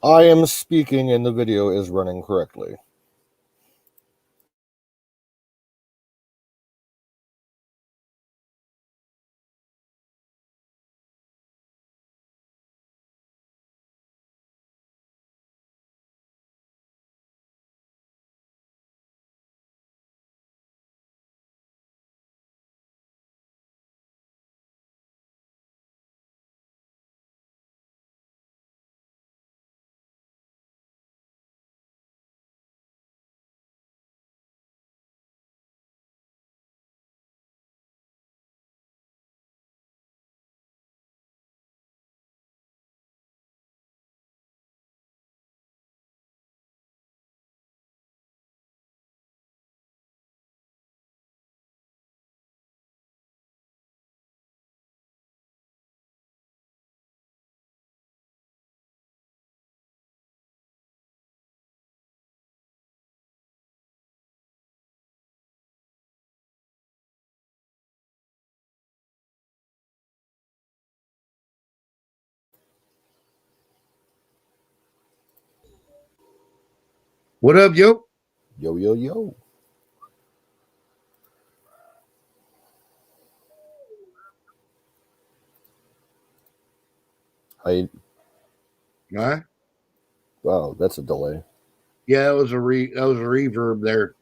I am speaking and the video is running correctly. What up, yo? Yo, yo, yo. Huh? Wow, that's a delay. Yeah, that was a reverb there.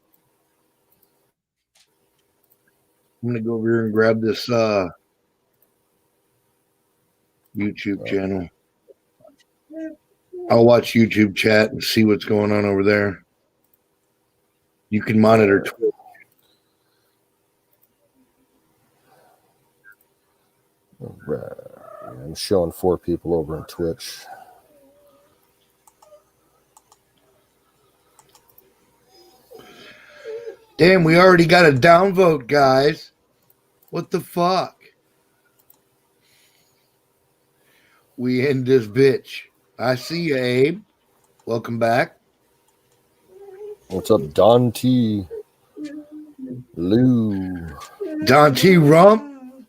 I'm gonna go over here and grab this YouTube channel. I'll watch YouTube chat and see what's going on over there. You can monitor Twitch. Right. I'm showing 4 people over on Twitch. Damn, we already got a downvote, guys. What the fuck? We end this bitch. I see you, Abe. Welcome back. What's up, Don T? Lou. Don T. Rump.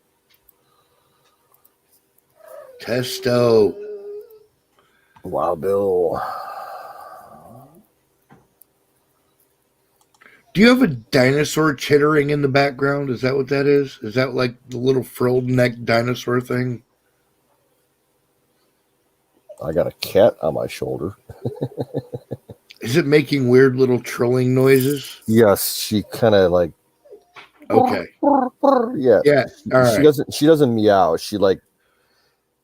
Testo. Wow, Bill. Do you have a dinosaur chittering in the background? Is that what that is? Is that like the little frilled neck dinosaur thing? I got a cat on my shoulder. Is it making weird little trilling noises? Yes, she kind of like. Okay. Yeah. Yeah. All right. She doesn't meow. She like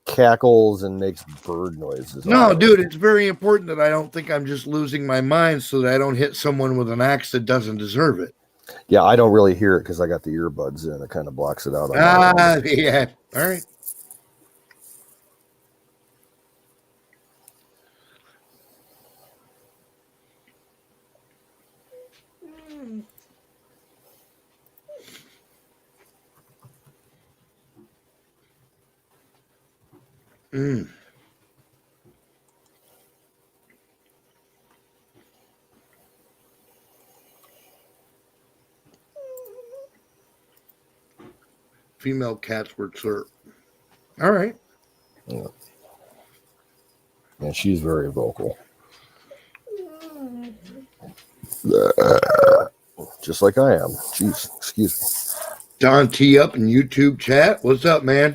cackles and makes bird noises. No, dude, it's very important that I don't think I'm just losing my mind so that I don't hit someone with an axe that doesn't deserve it. Yeah, I don't really hear it because I got the earbuds in. It kind of blocks it out. Yeah. All right. Female cats were slurp. All right. Yeah. And she's very vocal. Just like I am. Jeez, excuse me. Don T up in YouTube chat. What's up, man?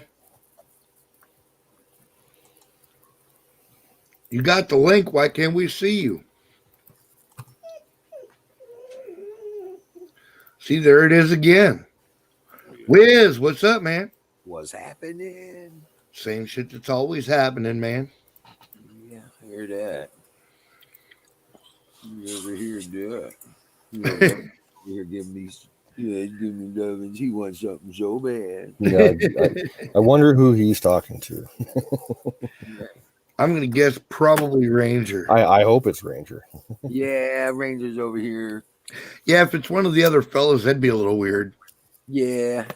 You got the link. Why can't we see you? See, there it is again. Wiz, what's up, man? What's happening? Same shit that's always happening, man. Yeah, I hear that. You ever hear that? You're giving me, give me love, and he wants something so bad. Yeah, I wonder who he's talking to. I'm gonna guess probably Ranger. I hope it's Ranger. Yeah, Ranger's over here. Yeah, if it's one of the other fellows, that'd be a little weird. Yeah,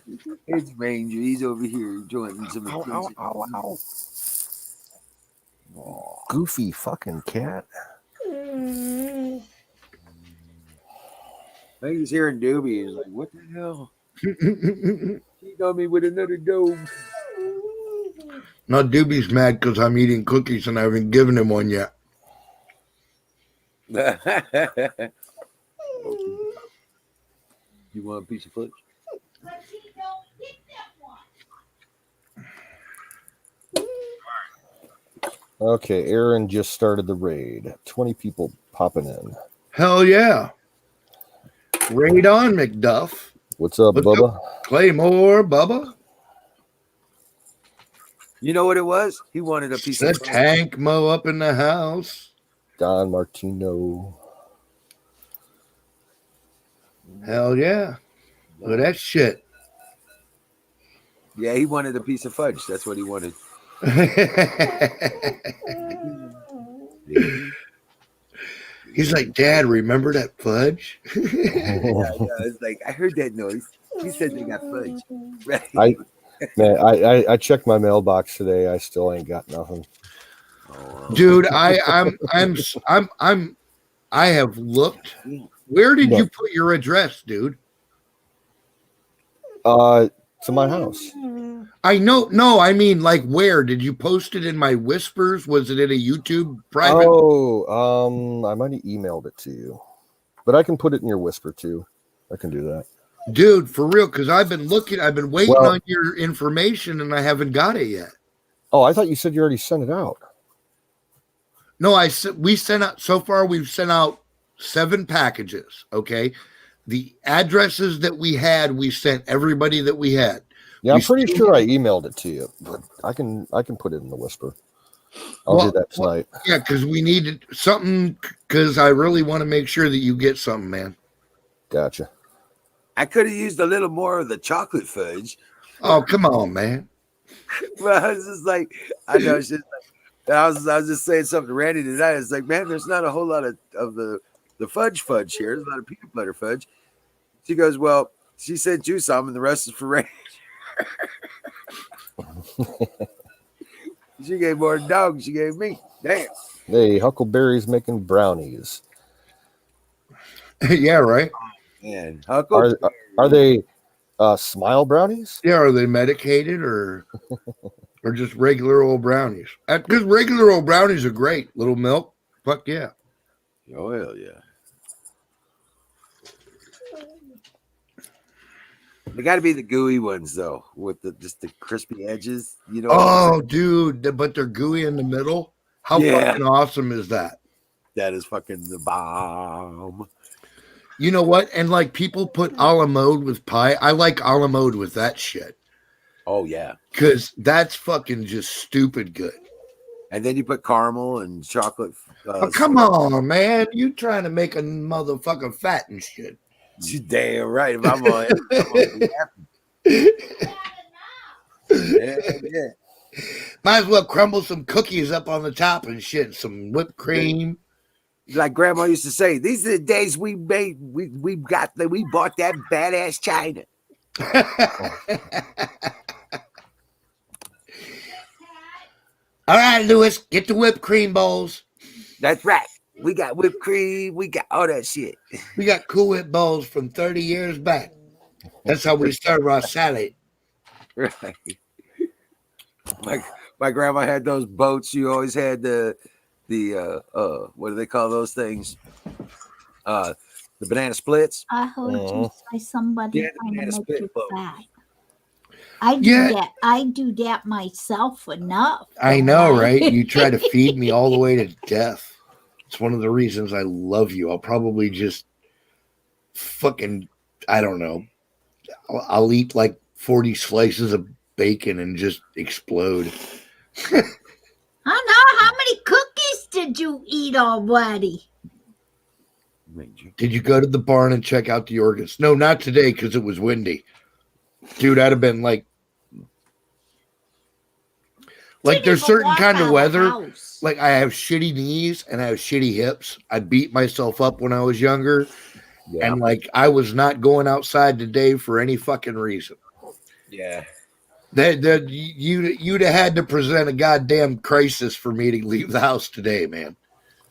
it's Ranger. He's over here joining some attention. Ow. Goofy fucking cat. I think he's hearing Doobie. He's like, what the hell? He got me with another dome. Now Doobie's mad because I'm eating cookies and I haven't given him one yet. You want a piece of fudge? Okay, Aaron just started the raid. 20 people popping in. Hell yeah. Raid on, McDuff. What's up, What's Bubba? up, Claymore, Bubba? You know what it was? He wanted a piece The of fudge. tank mo up in the house. Don Martino. Hell yeah. Look at that shit. Yeah, he wanted a piece of fudge. That's what he wanted. He's like, Dad, remember that fudge? Yeah, it's like I heard that noise. He said they got fudge. I checked my mailbox today. I still ain't got nothing. Dude, I have looked. Where did you put your address, dude? To my house. I know. No, I mean, like, where did you post it in my whispers? Was it in a YouTube private? Oh, I might have emailed it to you, but I can put it in your whisper too. I can do that, dude, for real. Because I've been looking. I've been waiting on your information, and I haven't got it yet. Oh, I thought you said you already sent it out. No, we sent out so far. We've sent out 7 packages. Okay, the addresses that we had, we sent everybody that we had. Yeah, I'm pretty sure I emailed it to you, but I can put it in the whisper. I'll do that tonight. Yeah, because we needed something. Because I really want to make sure that you get something, man. Gotcha. I could have used a little more of the chocolate fudge. Oh, come on, man. But I was just like, I know. It's just like, I was just saying something to Randy tonight. It's like, man, there's not a whole lot of the fudge here. There's a lot of peanut butter fudge. She goes, well, she sent you some, and the rest is for Randy. She gave more than dog. She gave me. Damn. Hey, Huckleberry's making brownies. Yeah, right. Man, Huckleberry. Are they smile brownies? Yeah, are they medicated or just regular old brownies? Because regular old brownies are great. Little milk, fuck yeah. Oh hell yeah. They got to be the gooey ones though, with just the crispy edges. You know. Oh, dude, but they're gooey in the middle. How fucking awesome is that? That is fucking the bomb. You know what? And like people put a la mode with pie. I like a la mode with that shit. Oh yeah, because that's fucking just stupid good. And then you put caramel and chocolate. Oh, come on, man! You trying to make a motherfucker fat and shit? You damn right. If I'm on it, yeah. Might as well crumble some cookies up on the top and shit. Some whipped cream. Like Grandma used to say, these are the days we bought that badass China. All right, Lewis, get the whipped cream bowls. That's right. We got whipped cream. We got all that shit. We got Cool Whip bowls from 30 years back. That's how we serve our salad. Right. My grandma had those boats. You always had the what do they call those things? The banana splits. I heard you say somebody trying to make you boat. fat. I do that myself enough. I know, right? You try to feed me all the way to death. It's one of the reasons I love you. I'll probably just fucking, I don't know. I'll eat like 40 slices of bacon and just explode. I know. How many cookies did you eat already? Did you go to the barn and check out the organs? No, not today because it was windy. Dude, I'd have been like there's certain kind of weather. Like I have shitty knees and I have shitty hips. I beat myself up when I was younger. Yeah. And like I was not going outside today for any fucking reason. Yeah. You'd have had to present a goddamn crisis for me to leave the house today, man.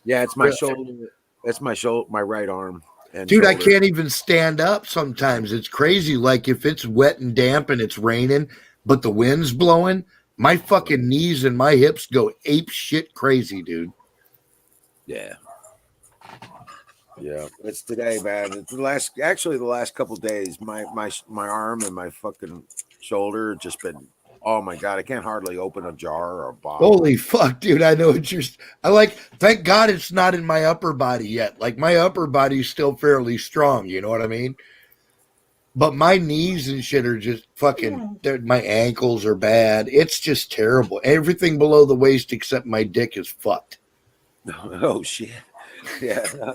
Yeah, it's my shoulder. That's my shoulder, my right arm. And dude, shoulder. I can't even stand up sometimes. It's crazy. Like if it's wet and damp and it's raining, but the wind's blowing, my fucking knees and my hips go ape shit crazy, dude. Yeah. Yeah, it's today, man. It's the last couple days, my arm and my fucking shoulder have just been. Oh my god, I can't hardly open a jar or a bottle. Holy fuck, dude! I know what you're. I like. Thank God it's not in my upper body yet. Like my upper body's still fairly strong. You know what I mean? But my knees and shit are just fucking. My ankles are bad. It's just terrible. Everything below the waist except my dick is fucked. Oh shit! Yeah.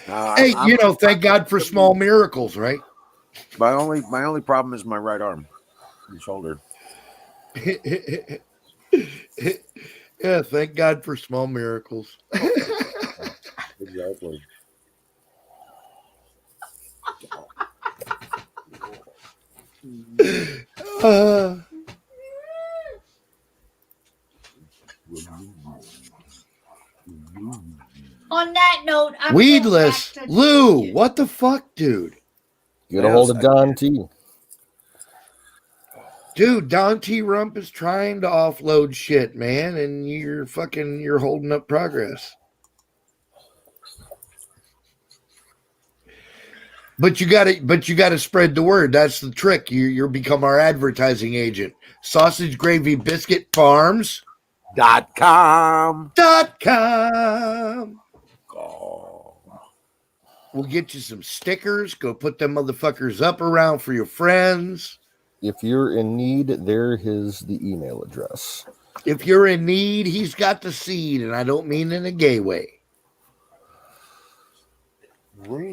Hey, thank God for small miracles, right? My only problem is my right arm and shoulder. Yeah, thank God for small miracles. Exactly. On that note, I'm Weedless getting back to Lou, drinking. what the fuck, dude? Get a hold of Don T. Dude, Don T. Rump is trying to offload shit, man, and you're holding up progress. But you gotta spread the word. That's the trick. You're become our advertising agent. Sausage Gravy Biscuit Farms .com. Oh. We'll get you some stickers. Go put them motherfuckers up around for your friends. If you're in need, there is the email address. If you're in need, he's got the seed, and I don't mean in a gay way. Or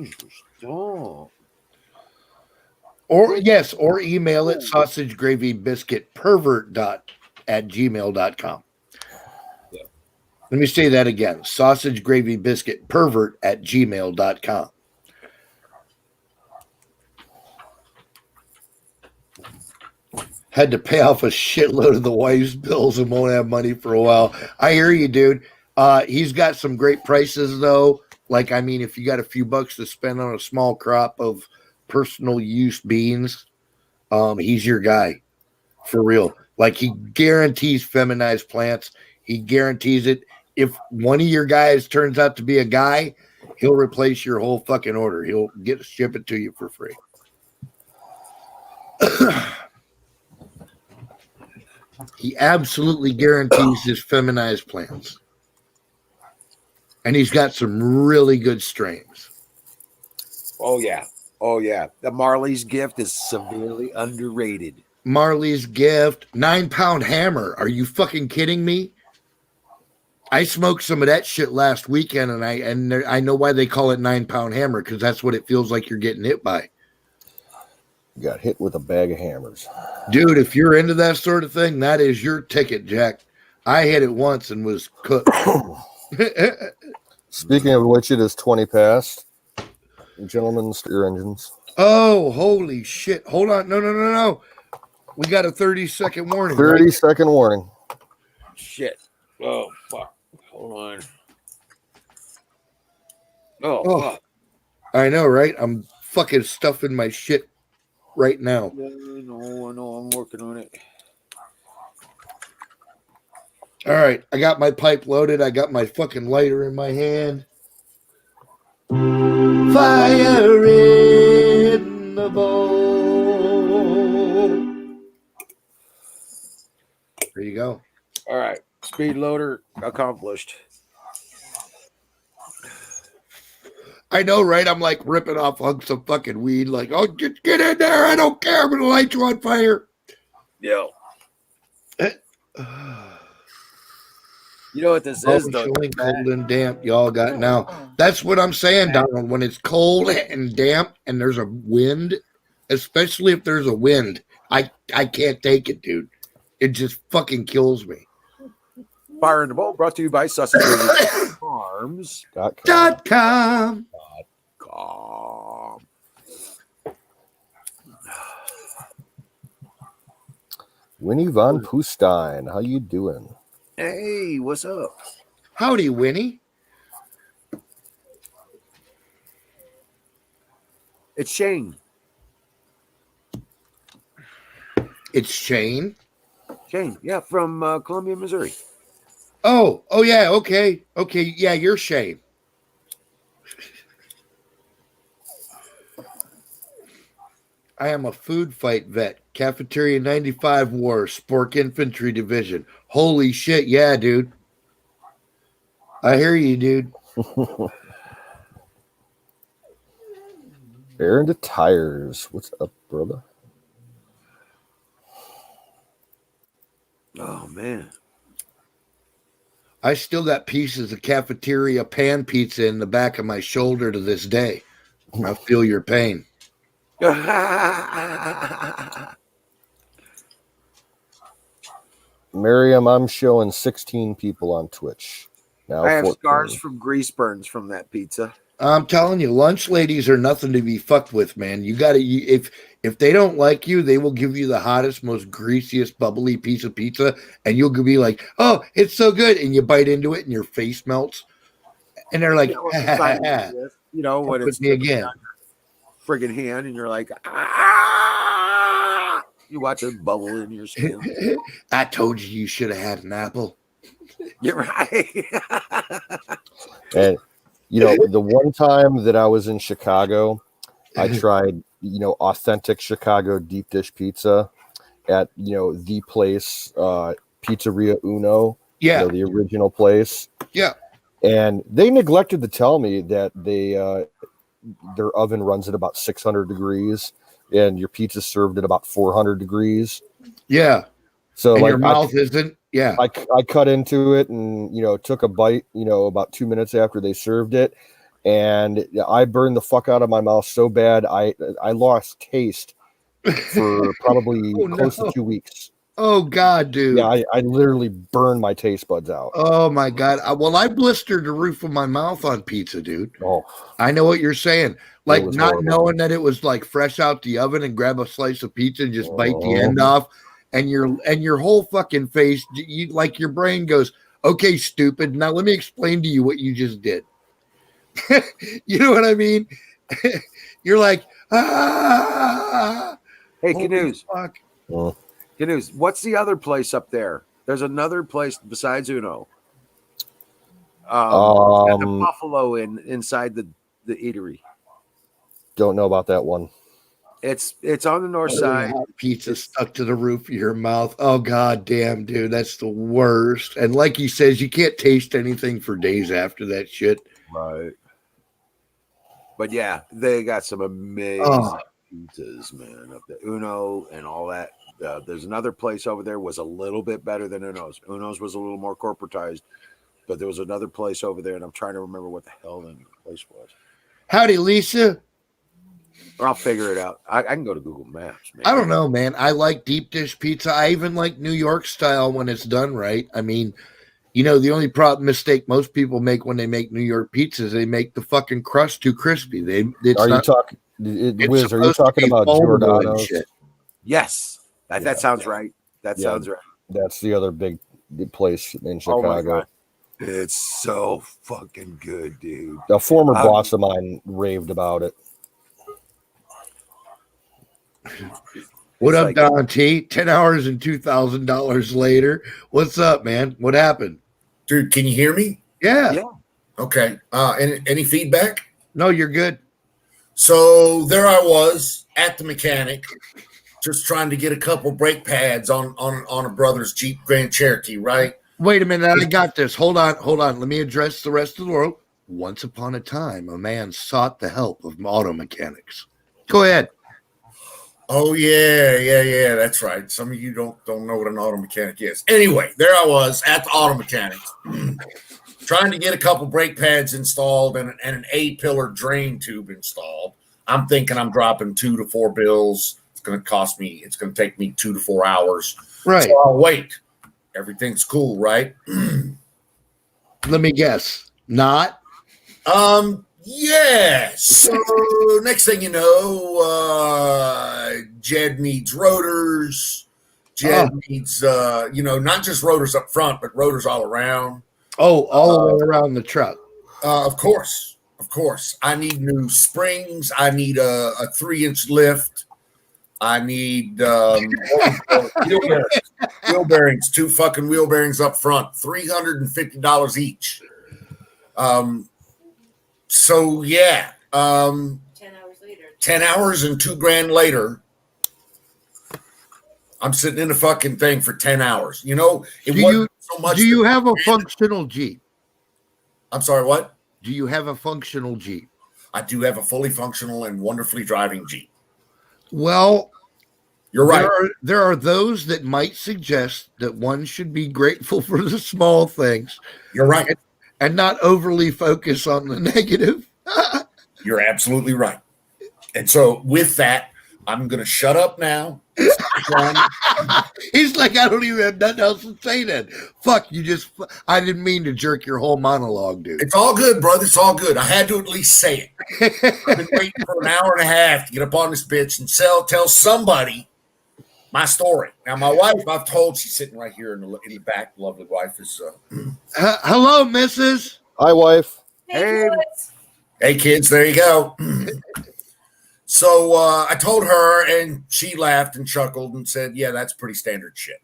email it sausagegravybiscuitpervert@gmail.com. Yeah. Let me say that again. sausagegravybiscuitpervert@gmail.com. Had to pay off a shitload of the wife's bills and won't have money for a while. I hear you, dude. He's got some great prices, though. Like, I mean, if you got a few bucks to spend on a small crop of personal use beans, he's your guy. For real. Like, he guarantees feminized plants. He guarantees it. If one of your guys turns out to be a guy, he'll replace your whole fucking order. He'll ship it to you for free. He absolutely guarantees his feminized plants. And he's got some really good strains. Oh, yeah. The Marley's Gift is severely underrated. Marley's Gift, 9-pound hammer. Are you fucking kidding me? I smoked some of that shit last weekend, and I know why they call it 9-pound hammer, because that's what it feels like you're getting hit by. You got hit with a bag of hammers. Dude, if you're into that sort of thing, that is your ticket, Jack. I hit it once and was cooked. Speaking of which, it is 20 past. Gentlemen, start your engines. Oh, holy shit. Hold on. No. We got a 30-second warning. 30-second warning. Shit. Oh, fuck. Hold on. Oh, fuck. I know, right? I'm fucking stuffing my shit right now. No, I'm working on it. All right, I got my pipe loaded. I got my fucking lighter in my hand. Fire in the bowl. There you go. All right. Speed loader accomplished. I know, right? I'm like ripping off hunks of fucking weed. Like, oh, just get in there. I don't care. I'm going to light you on fire. Yo. You know what this is, though? Showing cold and damp, y'all got now. That's what I'm saying, Donald. When it's cold and damp and there's a wind, especially if there's a wind, I can't take it, dude. It just fucking kills me. Fire in the Bowl brought to you by Sausage Farms.com. Winnie Von Pustine, how you doing? Hey, what's up? Howdy, Winnie. It's Shane. It's Shane. Shane, yeah, from Columbia, Missouri. Oh, yeah, okay. Yeah, you're Shane. I am a food fight vet. Cafeteria 95 War, Spork Infantry Division. Holy shit, yeah, dude. I hear you, dude. Air into tires. What's up, brother? Oh man. I still got pieces of cafeteria pan pizza in the back of my shoulder to this day. I feel your pain. Miriam, I'm showing 16 people on Twitch. Now I have 14. scars from grease burns from that pizza. I'm telling you, lunch ladies are nothing to be fucked with, man. You got to if they don't like you, they will give you the hottest, most greasiest, bubbly piece of pizza, and you'll be like, "Oh, it's so good," and you bite into it, and your face melts, and they're like, You know, when it's me again. Friggin' hand, and you're like, ah! You watch it bubble in your skin. I told you should have had an apple. You're right. And you know, the one time that I was in Chicago, I tried, you know, authentic Chicago deep dish pizza at, you know, the place, Pizzeria Uno. Yeah. You know, the original place. Yeah. And they neglected to tell me that they their oven runs at about 600 degrees and your pizza's served at about 400 degrees. Yeah. So and like your mouth isn't. Yeah. I cut into it and, you know, took a bite, you know, about 2 minutes after they served it. And I burned the fuck out of my mouth so bad. I lost taste for probably close to 2 weeks. Oh God, dude. Yeah. I literally burned my taste buds out. Oh my God. Well, I blistered the roof of my mouth on pizza, dude. Oh, I know what you're saying. Like not horrible. knowing that it was like fresh out the oven and grab a slice of pizza and just bite the end off. And your whole fucking face, you like your brain goes, okay, stupid. Now let me explain to you what you just did. You know what I mean? You're like, ah. Hey, Canoes. Fuck. Canoes. What's the other place up there? There's another place besides Uno. The Buffalo inside the eatery. Don't know about that one. It's on the north side. Pizza stuck to the roof of your mouth. Oh God damn, dude, that's the worst. And like he says, you can't taste anything for days after that shit. Right. But yeah, they got some amazing pizzas, man. Up the Uno and all that. There's another place over there was a little bit better than Uno's. Uno's was a little more corporatized, but there was another place over there, and I'm trying to remember what the hell the place was. Howdy, Lisa. Or I'll figure it out. I can go to Google Maps. Maybe. I don't know, man. I like deep dish pizza. I even like New York style when it's done right. I mean, you know, the only mistake most people make when they make New York pizzas, they make the fucking crust too crispy. Wiz, are you talking about Giordano's? Yes. That sounds right. That sounds right. That's the other big place in Chicago. Oh my God. It's so fucking good, dude. A former boss of mine raved about it. What up, Don T? 10 hours and $2,000 later. What's up, man? What happened? Dude, can you hear me? Yeah. Okay. Any feedback? No, you're good. So there I was at the mechanic, just trying to get a couple brake pads on a brother's Jeep Grand Cherokee, right? Wait a minute. I got this. Hold on. Let me address the rest of the world. Once upon a time, a man sought the help of auto mechanics. Go ahead. Oh, yeah. That's right. Some of you don't know what an auto mechanic is. Anyway, there I was at the auto mechanic, trying to get a couple brake pads installed and an A-pillar drain tube installed. I'm thinking I'm dropping 2 to 4 bills. It's going to take me 2 to 4 hours. Right. So I'll wait. Everything's cool, right? Let me guess. Not? Yeah. So next thing you know, Jed needs rotors. Jed needs, not just rotors up front, but rotors all around. Oh, all the way around the truck. Of course. I need new springs. I need a 3-inch lift. I need wheel bearings, 2 fucking wheel bearings up front, $350 each. So yeah, 10 hours later. 10 hours and $2,000 later, I'm sitting in the fucking thing for 10 hours. You know, it Do wasn't so much. Do you have a functional Jeep? I'm sorry, what? Do you have a functional Jeep? I do have a fully functional and wonderfully driving Jeep. Well, you're right. There are those that might suggest that one should be grateful for the small things. You're right. And not overly focus on the negative. You're absolutely right. And so with that, I'm going to shut up now. He's like, I don't even have nothing else to say then. Fuck, I didn't mean to jerk your whole monologue, dude. It's all good, brother. It's all good. I had to at least say it. I've been waiting for an hour and a half to get up on this bitch and tell somebody my story. Now, my wife, I've told, she's sitting right here in the back. Lovely wife is. Hello, Mrs. Hi, wife. Hey, kids. There you go. So I told her, and she laughed and chuckled and said, "Yeah, that's pretty standard shit."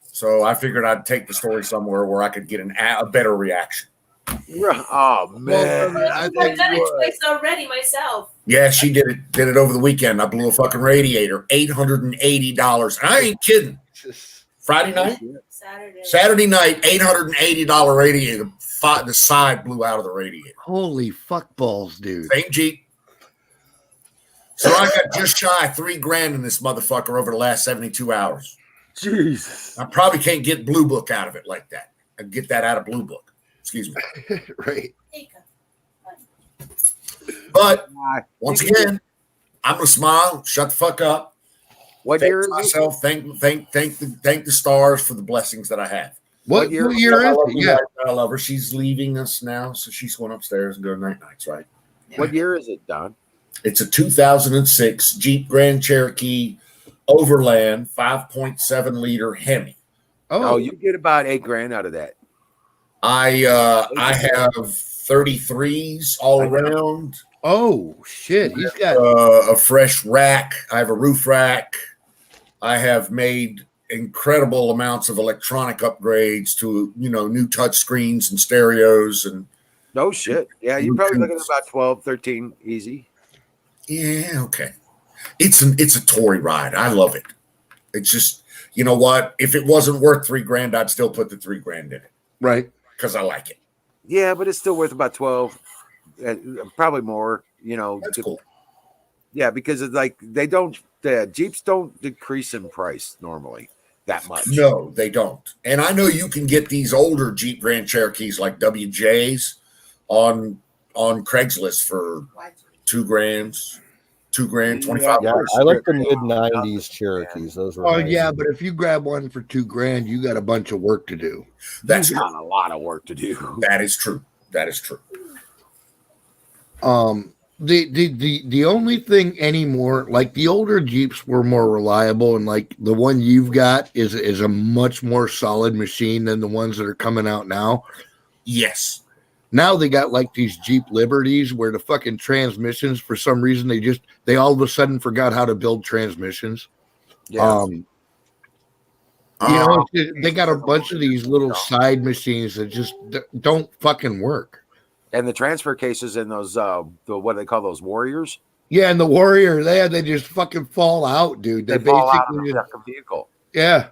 So I figured I'd take the story somewhere where I could get a better reaction. Oh man, I've done it twice already myself. Yeah, she did it over the weekend. I blew a fucking radiator, $880. I ain't kidding. Friday night, Saturday night, $880 radiator. The side blew out of the radiator. Holy fuck balls, dude! Same Jeep. So I got just shy of $3,000 in this motherfucker over the last 72 hours. Jesus. I probably can't get Blue Book out of it like that. I get that out of Blue Book. Excuse me. Right. But once again, I'm gonna smile, shut the fuck up. What year is myself? Thank the stars for the blessings that I have. What year is it? Yeah, I love her. She's leaving us now, so she's going upstairs and going nights, right? What year is it, Don? It's a 2006 Jeep Grand Cherokee Overland 5.7 liter Hemi. Oh, you get about $8,000 out of that. I have 33s all around. Oh shit! He's got a fresh rack. I have a roof rack. I have made incredible amounts of electronic upgrades to new touch screens and stereos and. No shit. Yeah, you're probably looking at about 12, 13 easy. Yeah, okay. It's a Tory ride. I love it. It's just, you know what? If it wasn't worth $3,000, I'd still put the $3,000 in it. Right. Because I like it. Yeah, but it's still worth about 12, probably more, That's cool. Yeah, because it's like Jeeps don't decrease in price normally that much. No, they don't. And I know you can get these older Jeep Grand Cherokees like WJs on Craigslist for $2,000, $25. Yeah, I like the mid-90s Cherokees. Those were. Oh nice. yeah, but if you grab one for $2,000, you got a bunch of work to do. That's got a lot of work to do. That is true. That is true. The only thing anymore, like the older Jeeps were more reliable, and like the one you've got is a much more solid machine than the ones that are coming out now. Yes. Now they got like these Jeep Liberties where the fucking transmissions, for some reason, they all of a sudden forgot how to build transmissions. Yeah. They got a bunch of these little side machines that just don't fucking work. And the transfer cases in those, what do they call those, Warriors? Yeah, and the Warrior, they just fucking fall out, dude. They fall out of the vehicle. Yeah.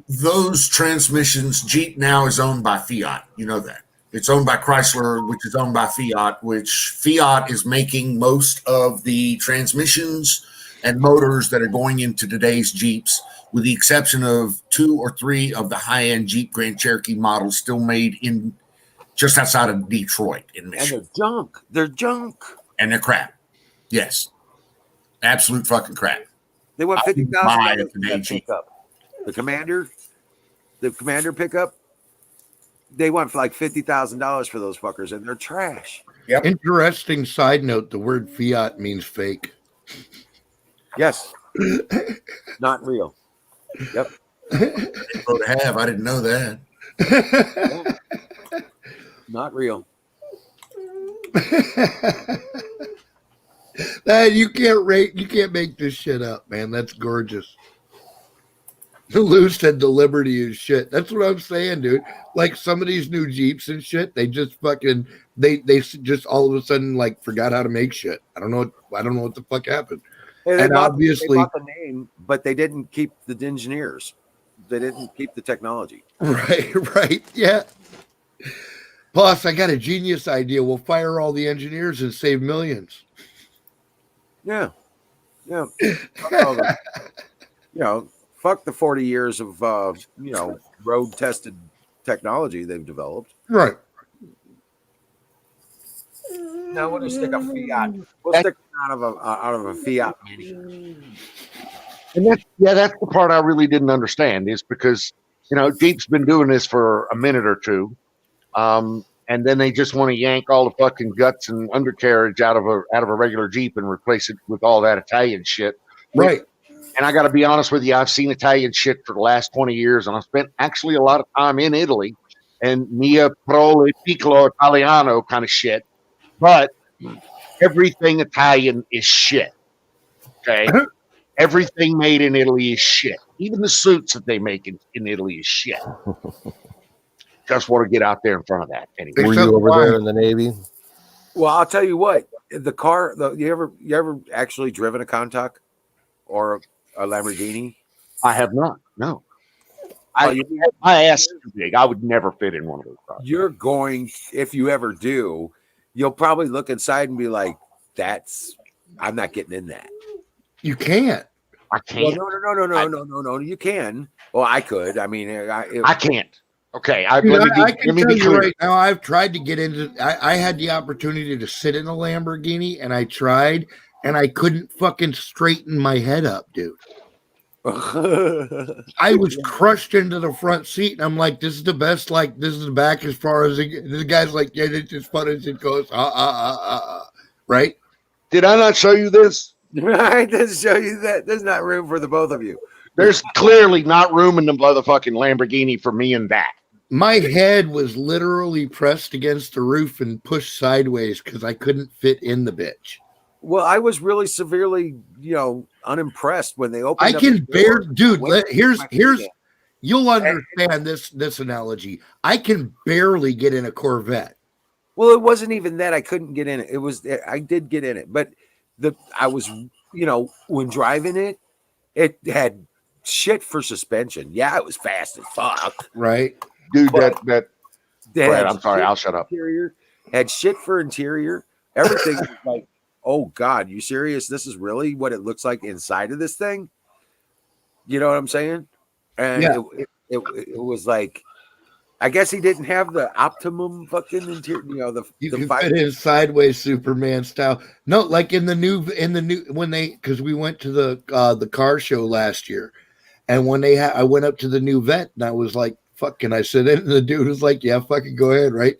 Those transmissions, Jeep now is owned by Fiat. You know that. It's owned by Chrysler, which is owned by Fiat, which Fiat is making most of the transmissions and motors that are going into today's Jeeps, with the exception of 2 or 3 of the high-end Jeep Grand Cherokee models still made in just outside of Detroit in Michigan. And they're junk. They're junk. And they're crap. Yes. Absolute fucking crap. They want $50,000 for that Jeep. pickup. The Commander pickup, they want like $50,000 for those fuckers, and they're trash. Yep. Interesting side note: the word fiat means fake. Yes. Not real. Yep. I didn't know that. Yeah. Not real. Man, you can't make this shit up, man. That's gorgeous. The Lou said the Liberty is shit. That's what I'm saying, dude. Like some of these new Jeeps and shit, they just fucking they just all of a sudden like forgot how to make shit. I don't know what the fuck happened. And obviously, they bought the name, but they didn't keep the engineers. They didn't keep the technology. right, yeah. Plus, I got a genius idea. We'll fire all the engineers and save millions. Yeah. Fuck all the, fuck the 40 years of road tested technology they've developed. Right. Now we'll just stick a Fiat. We'll stick out of a Fiat Mini. And that's the part I really didn't understand is because Jeep's been doing this for a minute or two, and then they just want to yank all the fucking guts and undercarriage out of a regular Jeep and replace it with all that Italian shit. Right. And I got to be honest with you, I've seen Italian shit for the last 20 years, and I've spent actually a lot of time in Italy and mia pro piccolo Italiano kind of shit. But everything Italian is shit. Okay. Everything made in Italy is shit. Even the suits that they make in Italy is shit. Just want to get out there in front of that. Anyway. Were you over there in the Navy? Well, I'll tell you what. The car. You ever actually driven a Countach or a Lamborghini? I have not. No. Oh, My ass is too big. I would never fit in one of those cars. You're going, if you ever do, you'll probably look inside and be like, I'm not getting in that. You can't. I can't. Well, no. You can. Well, I could. I mean, I can't. Okay. I can tell you right now, I've tried to get into. I had the opportunity to sit in a Lamborghini, and I tried, and I couldn't fucking straighten my head up, dude. I was crushed into the front seat, and I'm like, "This is the best. Like, this is the back as far as the guy's like, yeah, it's as fun as it goes." Right? Did I not show you this? Right, to show you that there's not room for the both of you. There's clearly not room in the motherfucking Lamborghini for me and that. My head was literally pressed against the roof and pushed sideways because I couldn't fit in the bitch. Well, I was really severely, unimpressed when they opened. I can bear, dude. Here's. You'll understand this analogy. I can barely get in a Corvette. Well, it wasn't even that I couldn't get in it. I did get in it, but I was, when driving it, it had shit for suspension. Yeah, it was fast as fuck. Right. Dude, But that Brad, I'm sorry, I'll shut up. Had shit for interior. Everything was like, oh God, you serious? This is really what it looks like inside of this thing? You know what I'm saying? And yeah. it was like, I guess he didn't have the optimum fucking interior. You can fit in sideways Superman style. No, like in the new because we went to the car show last year, and when I went up to the new vet and I was like, "Fuck, can I sit in?" And the dude was like, "Yeah, fucking go ahead," right?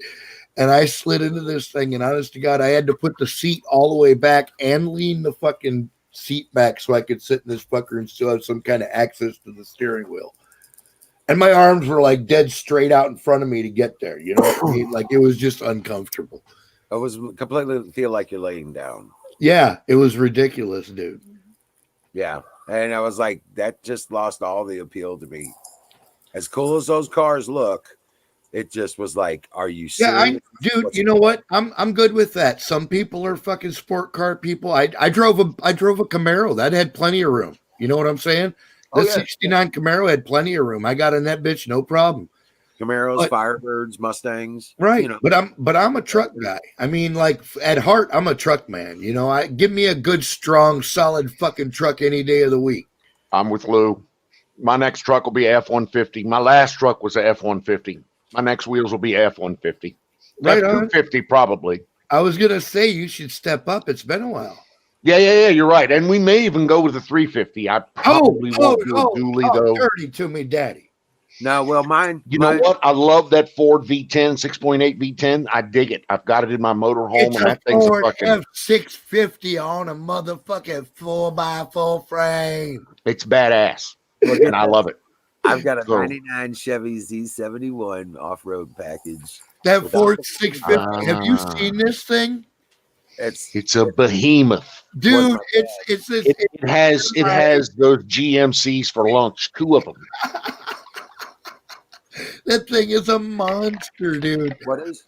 And I slid into this thing, and honest to God, I had to put the seat all the way back and lean the fucking seat back so I could sit in this fucker and still have some kind of access to the steering wheel. And my arms were like dead straight out in front of me to get there. You know what I mean? Like it was just uncomfortable. I was completely feel like you're laying down. Yeah, it was ridiculous, dude. Yeah. And I was like, that just lost all the appeal to me. As cool as those cars look, it just was like, are you serious? Yeah, dude, you know what? I'm good with that. Some people are fucking sport car people. I drove a Camaro that had plenty of room. You know what I'm saying? The 69 Camaro had plenty of room. I got in that bitch, no problem. Camaros, Firebirds, Mustangs, right? But I'm a truck guy. I mean, like at heart, I'm a truck man. You know, give me a good, strong, solid fucking truck any day of the week. I'm with Lou. My next truck will be F-150. My last truck was a F-150. My next wheels will be F-150. Right, F-250 probably. I was gonna say you should step up. It's been a while. Yeah, you're right. And we may even go with the 350. I probably won't do a dually, though. Dirty to me, daddy. No, well, mine. You know what? I love that Ford V10, 6.8 V10. I dig it. I've got it in my motorhome, and that thing's a fucking F650 on a motherfucking 4x4 frame. It's badass, and I love it. I've got a 99 Chevy Z71 off-road package. That Ford 650. Have you seen this thing? It's a behemoth, dude. It has those GMCs for lunch, 2 of them. That thing is a monster, dude. What is?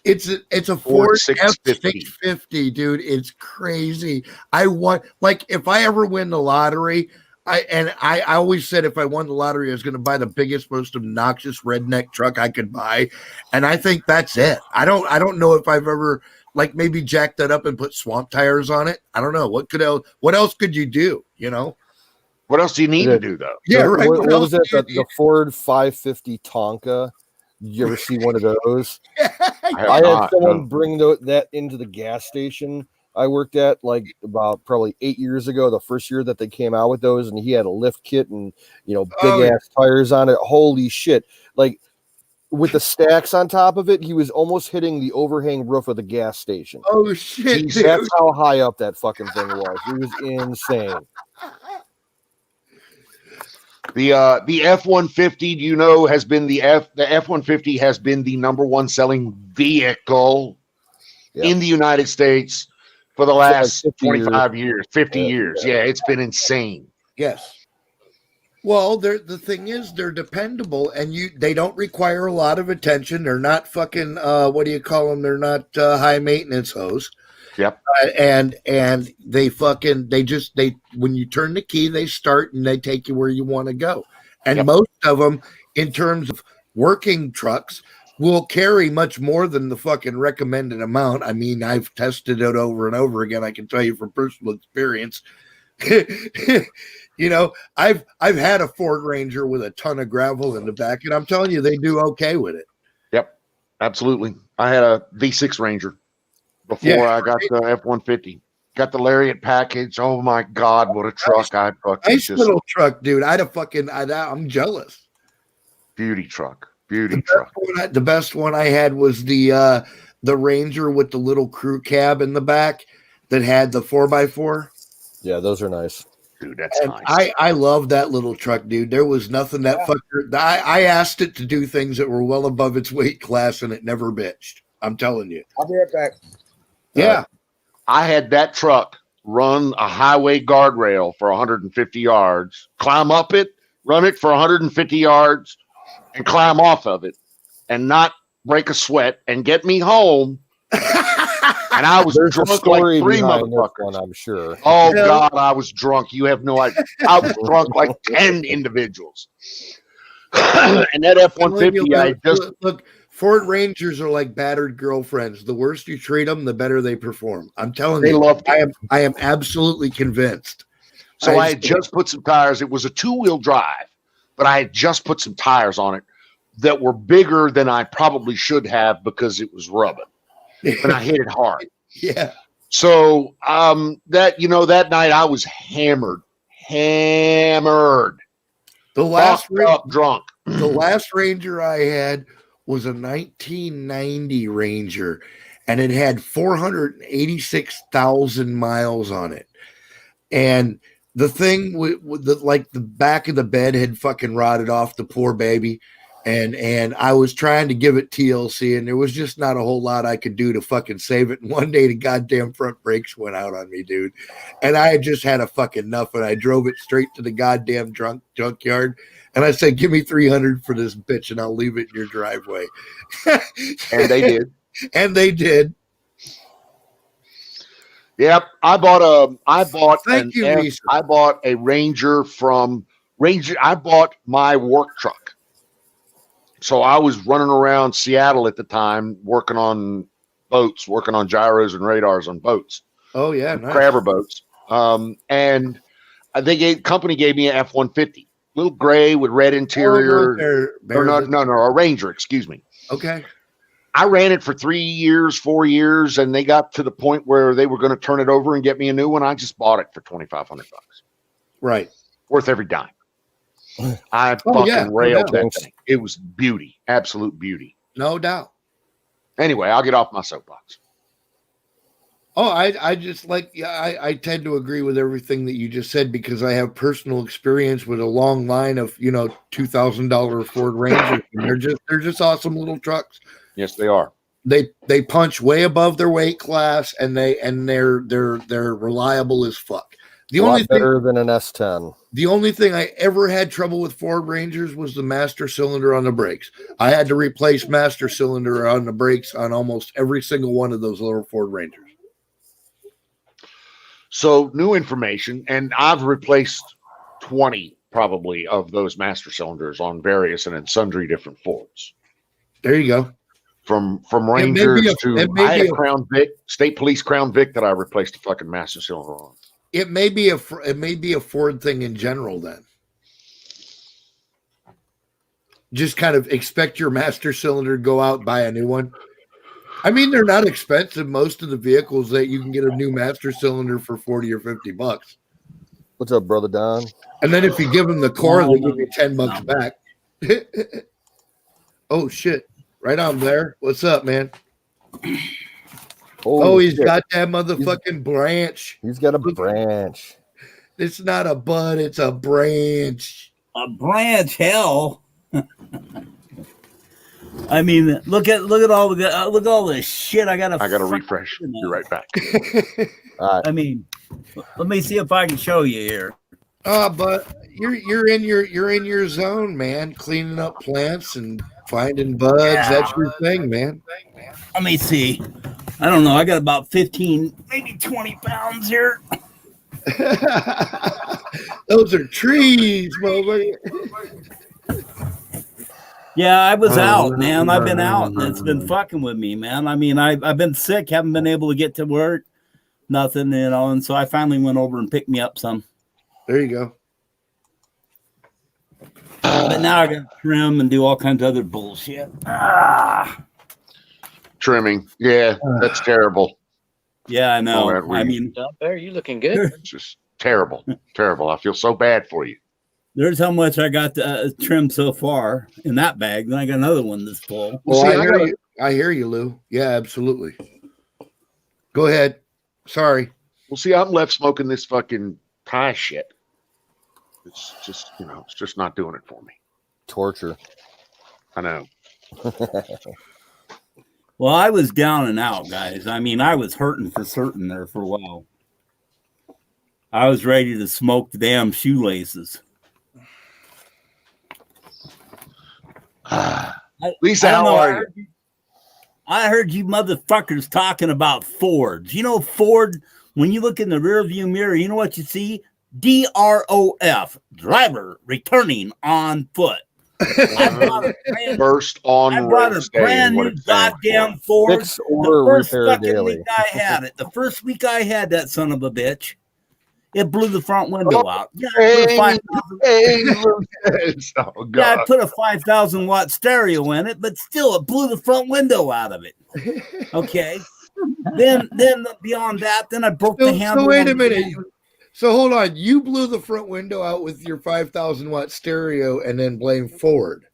It's a Ford Ford 650. F650, dude. It's crazy. I want, like, if I ever win the lottery, I always said if I won the lottery, I was going to buy the biggest, most obnoxious redneck truck I could buy, and I think that's it. I don't know if I've ever like maybe jacked that up and put swamp tires on it. I don't know what else could you do? You know, What else do you need to do though? yeah, right. What was it? do you The Ford 550 Tonka. Did you ever see one of those? I have I had not, someone no. bring that into the gas station I worked at like about probably 8 years ago, the first year that they came out with those, and he had a lift kit and big ass tires on it. Holy shit. Like with the stacks on top of it, he was almost hitting the overhang roof of the gas station. Oh shit, Jeez, that's how high up that fucking thing was. It was insane. The F-150, has been the F-150 has been the number one selling vehicle in the United States for the last 25 years, 50 years. Yeah, it's been insane. Yes. Well, the thing is, they're dependable, and they don't require a lot of attention. They're not fucking what do you call them? They're not high maintenance hose. Yep. And they when you turn the key, they start and they take you where you want to go. And most of them, in terms of working trucks, will carry much more than the fucking recommended amount. I mean, I've tested it over and over again. I can tell you from personal experience. I've had a Ford Ranger with a ton of gravel in the back, and I'm telling you, they do okay with it. Yep, absolutely. I had a V6 Ranger before I got the F-150. Got the Lariat package. Oh my God, what a truck! Nice little truck, dude. I'm jealous. Beauty truck. The best one I had was the Ranger with the little crew cab in the back that had the 4x4. Yeah, those are nice. Dude, that's nice. I love that little truck, dude. There was nothing that fucker. I asked it to do things that were well above its weight class, and it never bitched. I'm telling you. I'll be right back. Yeah. I had that truck run a highway guardrail for 150 yards, climb up it, run it for 150 yards, and climb off of it, and not break a sweat, and get me home. And I was drunk like three motherfuckers. I'm sure. Oh God, I was drunk. You have no idea. I was drunk like 10 individuals. And that F-150, look. Ford Rangers are like battered girlfriends. The worse you treat them, the better they perform. I'm telling you. I am absolutely convinced. So I had just put some tires. It was a 2-wheel drive, but I had just put some tires on it that were bigger than I probably should have because it was rubbing. And I hit it hard. Yeah. So that night I was hammered. Drunk. The last Ranger I had was a 1990 Ranger, and it had 486,000 miles on it. And the thing with the back of the bed had fucking rotted off, the poor baby. And I was trying to give it TLC, and there was just not a whole lot I could do to fucking save it. And one day the goddamn front brakes went out on me, dude. And I had just had a fucking enough, and I drove it straight to the goddamn junkyard. And I said, give me $300 for this bitch, and I'll leave it in your driveway. And they did. And they did. Yep. I bought a Ranger from Ranger. I bought my work truck. So I was running around Seattle at the time, working on boats, working on gyros and radars on boats. Oh yeah, nice. Crabber boats. And company gave me an F-150, little gray with red interior. A Ranger, excuse me. Okay. I ran it for 3 years, 4 years, and they got to the point where they were going to turn it over and get me a new one. I just bought it for $2,500. Right. Worth every dime. I railed that thing. It was beauty, absolute beauty. No doubt. Anyway, I'll get off my soapbox. Oh, I just I tend to agree with everything that you just said because I have personal experience with a long line of $2,000 Ford Rangers. And they're just awesome little trucks. Yes, they are. They punch way above their weight class, and they're reliable as fuck. The A only lot thing, better than an S10. the only thing I ever had trouble with Ford Rangers was the master cylinder on the brakes. I had to replace master cylinder on the brakes on almost every single one of those little Ford Rangers. So new information, and I've replaced 20 probably of those master cylinders on various and in sundry different Fords. There you go. From It may Rangers be a- to it may I had be a a- Crown Vic, State Police Crown Vic that I replaced a fucking master cylinder on. It may be a Ford thing in general then. Just kind of expect your master cylinder to go out, buy a new one. I mean, they're not expensive. Most of the vehicles that you can get a new master cylinder for 40 or 50 bucks. What's up, brother Don? And then if you give them the core, they give you 10 bucks back. Oh shit. Right on there. What's up, man? Holy He's shit. got that motherfucking branch. He's got a branch. It's not a bud, it's a branch. A branch, hell. I mean, look at all the shit I got to refresh. Be right back. I mean, let me see if I can show you here. But you're in your zone, man. Cleaning up plants and finding buds. Yeah. That's your thing, man. Let me see. I don't know. I got about 15, maybe 20 pounds here. Those are trees, motherfucker. Yeah, I was out, man. I've been out, and it's been fucking with me, man. I mean, I've been sick, haven't been able to get to work, nothing, and so I finally went over and picked me up some. There you go. But now I got to trim and do all kinds of other bullshit. Trimming. Yeah, that's terrible. Yeah, I know. I mean, out there, you looking good. It's just terrible. Terrible. I feel so bad for you. there's how much I got to trim so far in that bag. Then I got another one that's full. Well, I hear you, Lou. Yeah, absolutely. Go ahead. Sorry. Well, see, I'm left smoking this fucking pie shit. It's just, it's just not doing it for me. Torture. I know. Well, I was down and out, guys. I mean, I was hurting for certain there for a while. I was ready to smoke the damn shoelaces. Lisa, how are you? I heard you motherfuckers talking about Fords. You know, Ford, when you look in the rear view mirror, you know what you see? DROF, driver returning on foot. I brought a brand new goddamn Ford. Fix or repair daily. Week I had it. The first week I had that son of a bitch, it blew the front window out. Yeah, I put a 5,000 watt stereo in it, but still it blew the front window out of it. Okay. then beyond that, then I broke the handle. So wait a minute. So hold on. You blew the front window out with your 5,000 watt stereo and then blame Ford.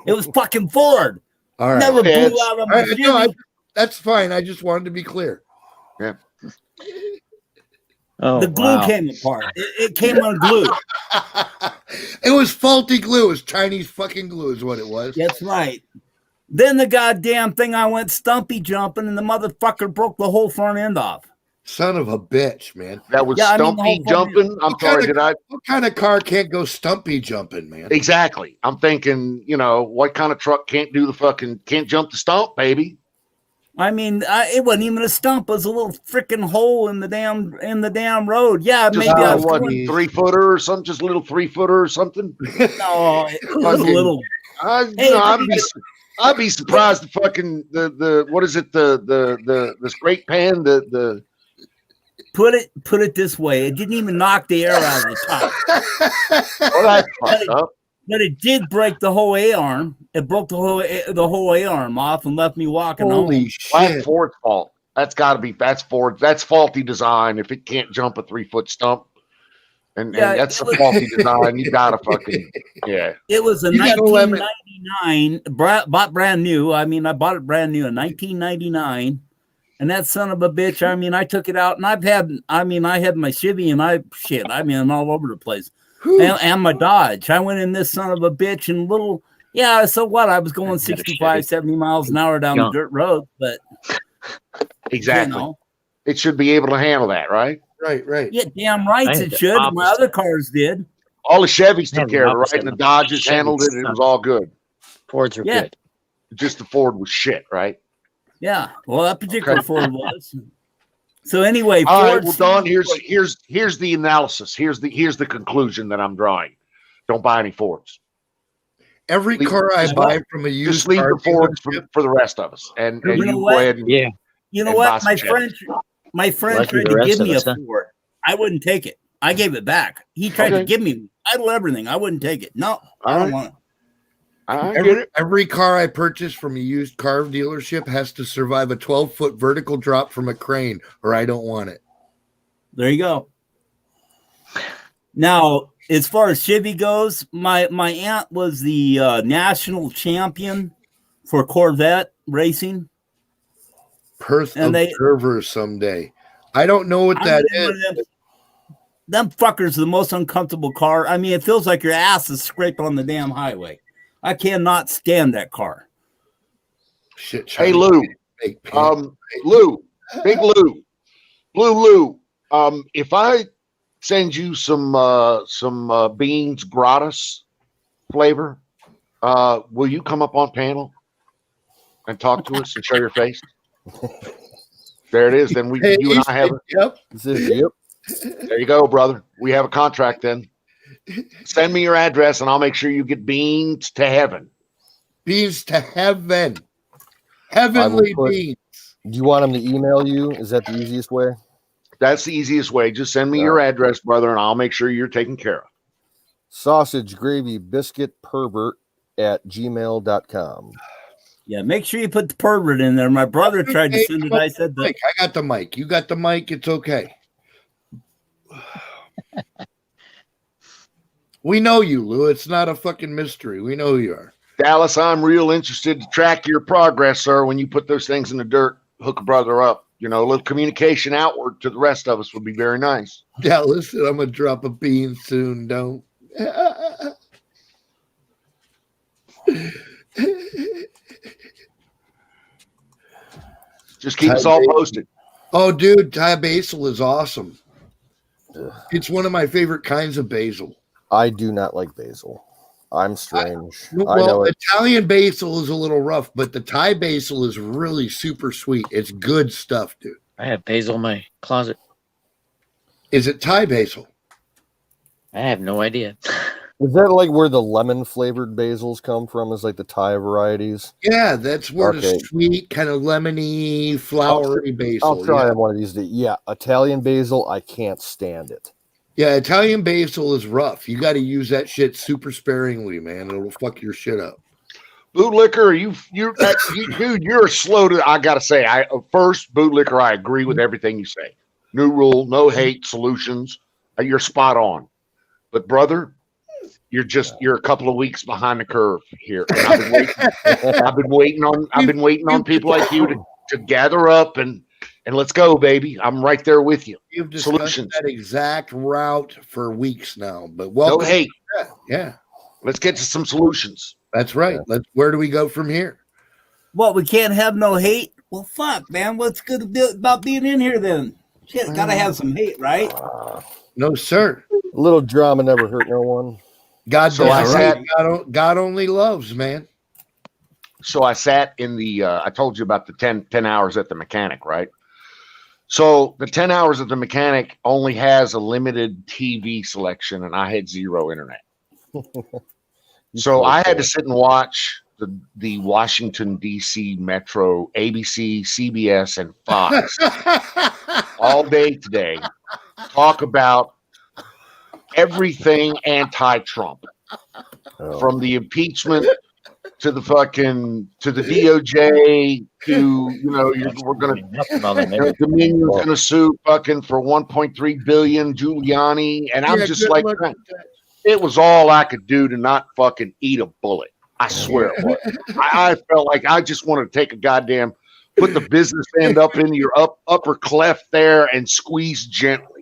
It was fucking Ford. All right. Never blew out of my that's fine. I just wanted to be clear. Yeah. The glue came apart. It came unglued. It was faulty glue. It was Chinese fucking glue is what it was. That's right. Then the goddamn thing, I went stumpy jumping and the motherfucker broke the whole front end off. Son of a bitch, man. That was stumpy jumping. I'm sorry, what kind of car can't go stumpy jumping, man? Exactly. I'm thinking, what kind of truck can't jump the stump, baby? I mean, it wasn't even a stump. It was a little freaking hole in the damn road. Yeah, just maybe I was 3-footer or something, just a little 3-footer or something. No, it was a little. I'd be surprised. The fucking the what is it? The scrape pan. The put it this way. It didn't even knock the air out of the top. Well, that's fucked up. But it did break the whole A-arm. It broke the whole A-arm off and left me walking home. Holy shit. That's Ford's fault. That's got to be. That's Ford. That's faulty design. If it can't jump a 3-foot stump, and that's a faulty design, you gotta fucking It was a 1999. Bought brand new. I mean, I bought it brand new in 1999. And that son of a bitch. I mean, I took it out, and I had my Chevy, and I'm all over the place. And my Dodge. I went in this son of a bitch and so what? I was going 65, 70 miles an hour down the dirt road, but exactly. It should be able to handle that, right? Right. Yeah, damn right I it had the should. My opposite. other cars did. All the Chevys Man, took care of it, right? And the Dodges Chevys handled it. It was suck. all good. Fords are Yeah. good. Just the Ford was shit, right? Yeah. Well, that particular Okay. Ford was. So anyway, All right, Ford. well, Don, here's the analysis. Here's the conclusion that I'm drawing. Don't buy any Fords. Every Leave- car I just buy don't- from a Just used leave car the Fords dealership, for the rest of us, and You know you what? go ahead and Yeah. You know and what? buy My some friend Lucky tried the to rest give of me a us, huh? Ford. I wouldn't take it. I gave it back. He tried to Okay. give me title everything. I wouldn't take it. No, I don't right. want it. I get it. every car I purchase from a used car dealership has to survive a 12-foot vertical drop from a crane, or I don't want it. There you go. Now, as far as Chevy goes, my aunt was the national champion for Corvette racing. Perth And they- Observer someday. I don't know what that is. Them fuckers are the most uncomfortable car. I mean, it feels like your ass is scraped on the damn highway. I cannot stand that car. Shit, Hey, Charlie, Lou. fake pants. Lou, Big Lou, Blue Lou. If I send you some beans gratis flavor, will you come up on panel and talk to us and show your face? There it is. Then you and I have Yep. Yep. There you go, brother. We have a contract then. Send me your address and I'll make sure you get beans to heaven. Beans to heaven. Heavenly beans. Do you want him to email you? Is that the easiest way? That's the easiest way. Just send me your address, brother, and I'll make sure you're taken care of. Sausage gravy biscuit pervert at gmail.com. Yeah, make sure you put the pervert in there. My brother tried to send it. I said that. Mike, I got the mic. You got the mic. It's okay. We know you, Lou. It's not a fucking mystery. We know who you are. Dallas, I'm real interested to track your progress, sir. When you put those things in the dirt, hook a brother up. You know, a little communication outward to the rest of us would be very nice. Dallas, I'm gonna drop a bean soon. Don't. Just keep us all posted. Oh, dude, Thai basil is awesome. It's one of my favorite kinds of basil. I do not like basil. I'm strange. I know Well, it. Italian basil is a little rough, but the Thai basil is really super sweet. It's good stuff, dude. I have basil in my closet. Is it Thai basil? I have no idea. Is that like where the lemon flavored basils come from? Is like the Thai varieties? Yeah, that's where Okay. the sweet, kind of lemony, flowery basil. I'll try yeah. one of these days. Yeah, Italian basil, I can't stand it. Yeah, Italian basil is rough. You got to use that shit super sparingly, man. It'll fuck your shit up. Bootlicker, dude, you're slow to. I gotta say, first Bootlicker, I agree with everything you say. New rule, no hate solutions. You're spot on, but brother, you're a couple of weeks behind the curve here. And I've been waiting on people like you to gather up and let's go, baby. I'm right there with you. You've discussed Solutions. that exact route for weeks now, but welcome. No hate. Yeah, Let's get to some solutions. that's right. Where do we go from here? What, we can't have no hate? Well, fuck, man. What's good about being in here then? Shit, gotta have some hate, right? No, sir. A little drama never hurt no one. God, So does I right. God only loves, man. So I sat in the, I told you about the 10 hours at the mechanic, right? So the 10 hours at the mechanic only has a limited TV selection, and I had zero internet. So I had to sit and watch the Washington, D.C. Metro, ABC, CBS, and Fox all day today talk about everything anti-Trump, from the impeachment to the DOJ to we're gonna Dominion's gonna sue fucking for 1.3 billion Giuliani, and I'm just like, it was all I could do to not fucking eat a bullet. I swear it was. I felt like I just wanted to take a goddamn, put the business end up into your upper cleft there and squeeze gently.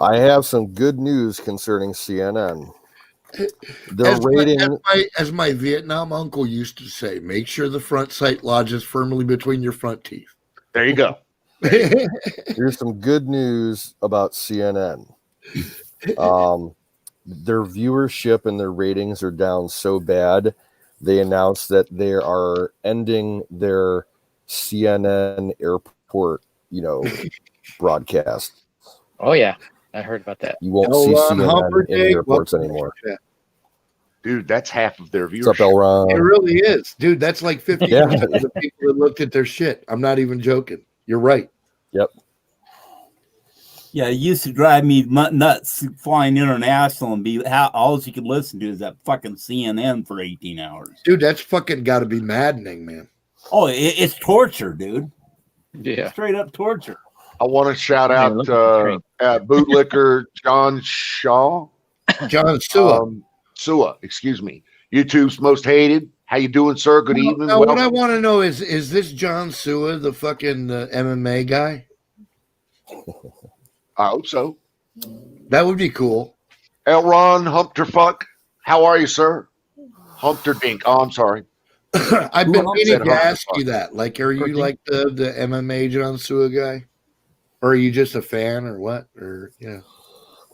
I have some good news concerning CNN. They're rating. As my Vietnam uncle used to say, make sure the front sight lodges firmly between your front teeth. There you go. Here's some good news about CNN. Their viewership and their ratings are down so bad, they announced that they are ending their CNN airport, broadcast. Oh yeah, I heard about that. You won't see CNN in airports anymore. Dude, that's half of their What's up, viewership. Elron? It really is, dude. That's like 50% of the people that looked at their shit. I'm not even joking. You're right. Yep. Yeah, it used to drive me nuts flying international and be all you could listen to is that fucking CNN for 18 hours. Dude, that's fucking got to be maddening, man. Oh, it's torture, dude. Yeah. Straight up torture. I want to shout out bootlicker John Shaw. John Sua. Sua, excuse me. YouTube's most hated. How you doing, sir? Good evening. Now, what I want to know is this John Sua the fucking MMA guy? I hope so. That would be cool. Elron Humpterfuck. How are you, sir? Humpterdink. Oh, I'm sorry. I've been meaning to ask you that. Like, are you like the MMA John Sua guy? Or are you just a fan or what? Or yeah.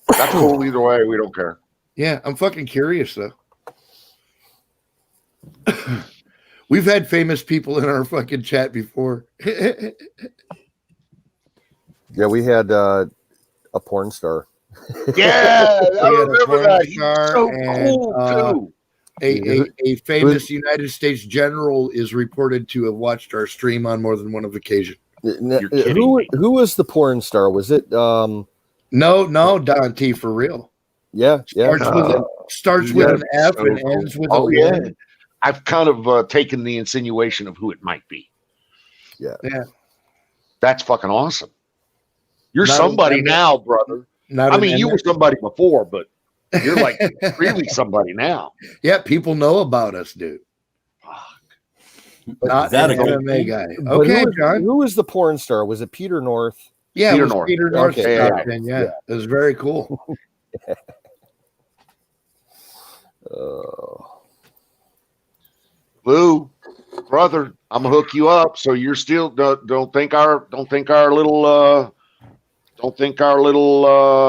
That's cool either way. We don't care. Yeah, I'm fucking curious though. We've had famous people in our fucking chat before. Yeah, we had a porn star. Yeah, I remember that. He's so and, cool too. A famous United States general is reported to have watched our stream on more than one occasion. Who was the porn star? Was it No, Don T for real. Yeah. Starts with an F and ends with a yeah. I've kind of taken the insinuation of who it might be. Yeah. That's fucking awesome. You're somebody now, brother. I mean, you were somebody before, but you're like really somebody now. Yeah, people know about us, dude. But not that an MMA guy. Okay, John. Who was the porn star? Was it Peter North? Yeah, Peter it was North. Peter North. Okay, Yeah, it was very cool. Lou, brother, I'm gonna hook you up. So you're still don't think our little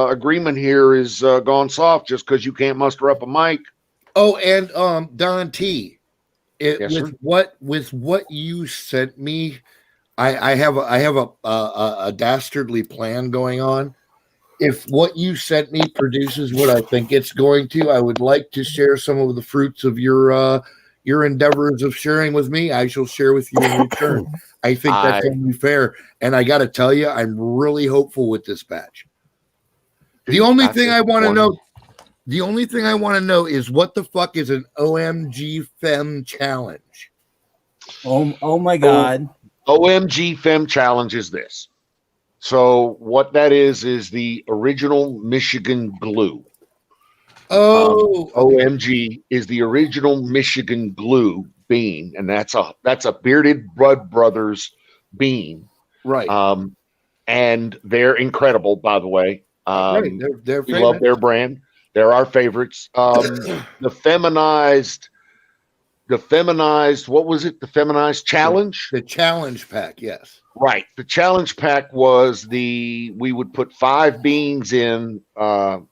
agreement here is gone soft just because you can't muster up a mic. Oh, and Don T, Yes, with what you sent me, I have a dastardly plan going on. If what you sent me produces what I think it's going to, I would like to share some of the fruits of your endeavors of sharing with me. I shall share with you in return. I think that's only fair. And I got to tell you, I'm really hopeful with this batch. The only thing I want to know is what the fuck is an OMG Fem challenge? Oh my God. OMG Fem challenge is this. So what that is the original Michigan glue. OMG is the original Michigan glue bean, and that's a Bearded Blood Brothers bean, right? And they're incredible, by the way. Right. They're we love their brand. They're our favorites. The feminized. What was it? The feminized challenge. The challenge pack, yes. Right. The challenge pack was we would put 5 beans in. 5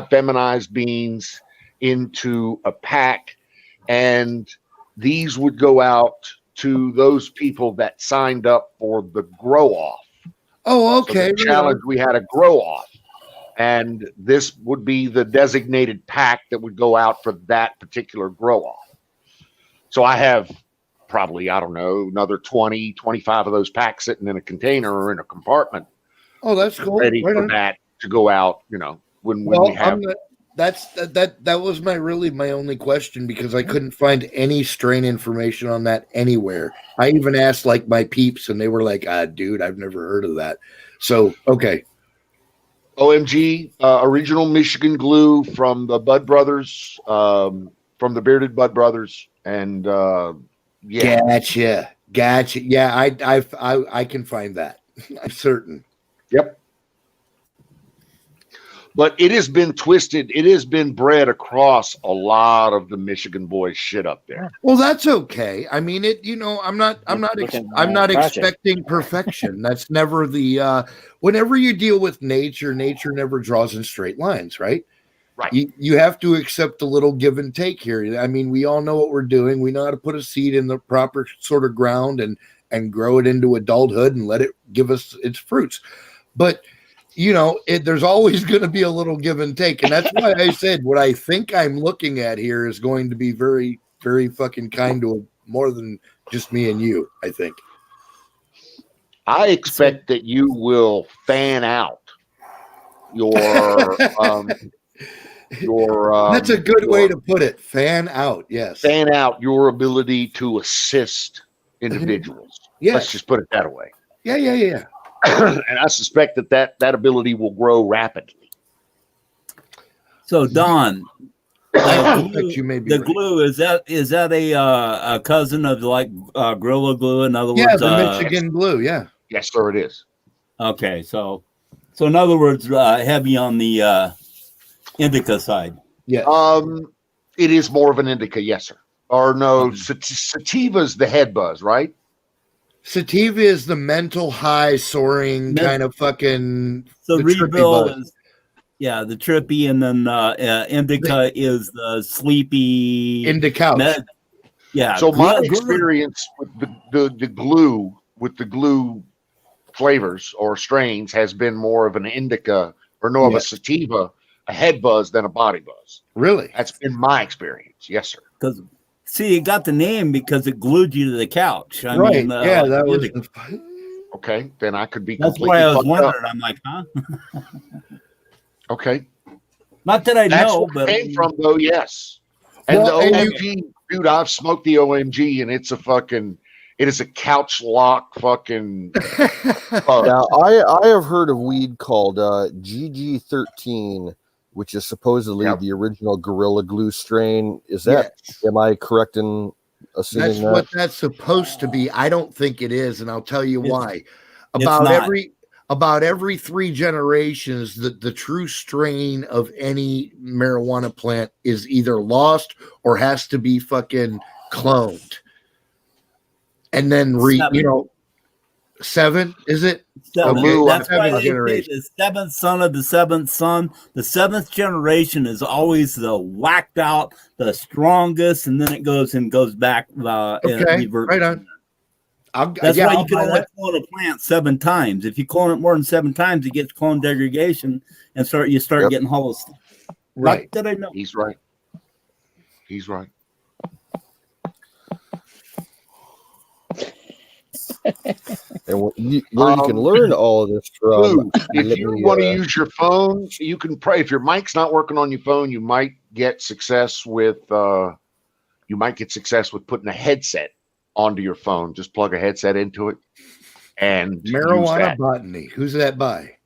feminized beans into a pack, and these would go out to those people that signed up for the grow off. Oh, okay. So the challenge, we had a grow off, and this would be the designated pack that would go out for that particular grow off. So I have probably, I don't know, another 20, 25 of those packs sitting in a container or in a compartment. Oh, that's cool. Ready for that to go out, when we have. That was my only question, because I couldn't find any strain information on that anywhere. I even asked like my peeps, and they were like, dude, I've never heard of that. So okay. OMG, original Michigan glue from the Bud Brothers, from the Bearded Bud Brothers, and yeah. Gotcha. Yeah, I can find that. I'm certain. Yep. But it has been twisted. It has been bred across a lot of the Michigan boys shit up there. Well, that's okay. I mean, I'm not project. expecting perfection. That's never the. Whenever you deal with nature never draws in straight lines, right? Right. You have to accept a little give and take here. I mean, we all know what we're doing. We know how to put a seed in the proper sort of ground and grow it into adulthood and let it give us its fruits. But there's always going to be a little give and take. And that's why I said what I think I'm looking at here is going to be very, very fucking kind to more than just me and you, I think. I expect that you will fan out your that's a good way to put it. Fan out. Yes. Fan out your ability to assist individuals. Yes. Let's just put it that way. Yeah. And I suspect that ability will grow rapidly. So Don, the glue is that a cousin of like Gorilla Glue? In other words, yeah, the Michigan glue. Yeah. Yes, sir, it is. Okay, so in other words, heavy on the indica side. Yeah. It is more of an indica, yes, sir. Or no, sativa's the head buzz, right? Sativa is the mental high soaring kind of fucking. So rebuild is the trippy, and then indica is the sleepy indica. Yeah. So my experience with the glue flavors or strains has been more of an indica of a sativa, a head buzz than a body buzz. Really? That's been my experience. Yes, sir. Because see, it got the name because it glued you to the couch. I mean, that was okay. Then I could be. That's why I was wondering. I'm like, huh? Okay. Not that I know, but it came from though. Yes. And the OMG, dude, I've smoked the OMG, and it's it is a couch lock fucking. Now, I have heard of weed called GG13, which is supposedly the original Gorilla Glue strain. Is that? Am I correct in assuming that's that? What that's supposed to be? I don't think it is, and I'll tell you why. About every 3 generations, the true strain of any marijuana plant is either lost or has to be fucking cloned. And then 7, is it? 7. Okay, that's why they say the 7th son of the 7th son. The 7th generation is always the whacked out, the strongest, and then it goes back. Okay, right on. That's why you can only clone a plant 7 times. If you clone it more than 7 times, it gets clone degradation and you start getting hollow stuff. Right. Not that I know. He's right. He's right. And where you can learn all of this from. If you want to use your phone, you can pray. If your mic's not working on your phone, you might get success with putting a headset onto your phone. Just plug a headset into it and Marijuana Botany. Who's that by?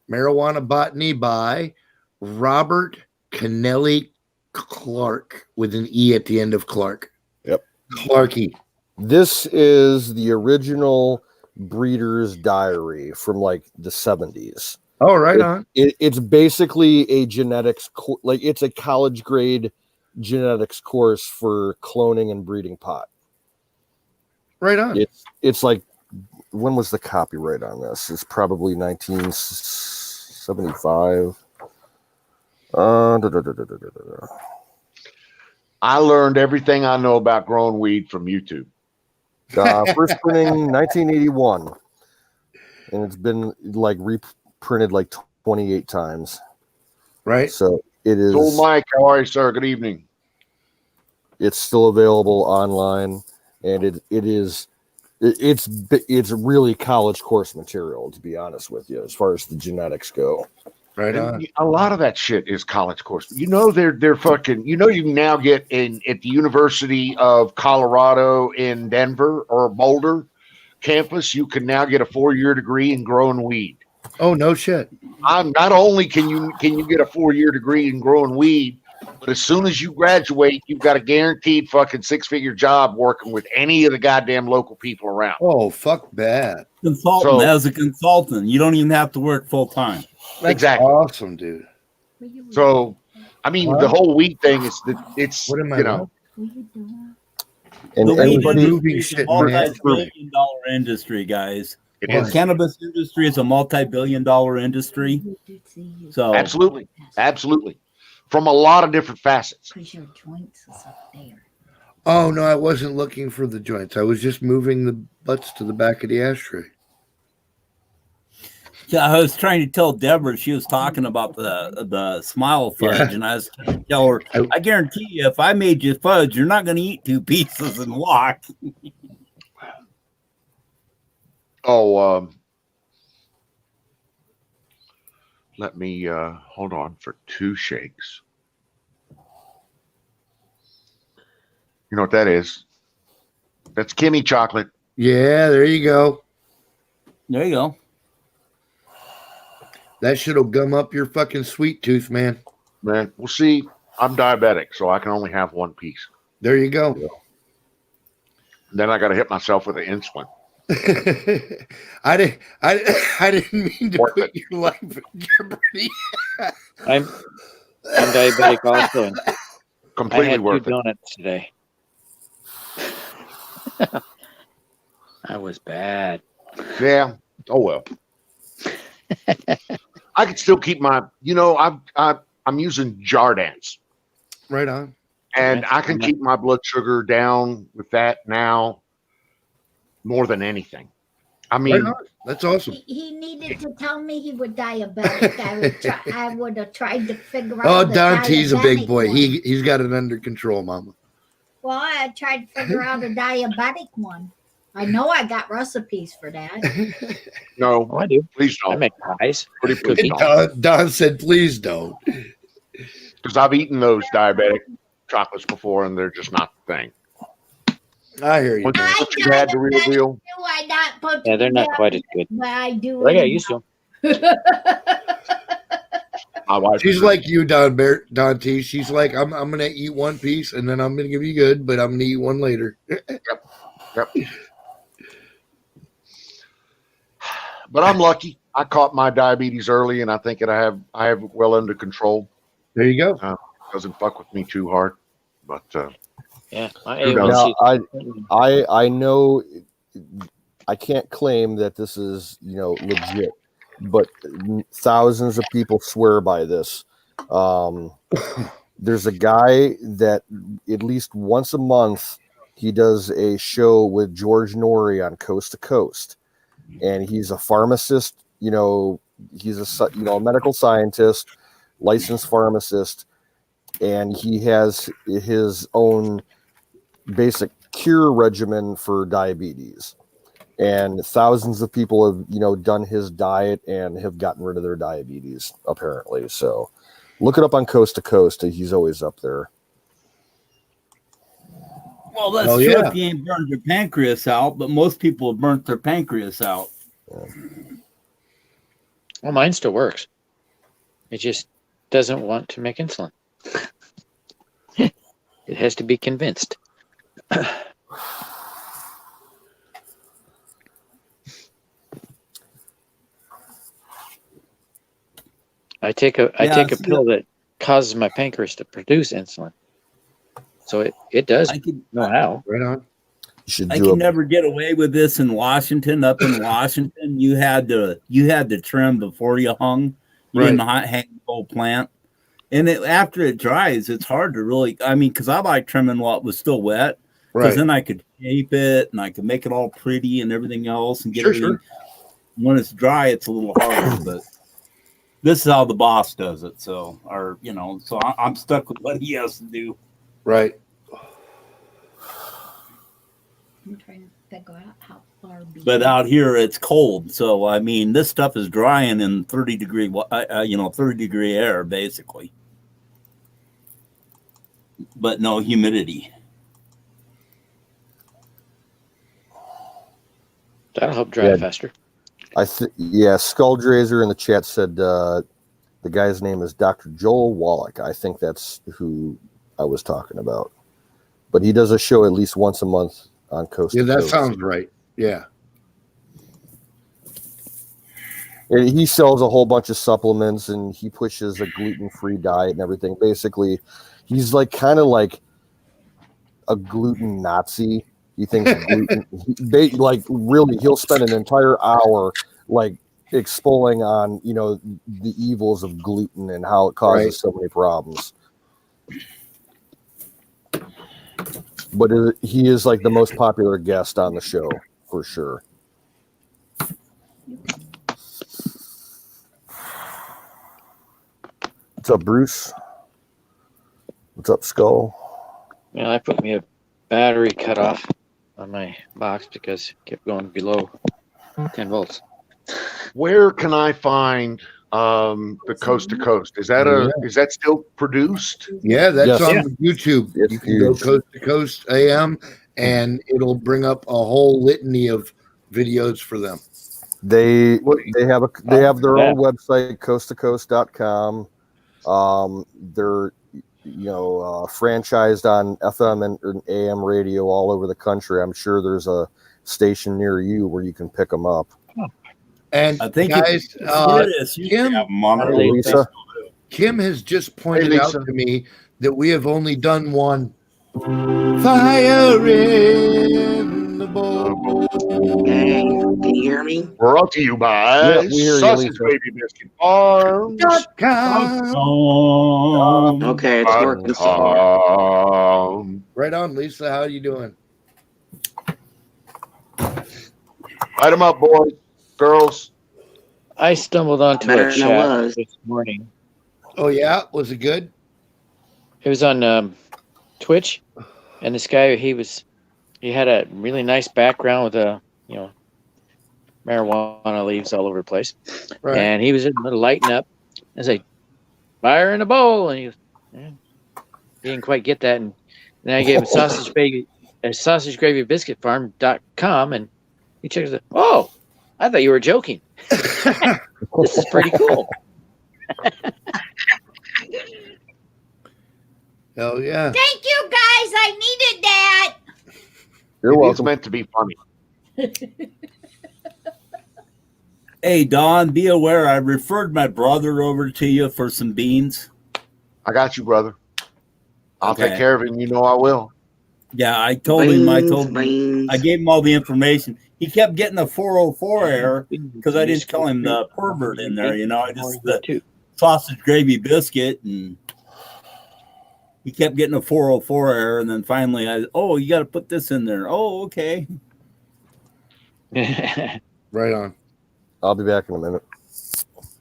Marijuana Botany by Robert Kennelly Clark with an E at the end of Clark. Yep. Clarky. This is the original Breeder's Diary from like the 70s. Oh, right on. It's basically a genetics it's a college grade genetics course for cloning and breeding pot. Right on. It's like, when was the copyright on this? It's probably 1975. I learned everything I know about growing weed from YouTube. First printing 1981, and it's been like reprinted like 28 times. Right. So it is. So Mike, how are you, sir? Good evening. It's still available online, and it's really college course material, to be honest with you, as far as the genetics go. Right on. A lot of that shit is college course. They're fucking. You can now get at the University of Colorado in Denver or Boulder campus. You can now get a 4-year degree in growing weed. Oh no shit! Not only can you get a 4-year degree in growing weed, But as soon as you graduate, you've got a guaranteed fucking 6-figure job working with any of the goddamn local people around. Oh, fuck that. Consultant. As a consultant, you don't even have to work full time. That's exactly awesome, dude. So, I mean, the whole weed thing is that it's, What am I you know, And The weed anybody, industry is a multi-billion-dollar industry, guys. it The is. cannabis industry is a multi-billion-dollar industry. So Absolutely. Absolutely. From a lot of different facets. Because your joints is up there. Oh, no, I wasn't looking for the joints. I was just moving the butts to the back of the ashtray. yeah, I was trying to tell Deborah, she was talking about the smile fudge, and I was trying to tell her, I guarantee you, if I made you fudge, you're not going to eat 2 pieces and walk. Let me hold on for 2 shakes. You know what that is? That's Kimmy chocolate. Yeah, there you go. There you go. That shit'll gum up your fucking sweet tooth, man. Man, well, see, I'm diabetic, so I can only have 1 piece. There you go. Then I got to hit myself with the insulin. I didn't mean to put your life in jeopardy. I'm diabetic also. And Completely I had worth 2 it. donuts today. I was bad. Yeah. Oh well. I can still keep my. You know, I'm using Jardance, Right on. and I can keep my blood sugar down with that now more than anything. I mean, Right on. That's awesome. He needed to tell me he was diabetic. I would have tried to figure out. Oh, the Dante's a big diabetic boy. one. He's got it under control, Mama. Well, I tried to figure out a diabetic one. I know I got recipes for that. no, Oh, I do. please I don't. make pies. Pretty please don't. Don said, "Please don't." Because I've eaten those diabetic chocolates before, and they're just not the thing. I hear you. Once man. you had the real deal, Do I not put Yeah, they're not together, quite as good. but I do. But I got used to them. my wife. She's like you, Dante. She's like, I'm gonna eat 1 piece and then I'm gonna give you good, but I'm gonna eat 1 later. Yep. But I'm lucky. I caught my diabetes early, and I think that I have it well under control. There you go. Doesn't fuck with me too hard. But Yeah, my Who knows? A1C. now I know I can't claim that this is legit, but thousands of people swear by this. There's a guy that at least once a month he does a show with George Norrie on Coast to Coast, and he's a pharmacist. He's a medical scientist, licensed pharmacist, and he has his own basic cure regimen for diabetes. And thousands of people have done his diet and have gotten rid of their diabetes, apparently. So look it up on Coast to Coast. He's always up there. Well, that's true if you ain't burned your pancreas out, but most people have burnt their pancreas out. Well, mine still works. It just doesn't want to make insulin. It has to be convinced. I take a pill that causes my pancreas to produce insulin. So it does know how. Right on. I can never get away with this in Washington. Up in Washington, you had to trim before you hung. You didn't hang the whole plant. And after it dries, it's hard to really. I mean, because I like trimming while it was still wet, because then I could shape it and I could make it all pretty and everything else and get everything. When it's dry, it's a little harder. But this is how the boss does it. So, so I'm stuck with what he has to do. Right. I'm trying to figure out how far. But out here it's cold, so I mean this stuff is drying in 30-degree, 30-degree air basically, but no humidity. That'll help dry faster. Skull Drazer in the chat said The guy's name is Dr. Joel Wallach. I think that's who I was talking about. But he does a show at least once a month on Coast to that Coast. sounds right. Yeah. And he sells a whole bunch of supplements, and he pushes a gluten-free diet and everything. Basically, he's like kind of like a gluten Nazi. He thinks gluten, like really, he'll spend an entire hour like expoling on the evils of gluten and how it causes so many problems. But he is like the most popular guest on the show for sure. What's up, Bruce? What's up, Skull? Yeah, I put me a battery cutoff on my box because it kept going below 10 volts. Where can I find the Coast to Coast? Is that still produced? Yeah, that's Yes. on YouTube. It's you can go huge. Coast to Coast AM, and it'll bring up a whole litany of videos for them. They have their own website, coasttocoast.com. They're franchised on FM and AM radio all over the country. I'm sure there's a station near you where you can pick them up. And I think guys, Kim has just pointed out to me that we have only done one Fire in the Bowl. Can you hear me? Brought to you by we hear Sausage you, Baby Biscuit Farms. Okay, it's working. Right on, Lisa. How are you doing? Light them up, boys, girls. I stumbled onto Better a than I chat was. this morning. Oh, yeah? Was it good? It was on Twitch, and this guy, he had a really nice background with marijuana leaves all over the place. Right. And he was lighting up. I was like, fire in a bowl. And he didn't quite get that. And then I gave him sausagegravybiscuitfarm.com, and he checked it. Oh, I thought you were joking. This is pretty cool. Hell yeah. Thank you, guys. I needed that. You're welcome. It's meant to be funny. Hey, Don, be aware I referred my brother over to you for some beans. I got you, brother. I'll take care of it, and you know I will. Yeah, I told him. I gave him all the information. He kept getting a 404 error because I didn't tell him the pervert in there. I just the sausage gravy biscuit, and he kept getting a 404 error. And then finally, you got to put this in there. Oh, okay. Right on. I'll be back in a minute.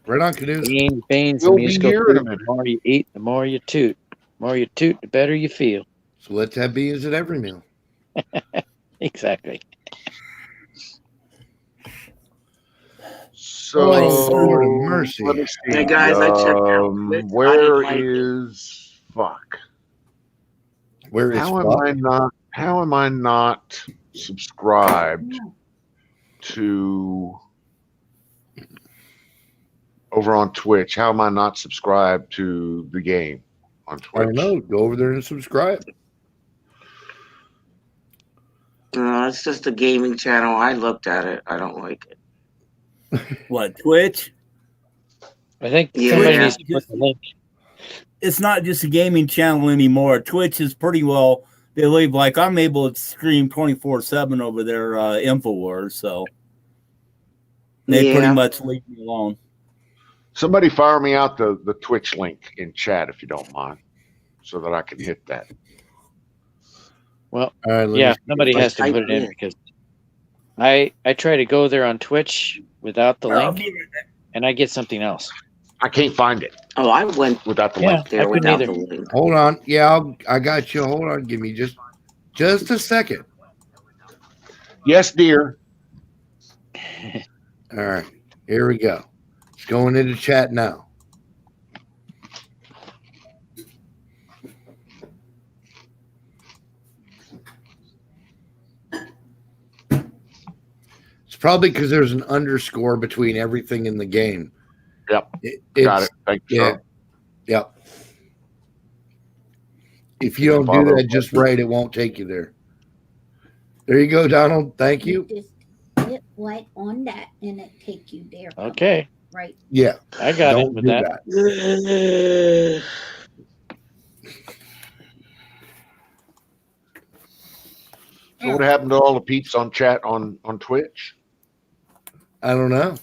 Right on, Canoe. Beans. We'll be here in a minute. The more you eat, the more you toot. The more you toot, the better you feel. So let's have beans at every meal. Exactly. So, Lord of mercy. Let me see. Hey, guys, I checked out. Where is fuck? Where is How am I not subscribed to over on Twitch? How am I not subscribed to the game on Twitch? I don't know. Go over there and subscribe. It's just a gaming channel. I looked at it. I don't like it. What, Twitch? I think somebody needs to put the link. It's not just a gaming channel anymore. Twitch is pretty well. They leave like I'm able to stream 24/7 over their InfoWars, so they pretty much leave me alone. Somebody fire me out the Twitch link in chat if you don't mind, so that I can hit that. Well, somebody has to put it in because I try to go there on Twitch without the link, and I get something else. I can't find it. Oh, I went without the link there without either. the link. Hold on. Yeah, I got you. Hold on. Give me just a second. Yes, dear. All right. Here we go. It's going into chat now. It's probably because there's an underscore between everything in the game. Yep. Got it. Thank you, Yeah. sir. Yep. If you don't do that just right, it won't take you there. There you go, Donald. Thank you. Just hit right on that and it take you there. Okay. Right. Yeah. I got Don't it with do that. So what happened to all the peeps on chat on Twitch? I don't know.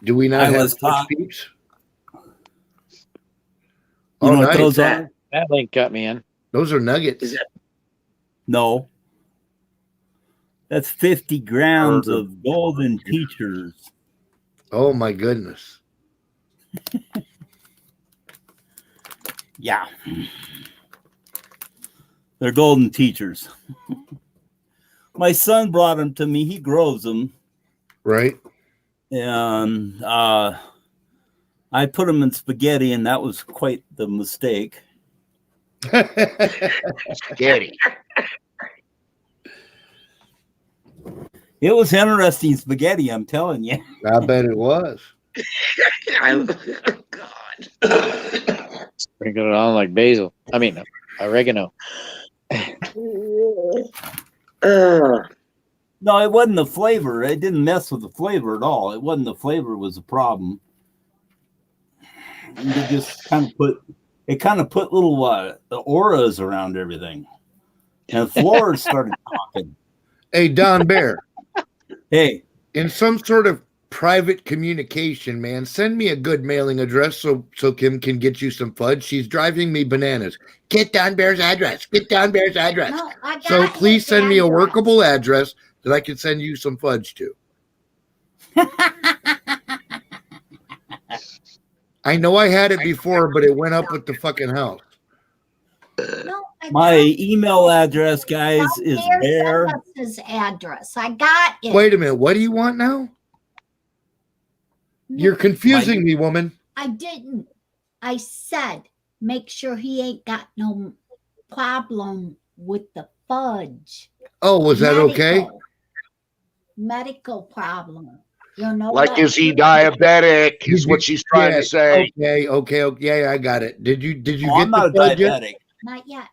Do we not have Twitch peeps? You know what nice. those are? That link got me in. Those are nuggets. No. That's 50 grams of golden teachers. Oh my goodness. Yeah. They're golden teachers. My son brought them to me. He grows them. Right. And I put them in spaghetti, and that was quite the mistake. Spaghetti. It was interesting spaghetti, I'm telling you. I bet it was. God. Sprinkle it on like basil. I mean, oregano. No, it wasn't the flavor. It didn't mess with the flavor at all. It wasn't the flavor was the problem. It just kind of put little auras around everything. And Flores started talking. Hey, Don Bear. Hey. In some sort of private communication, man, send me a good mailing address so Kim can get you some fudge. She's driving me bananas. Get Don Bear's address. Get Don Bear's address. No, I got So please send me a address. workable address that I can send you some fudge to. I know I had it before, but it went up with the fucking house. No, My email address, guys, is Bear. His address. I got it. Wait a minute. What do you want now? You're confusing me, woman. I didn't. I said, make sure he ain't got no problem with the fudge. Oh, was that okay? Medical problem. You know, Like, is he diabetic? Is what she's trying to say. Okay. Yeah, I got it. Did you get I'm not the fudge diabetic. yet? Not yet.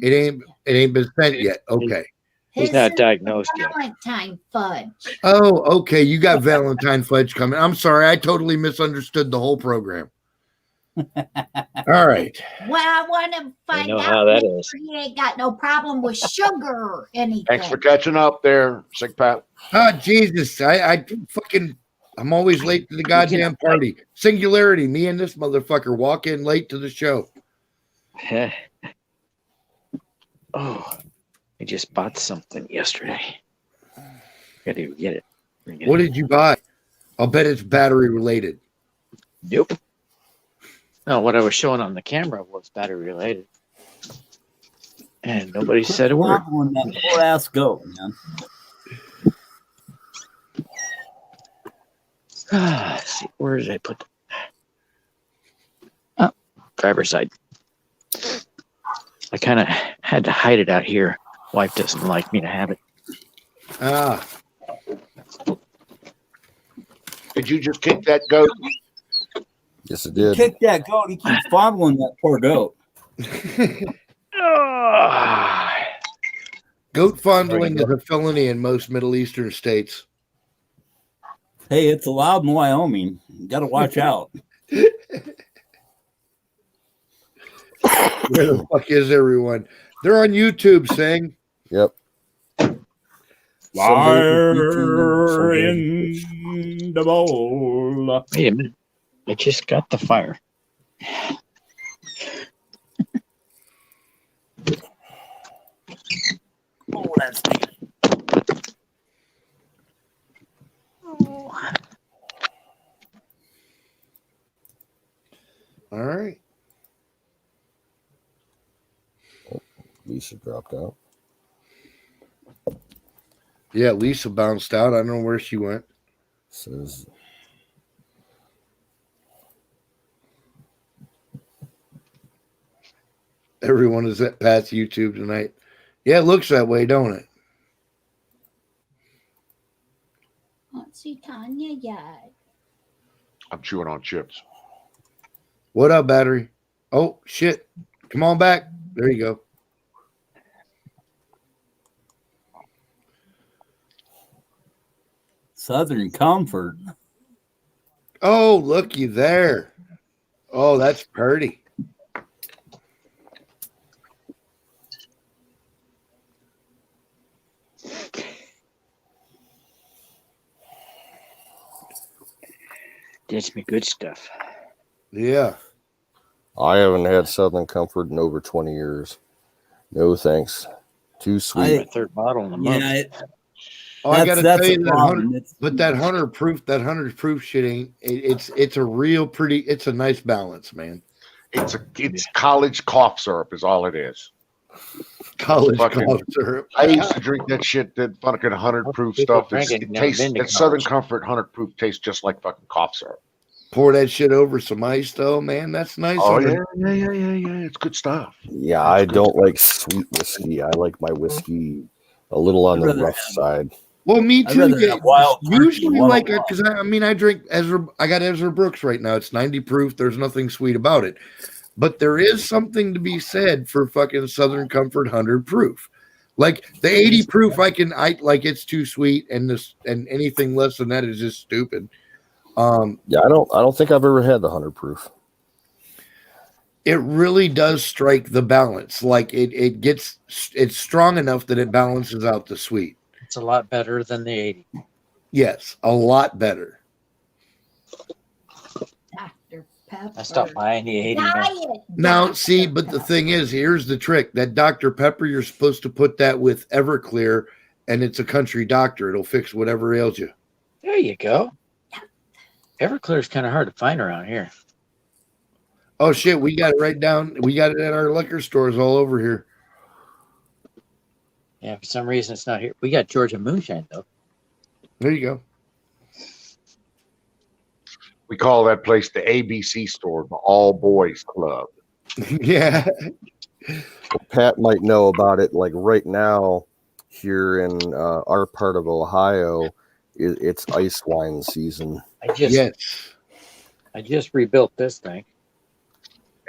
It ain't been sent yet. Okay. He's not diagnosed yet. Valentine fudge. Oh, okay. You got Valentine fudge coming. I'm sorry. I totally misunderstood the whole program. All right. Well, I want to find out how that is. he ain't got no problem with sugar or anything. Thanks for catching up there, Sick Pat. Oh, Jesus. I'm always late to the goddamn party. Singularity. Me and this motherfucker walk in late to the show. Oh, I just bought something yesterday. Gotta get it. What did you buy? I'll bet it's battery related. Nope. No, what I was showing on the camera was battery related. And nobody said a word. On that poor ass goat, man. Let's see, where did I put that? Oh, driver's side. I kind of had to hide it out here. Wife doesn't like me to have it. Did you just kick that goat? Yes, it did. Kick that goat. He keeps fondling that poor goat. Goat fondling is a felony in most Middle Eastern states. Hey, it's allowed in Wyoming. You got to watch out. Where the fuck is everyone? They're on YouTube saying. Yep. Fire in the bowl. Wait a minute. I just got the fire. Oh, that's me. All right. Lisa dropped out. Yeah, Lisa bounced out. I don't know where she went. Says everyone is at Pat's YouTube tonight. Yeah, it looks that way, don't it? Don't see Tanya yet. I'm chewing on chips. What up, battery? Oh shit! Come on back. There you go. Southern Comfort. Oh, looky there. Oh, that's pretty. That's me good stuff. Yeah. I haven't had Southern Comfort in over 20 years. No thanks. Too sweet. My third bottle in a month. Yeah, I gotta tell you that that 100 proof shit ain't. It's a real pretty. It's a nice balance, man. It's college cough syrup is all it is. College cough syrup. I used to drink that shit, that fucking 100 proof stuff. It tastes. That Southern Comfort 100 proof tastes just like fucking cough syrup. Pour that shit over some ice, though, man. That's nice. Oh yeah. It's good stuff. Yeah, I don't like sweet whiskey. I like my whiskey a little on the rough side. Well, me too. Usually, like, because I drink Ezra. I got Ezra Brooks right now. It's 90 proof. There's nothing sweet about it, but there is something to be said for fucking Southern Comfort 100 proof. Like the 80 proof, I like it's too sweet, and anything less than that is just stupid. Yeah, I don't think I've ever had the 100 proof. It really does strike the balance. Like it's strong enough that it balances out the sweet. It's a lot better than the 80. Yes, a lot better. Dr. Pepper. I stopped buying the 80. Now, see, but the thing is, here's the trick. That Dr. Pepper, you're supposed to put that with Everclear, and it's a country doctor. It'll fix whatever ails you. There you go. Everclear is kind of hard to find around here. Oh, shit, we got it right down. We got it at our liquor stores all over here. Yeah, for some reason it's not here. We got Georgia Moonshine, though. There you go. We call that place the ABC store, the All Boys Club. Yeah. Pat might know about it. Like right now, here in our part of Ohio, it's ice wine season. I just rebuilt this thing.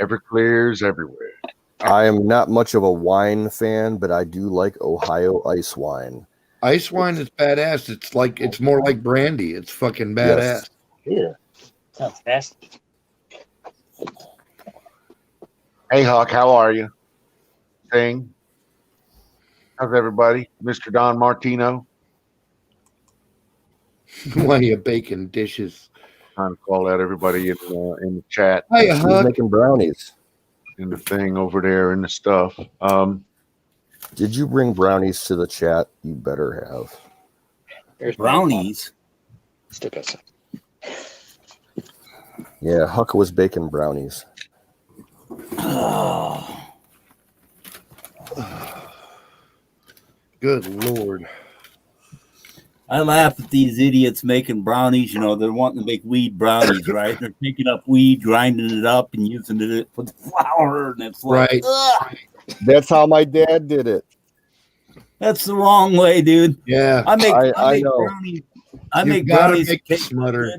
Everclear's everywhere. I am not much of a wine fan, but I do like Ohio ice wine. Ice wine is badass. It's more like brandy. It's fucking badass. Yes. Yeah. Sounds nasty. Hey, Huck, how are you? Thing. How's everybody? Mr. Don Martino. Why are you baking dishes? Trying to call out everybody in the chat. Hey, He's Huck. making brownies. In the thing over there in the stuff. Did you bring brownies to the chat? You better have. There's Brownies. Still got some. Yeah, Huck was baking brownies. Good Lord. I laugh at these idiots making brownies. You know, they're wanting to make weed brownies, right? They're picking up weed, grinding it up, and using it with flour, and it's like, Right. ugh. That's how my dad did it. That's the wrong way, dude. Yeah. I make know. brownies. I You make gotta brownies. make the smutter.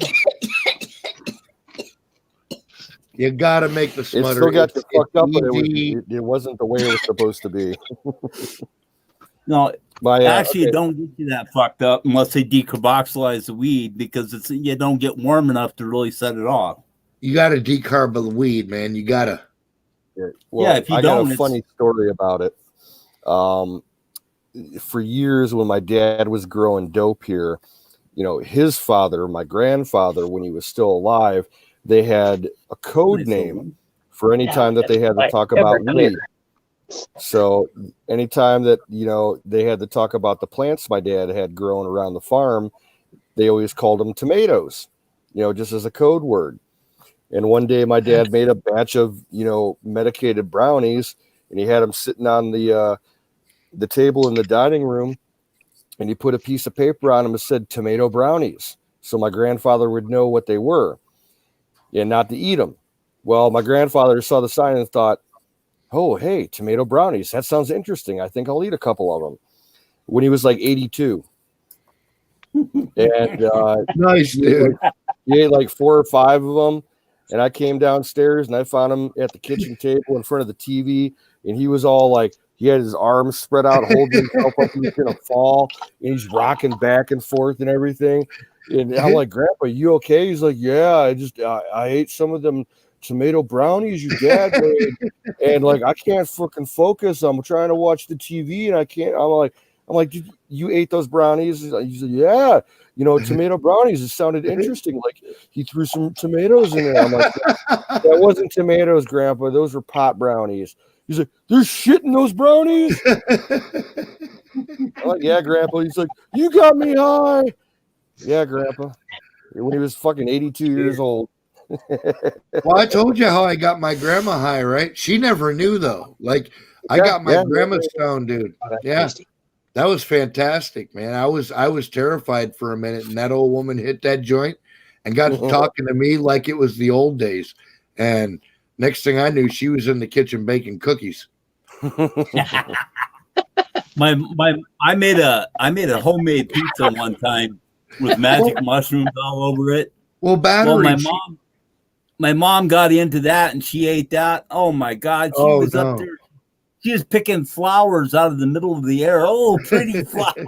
You gotta make the It smutter. still got you fucked up, but easy. it wasn't the way it was supposed to be. No, actually, okay. it don't get you that fucked up unless they decarboxylize the weed because you don't get warm enough to really set it off. You gotta decarb the weed, man. You gotta. Well, if you I don't, got a funny story about it. For years, when my dad was growing dope here, you know, his father, my grandfather, when he was still alive, they had a code name for any time that they had to talk about weed. So anytime that, you know, they had to talk about the plants my dad had grown around the farm, they always called them tomatoes, you know, just as a code word. And one day my dad made a batch of, you know, medicated brownies, and he had them sitting on the table in the dining room, and he put a piece of paper on them that said tomato brownies. So my grandfather would know what they were and not to eat them. Well, my grandfather saw the sign and thought, oh, hey, tomato brownies. That sounds interesting. I think I'll eat a couple of them. When he was like 82. And nice, dude. He ate like 4 or 5 of them. And I came downstairs and I found him at the kitchen table in front of the TV. And he was all like, he had his arms spread out, holding himself like he was going to fall. And he's rocking back and forth and everything. And I'm like, Grandpa, you okay? He's like, yeah, I ate some of them tomato brownies your dad made. And like, I can't fucking focus. I'm trying to watch the TV and I can't. I'm like, did you ate those brownies? He said, yeah. You know, tomato brownies. It sounded interesting. Like he threw some tomatoes in there. I'm like, that wasn't tomatoes, Grandpa. Those were pot brownies. He's like, there's shit in those brownies. I'm like, yeah, Grandpa. He's like, you got me high. Yeah, Grandpa. When he was fucking 82 years old. Well, I told you how I got my grandma high, right? She never knew though. Like I got my grandma stoned, dude. Yeah. That was fantastic, man. I was terrified for a minute, and that old woman hit that joint and got to talking to me like it was the old days. And next thing I knew, she was in the kitchen baking cookies. I made a homemade pizza one time with magic mushrooms all over it. Well, battery. My mom got into that and she ate that. Oh my God, she was up there. She was picking flowers out of the middle of the air. Oh, pretty flowers.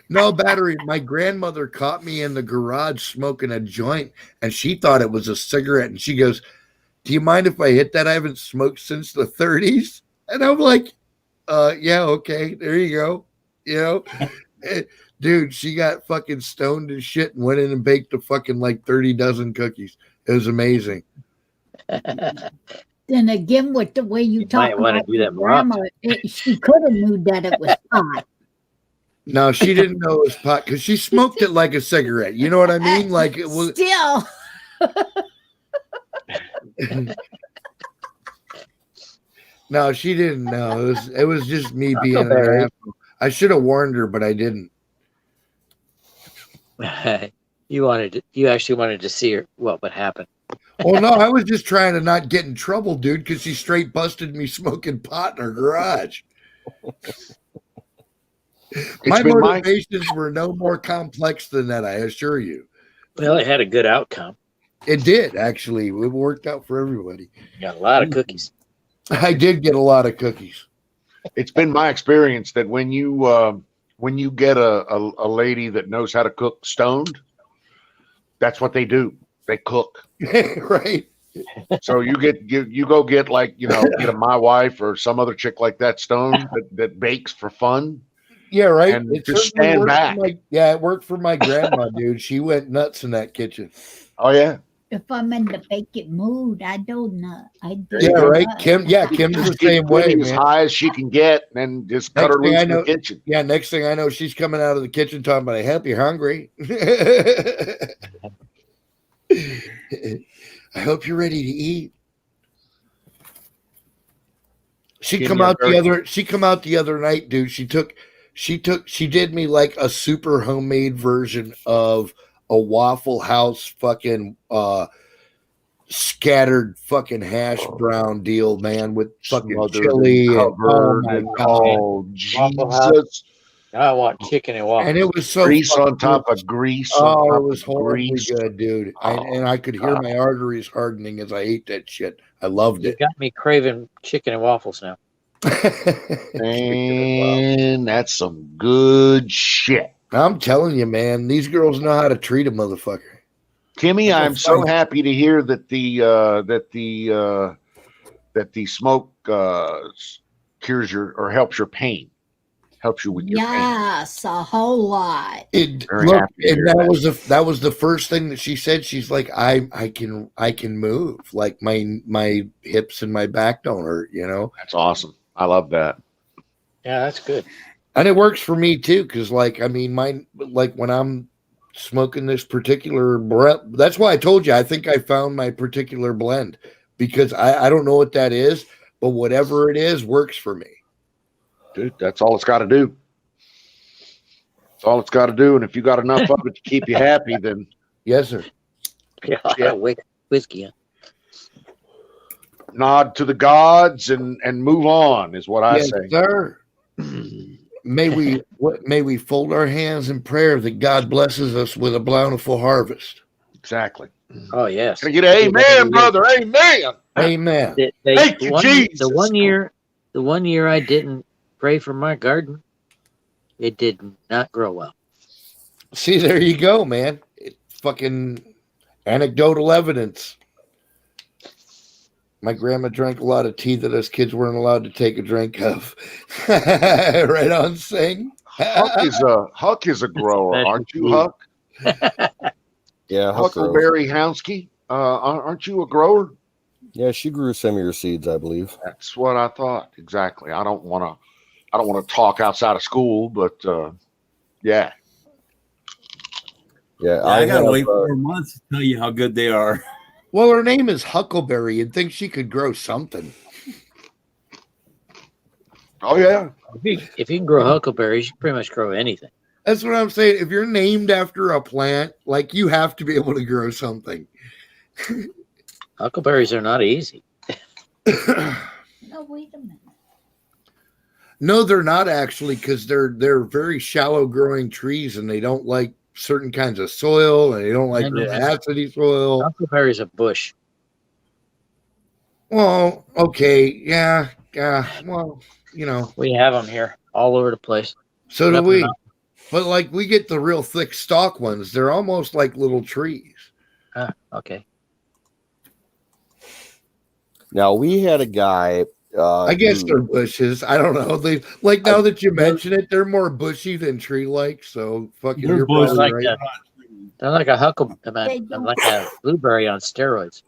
No, battery. My grandmother caught me in the garage smoking a joint, and she thought it was a cigarette. And she goes, do you mind if I hit that? I haven't smoked since the 30s. And I'm like, yeah, okay. There you go. You know, dude, she got fucking stoned and shit and went in and baked a fucking like 30 dozen cookies. It was amazing. Then again, with the way you talk about do that grandma, she could have knew that it was pot. No, she didn't know it was pot because she smoked it like a cigarette. You know what I mean? Like it was still. No, she didn't know. It was just me being an asshole. I should have warned her, but I didn't. You actually wanted to see what would happen. Well, no, I was just trying to not get in trouble, dude, because she straight busted me smoking pot in her garage. My motivations were no more complex than that, I assure you. Well, it had a good outcome. It did, actually. It worked out for everybody. You got a lot of cookies. I did get a lot of cookies. It's been my experience that when you get a lady that knows how to cook stoned, that's what they do. They cook. Right. So you go get like, you know, get a my wife or some other chick like that stoned that bakes for fun. Yeah, right. And it just stand back. It worked for my grandma, dude. She went nuts in that kitchen. Oh yeah. If I'm in the baking mood, I don't know. Yeah, right. Kim's the same way. As high as she can get, and just cut her loose in the kitchen. Yeah, next thing I know, she's coming out of the kitchen talking about, I hope you're hungry. I hope you're ready to eat. She come out the other night, dude. She did me like a super homemade version of a Waffle House fucking scattered fucking hash brown deal, man, with fucking chili and Jesus. I want chicken and waffles. And it was so grease on top of grease. Oh, it was horribly good, dude. And I could hear my arteries hardening as I ate that shit. I loved it. You got me craving chicken and waffles now. And that's some good shit. I'm telling you, man, these girls know how to treat a motherfucker. Timmy, I'm so happy to hear that the smoke cures your or helps your pain. Helps you with your pain. Yes, a whole lot. That was the first thing that she said. She's like, I can move. Like my hips and my back don't hurt, you know. That's awesome. I love that. Yeah, that's good. And it works for me too, because like when I'm smoking this particular blend, that's why I told you I think I found my particular blend, because I don't know what that is, but whatever it is works for me. Dude, that's all it's got to do. That's all it's got to do. And if you got enough of it to keep you happy, then yes, sir. Yeah, whiskey. Nod to the gods and move on is what I say. Sir. May we fold our hands in prayer that God blesses us with a bountiful harvest. Exactly. Oh yes. Can I get an amen, brother? Amen. Amen. Thank you, Jesus. The one year I didn't pray for my garden, it did not grow well. See, there you go, man. It's fucking anecdotal evidence. My grandma drank a lot of tea that us kids weren't allowed to take a drink of. Right on, Sing. Huck is a grower, aren't you, Huck? Yeah, Huckleberry Hounsky. Aren't you a grower? Yeah, she grew some of your seeds, I believe. That's what I thought. Exactly. I don't want to talk outside of school, but yeah. Yeah, I gotta wait 4 months to tell you how good they are. Well, her name is Huckleberry. You'd think she could grow something. Oh yeah. If you can grow huckleberries, you can pretty much grow anything. That's what I'm saying. If you're named after a plant, like you have to be able to grow something. Huckleberries are not easy. No, wait a minute. No, they're not actually, because they're very shallow growing trees and they don't like certain kinds of soil and they don't like real acidy soil. Huckleberry's a bush. Well, okay, yeah. Well, you know, we have them here all over the place. So do we. But like we get the real thick stalk ones. They're almost like little trees. Okay. Now we had a guy. I guess they're bushes. I don't know. They like now that you mention it, they're more bushy than tree-like. So fucking, you're probably right. They're like a like a blueberry on steroids.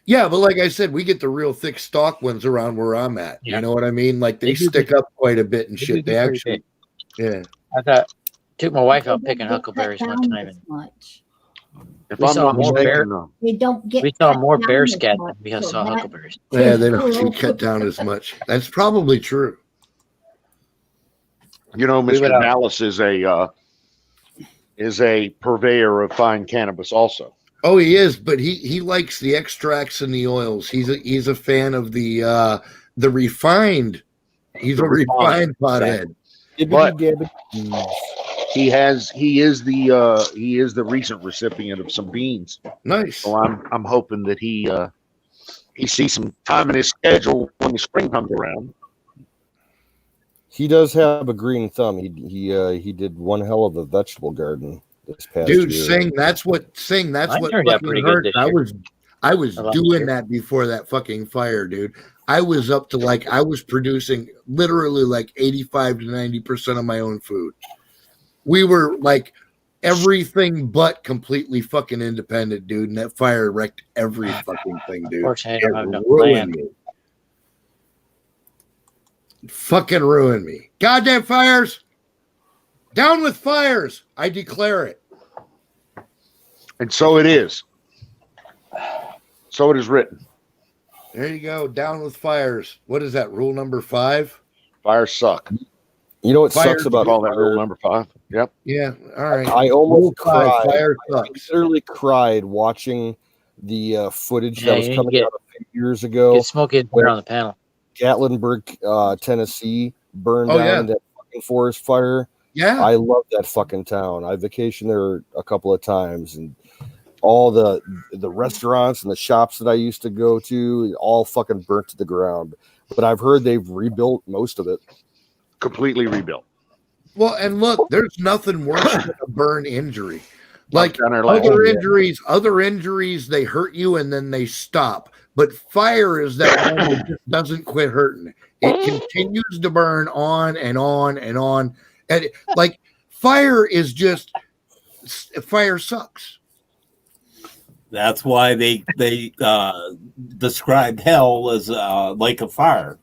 Yeah, but like I said, we get the real thick stalk ones around where I'm at. Yeah. You know what I mean? Like they stick up quite a bit and shit. They actually, yeah. I took my wife out picking huckleberries one time. We saw more bear scat than we saw huckleberries. Yeah, they don't cut down as much. That's probably true. You know, Mr. Dallas is a purveyor of fine cannabis also. Oh, he is, but he likes the extracts and the oils. He's a fan of the refined. He's a refined pothead. But he is the recent recipient of some beans. Nice. So I'm hoping that he sees some time in his schedule when the spring comes around. He does have a green thumb. He did one hell of a vegetable garden this past year. Dude, that's what fucking hurt. I was doing that before that fucking fire, dude. I was up to I was producing literally 85 to 90% of my own food. We were everything but completely fucking independent, dude. And that fire wrecked every fucking thing, dude. It ruined me. Fucking ruined me. Goddamn fires. Down with fires. I declare it. And so it is. So it is written. There you go. Down with fires. What is that? Rule number 5? Fires suck. You know what sucks about all that? Rule number 5. Yep. Yeah. All right. I almost cried. Fire sucks. I literally cried watching the footage that was coming out a few years ago. Get smoky there on the panel. Gatlinburg, Tennessee, burned down in that fucking forest fire. Yeah. I love that fucking town. I vacationed there a couple of times, and all the restaurants and the shops that I used to go to, all fucking burnt to the ground. But I've heard they've rebuilt most of it. Completely rebuilt. Well, and look, there's nothing worse than a burn injury. Other injuries, they hurt you and then they stop. But fire is that one that just doesn't quit hurting. It continues to burn on and on and on. And fire is just fire sucks. That's why they described hell as like a fire.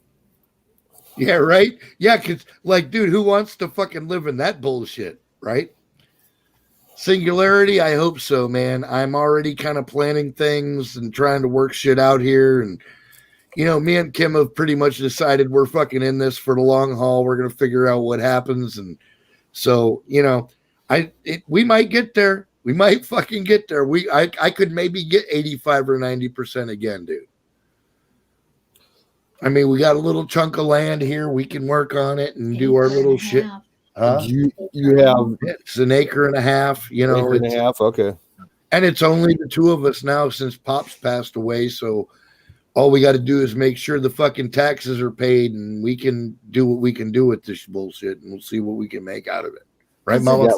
Yeah, right? Yeah, because, dude, who wants to fucking live in that bullshit, right? Singularity, I hope so, man. I'm already kind of planning things and trying to work shit out here. And, me and Kim have pretty much decided we're fucking in this for the long haul. We're going to figure out what happens. And so, we might get there. We might fucking get there. I could maybe get 85 or 90% again, dude. I mean, we got a little chunk of land here. We can work on it and do our little shit. You have It's an acre and a half, you know. acre and a half. Okay. And it's only the two of us now since Pop's passed away. So all we got to do is make sure the fucking taxes are paid, and we can do what we can do with this bullshit, and we'll see what we can make out of it. Right, Mama?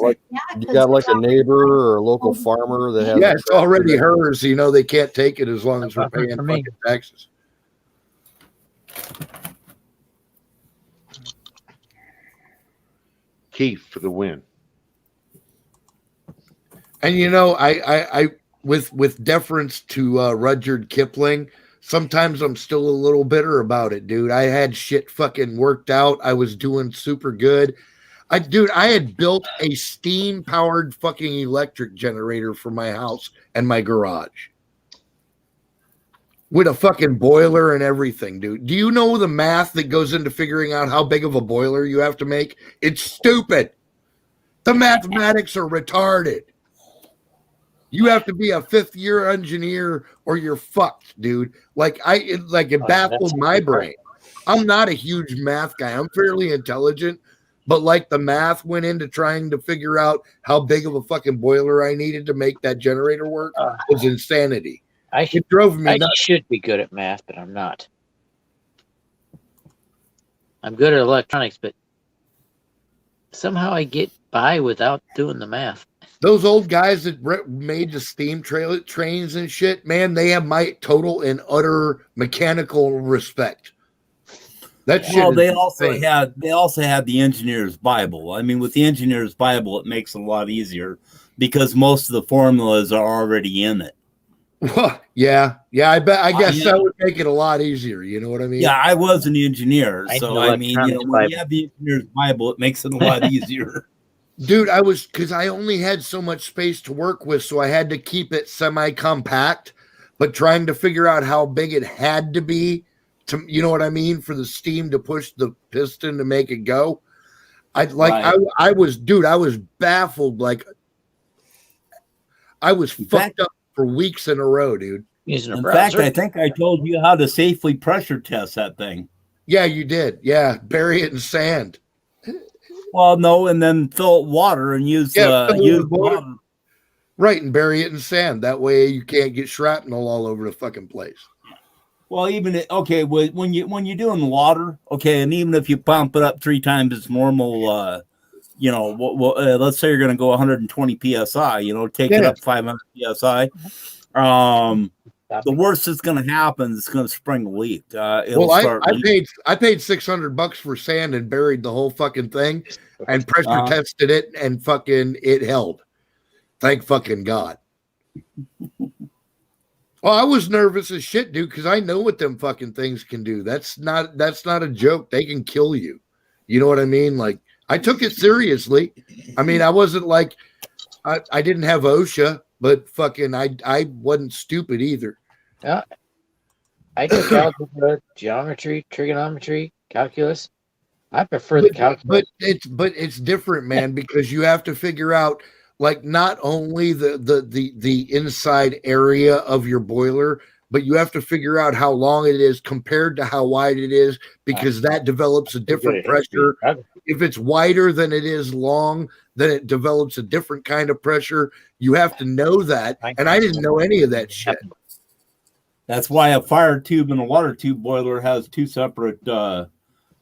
You got like a neighbor or a local farmer that has. Yeah, it's already hers. You know, they can't take it as long as we're paying fucking taxes. Keith for the win. And you know, I with deference to Rudyard Kipling, sometimes I'm still a little bitter about it, dude. I had shit fucking worked out. I was doing super good. I had built a steam powered fucking electric generator for my house and my garage with a fucking boiler and everything, dude. Do you know the math that goes into figuring out how big of a boiler you have to make? It's stupid. The mathematics are retarded. You have to be a fifth-year engineer or you're fucked, dude. It baffled my brain. I'm not a huge math guy. I'm fairly intelligent, but like the math went into trying to figure out how big of a fucking boiler I needed to make that generator work was insanity. It drove me nuts. I should be good at math, but I'm not. I'm good at electronics, but somehow I get by without doing the math. Those old guys that made the steam trains and shit, man, they have my total and utter mechanical respect. That shit. Well, they also had the engineer's Bible. I mean, with the engineer's Bible, it makes it a lot easier because most of the formulas are already in it. Yeah. I guess that would make it a lot easier. You know what I mean? Yeah, I was an engineer, so I mean, when you have the engineer's Bible, it makes it a lot easier. Dude, because I only had so much space to work with, so I had to keep it semi-compact, but trying to figure out how big it had to be to, you know what I mean, for the steam to push the piston to make it go. I was baffled. Like I was fucked up for weeks in a row, dude. In fact, I think I told you how to safely pressure test that thing. Yeah, you did. Yeah, bury it in sand. Well, no, and then fill it water and use water. Right, and bury it in sand. That way you can't get shrapnel all over the fucking place. Well, when you're doing water, okay, and even if you pump it up 3 times its normal, let's say you're going to go 120 psi, take it up 500 psi. The worst that's going to happen is it's going to spring a leak. I paid $600 for sand and buried the whole fucking thing and pressure tested it and fucking it held. Thank fucking God. Well, I was nervous as shit, dude, because I know what them fucking things can do. That's not a joke. They can kill you. You know what I mean? Like, I took it seriously. I mean, I wasn't like I didn't have OSHA, but fucking I wasn't stupid either. Yeah, I took algebra, geometry, trigonometry, calculus. I prefer the calculus. But it's different, man, because you have to figure out like not only the inside area of your boiler, but you have to figure out how long it is compared to how wide it is, because that develops a different pressure. If it's wider than it is long, then it develops a different kind of pressure. You have to know that. And I didn't know any of that shit. That's why a fire tube and a water tube boiler has 2 separate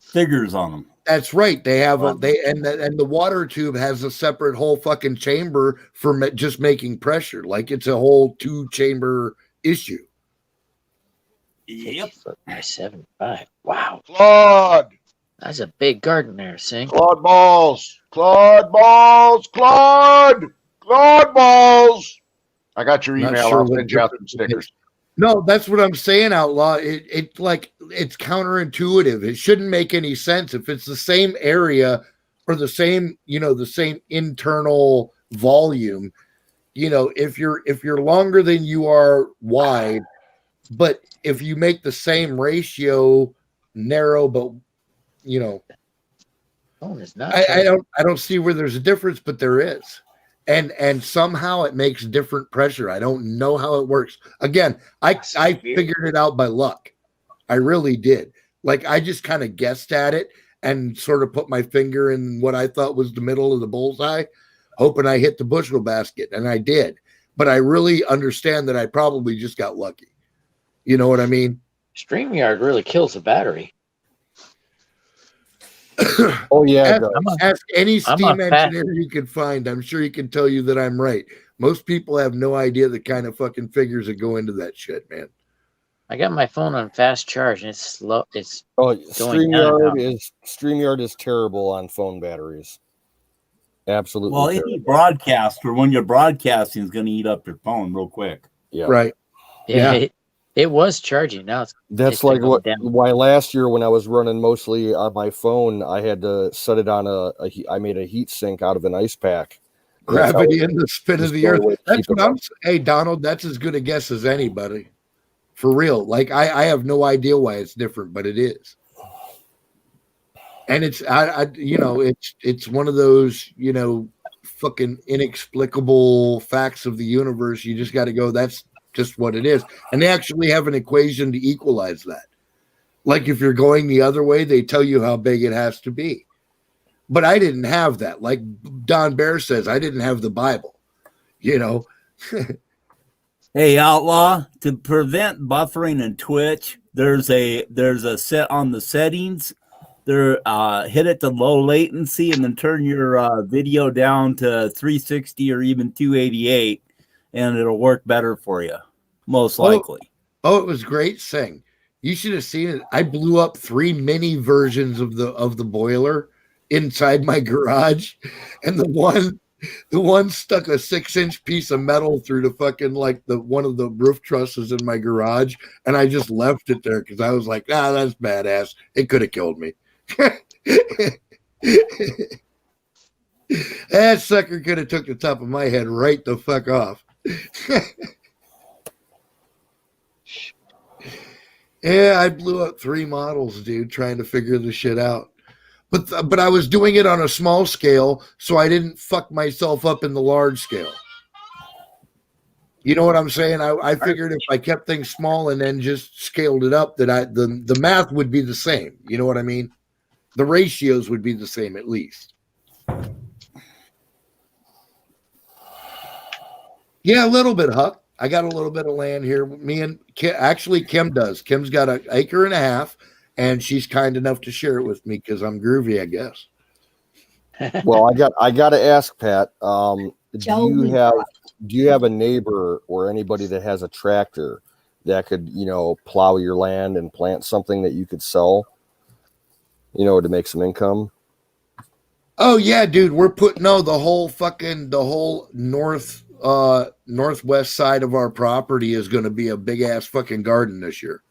figures on them. That's right. They have and the water tube has a separate whole fucking chamber for just making pressure. Like it's a whole 2-chamber issue. Yep. 75. Wow. Claude. That's a big garden there, Sing. Claude balls. Claude balls. Claude. Claude balls. I got your email. I'll send you out some stickers. No, that's what I'm saying, Outlaw. It's counterintuitive. It shouldn't make any sense if it's the same area or the same internal volume. If you're longer than you are wide, but if you make the same ratio narrow, but I don't see where there's a difference, but there is. And somehow it makes different pressure. I don't know how it works. Again, I figured it out by luck. I really did. Like I just kind of guessed at it and sort of put my finger in what I thought was the middle of the bullseye, hoping I hit the bushel basket, and I did. But I really understand that I probably just got lucky. You know what I mean? StreamYard really kills the battery. Oh yeah, ask any Steam engineer you can find. I'm sure he can tell you that I'm right. Most people have no idea the kind of fucking figures that go into that shit, man. I got my phone on fast charge and it's slow. It's StreamYard is terrible on phone batteries. Absolutely. Well, any broadcaster, when you're broadcasting, is going to eat up your phone real quick. Yeah. Right. Yeah. It was charging. Now that's like why last year when I was running mostly on my phone, I had to set it on I made a heat sink out of an ice pack. Gravity in the spin of the earth. That's what I'm saying. Hey, Donald, that's as good a guess as anybody. For real. Like I have no idea why it's different, but it is. And it's it's one of those, fucking inexplicable facts of the universe. You just got to go, that's just what it is. And they actually have an equation to equalize that. Like if you're going the other way, they tell you how big it has to be. But I didn't have that. Like Don Bear says, I didn't have the Bible, Hey, Outlaw, to prevent buffering in Twitch, there's a set on the settings. Hit it to low latency and then turn your video down to 360 or even 288. And it'll work better for you, most likely. Oh, it was great, Sing. You should have seen it. I blew up 3 mini versions of the boiler inside my garage, and the one stuck a 6-inch piece of metal through the fucking one of the roof trusses in my garage, and I just left it there because I was like, that's badass. It could have killed me. That sucker could have took the top of my head right the fuck off. Yeah, I blew up 3 models, dude, trying to figure the shit out. But I was doing it on a small scale, so I didn't fuck myself up in the large scale. You know what I'm saying? I figured if I kept things small and then just scaled it up, that the math would be the same. You know what I mean? The ratios would be the same at least. Yeah, a little bit, Huck. I got a little bit of land here. Me and Kim does. Kim's got an acre and a half, and she's kind enough to share it with me because I'm groovy, I guess. Well, I got to ask, Pat. Do you have a neighbor or anybody that has a tractor that could plow your land and plant something that you could sell, to make some income? Oh yeah, dude. We're putting the whole northwest side of our property is going to be a big ass fucking garden this year.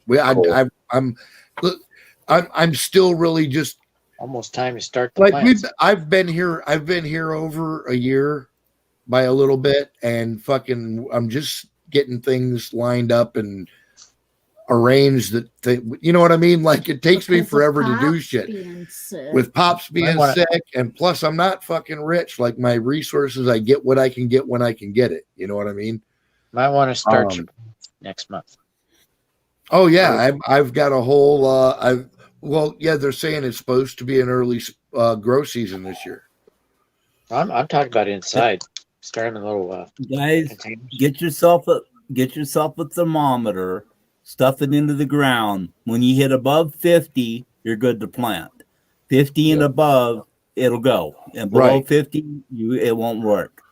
I'm still really just almost time to start the plants. I've been here over a year by a little bit, and fucking I'm just getting things lined up and arranged you know what I mean? Like it takes me forever to do shit with Pops being sick, and plus I'm not fucking rich. Like my resources, I get what I can get when I can get it. You know what I mean? Might want to start next month. Oh yeah, I've got a whole. They're saying it's supposed to be an early grow season this year. I'm talking about inside. Starting a little. Guys, get yourself a thermometer. Stuff it into the ground. When you hit above 50, you're good to plant. 50 and above, it'll go. And below 50, it won't work.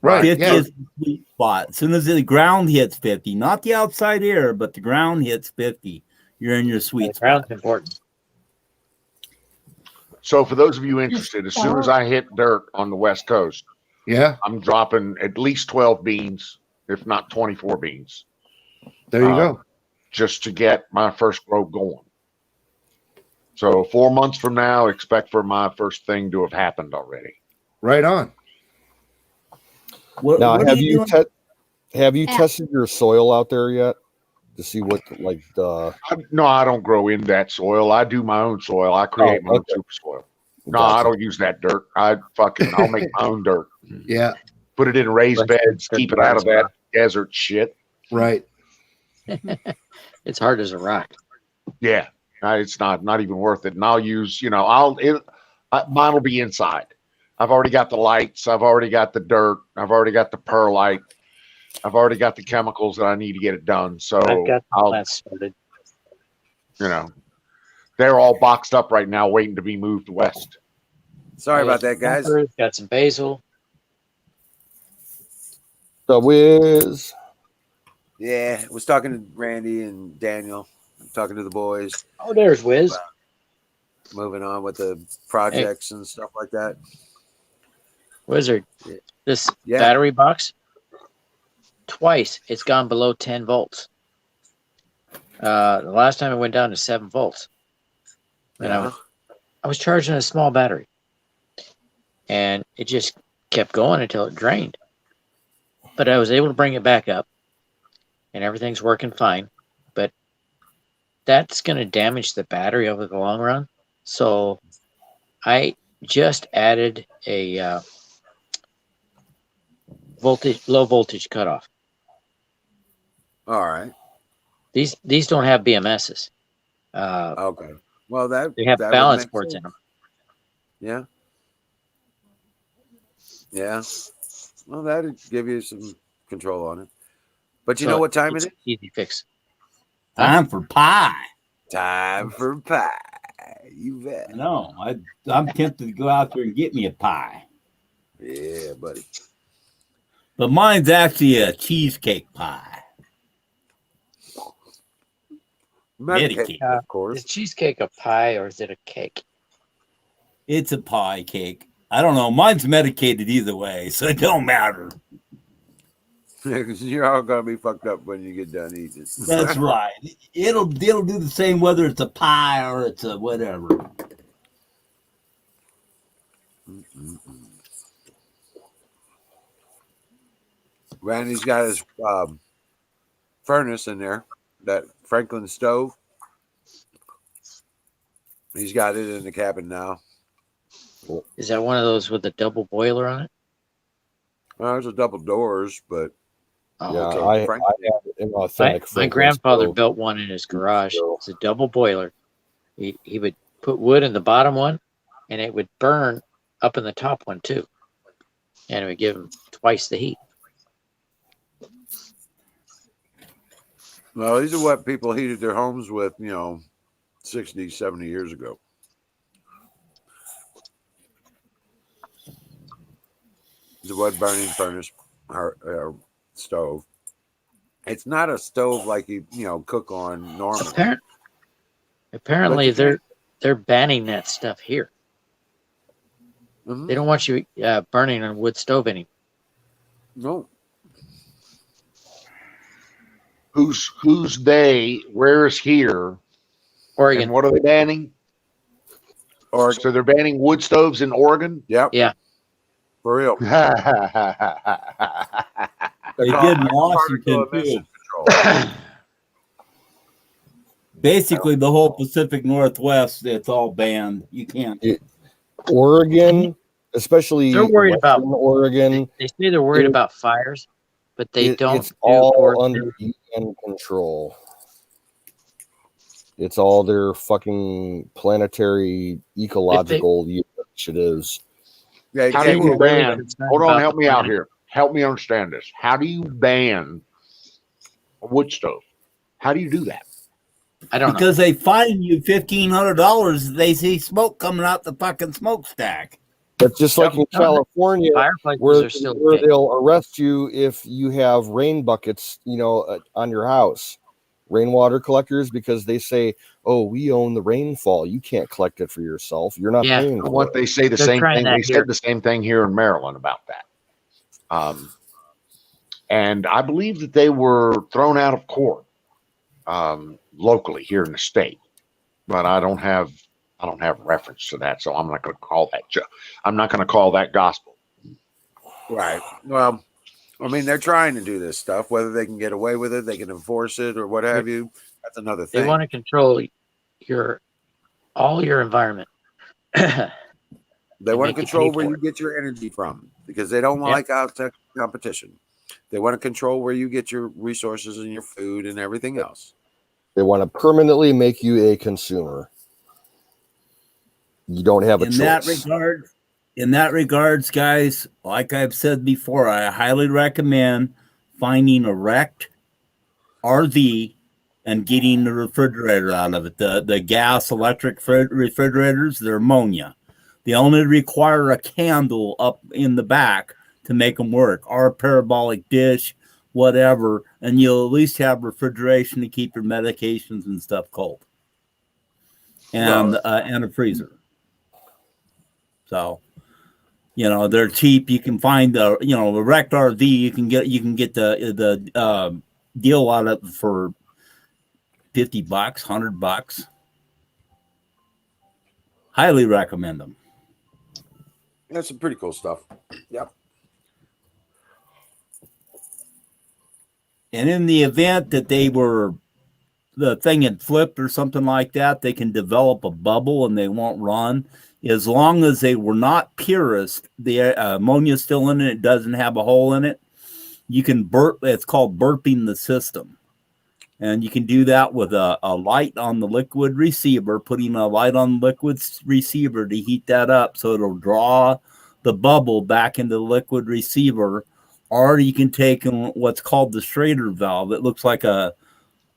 Right. 50 is the sweet spot. As soon as the ground hits 50, not the outside air, but the ground hits 50, you're in your sweet spot. Ground's important. So for those of you interested, as soon as I hit dirt on the West Coast, I'm dropping at least 12 beans, if not 24 beans. There you go. Just to get my first grow going. So 4 months from now, expect for my first thing to have happened already. Right on. Have you tested your soil out there yet to see what No, I don't grow in that soil. I do my own soil. I create my own super soil. No, I don't use that dirt. I'll make my own dirt. Yeah. Put it in raised beds, keep it out of that desert shit. Right. It's hard as a rock. Yeah, it's not even worth it. And I'll use, mine will be inside. I've already got the lights. I've already got the dirt. I've already got the perlite. I've already got the chemicals that I need to get it done. So I've got all that started. They're all boxed up right now, waiting to be moved west. Sorry about that, guys. Got some basil. The Wiz. Yeah, I was talking to Randy and Daniel. I'm talking to the boys. Oh, there's Wiz. Moving on with the projects and stuff like that. Wizard, this battery box, twice it's gone below 10 volts. The last time it went down to 7 volts. And I was charging a small battery. And it just kept going until it drained. But I was able to bring it back up. And everything's working fine. But that's going to damage the battery over the long run. So I just added a low voltage cutoff. All right. These don't have BMSs. Okay. Well, they have balance ports in them. Yeah. Yeah. Well, that'd give you some control on it. But you know what time it is? Easy fix. Time for pie. Time for pie. You bet. No, I'm tempted to go out there and get me a pie. Yeah, buddy. But mine's actually a cheesecake pie. Medicated, of course. Is cheesecake a pie or is it a cake? It's a pie cake. I don't know. Mine's medicated either way, so it don't matter. You're all gonna be fucked up when you get done eating. That's right. It'll do the same whether it's a pie or it's a whatever. Randy's got his furnace in there, that Franklin stove. He's got it in the cabin now. Is that one of those with a double boiler on it? Well, there's a double doors, but I have an authentic. My grandfather built one in his garage. It's a double boiler. He would put wood in the bottom one, and it would burn up in the top one too, and it would give him twice the heat. Well, these are what people heated their homes with, 60, 70 years ago. It's a wood burning furnace or stove. It's not a stove like you cook on normally. Apparently, they're banning that stuff here. Mm-hmm. They don't want you burning on wood stove anymore. No. Who's they? Where's here? Oregon. And what are they banning? Oregon. So they're banning wood stoves in Oregon? Yep. Yeah. For real. They did in Washington too. Basically, the whole Pacific Northwest, it's all banned. You can't. Oregon, especially they're worried about Oregon. They say they're worried about fires, but they don't. It's all under UN control. It's all their fucking planetary ecological it is. Yeah, how do you ban? Hold on, help me out here. Help me understand this. How do you ban a wood stove? How do you do that? I don't know. Because they fine you $1,500. They see smoke coming out the fucking smokestack. But just like in California, where okay. they'll arrest you if you have rain buckets, on your house, rainwater collectors, because they say, "Oh, we own the rainfall. You can't collect it for yourself. You're not paying for it." They say the same thing. They said the same thing here in Maryland about that. And I believe that they were thrown out of court locally here in the state, but I don't have reference to that, so I'm not going to call that. I'm not going to call that gospel. Right. Well, I mean, they're trying to do this stuff. Whether they can get away with it, they can enforce it, or what have you. That's another thing. They want to control all your environment. They want to control where you get your energy from, because they don't like outside competition. They want to control where you get your resources and your food and everything else. They want to permanently make you a consumer. You don't have a choice. In that regards, guys, like I've said before, I highly recommend finding a wrecked RV and getting the refrigerator out of it. The gas electric refrigerators, they're ammonia. They only require a candle up in the back to make them work, or a parabolic dish, whatever, and you'll at least have refrigeration to keep your medications and stuff cold, and a freezer. So, they're cheap. You can find the wrecked RV. You can get the deal out of it for $50, $100. Highly recommend them. That's some pretty cool stuff. Yep. And in the event that the thing had flipped or something like that, they can develop a bubble and they won't run. As long as they were not purist, the ammonia is still in it, it doesn't have a hole in it, you can burp. It's called burping the system. And you can do that with a light on the liquid receiver, putting a light on the liquid receiver to heat that up so it'll draw the bubble back into the liquid receiver. Or you can take what's called the Schrader valve. It looks like a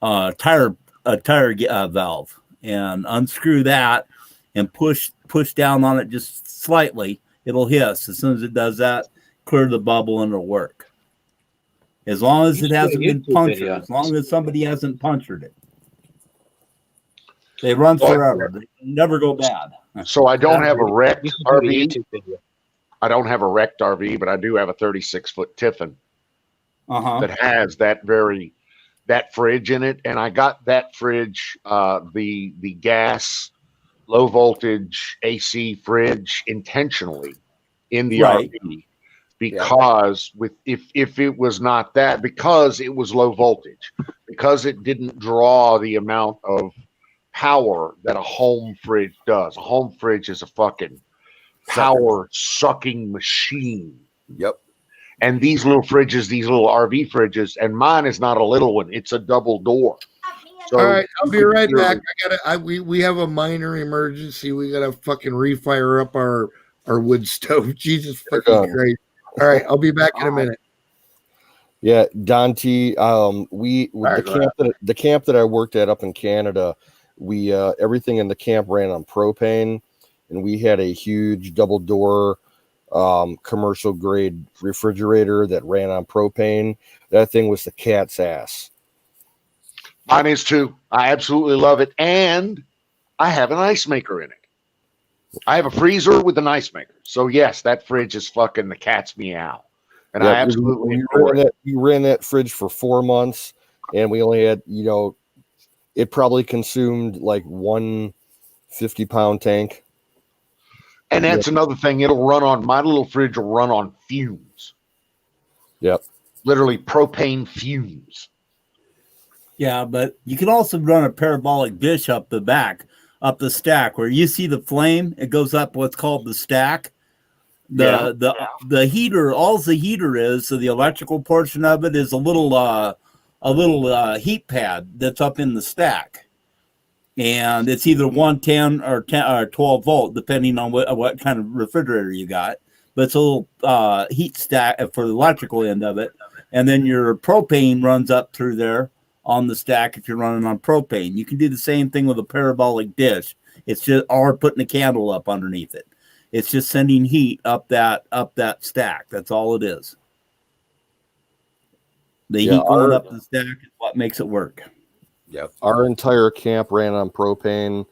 tire valve, and unscrew that and push down on it just slightly. It'll hiss. As soon as it does that, clear the bubble and it'll work. As long as it hasn't been punctured, as long as somebody hasn't punctured it. They run forever. They never go bad. So I don't have a wrecked RV. I don't have a wrecked RV, but I do have a 36-foot Tiffin that has that fridge in it. And I got that fridge, the gas low voltage AC fridge, intentionally in the RV. Because if it was not that, because it was low voltage, because it didn't draw the amount of power that a home fridge does. A home fridge is a fucking power sucking machine. Yep. And these little fridges, these little RV fridges, and mine is not a little one; it's a double door. So all right, I'll be right back. We have a minor emergency. We gotta fucking refire up our wood stove. Jesus fucking Christ. All right, I'll be back in a minute. Yeah, Dante, the camp that I worked at up in Canada, we everything in the camp ran on propane, and we had a huge double door commercial grade refrigerator that ran on propane. That thing was the cat's ass. Mine is too. I absolutely love it, and I have an ice maker in it. I have a freezer with an ice maker. So yes, that fridge is fucking the cat's meow. And I absolutely we ran that fridge for 4 months, and we only had, it probably consumed like 1 50-pound tank. And that's another thing. My little fridge will run on fumes. Yep. Literally propane fumes. Yeah, but you can also run a parabolic dish up the back. Up the stack where you see the flame, it goes up what's called the stack. The heater, all the heater is, so the electrical portion of it is a little heat pad that's up in the stack, and it's either 110 or 10 or 12 volt depending on what kind of refrigerator you got. But it's a little heat stack for the electrical end of it, and then your propane runs up through there on the stack if you're running on propane. You can do the same thing with a parabolic dish. It's just, or putting a candle up underneath it. It's just sending heat up that stack. That's all it is. The heat going up the stack is what makes it work. Yep. Our entire camp ran on propane.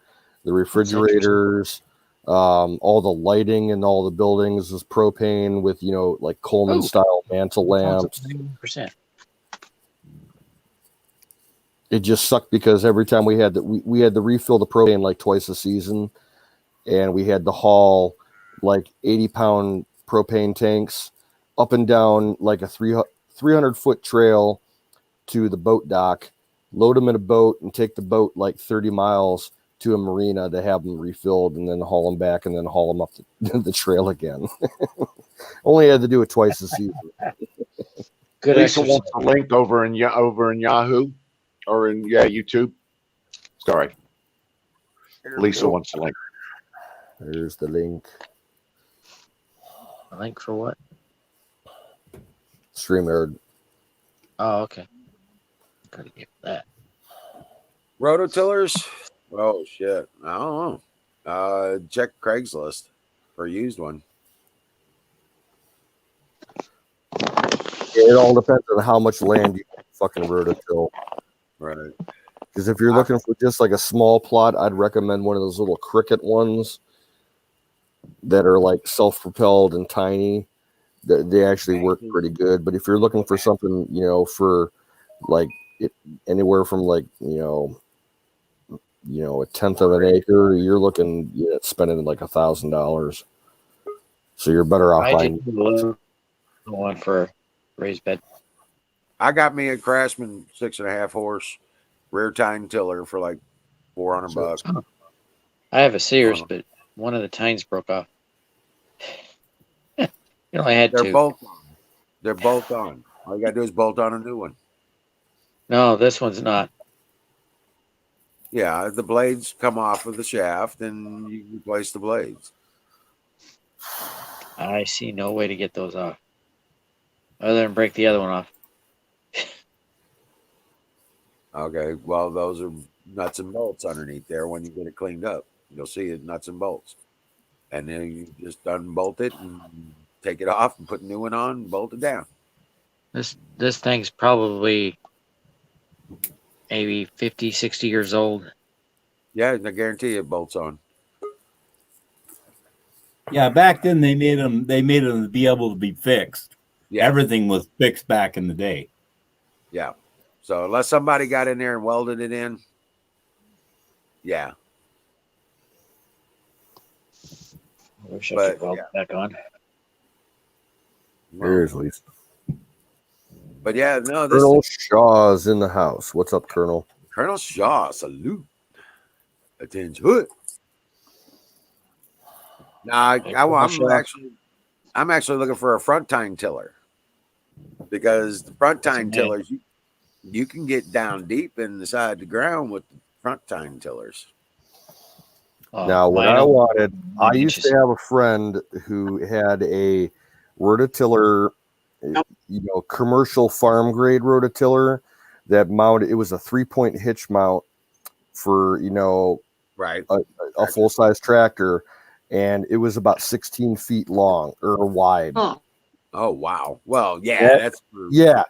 The refrigerators, all the lighting in all the buildings is propane with, like Coleman style mantle lamps. 90%. It just sucked because every time we had to refill the propane like twice a season, and we had to haul like 80-pound propane tanks up and down like a 300-foot trail to the boat dock, load them in a boat, and take the boat like 30 miles to a marina to have them refilled, and then haul them back, and then haul them up the trail again. Only had to do it twice a season. Good. Lisa wants a link over in Yahoo. Or in YouTube. Sorry. Here we Lisa go. wants to link. There's the link. A link for what? StreamYard. Oh, okay. Gotta get that. Rototillers? Oh shit. I don't know. Check Craigslist for a used one. It all depends on how much land you fucking rototill. Right. Because if you're looking for just like a small plot, I'd recommend one of those little Cricket ones that are like self-propelled and tiny. They actually work pretty good. But if you're looking for something, for like anywhere from like a tenth of an acre, you're looking at spending like $1,000. So you're better off I buying did one for raised bed. I got me a Craftsman 6.5 horse rear tine tiller for like $400. I have a Sears, but one of the tines broke off. You only had They're two. both on. They're both on. All you gotta do is bolt on a new one. No, this one's not. Yeah, the blades come off of the shaft and you replace the blades. I see no way to get those off. Other than break the other one off. Okay, well, those are nuts and bolts underneath there. When you get it cleaned up, you'll see it nuts and bolts. And then you just unbolt it and take it off and put a new one on and bolt it down. This thing's probably maybe 50, 60 years old. Yeah, I guarantee it bolts on. Yeah, back then they made them to be able to be fixed. Yeah. Everything was fixed back in the day. Yeah. So unless somebody got in there and welded it in, yeah. I wish I could weld it back on. Here's Lisa. But yeah, no, this Colonel Shaw's in the house. What's up, Colonel? Colonel Shaw, salute. Attention. Now, I'm actually looking for a front tine tiller because the front tine tillers you can get down deep inside the ground with the front tine tillers. Now, what I wanted, I used to have a friend who had a rototiller, commercial farm grade rototiller that mounted. It was a 3-point hitch mount for right a full size tractor, and it was about 16 feet long or wide. Oh wow! Well, yeah, that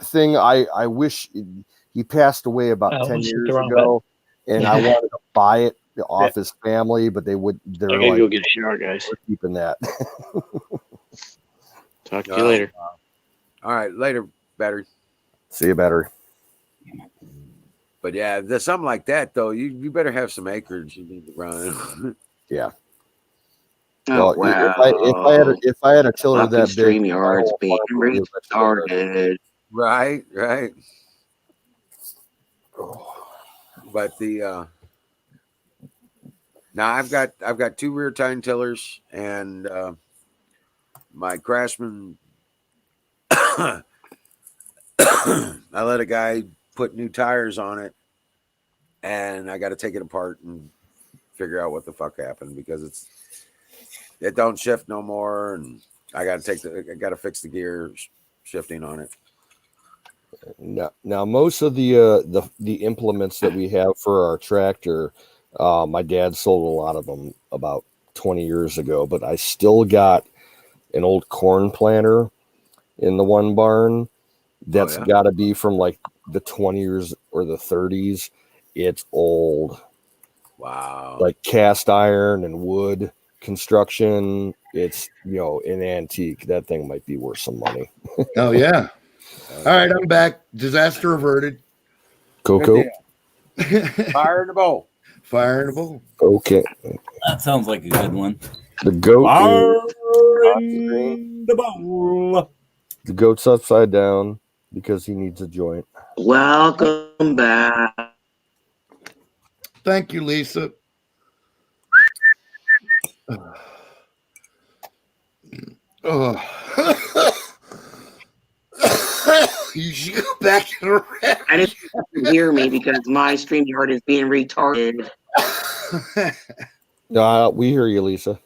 thing. I wish he passed away about 10 years ago, and I wanted to buy it off his family, but they're like, go get a shower, guys. We're keeping that. Talk to you later. All right, later, battery. See you, battery. But yeah, there's something like that though. You better have some acreage you need to run. Yeah. Oh, well, wow. if I had a tiller Fucking that big, StreamYard's being restarted. Right. But now I've got 2 rear tine tillers and my Craftsman. I let a guy put new tires on it, and I got to take it apart and figure out what the fuck happened because it don't shift no more, and I got to fix the gear shifting on it. Now most of the implements that we have for our tractor, my dad sold a lot of them about 20 years ago, but I still got an old corn planter in the one barn that's got to be from like the 20s or the 30s. It's old. Wow. Like cast iron and wood construction. It's an antique. That thing might be worth some money. Oh yeah. All right, I'm back. Disaster averted. Coco. Fire in the bowl. Fire in the bowl. Okay. That sounds like a good one. The goat. Fire in the bowl. The goat's upside down because he needs a joint. Welcome back. Thank you, Lisa. You should go back to the rest. I didn't hear me because my StreamYard is being retarded. We hear you, Lisa.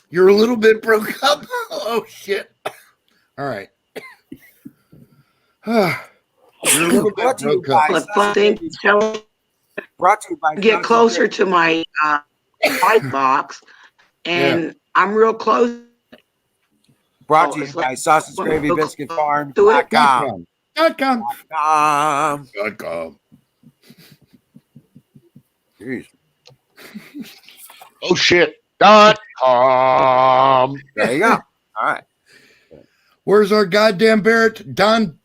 You're a little bit broke up. Oh shit! All right. You're a little bit broke up. Brought to you by Get closer to my white box, and I'm real close. Brought to you by Sausage Gravy Biscuit Farm. .com. Jeez. Oh shit. .com. There you go. All right. Where's our goddamn Barrett? Don,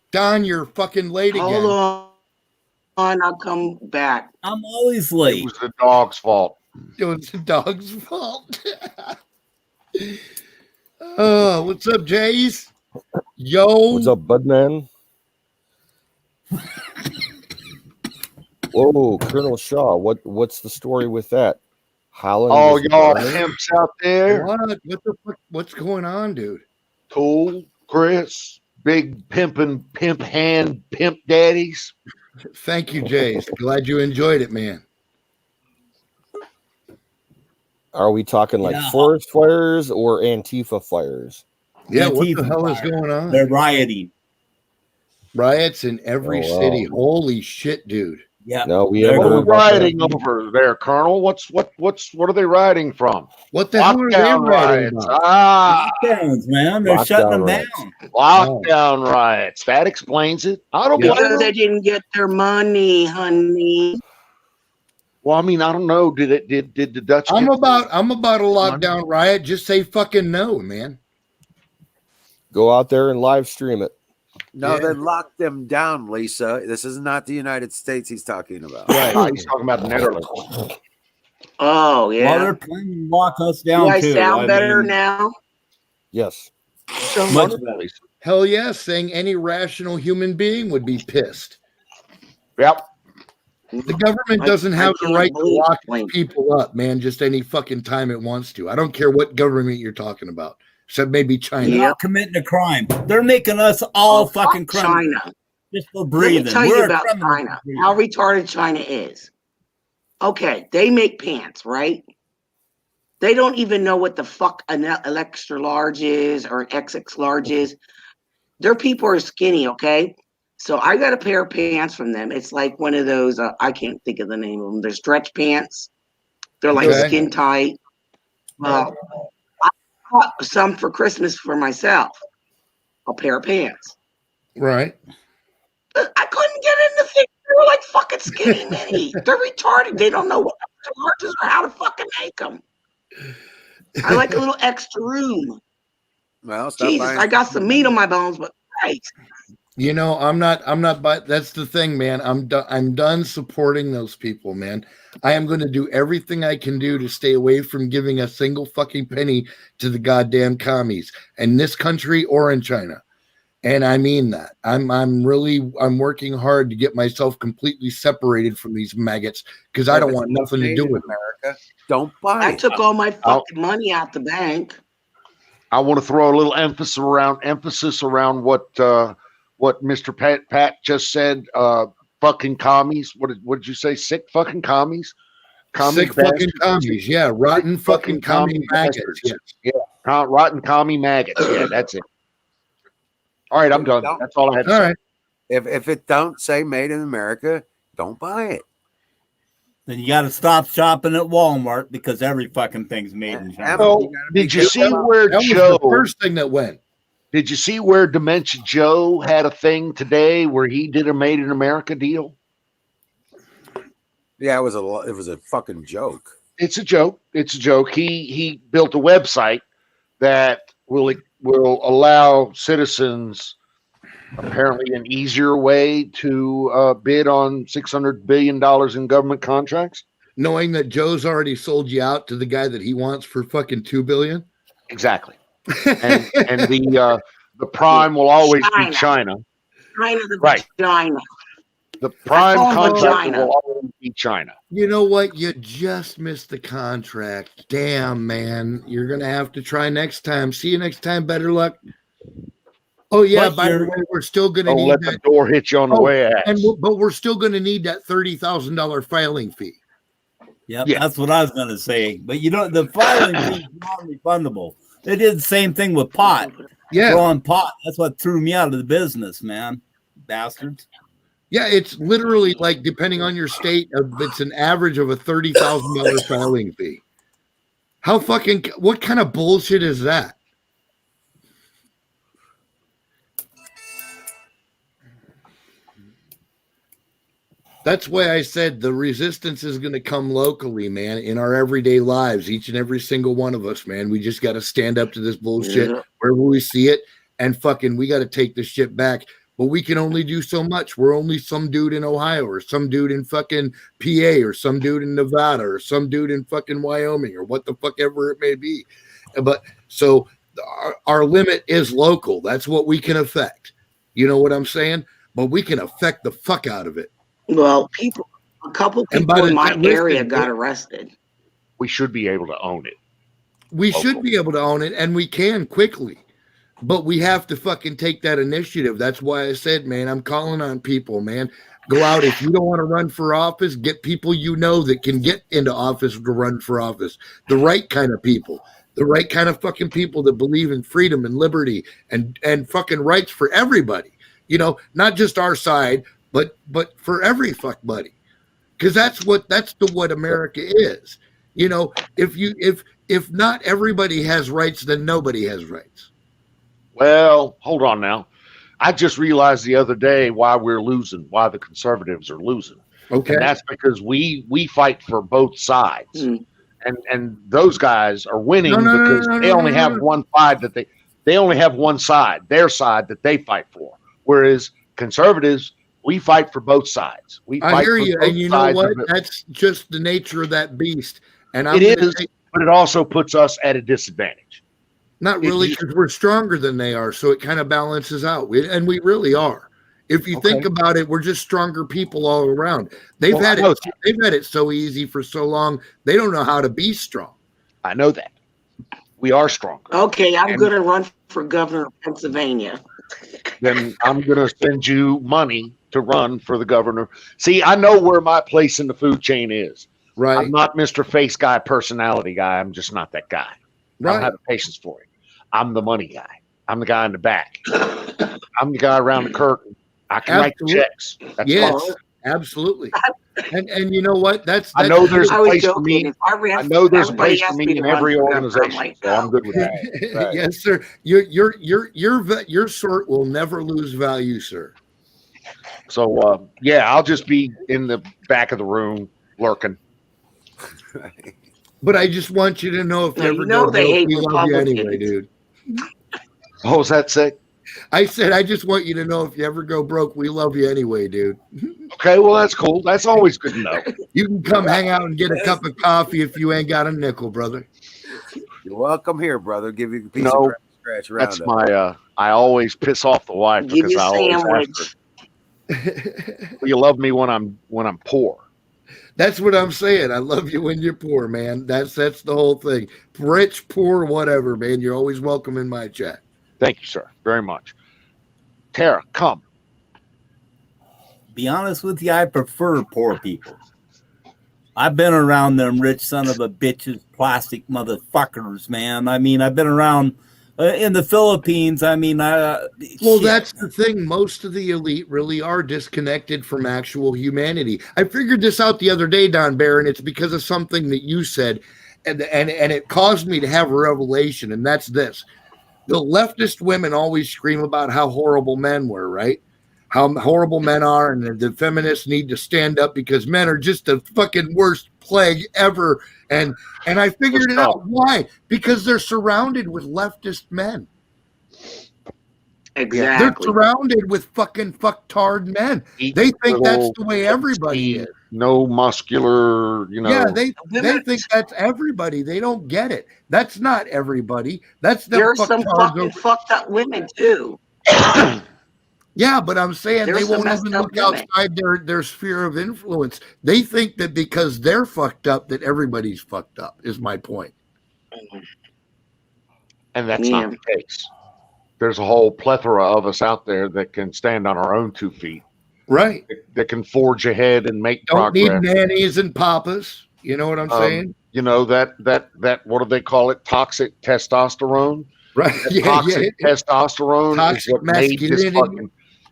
you're fucking late again. Hold on, I'll come back. I'm always late. It was the dog's fault. It was the dog's fault. Oh, what's up, Jace? Yo. What's up, Budman? Whoa, Colonel Shaw. What's the story with that? Holland. Oh, y'all pimps out there. What the fuck? What's going on, dude? Cool, Chris. Big pimp daddies. Thank you, Jace. Glad you enjoyed it, man. Are we talking like forest fires or Antifa fires? Yeah, Antifa what the hell is fire. going on? They're rioting. Riots in every Oh, wow. city. Holy shit, dude. Yeah. No, we They're haven't What are heard we about that. riding over there, Colonel? What are they riding from? What the hell are they Lockdown writing riots. about? Lockdowns, man. They're shutting them Lockdown down. Lockdown riots. That explains it. I don't blame Because they them. didn't get their money, honey. Well, I mean, I don't know. Did the Dutch? I'm get- about a lockdown riot. Just say fucking no, man. Go out there and live stream it. No, Yeah. they locked them down, Lisa. This is not the United States he's talking about. Right. He's talking about the Netherlands. Oh, yeah. Well, they're planning to lock us Do down I too. sound better mean, now? Yes. Much better. Hell yeah, saying any rational human being would be pissed. Yep. The government I- doesn't I have the can't right to believe lock it. people up, man, just any fucking time it wants to. I don't care what government you're talking about, except maybe China. They're Yeah. not committing a crime. They're making us all fucking fuck criminals China. just for Let breathing. me tell you We're about criminals China. for breathing. How retarded China is. Okay, they make pants, right? They don't even know what the fuck an extra large is or an XX large is. Their people are skinny, okay? So I got a pair of pants from them. It's like one of those, I can't think of the name of them. They're stretch pants. They're like Okay. skin tight. I bought some for Christmas for myself. A pair of pants. Right. I couldn't get in the thing. They were like fucking skinny mini. They're retarded. They don't know what extra larges or how to fucking make them. I like a little extra room. Well, stop Jesus, buying- I got some meat on my bones, but right. You know, I'm not, but that's the thing, man. I'm done supporting those people, man. I am going to do everything I can do to stay away from giving a single fucking penny to the goddamn commies in this country or in China. And I mean that. I'm working hard to get myself completely separated from these maggots because I don't want nothing to do with them. America. Don't buy I it. took all my fucking money out the bank. I want to throw a little emphasis around what Mr. Pat just said. Fucking commies. What did you say? Sick fucking commies. Sick fucking commies. Yeah, rotten fucking commie maggots. bastards. Yes. Yeah, rotten commie maggots. Yeah, that's it. All right, I'm done. That's all I had to All say. right. If it don't say made in America, don't buy it. Then you got to stop shopping at Walmart because every fucking thing's made in China. Well, did you see where That was Joe? the first thing that went. Did you see where Dementia Joe had a thing today where he did a Made in America deal? Yeah, it was a fucking joke. It's a joke. It's a joke. He built a website that will allow citizens apparently an easier way to bid on $600 billion in government contracts. Knowing that Joe's already sold you out to the guy that he wants for fucking $2 billion. Exactly. And the prime will always be China. China the Right. vagina. The prime call them contractor vagina. will always be China. You know what? You just missed the contract. Damn, man. You're going to have to try next time. See you next time. Better luck. Oh yeah, But by the way, we're still going to Don't need let that. the door hit you on the way out. But we're still going to need that $30,000 filing fee. Yep, that's what I was going to say. But you know, the filing fee is non-refundable. They did the same thing with pot. Yeah, growing pot. That's what threw me out of the business, man. Bastards. Yeah, it's literally like, depending on your state, it's an average of a $30,000 filing fee. What kind of bullshit is that? That's why I said the resistance is going to come locally, man, in our everyday lives, each and every single one of us, man. We just got to stand up to this bullshit wherever we see it, and we got to take this shit back. But we can only do so much. We're only some dude in Ohio, or some dude in fucking PA, or some dude in Nevada, or some dude in fucking Wyoming, or what the fuck ever it may be. But so our limit is local. That's what we can affect. You know what I'm saying? But we can affect the fuck out of it. Well, a couple people in my area got arrested. We should be able to own it. We should be able to own it, and we can quickly. But we have to fucking take that initiative. That's why I said, man, I'm calling on people, man. Go out. If you don't want to run for office, get people you know that can get into office to run for office. The right kind of people. The right kind of fucking people that believe in freedom and liberty and fucking rights for everybody. You know, not just our side, but for every fuck buddy. Because that's what America is. You know, if not everybody has rights, then nobody has rights. Well, hold on now. I just realized the other day why we're losing, why the conservatives are losing. Okay. And that's because we fight for both sides. And those guys are winning because they only have one side that they only have one side, their side that they fight for. Whereas conservatives, we fight for both sides. I hear you, and you know what? That's just the nature of that beast. And but it also puts us at a disadvantage. Not really, because we're stronger than they are, so it kind of balances out. And we really are. If you think about it, we're just stronger people all around. They've had it so easy for so long. They don't know how to be strong. I know that. We are stronger. Okay, I'm going to run for governor of Pennsylvania. Then I'm going to send you money to run for the governor. See, I know where my place in the food chain is. Right. I'm not Mr. Face Guy, personality guy. I'm just not that guy. Right. I don't have the patience for it. I'm the money guy. I'm the guy in the back. I'm the guy around the curtain. I can write the checks. That's yes, absolutely. And you know what? I know there's a place for me. I know there's a place for me in every organization. So I'm good with that. Right. Yes, sir. Your sort will never lose value, sir. So yeah, I'll just be in the back of the room lurking. But I just want you to know, if you ever go broke, we love you anyway, dude. What was that say? I said, I just want you to know, if you ever go broke, we love you anyway, dude. Okay, well, that's cool. That's always good to know. You can come hang out and get a cup of coffee if you ain't got a nickel, brother. You're welcome here, brother. Give you a piece of scratch around. That's my, I always piss off the wife because I always ask her. You love me when I'm poor. That's what I'm saying. I love you when you're poor, man. That's the whole thing. Rich, poor, whatever, man. You're always welcome in my chat. Thank you, sir, very much. Tara, come. Be honest with you, I prefer poor people. I've been around them rich son of a bitches, plastic motherfuckers, man. I mean, I've been around in the Philippines. I mean, well, that's the thing. Most of the elite really are disconnected from actual humanity. I figured this out the other day, Don Barron. It's because of something that you said, and it caused me to have a revelation, and that's this. The leftist women always scream about how horrible men were, right? How horrible men are, and the feminists need to stand up because men are just the fucking worst plague ever. And I figured it out. Why? Because they're surrounded with leftist men. Exactly. They're surrounded with fucking fucktard men. They think that's the way everybody is. No muscular, you know. Yeah, they think that's everybody. They don't get it. That's not everybody. That's there's some fucking fucked up women too. Yeah, but I'm saying they won't even look outside their sphere of influence. They think that because they're fucked up, that everybody's fucked up, is my point. And that's not the case. there's a whole plethora of us out there that can stand on our own 2 feet, Right. that can forge ahead and make Don't progress. need nannies and papas. You know what I'm saying? You know, that what do they call it? Toxic testosterone. Right. That toxic testosterone Toxic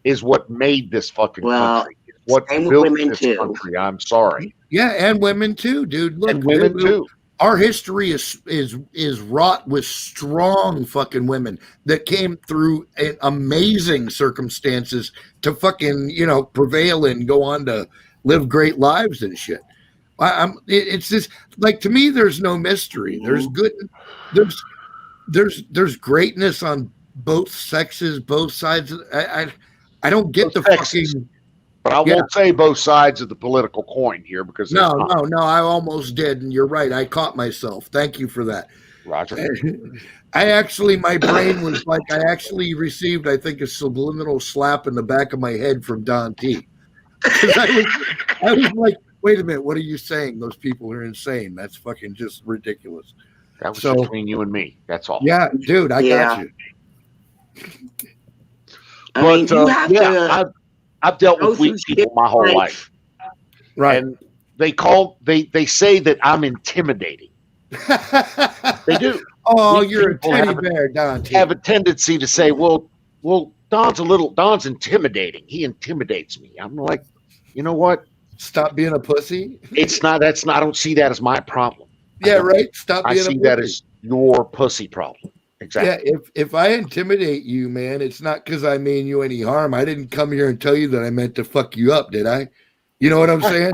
is what made this fucking Well, country. It's what same with built women this too. country. I'm sorry. Yeah, and women too, dude. Look, And women too. Our history is wrought with strong fucking women that came through amazing circumstances to fucking, you know, prevail and go on to live great lives and shit. It's just like, to me, there's no mystery. There's good, there's greatness on both sexes, both sides. I don't get the fucking. But I won't say both sides of the political coin here, because no, I almost did, and you're right. I caught myself. Thank you for that, Roger. I actually, my brain was like, I actually received, I think, a subliminal slap in the back of my head from Don T. I was like, wait a minute, what are you saying? Those people are insane. That's fucking just ridiculous. That was between you and me. That's all. Yeah, dude, I got you. I mean, you have to. I've dealt with weak people my whole life. Right. And they say that I'm intimidating. They do. Oh, Weak you're a people teddy bear, Don T. Have a tendency to say, well, Don's intimidating. He intimidates me. I'm like, you know what? Stop being a pussy. I don't see that as my problem. Yeah, right. Stop being a pussy. I see that as your pussy problem. Exactly. Yeah, if I intimidate you, man, it's not because I mean you any harm. I didn't come here and tell you that I meant to fuck you up, did I? You know what I'm saying?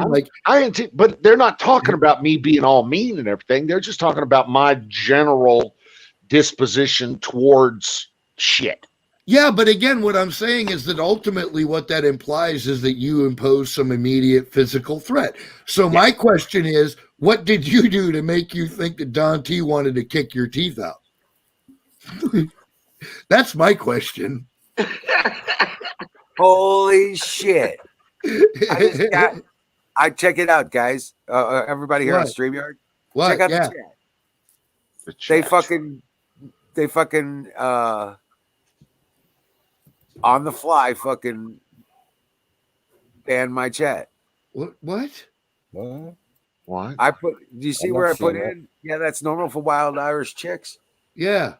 But they're not talking about me being all mean and everything. They're just talking about my general disposition towards shit. Yeah, but again, what I'm saying is that ultimately what that implies is that you impose some immediate physical threat. So my question is, what did you do to make you think that Don T wanted to kick your teeth out? That's my question. Holy shit. I check it out, guys. Everybody here on StreamYard. Check out the chat. They fucking on the fly fucking banned my chat. What? What? I put, do you see where I put in? Yeah, that's normal for wild Irish chicks. Yeah.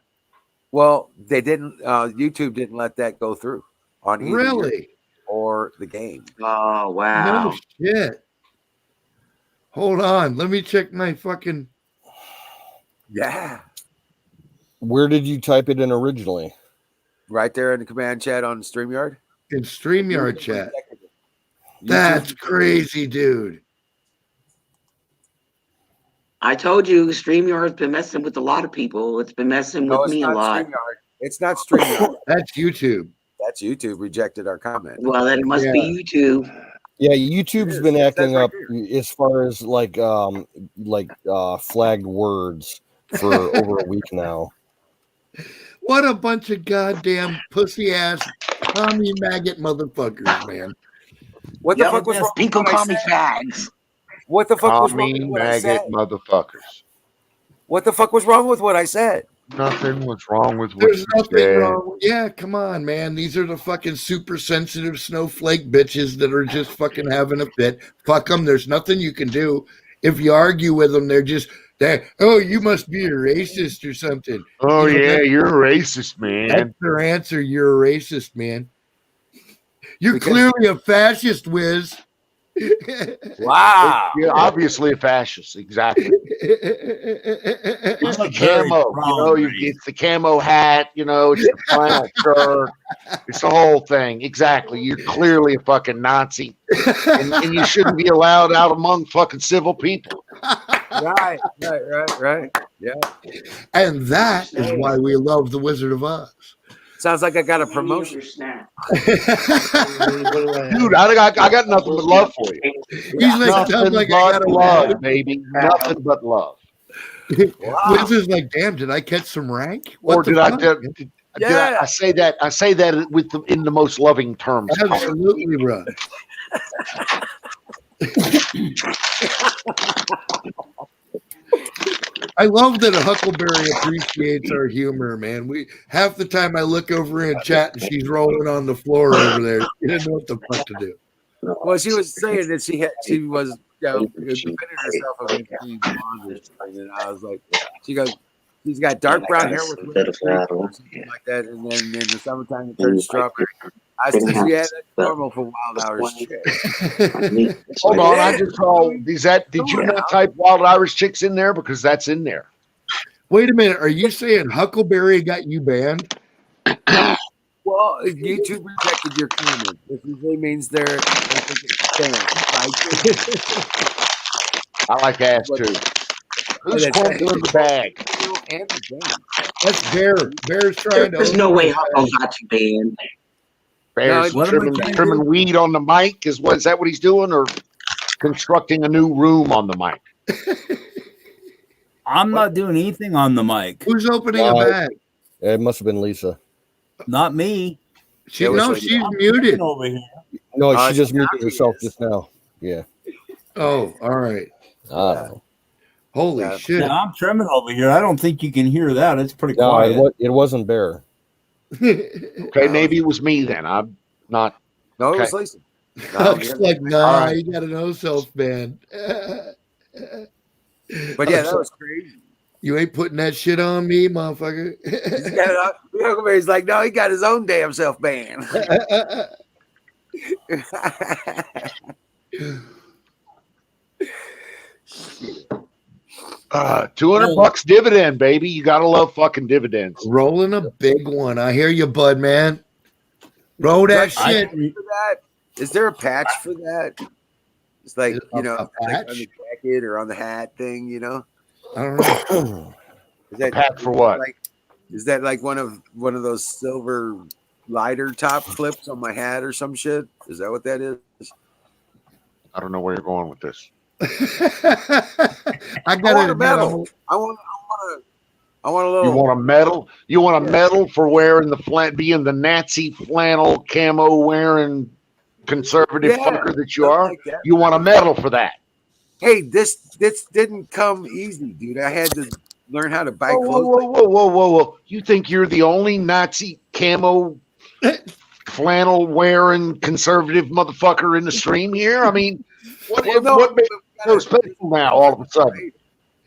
Well, they didn't, YouTube didn't let that go through on either really or the game. Oh, wow. No shit. Hold on. Let me check my fucking. Yeah. Where did you type it in originally? Right there in the command chat on StreamYard. In StreamYard chat. That's crazy, dude. I told you, StreamYard's been messing with a lot of people. It's been messing with me a lot. It's not StreamYard. That's YouTube. That's YouTube rejected our comment. Well, then it must be YouTube. Yeah, YouTube's been acting up as far as flagged words for over a week now. What a bunch of goddamn pussy ass commie maggot motherfuckers, man. What the fuck was wrong? Pinko commie fags. What the fuck was wrong with what I said? Motherfuckers. What the fuck was wrong with what I said? Nothing was wrong with what There's you nothing said. wrong. Yeah, come on, man. These are the fucking super sensitive snowflake bitches that are just fucking having a fit. Fuck them. There's nothing you can do. If you argue with them, oh, you must be a racist or something. Oh, you're a racist, man. That's their answer. You're a racist, man. You're clearly a fascist, Wiz. Wow. You're obviously a fascist. Exactly. It's the camo. It's the camo hat. It's the flannel shirt. It's the whole thing. Exactly. You're clearly a fucking Nazi. And you shouldn't be allowed out among fucking civil people. Right. Yeah. And that is why we love The Wizard of Oz. Sounds like I got a promotion. Dude, I got nothing but love for you. He's like, nothing like but I got love, baby. Nothing but love. Wow. Wiz is like, damn, did I catch some rank? Or did I say that? I say that in the most loving terms. Absolutely, bro. I love that a Huckleberry appreciates our humor, man. We half the time I look over in chat and she's rolling on the floor over there. She didn't know what the fuck to do. Well, she was saying that she was defending herself against being blonde or something, and I was like, she goes, she's got dark brown hair with whipped cream or something like that, and then in the summertime it turns strawberry. I said, yeah, that's normal for Wild Irish chicks. Hold on, I just saw. Did you not type Wild Irish chicks in there because that's in there? Wait a minute. Are you saying Huckleberry got you banned? Well, YouTube rejected your comment. This usually means they're banned. I like ass too. Who's crumbling the bag? That's Bear. Bear's trying to. There's no way Huckle got you banned. Bear's trimming weed on the mic. Is that what he's doing, or constructing a new room on the mic? I'm not doing anything on the mic. Who's opening a bag? It must have been Lisa. Not me. She's muted over here. No, she just muted herself just now. Yeah. Oh, all right. Holy shit! Yeah, I'm trimming over here. I don't think you can hear that. It's pretty No, quiet. it wasn't Bear. Okay, maybe it was me then. I'm not. No, okay. it was Lisa. Huck's like, nah, you got a no self ban. But yeah, that was crazy. You ain't putting that shit on me, motherfucker. Huckleberry's like, no, he got his own damn self ban. 200 bucks dividend, baby. You gotta love fucking dividends. Rolling a big one. I hear you, bud, man. Roll that shit. Is there a patch for that? It's like, a like patch? on the jacket or on the hat thing, you know? I don't know. Is that patch for what? Is that like one of those silver lighter top clips on my hat or some shit? Is that what that is? I don't know where you're going with this. I got a medal. I want a little. You want a medal? You want a medal for wearing being the Nazi flannel camo wearing conservative fucker that you are? Like that. You want a medal for that? Hey, this didn't come easy, dude. I had to learn how to buy clothes. Whoa! You think you're the only Nazi camo flannel wearing conservative motherfucker in the stream here? I mean, what makes you so special now all of a sudden?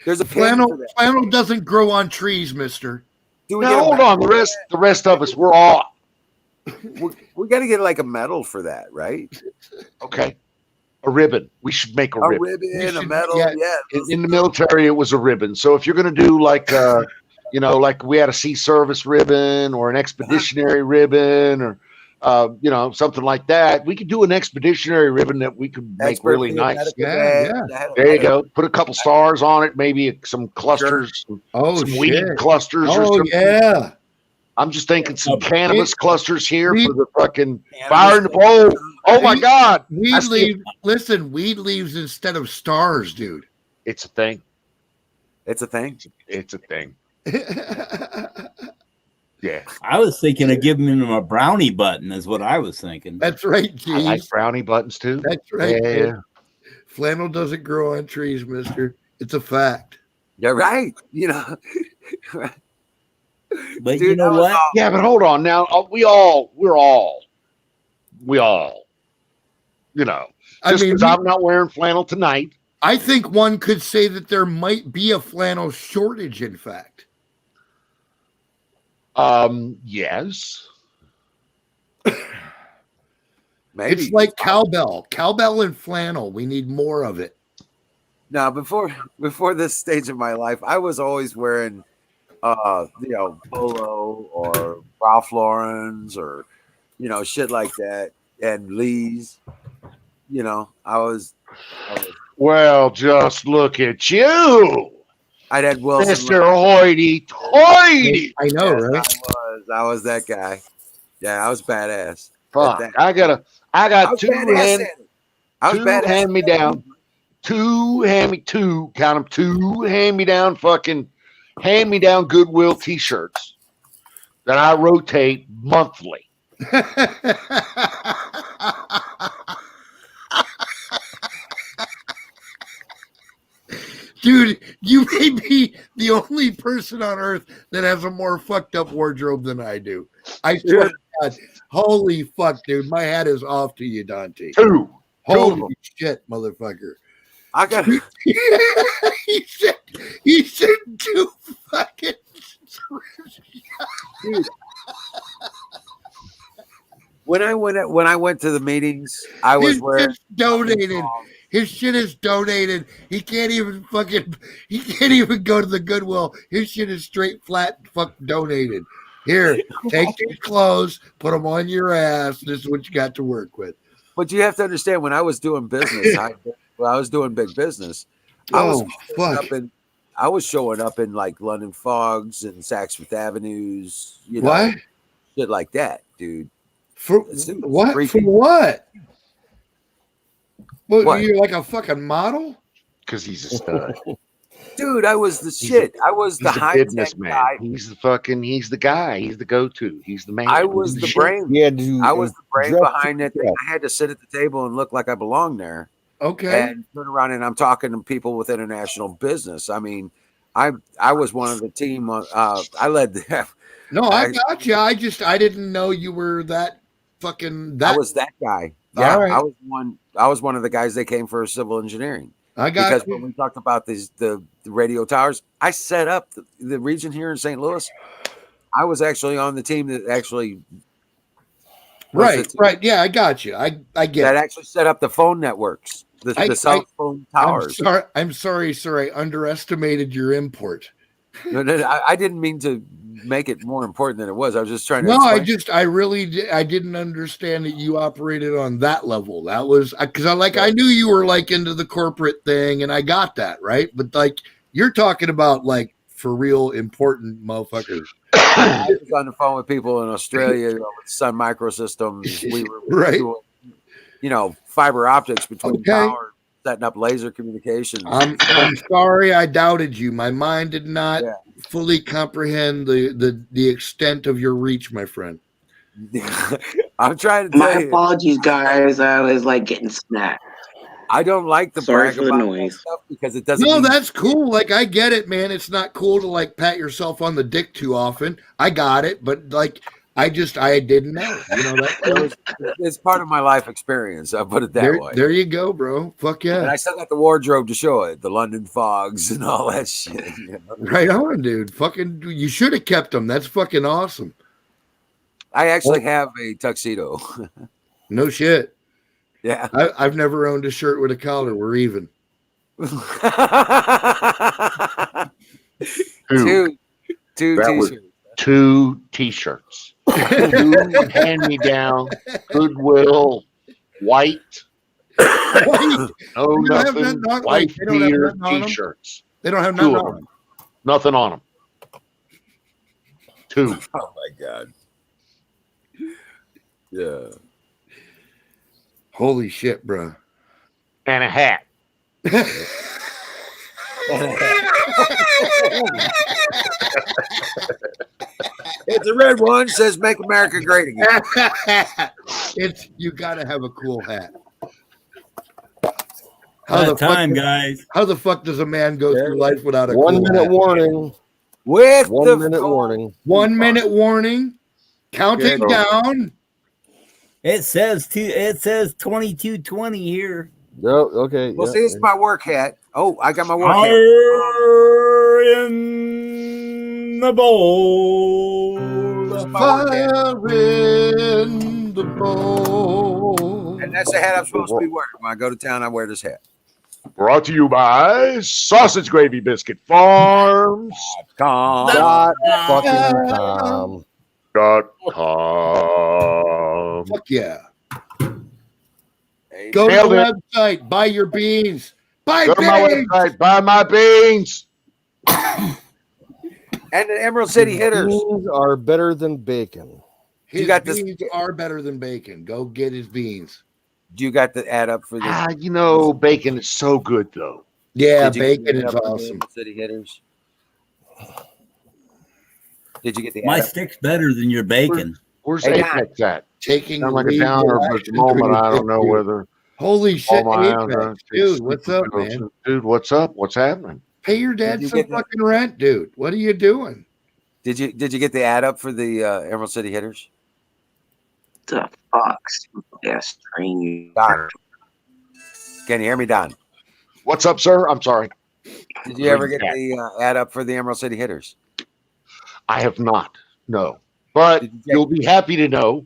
There's a flannel doesn't grow on trees, mister. Now hold on. The rest of us, we're all. We got to get like a medal for that, right? Okay. A ribbon. We should make a ribbon. A medal. Yeah. In the military, it was a ribbon. So if you're going to do like, like we had a sea service ribbon or an expeditionary ribbon or, something like that, we could do an expeditionary ribbon that we could make really nice. Yeah. There you go. Put a couple stars on it, maybe some clusters, some weed clusters. Oh, or something. Yeah. I'm just thinking some cannabis clusters here for the fucking fire in the bowl. Oh my God. Weed leaves instead of stars, dude. It's a thing. It's a thing. It's a thing. Yeah. I was thinking of giving him a brownie button is what I was thinking. That's right, G. I like brownie buttons too. That's right. Yeah. Flannel doesn't grow on trees, mister. It's a fact. You're right. But dude, you know what? Yeah, but hold on now. We're all, just because I'm not wearing flannel tonight. I think one could say that there might be a flannel shortage, in fact. Yes. Maybe. It's like cowbell and flannel. We need more of it. Now, before this stage of my life, I was always wearing Polo or Ralph Lauren's or, shit like that. And Lee's, I was. Well, just look at you. I'd had Wilson. Mr. Hoity-toity. I know, right? I was that guy. Yeah, I was badass. Fuck. I got two hand-me-down fucking hand-me-down Goodwill t-shirts that I rotate monthly. Dude, you may be the only person on earth that has a more fucked up wardrobe than I do. I swear to God. Holy fuck, dude. My hat is off to you, Dante. Two. Holy shit, motherfucker. I got. he said two fucking. Dude. When I went to the meetings, I was wearing donated. His shit is donated. He can't even go to the Goodwill. His shit is straight flat fuck donated. Here, take these clothes, put them on your ass. This is what you got to work with. But you have to understand, when I was doing business, I was doing big business. I was showing up in like London Fogs and Saks Fifth Avenues, what? Shit like that, dude. For what? For what? What? You're like a fucking model? Because he's a stud. Dude, I was the shit. I was the high businessman. Guy. He's the guy. He's the go-to. He's the man. I was the brain. Yeah, I was the brain behind it. I had to sit at the table and look like I belonged there. Okay. And turn around and I'm talking to people with international business. I mean, I was one of the team. I led the. No, I got you. I didn't know you were that fucking. I was that guy. Yeah, right. I was one of the guys that came for civil engineering. Because when we talked about the radio towers, I set up the region here in St. Louis. I was actually on the team that actually. Right. Yeah, I got you. I get that. It. Actually set up the phone networks, the cell phone towers. I'm sorry, sir. I underestimated your import. No, I didn't mean to make it more important than it was. I was just trying to. No, I didn't understand that you operated on that level. That was because I knew you were like into the corporate thing, and I got that right. But like you're talking about like for real important motherfuckers. I was on the phone with people in Australia with Sun Microsystems. We were doing, fiber optics between towers. Setting up laser communications. I'm sorry I doubted you. My mind did not fully comprehend the extent of your reach, my friend. I'm trying to tell you. My apologies, guys. I was like getting snapped. I don't like the brag about that stuff because it doesn't. No, that's cool. Like I get it, man. It's not cool to like pat yourself on the dick too often. I got it, but like I didn't know. It's part of my life experience. I'll put it that way. There you go, bro. Fuck yeah. And I still got the wardrobe to show it, the London Fogs and all that shit. Right on, dude. Fucking, you should have kept them. That's fucking awesome. I actually have a tuxedo. No shit. Yeah. I've never owned a shirt with a collar. We're even. Two t-shirts. 2 t-shirts. 2 hand-me-down Goodwill white. No nothing. White beater t-shirts. They don't have nothing on them. Nothing on them. 2. Oh my god. Yeah. Holy shit, bro. And a hat. It's a red one. Says "Make America Great Again." You got to have a cool hat. Guys. How the fuck does a man go through life without a 1 minute warning? With 1 minute warning. 1 minute warning. Counting down. It says 22:20 here. Oh, okay. Well, see, it's my work hat. Oh, I got my work hat. Fire in the bowl. Fire in the bowl. And that's the hat I'm supposed to be wearing. When I go to town, I wear this hat. Brought to you by Sausage Gravy Biscuit Farms. Dot fucking com. Fuck yeah. Go to the website, buy your beans. Go to my website, buy my beans. And the Emerald City Hitters beans are better than bacon. His beans are better than bacon. Go get his beans. Do you got the ad up for this? Bacon is so good though. Yeah, bacon is awesome. City Hitters. Did you get the My stick's better than your bacon. Where's Apex at? Taking sound like a downer, but at the moment I don't know whether. Holy shit, Apex. Dude, what's up, man? Dude, what's up? What's happening? Pay your dad some fucking rent, dude. What are you doing? Did you get the ad up for the Emerald City Hitters? The fuck, yes, train you. Don, can you hear me, Don? What's up, sir? I'm sorry. Did you ever get the ad up for the Emerald City Hitters? I have not. No, but you'll be happy to know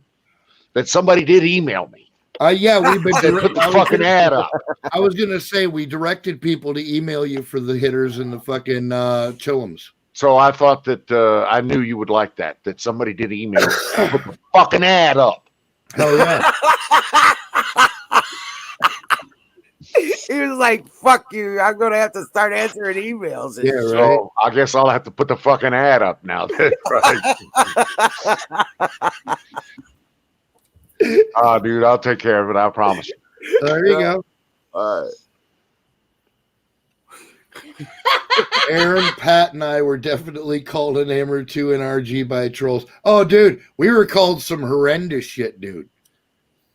that somebody did email me. Yeah, we've been put the fucking ad up. I was gonna say we directed people to email you for the hitters and the fucking chillums. So I thought that I knew you would like that. That somebody did email me. Put the fucking ad up. Hell yeah. He was like, "Fuck you! I'm gonna have to start answering emails." Yeah, right. So I guess I'll have to put the fucking ad up now. Dude, I'll take care of it. I promise you. There you go. Aaron, Pat, and I were definitely called an Hammer 2 NRG by trolls. Oh, dude, we were called some horrendous shit, dude.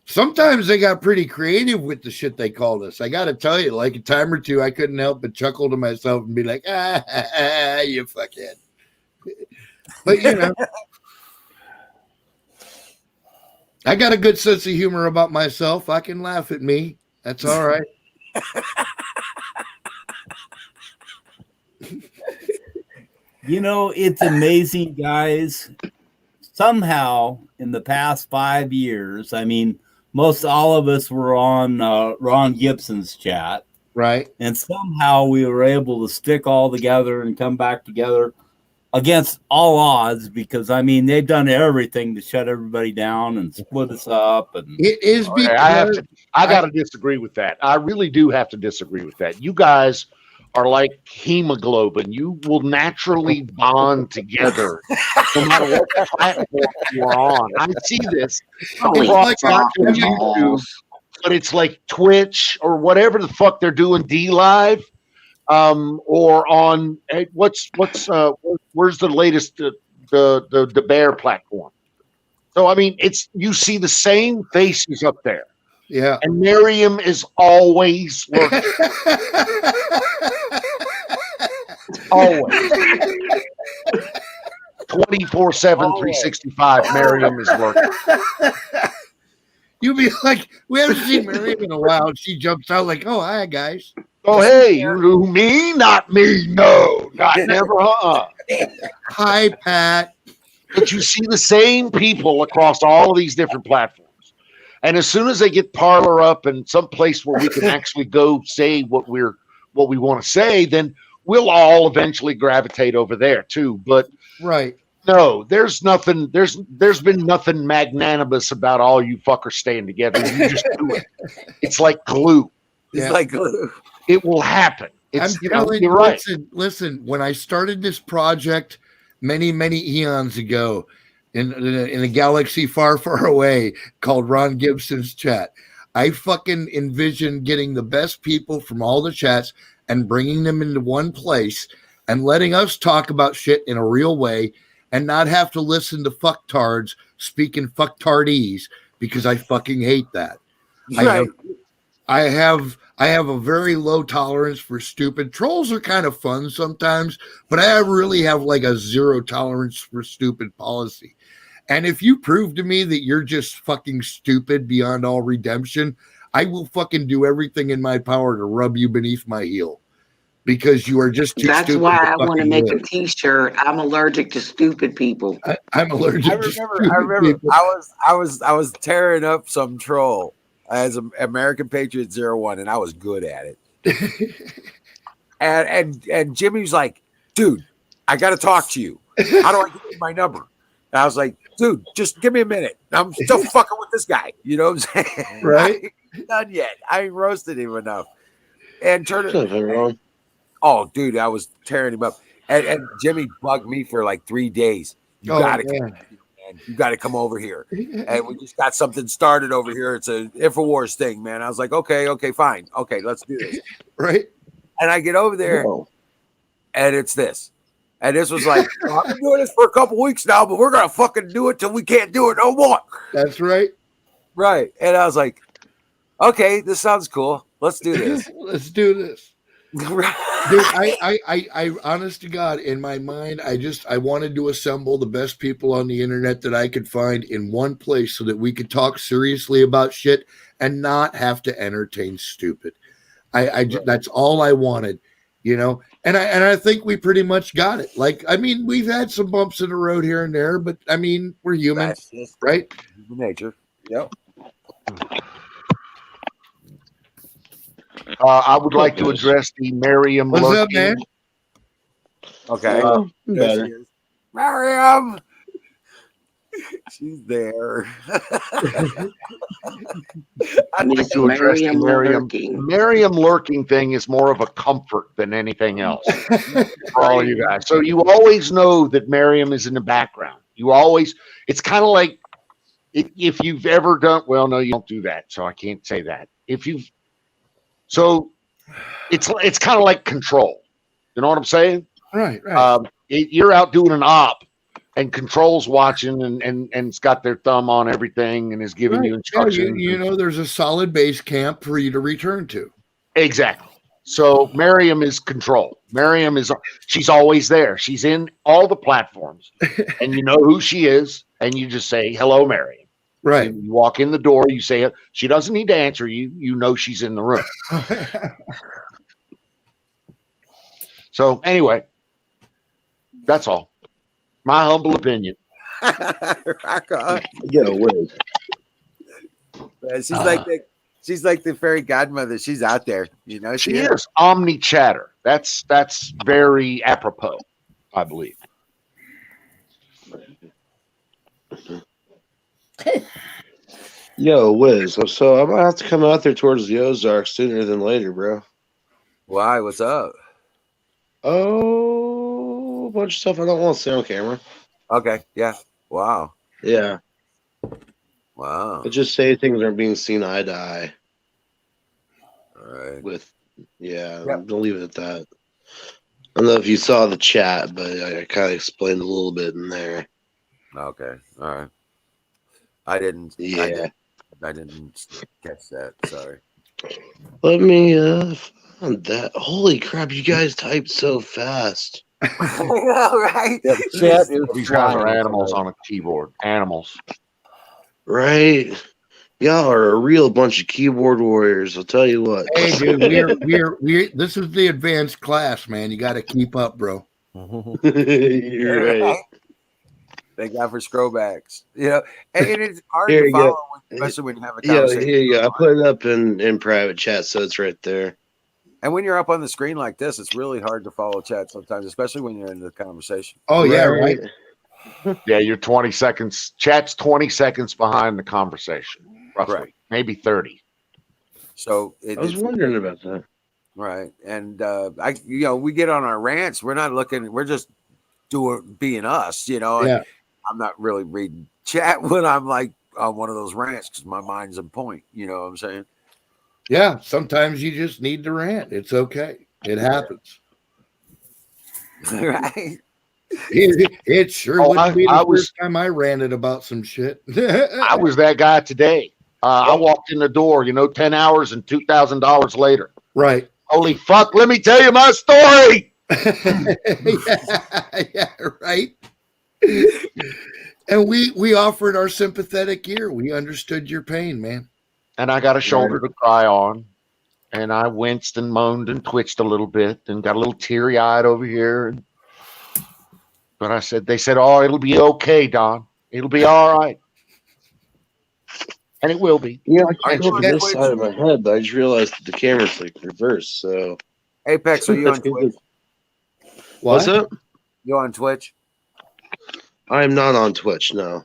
Sometimes they got pretty creative with the shit they called us. I got to tell you, like a time or two, I couldn't help but chuckle to myself and be like, you fuckhead. But, you know, I got a good sense of humor about myself. I can laugh at me. That's all right. You know, it's amazing, guys. Somehow, in the past 5 years, I mean, most all of us were on Ron Gibson's chat. Right. And somehow we were able to stick all together and come back together against all odds because, I mean, they've done everything to shut everybody down and split us up. And it is because I got to disagree with that. I really do have to disagree with that. You guys are like hemoglobin. You will naturally bond together no matter what platform you're on. I see this across not just YouTube, but it's like Twitch or whatever the fuck they're doing, D Live, or on where's the latest the Bear platform. So I mean, it's you see the same faces up there. Yeah, and Miriam is always lurking. Always. 24/7, 365, Miriam is lurking. You'll be like, we haven't seen Miriam in a while. She jumps out like, oh, hi, guys. Oh, hey, you me? Not me. No, not never. Hi, Pat. But you see the same people across all of these different platforms. And as soon as they get Parlor up and some place where we can actually go say what we want to say, then we'll all eventually gravitate over there too. But right. No, there's nothing. There's been nothing magnanimous about all you fuckers staying together. You just do it. It's like glue. It's like glue. It will happen. It's, you're right. Listen. When I started this project many eons ago, in a galaxy far, far away called Ron Gibson's chat, I fucking envisioned getting the best people from all the chats and bringing them into one place and letting us talk about shit in a real way and not have to listen to fucktards speaking fucktardese because I fucking hate that. Right. I have a very low tolerance for stupid. Trolls are kind of fun sometimes, but I really have like a zero tolerance for stupid policy. And if you prove to me that you're just fucking stupid beyond all redemption, I will fucking do everything in my power to rub you beneath my heel because you are just too That's stupid. why I want to make a T-shirt. I'm allergic to stupid people. I'm allergic. I remember. People. I was tearing up some troll as an American Patriot 01, and I was good at it. and Jimmy was like, "Dude, I got to talk to you. How do I get you my number?" And I was like, "Dude, just give me a minute. I'm still fucking with this guy. You know what I'm saying? Right? I ain't done yet. I ain't roasted him enough." And turn it. Oh, dude, I was tearing him up. And Jimmy bugged me for like 3 days. You got to come over here, man. You got to come over here. And we just got something started over here. It's a InfoWars thing, man. I was like, okay, fine. Okay, let's do this. Right. And I get over there, and it's this. And this was like, I've been doing this for a couple weeks now, but we're going to fucking do it till we can't do it no more. That's right. Right. And I was like, okay, this sounds cool. Let's do this. Let's do this. Dude, I honest to God, in my mind, I wanted to assemble the best people on the internet that I could find in one place so that we could talk seriously about shit and not have to entertain stupid. That's all I wanted, you know. And I think we pretty much got it. Like, I mean, we've had some bumps in the road here and there, but I mean, we're human, That's just right? human nature. Yep. I would like to address the Miriam. What's up, Lurking. man? Okay. There better. she is. Miriam. She's there. I need to address the Miriam lurking thing is more of a comfort than anything else for all of you guys. So you always know that Miriam is in the background. You always, it's kind of like if you've ever done, well, no, you don't do that. So I can't say that. So it's kind of like control. You know what I'm saying? Right. You're out doing an op. And Control's watching and it's got their thumb on everything and is giving you instructions. Yeah, you know, there's a solid base camp for you to return to. Exactly. So Miriam is Control. She's always there. She's in all the platforms, and you know who she is, and you just say, "Hello, Miriam." Right. And you walk in the door. You say, she doesn't need to answer you. You know she's in the room. So anyway, that's all. My humble opinion. Rock on. Get away. She's like the fairy godmother. She's out there, you know. She is omni chatter. That's very apropos, I believe. Yo, Wiz. So I'm gonna have to come out there towards the Ozarks sooner than later, bro. Why? What's up? Oh, a bunch of stuff I don't want to say on camera. Okay. Yeah. Wow. Yeah. Wow. I just say things aren't being seen eye to eye. All right. I'm gonna leave it at that. I don't know if you saw the chat, but I kind of explained a little bit in there. Okay. All right. I didn't. Yeah. I didn't catch that. Sorry. Let me find that. Holy crap! You guys typed so fast. All right. Yeah, these guys are animals on a keyboard. Animals. Right. Y'all are a real bunch of keyboard warriors. I'll tell you what. Hey, dude, we're this is the advanced class, man. You got to keep up, bro. You're right. Thank God for scrollbacks. You know, and it's hard to follow, especially when you have a conversation. Yeah, here you go. I put it up in private chat, so it's right there. And when you're up on the screen like this, it's really hard to follow chat sometimes, especially when you're in the conversation. Oh, yeah, right. Yeah, you're 20 seconds. Chat's 20 seconds behind the conversation, roughly, right. Maybe 30. So I was wondering about that. Right, and we get on our rants. We're not looking. We're just being us, you know. Yeah. I'm not really reading chat when I'm like on one of those rants because my mind's on point. You know what I'm saying? Yeah, sometimes you just need to rant. It's okay. It happens. Right. It sure would be the first time I ranted about some shit. I was that guy today. I walked in the door, 10 hours and $2,000 later. Right. Holy fuck, let me tell you my story. yeah, right. And we offered our sympathetic ear. We understood your pain, man. And I got a shoulder to cry on. And I winced and moaned and twitched a little bit and got a little teary-eyed over here. But they said, oh, it'll be okay, Don. It'll be all right. And it will be. Yeah, I can't get this side of my head, but I just realized that the camera's like reversed. So, Apex, are you on Twitch? What's up? You on Twitch? I'm not on Twitch. No.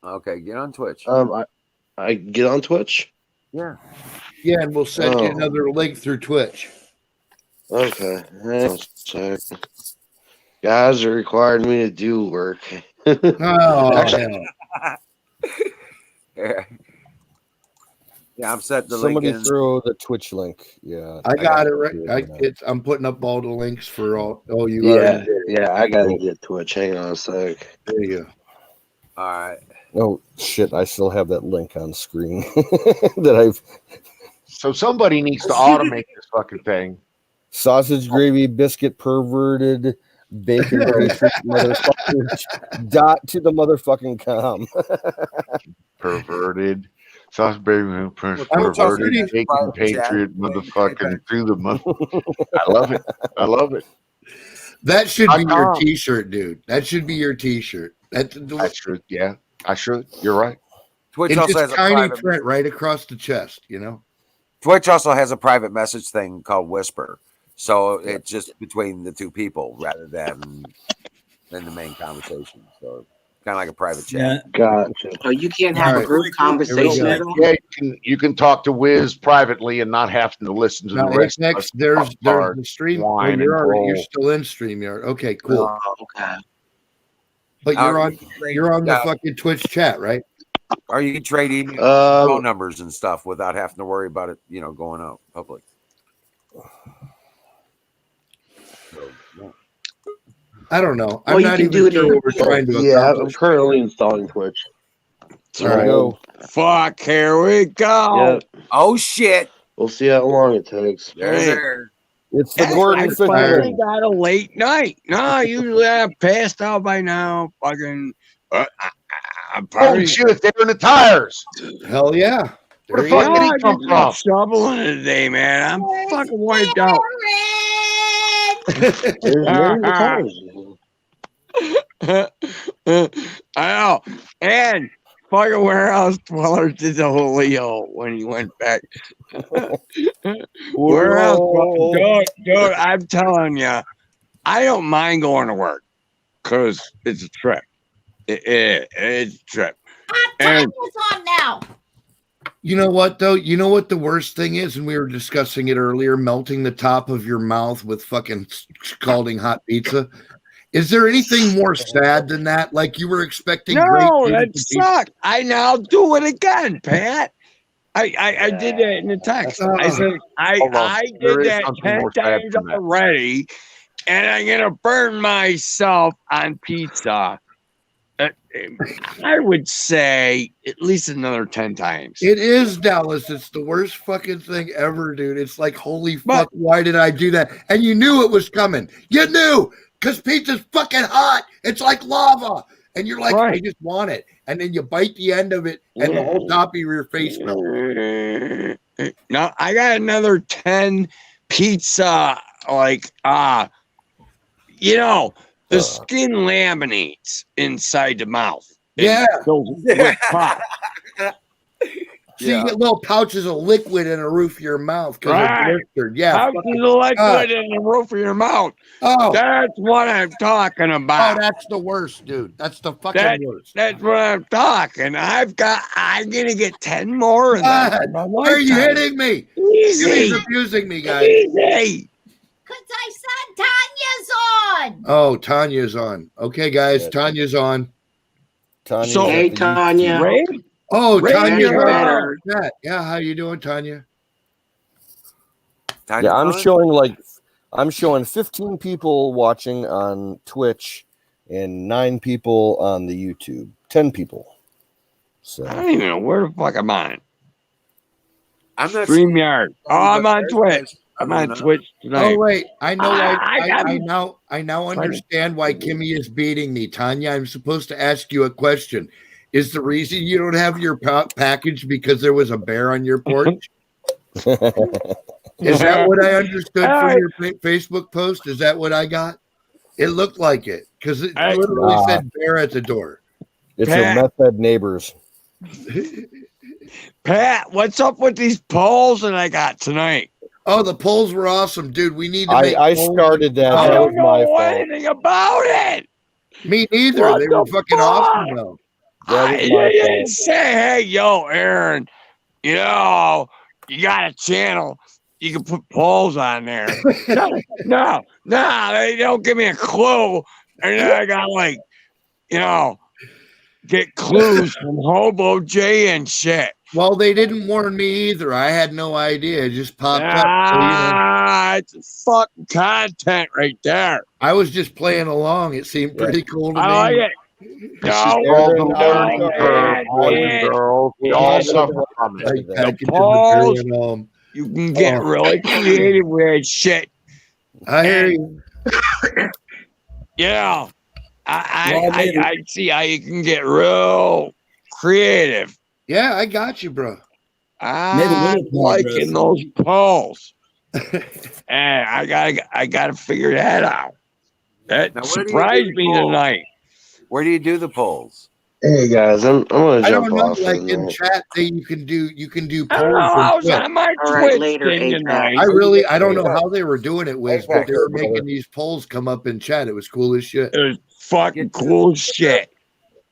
Okay, get on Twitch. I get on Twitch. Yeah. Yeah, and we'll send you another link through Twitch. Okay. Guys are requiring me to do work. Oh, yeah, I'm set the Somebody link in. throw the Twitch link. Yeah, I got it right. I'm putting up all the links for all. Oh, you yeah. I gotta get Twitch. Hang on a sec. There you go. All right. Oh shit! I still have that link on screen So somebody needs to automate this fucking thing. sausage gravy, biscuit, perverted, bacon, patriot, motherfuckers. Dot to the motherfucking com. Perverted. Sausage baby, perverted, bacon, patriot, motherfucking through the month. I love it. I love it. That should be your T-shirt, dude. That should be your T-shirt. I should. Yeah, I should. You're right. Twitch it's also just has a tiny private print right across the chest. You know. Twitch also has a private message thing called Whisper, so it's just between the two people rather than in the main conversation. So kind of like a private chat. Gotcha. Oh, you can't have a group conversation at all. Yeah, you can talk to Wiz privately and not having to listen to the rest. Next, there's the stream. Oh, you're still in StreamYard. Okay, cool. Oh, okay. But you're on the fucking Twitch chat, right? Or you can trade email phone numbers and stuff without having to worry about it, going out public. So, yeah. I don't know. Well, I'm not even sure what we're trying to accomplish. Yeah, I'm currently installing Twitch. All right. Go. Fuck, here we go. Yep. Oh, shit. We'll see how long it takes. There. It's the Gordon I Fisher. finally got a late night. No, usually I'm passed out by now. Fucking. I'm Holy shit, they're in the tires. Hell yeah. Where the fuck did he come from? Shoveling it today, man. I'm fucking wiped out. I know. And fucking warehouse dweller did the whole Leo when he went back. Warehouse dweller, dude, I'm telling you, I don't mind going to work because it's a trip. It's a trip. Time is on now. You know what, though? You know what the worst thing is? And we were discussing it earlier, melting the top of your mouth with fucking scalding hot pizza. Is there anything more sad than that? Like you were expecting No, that sucked. I now do it again, Pat. I did that in the text. I said I did that 10 times already, and I'm gonna burn myself on pizza. I would say at least another 10 times. It is, Dallas. It's the worst fucking thing ever, dude. It's like, holy fuck, why did I do that? And you knew it was coming. You knew, because pizza's fucking hot. It's like lava. And you're like, I just want it. And then you bite the end of it, and the whole top of your face melts. No, I got another 10 pizza, the skin laminates inside the mouth. Yeah. With pop. So you get little pouches of liquid in the roof of your mouth because they're blistered. Yeah. Pouches of liquid in the roof of your mouth. Oh. That's what I'm talking about. Oh, that's the worst, dude. That's the fucking worst. That's what I'm talking. I'm gonna get 10 more of them. Are you hitting me? Easy. He's abusing me, guys. Easy. Because I said Tanya's on. Oh, Tanya's on. Okay, guys, Tanya's on. Hey, Tanya. Oh, Tanya's better. on. Yeah, how you doing, Tanya? Yeah, I'm showing 15 people watching on Twitch and 9 people on the YouTube. 10 people. So I don't even know where the fuck I'm on. I'm not StreamYard. Oh, I'm on Twitch. I'm on Twitch tonight. Oh wait, I know. I now understand why Kimmy is beating me, Tanya. I'm supposed to ask you a question. Is the reason you don't have your package because there was a bear on your porch? Is that what I understood from your Facebook post? Is that what I got? It looked like it because it literally said bear at the door. It's your meth head neighbors. Pat, what's up with these polls that I got tonight? Oh, the polls were awesome, dude. We need to I started that. I That was don't know my fault. anything about it. Me neither. What they the were fucking fuck? awesome, though. You didn't say, hey, yo, Aaron, you got a channel. You can put polls on there. No, they don't give me a clue. And then I got get clues from Hobo J and shit. Well, they didn't warn me either. I had no idea. It just popped up. It's fucking content right there. I was just playing along. It seemed pretty cool to me. I like it. Girls, we all suffer from it. The polls, you can get really creative with shit. I hear you. Yeah, I see how you can get real creative. Yeah, I got you, bro. I'm liking those polls. And I gotta figure that out. That Now, where do you do surprised the me polls? tonight. Where do you do the polls? Hey guys, I'm gonna I jump don't know, off like in in that. chat that you can do I don't know. polls. I was on my All right, Twitch later, thing Apex. tonight. I don't know how they were doing it, Wiz, but they were making these polls come up in chat. It was cool as shit. It was fucking cool as shit.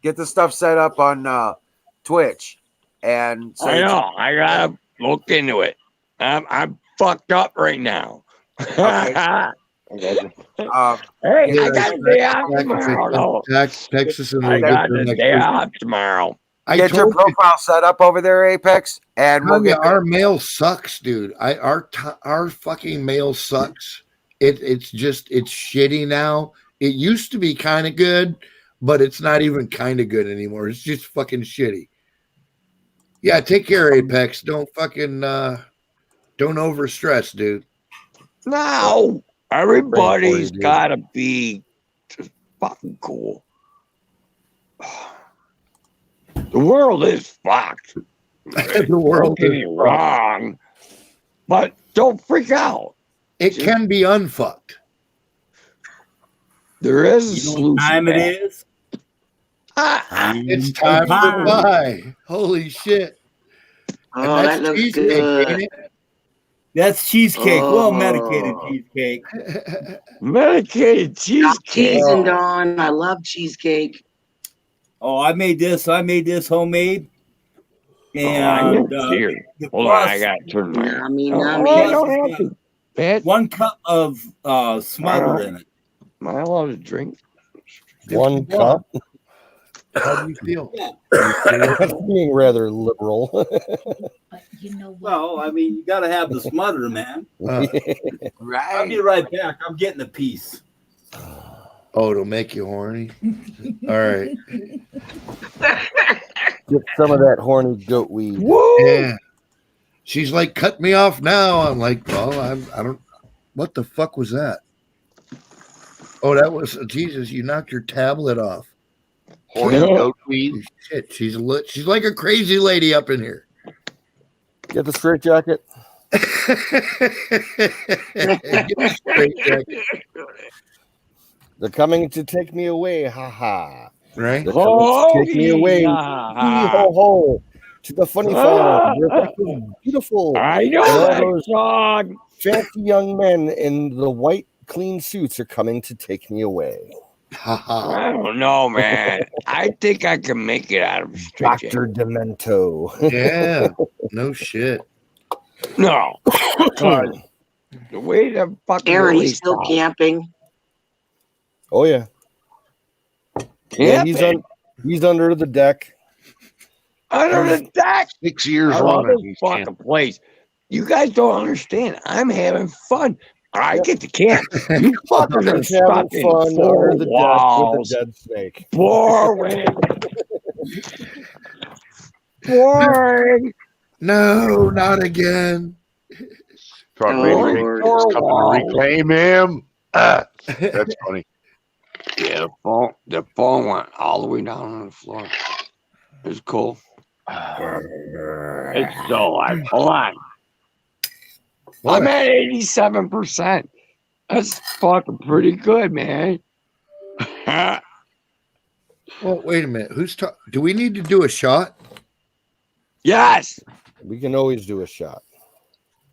Get the stuff set up on Twitch, and so I know. I gotta look into it. I'm fucked up right now. Okay. Hey, I got a day off tomorrow. Texas and I got Louisiana a next day week. off tomorrow. I Get your told you, profile set up over there, Apex, and we'll get our mail sucks, dude. Our fucking mail sucks. It's shitty now. It used to be kind of good, but it's not even kind of good anymore. It's just fucking shitty. Yeah, take care, Apex. Don't fucking don't overstress, dude. No, everybody's gotta be just fucking cool. The world is fucked. The world Don't get is me wrong, but don't freak out. It can be unfucked. There is a You know what solution. time it man. is? It's time to buy. Holy shit. And Oh, that looks cheesecake, good. ain't it? That's cheesecake. Well, Oh. medicated cheesecake. Medicated cheesecake. Teasing, Dawn. I love cheesecake. Oh, I made this homemade. And hold on, I got to turn my. Yummy. One cup of smother in it. Am I allowed to drink? One cup. How do you feel? That's being rather liberal. But you know what? Well, I mean, you got to have the smother, man. right. I'll be right back. I'm getting a piece. Oh, it'll make you horny. All right. Get some of that horny goat weed. Yeah. She's like, cut me off now. I'm like, well, I don't. What the fuck was that? Oh, that was Jesus. You knocked your tablet off. Horny goat weed. Shit, she's like a crazy lady up in here. Get the straight jacket. They're coming to take me away. Ha ha. Right? They're coming to take me away. Hee ho ho. To the funny farm. Your life is beautiful. I know and all that those song. fancy young men in the white clean suits are coming to take me away. I don't know, man. I think I can make it out of a straight Dr. Demento. Yeah. No shit. No. Because the way the fucking Aaron, really he's still sounds. camping. Oh yeah. Yeah, he's under the deck. Under the deck. 6 years I love running. this fucking place. You guys don't understand. I'm having fun. I get to camp. You fuckers are He's stuck having in fun four under the walls. deck with a dead snake. Boring. Boring. No, not again. Truck Oh, lady Lord. is coming to reclaim him. That's funny. Yeah, the phone went all the way down on the floor. It's cool. It's so like, hold on. What? I'm at 87%. That's fucking pretty good, man. Well, wait a minute. Do we need to do a shot? Yes. We can always do a shot.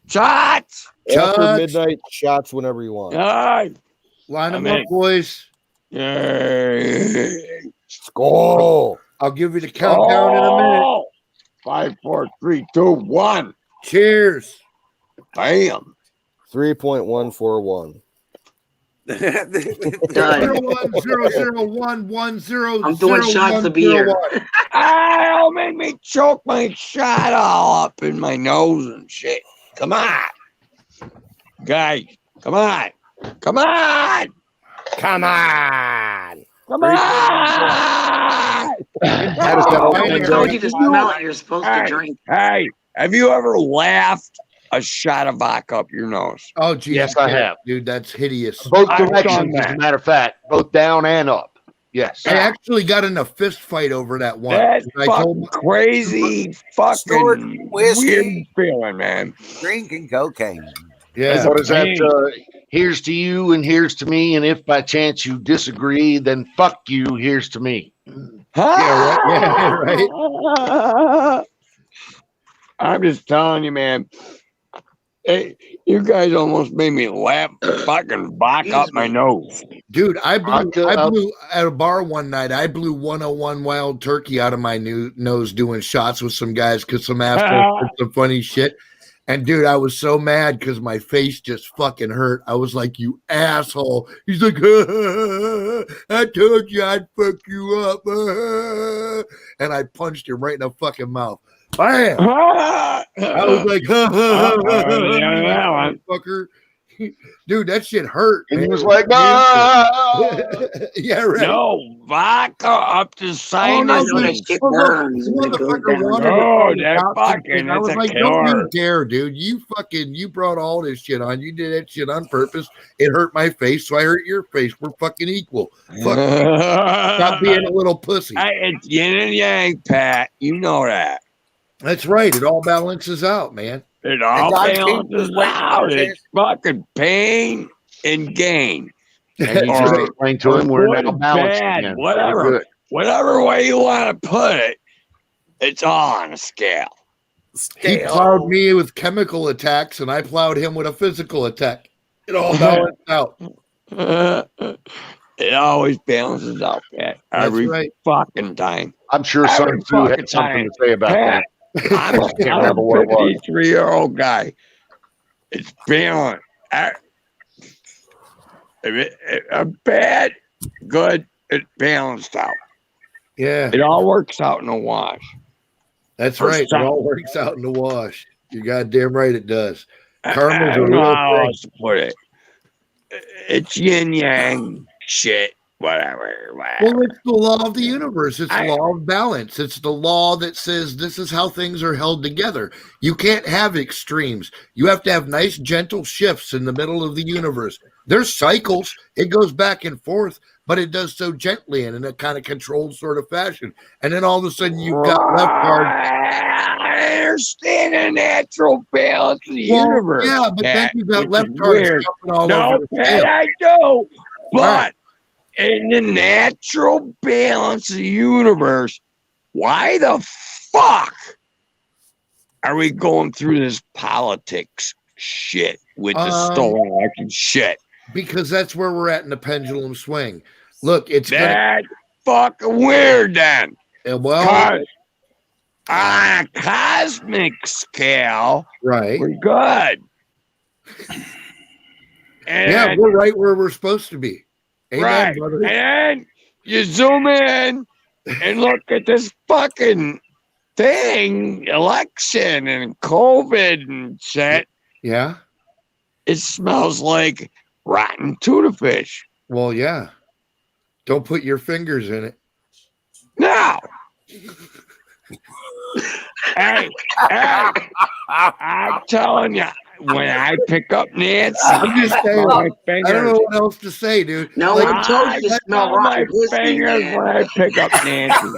Shots. After Shots. midnight, shots whenever you want. Yay. Line them I'm up, in. boys. Yay. Skull. I'll give you the countdown in a minute. 5, 4, 3, 2, 1. Cheers. Bam. 3.141. Done. 0100110. I'm doing shots of beer. Don't make me choke my shot all up in my nose and shit. Come on. Guys, come on. Come on. Come on. Come on. I told you to smell it. You're supposed to drink. Hey, have you ever laughed a shot of vodka up your nose. Oh, geez, Yes, I have. dude. That's hideous. Both I've done directions, as that. a matter of fact, both down and up. Yes. I actually got in a fist fight over that one. That's I fucking crazy, fucking weird feeling, man. Drinking cocaine. Yeah. What is that? Here's to you and here's to me. And if by chance you disagree, then fuck you. Here's to me. Yeah, right. Yeah, right. I'm just telling you, man. Hey, you guys almost made me laugh fucking back up my nose. Dude, I blew at a bar one night. I blew 101 Wild Turkey out of my nose doing shots with some guys because some asshole did some funny shit. And dude, I was so mad because my face just fucking hurt. I was like, "You asshole!" He's like, "I told you I'd fuck you up," and I punched him right in the fucking mouth. Bam! I was like, "Fucker." Dude, that shit hurt. And man. he was like, "Ah!" Yeah, right. No, vodka up to sinus. that shit burns. Oh, that fucking, I that's was a like, don't killer. you dare, dude. You brought all this shit on. You did that shit on purpose. It hurt my face, so I hurt your face. We're fucking equal. Fuck. Stop being a little pussy. It's yin and yang, Pat. You know that. That's right. It all balances out, man. It all balances out. It's fucking pain and gain. And you just explain to him we're now balanced again. Whatever way you want to put it, it's all on a scale. He plowed me with chemical attacks, and I plowed him with a physical attack. It all balanced out. It always balances out, Pat. Every fucking time. I'm sure Sun Tzu had something to say about that. I'm a 53-year-old guy. It's balanced. A bad, good, it's balanced out. Yeah. It all works out in a wash. That's right. It all works out in the wash. You're goddamn right it does. Karma's I don't a know real how thing. else to put it. It's yin yang shit. Whatever. Well, it's the law of the universe. It's the law of balance. It's the law that says this is how things are held together. You can't have extremes. You have to have nice, gentle shifts in the middle of the universe. There's cycles. It goes back and forth, but it does so gently and in a kind of controlled sort of fashion. And then all of a sudden you've got left guard. I understand the natural balance of the universe. Yeah, but then you've got left weird. guard all over the Pat, scale. I do. But in the natural balance of the universe, why the fuck are we going through this politics shit with the stolen election shit? Because that's where we're at in the pendulum swing. Look, it's that fucking weird then. Well, on a cosmic scale, right, we're good. Yeah, we're right where we're supposed to be. Amen, right. brother. And you zoom in and look at this fucking thing, election and COVID and shit. Yeah. It smells like rotten tuna fish. Well, yeah. Don't put your fingers in it. No. Hey, I'm telling you, when I pick up Nancy, I'm just saying, my I don't know what else to say, dude. No Like, one told you to smell my rotten pussy, fingers man. when I pick up Nancy.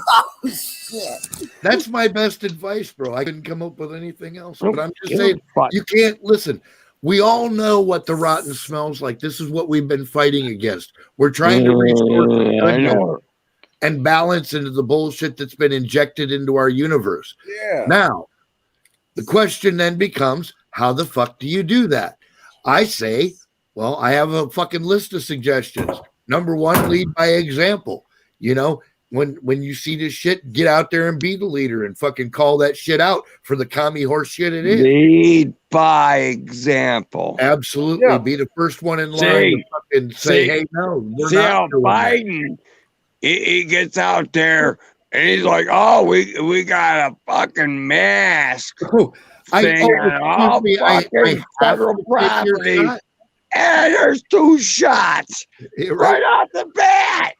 That's my best advice, bro. I couldn't come up with anything else. But I'm just Give a saying, fuck. you can't listen. We all know what the rotten smells like. This is what we've been fighting against. We're trying to restore the I goodness know. and balance into the bullshit that's been injected into our universe. Yeah. Now, the question then becomes, how the fuck do you do that? I say, well, I have a fucking list of suggestions. Number one, lead by example. You know, when you see this shit, get out there and be the leader and fucking call that shit out for the commie horse shit it is. Lead by example. Absolutely. Yeah. Be the first one in line See, to fucking say, see, hey, no, we're See how not doing that. Biden, he gets out there and he's like, oh, we got a fucking mask thing on all excuse me, I fucking have federal to take your property. shot. And there's 2 shots right off the bat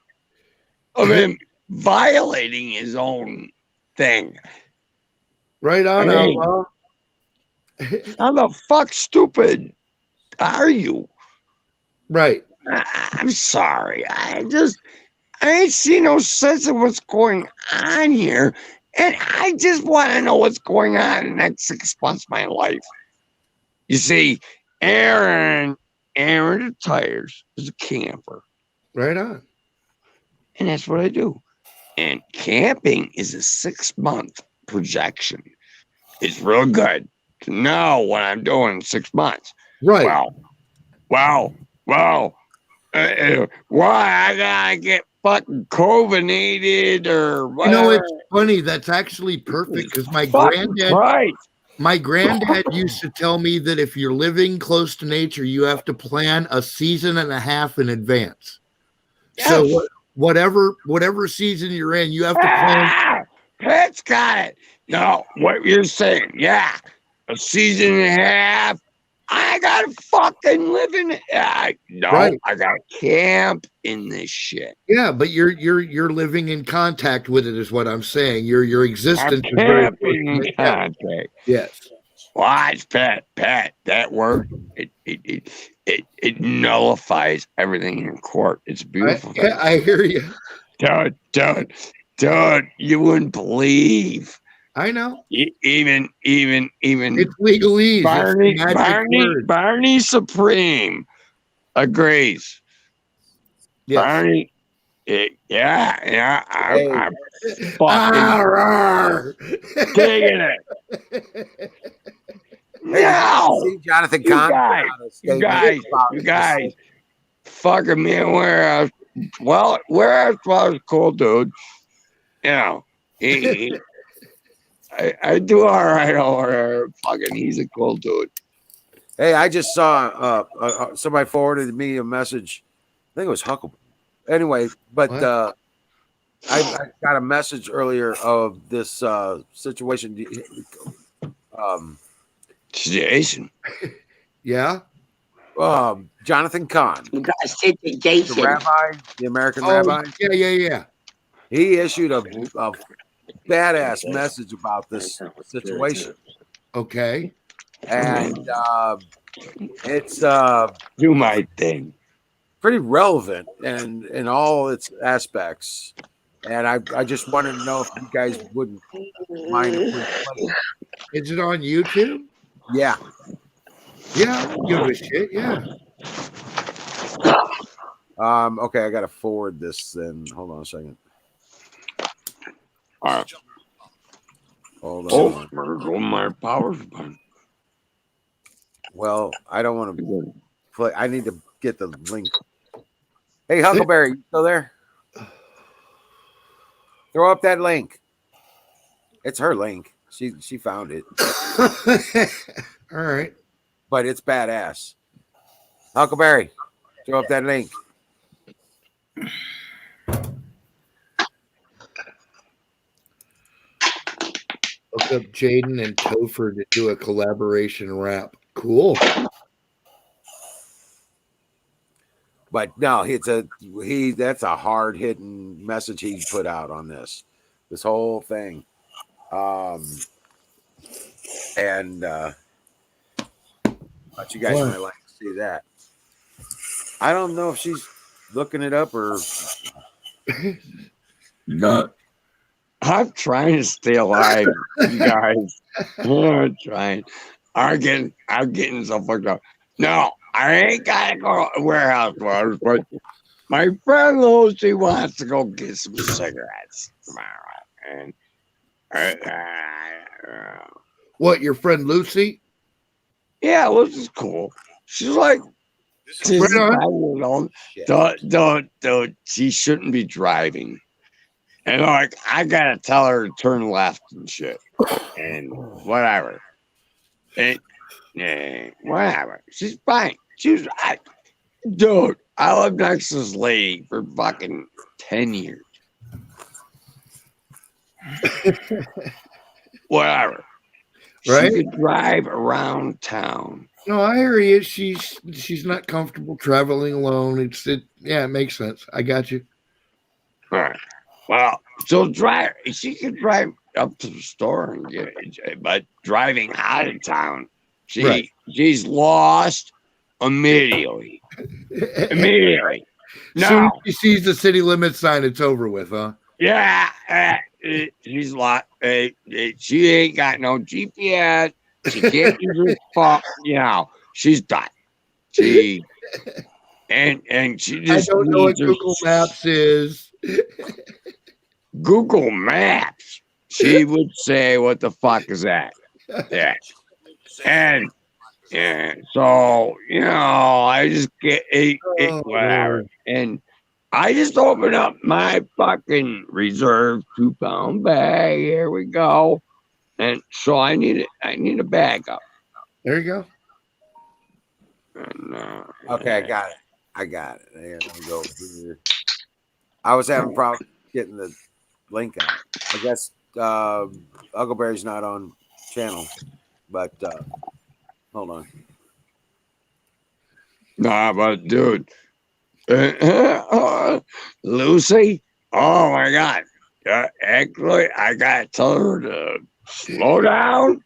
of him violating his own thing. Right on, I mean, Outlaw. How the fuck stupid are you? Right. I'm sorry. I ain't see no sense of what's going on here. And I just want to know what's going on in the next 6 months of my life. You see, Aaron retires as a camper. Right on. And that's what I do. And camping is a 6-month projection. It's real good to know what I'm doing in 6 months. Right. Wow. Why I gotta get fucking COVIDated or whatever? It's funny. That's actually perfect because my granddad used to tell me that if you're living close to nature, you have to plan a season and a half in advance. Yes. So whatever season you're in, you have to plan. Pat's got it. No, what you're saying, yeah, a season and a half. I gotta fucking live in it. I gotta camp in this shit. Yeah, but you're living in contact with it, is what I'm saying. Your existence is very in contact. Yes. Watch, Pat. That word it nullifies everything in court. It's beautiful. I hear you, dude. You wouldn't believe. I know. Even it's legalese. Barney Supreme agrees. Yes. Barney. Yeah. I'm fucking digging it. No, see Jonathan Kahn. You guys. Fucking man, where I was cool, dude. You know, I do all right over there. Fucking, he's a cool dude. Hey, I just saw somebody forwarded me a message. I think it was Huckleberry. Anyway, but I got a message earlier of this situation. Jason. Yeah. Jonathan Kahn. You guys take the Jason. The rabbi, the American rabbi. Yeah. He issued a badass message about this situation. Okay. And it's do my thing. Pretty relevant and in all its aspects. And I just wanted to know if you guys wouldn't mind if we played it. Is it on YouTube? Yeah. Yeah, I don't give a shit. Yeah. Okay, I gotta forward this then. Hold on a second. All right. Hold on. Oh, my power's button. Well, I don't want to play. I need to get the link. Hey, Huckleberry, you still there? Throw up that link. It's her link. She found it. All right. But it's badass. Huckleberry, throw up that link. Look up Jaden and Topher to do a collaboration rap. Cool. But no, that's a hard hitting message he put out on this whole thing. But you guys might like to see that. I don't know if she's looking it up or no. I'm trying to stay alive, you guys. I'm trying. I'm getting so fucked up. No, I ain't gotta go to warehouse clothes, but my friend Lucy wants to go get some cigarettes tomorrow. And what, your friend Lucy? Yeah, Lucy's cool. She's like, don't, she shouldn't be driving. And like, I gotta tell her to turn left and shit, and whatever. And whatever. She's fine. Dude, I lived next to this lady for fucking 10 years. Whatever. Right? She could drive around town. No, I hear you. She's not comfortable traveling alone. It makes sense. I got you. All right. Well, so she could drive up to the store and get it, but driving out of town She's lost immediately. Immediately. Soon No. as she sees the city limit sign, it's over with, huh? Yeah. She's lost. She ain't got no GPS. She can't use her phone. You know, she's done. She and she just I don't know what needs her Google Maps is. Google Maps. She would say, "What the fuck is that?" Yeah, and so I just get whatever, and I just open up my fucking reserve 2-pound bag. Here we go, and so I need a backup. There you go. And, Okay, I got it. Here, let me go over here. I was having problems getting the link out. I guess Huckleberry's not on channel, but hold on. Nah, but dude, Lucy. Oh my God! Actually, I gotta tell her to slow down.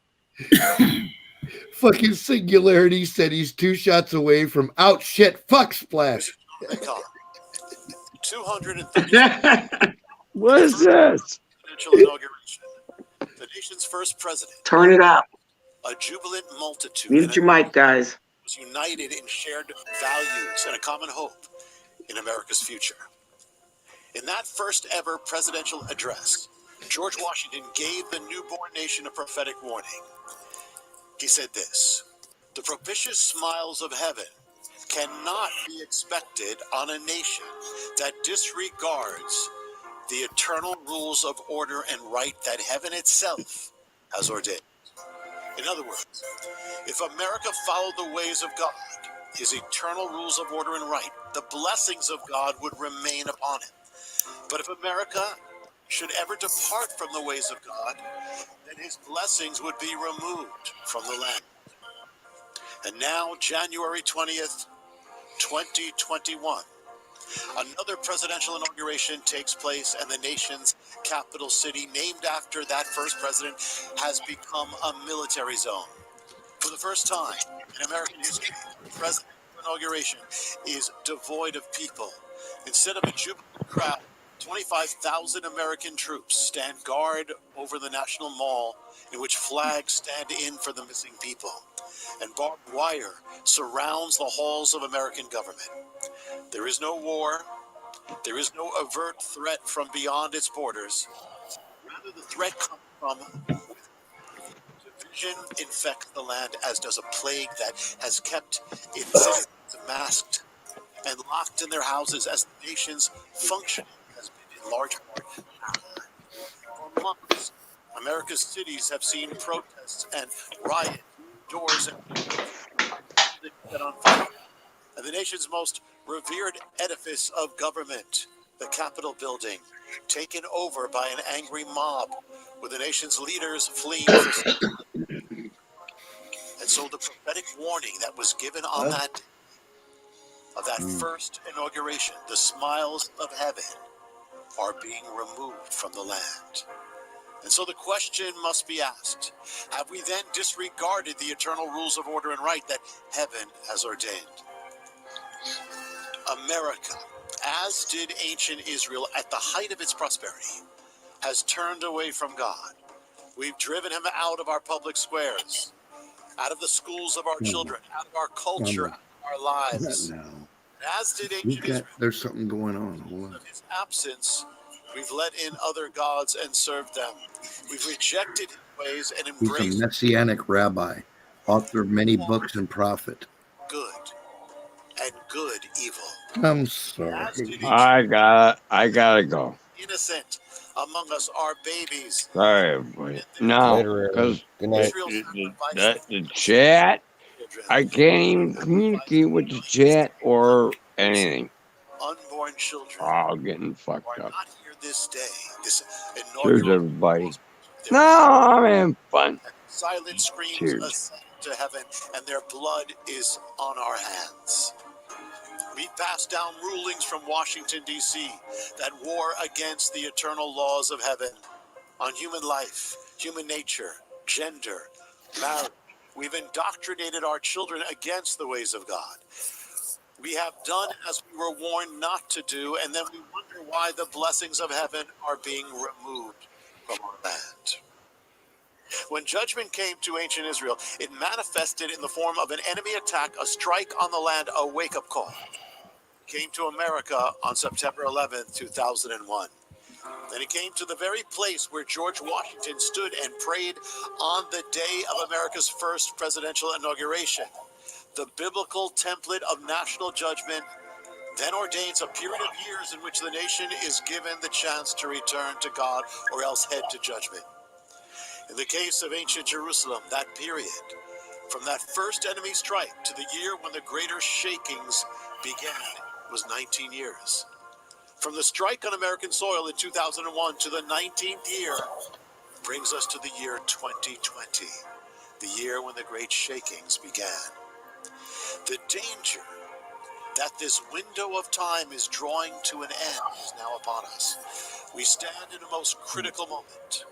Fucking Singularity said he's 2 shots away from out shit fuck splash. 230. What is this? Presidential inauguration. The nation's first president. Turn it up. A jubilant multitude. Mute your mic, guys. Was united in shared values and a common hope in America's future. In that first ever presidential address, George Washington gave the newborn nation a prophetic warning. He said this: "The propitious smiles of heaven cannot be expected on a nation that disregards the eternal rules of order and right that heaven itself has ordained." In other words, if America followed the ways of God, his eternal rules of order and right, the blessings of God would remain upon it. But if America should ever depart from the ways of God, then his blessings would be removed from the land. And now, January 20th, 2021, another presidential inauguration takes place, and the nation's capital city, named after that first president, has become a military zone. For the first time in American history, the presidential inauguration is devoid of people. Instead of a jubilant crowd, 25,000 American troops stand guard over the National Mall, in which flags stand in for the missing people, and barbed wire surrounds the halls of American government. There is no war. There is no overt threat from beyond its borders. Rather, the threat comes from division infects the land, as does a plague that has kept its citizens masked and locked in their houses, as the nation's functioning has been in large part paralyzed. For months, America's cities have seen protests and riots, doors and windows set on fire. And the nation's most revered edifice of government, the Capitol building, taken over by an angry mob, with the nation's leaders fleeing for safety. And so the prophetic warning that was given on that day, of that first inauguration, the smiles of heaven are being removed from the land. And so the question must be asked: have we then disregarded the eternal rules of order and right that heaven has ordained? America, as did ancient Israel at the height of its prosperity, has turned away from God. We've driven him out of our public squares, out of the schools of our children, out of our culture, out of our lives. As did ancient Israel, There's something going on. Hold on. of his absence, we've let in other gods and served them. We've rejected his ways and He's embraced a messianic rabbi, author of many books and prophet. good and good evil. I'm sorry. I gotta go. Innocent among us are babies. Sorry, boy. No, because the chat, I can't even communicate with the chat or anything. Unborn children All getting fucked up. not here this day. This Cheers, inaugural everybody. No, I'm having fun. silent screams Cheers. ascend to heaven, and their blood is on our hands. We pass down rulings from Washington, D.C. that war against the eternal laws of heaven on human life, human nature, gender, marriage, We've indoctrinated our children against the ways of God. We have done as we were warned not to do, and then we wonder why the blessings of heaven are being removed from our land. When judgment came to ancient Israel, it manifested in the form of an enemy attack, a strike on the land, a wake-up call. It came to America on September 11th, 2001. And it came to the very place where George Washington stood and prayed on the day of America's first presidential inauguration. The biblical template of national judgment then ordains a period of years in which the nation is given the chance to return to God or else head to judgment. In the case of ancient Jerusalem, that period, from that first enemy strike to the year when the greater shakings began, was 19 years. From the strike on American soil in 2001 to the 19th year brings us to the year 2020, the year when the great shakings began. The danger that this window of time is drawing to an end is now upon us. We stand in a most critical moment.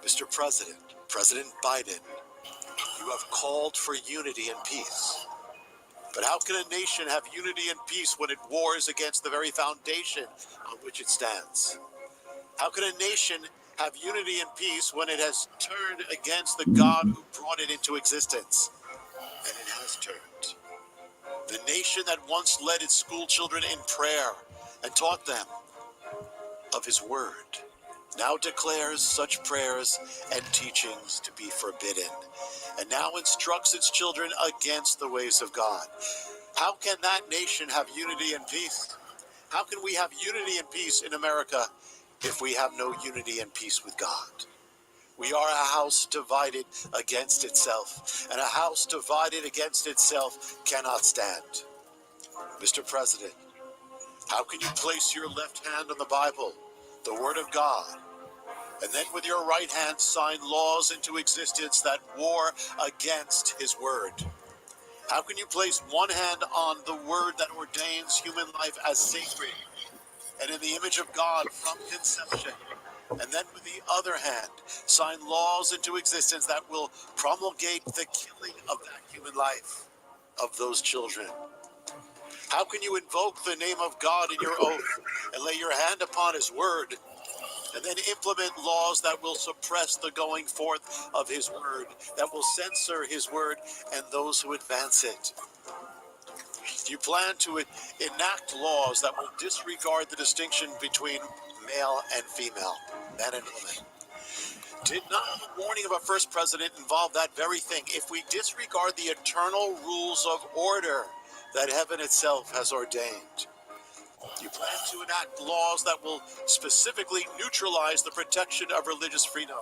Mr. President, President Biden, you have called for unity and peace. But how can a nation have unity and peace when it wars against the very foundation on which it stands? How can a nation have unity and peace when it has turned against the God who brought it into existence? And it has turned. The nation that once led its school children in prayer and taught them of his word now declares such prayers and teachings to be forbidden, and now instructs its children against the ways of God. How can that nation have unity and peace? How can we have unity and peace in America if we have no unity and peace with God? We are a house divided against itself, and a house divided against itself cannot stand. Mr. President, how can you place your left hand on the Bible, the Word of God, and then with your right hand sign laws into existence that war against his word? How can you place one hand on the word that ordains human life as sacred and in the image of God from conception, and then with the other hand sign laws into existence that will promulgate the killing of that human life, of those children? How can you invoke the name of God in your oath and lay your hand upon his word, and then implement laws that will suppress the going forth of his word, that will censor his word and those who advance it? You plan to enact laws that will disregard the distinction between male and female, man and woman. Did not the warning of a first president involve that very thing? If we disregard the eternal rules of order that heaven itself has ordained, you plan to enact laws that will specifically neutralize the protection of religious freedom.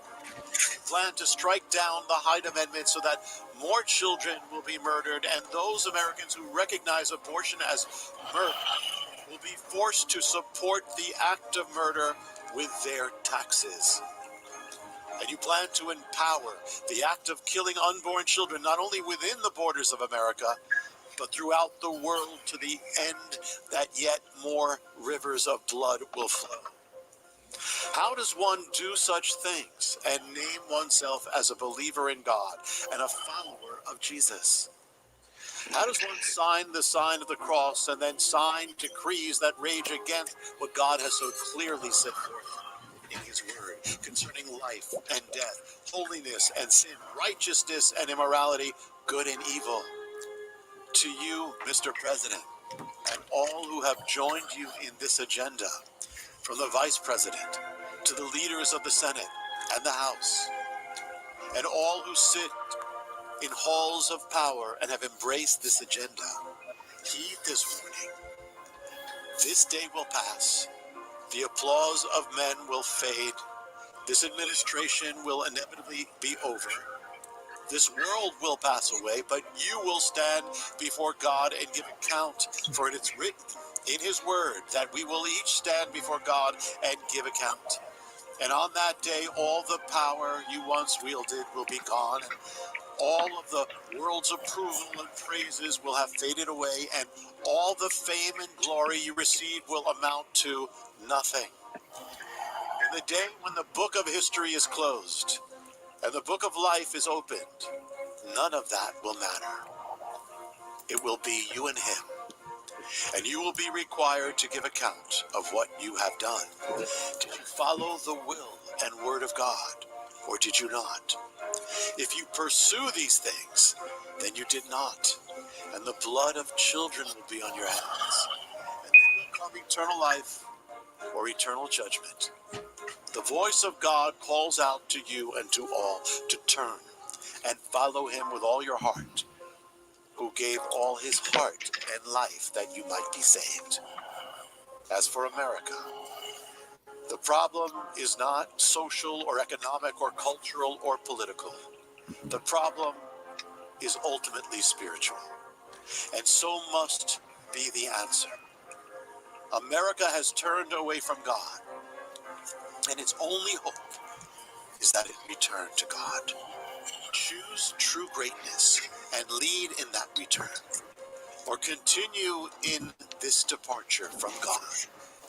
You plan to strike down the Hyde Amendment so that more children will be murdered, and those Americans who recognize abortion as murder will be forced to support the act of murder with their taxes. And you plan to empower the act of killing unborn children not only within the borders of America, but throughout the world, to the end that yet more rivers of blood will flow. How does one do such things and name oneself as a believer in God and a follower of Jesus? How does one sign the sign of the cross and then sign decrees that rage against what God has so clearly set forth in his word concerning life and death, holiness and sin, righteousness and immorality, good and evil? To you, Mr. President, and all who have joined you in this agenda, from the Vice President to the leaders of the Senate and the House, and all who sit in halls of power and have embraced this agenda, heed this warning. This day will pass. The applause of men will fade. This administration will inevitably be over. This world will pass away, but you will stand before God and give account, for it is written in his word that we will each stand before God and give account. And on that day, all the power you once wielded will be gone, and all of the world's approval and praises will have faded away, and all the fame and glory you received will amount to nothing. In the day when the book of history is closed and the book of life is opened, none of that will matter. It will be you and him. And you will be required to give account of what you have done. Did you follow the will and word of God, or did you not? If you pursue these things, then you did not. And the blood of children will be on your hands. And then will come eternal life or eternal judgment. The voice of God calls out to you and to all to turn and follow him with all your heart, who gave all his heart and life that you might be saved. As for America, the problem is not social or economic or cultural or political. The problem is ultimately spiritual, and so must be the answer. America has turned away from God, and its only hope is that it return to God. Choose true greatness and lead in that return, or continue in this departure from God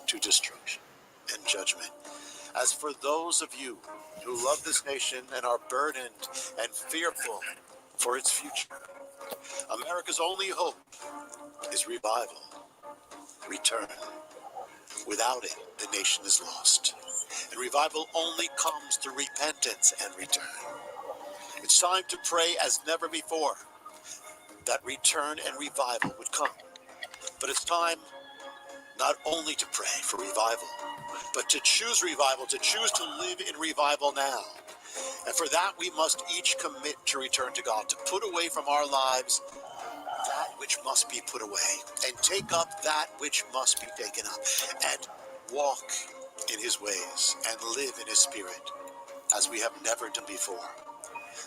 to destruction and judgment. As for those of you who love this nation and are burdened and fearful for its future, America's only hope is revival, return. Without it, the nation is lost. And revival only comes through repentance and return. It's time to pray as never before that return and revival would come. But it's time not only to pray for revival, but to choose revival, to choose to live in revival now. And for that, we must each commit to return to God, to put away from our lives that which must be put away, and take up that which must be taken up, and walk in his ways and live in his spirit as we have never done before.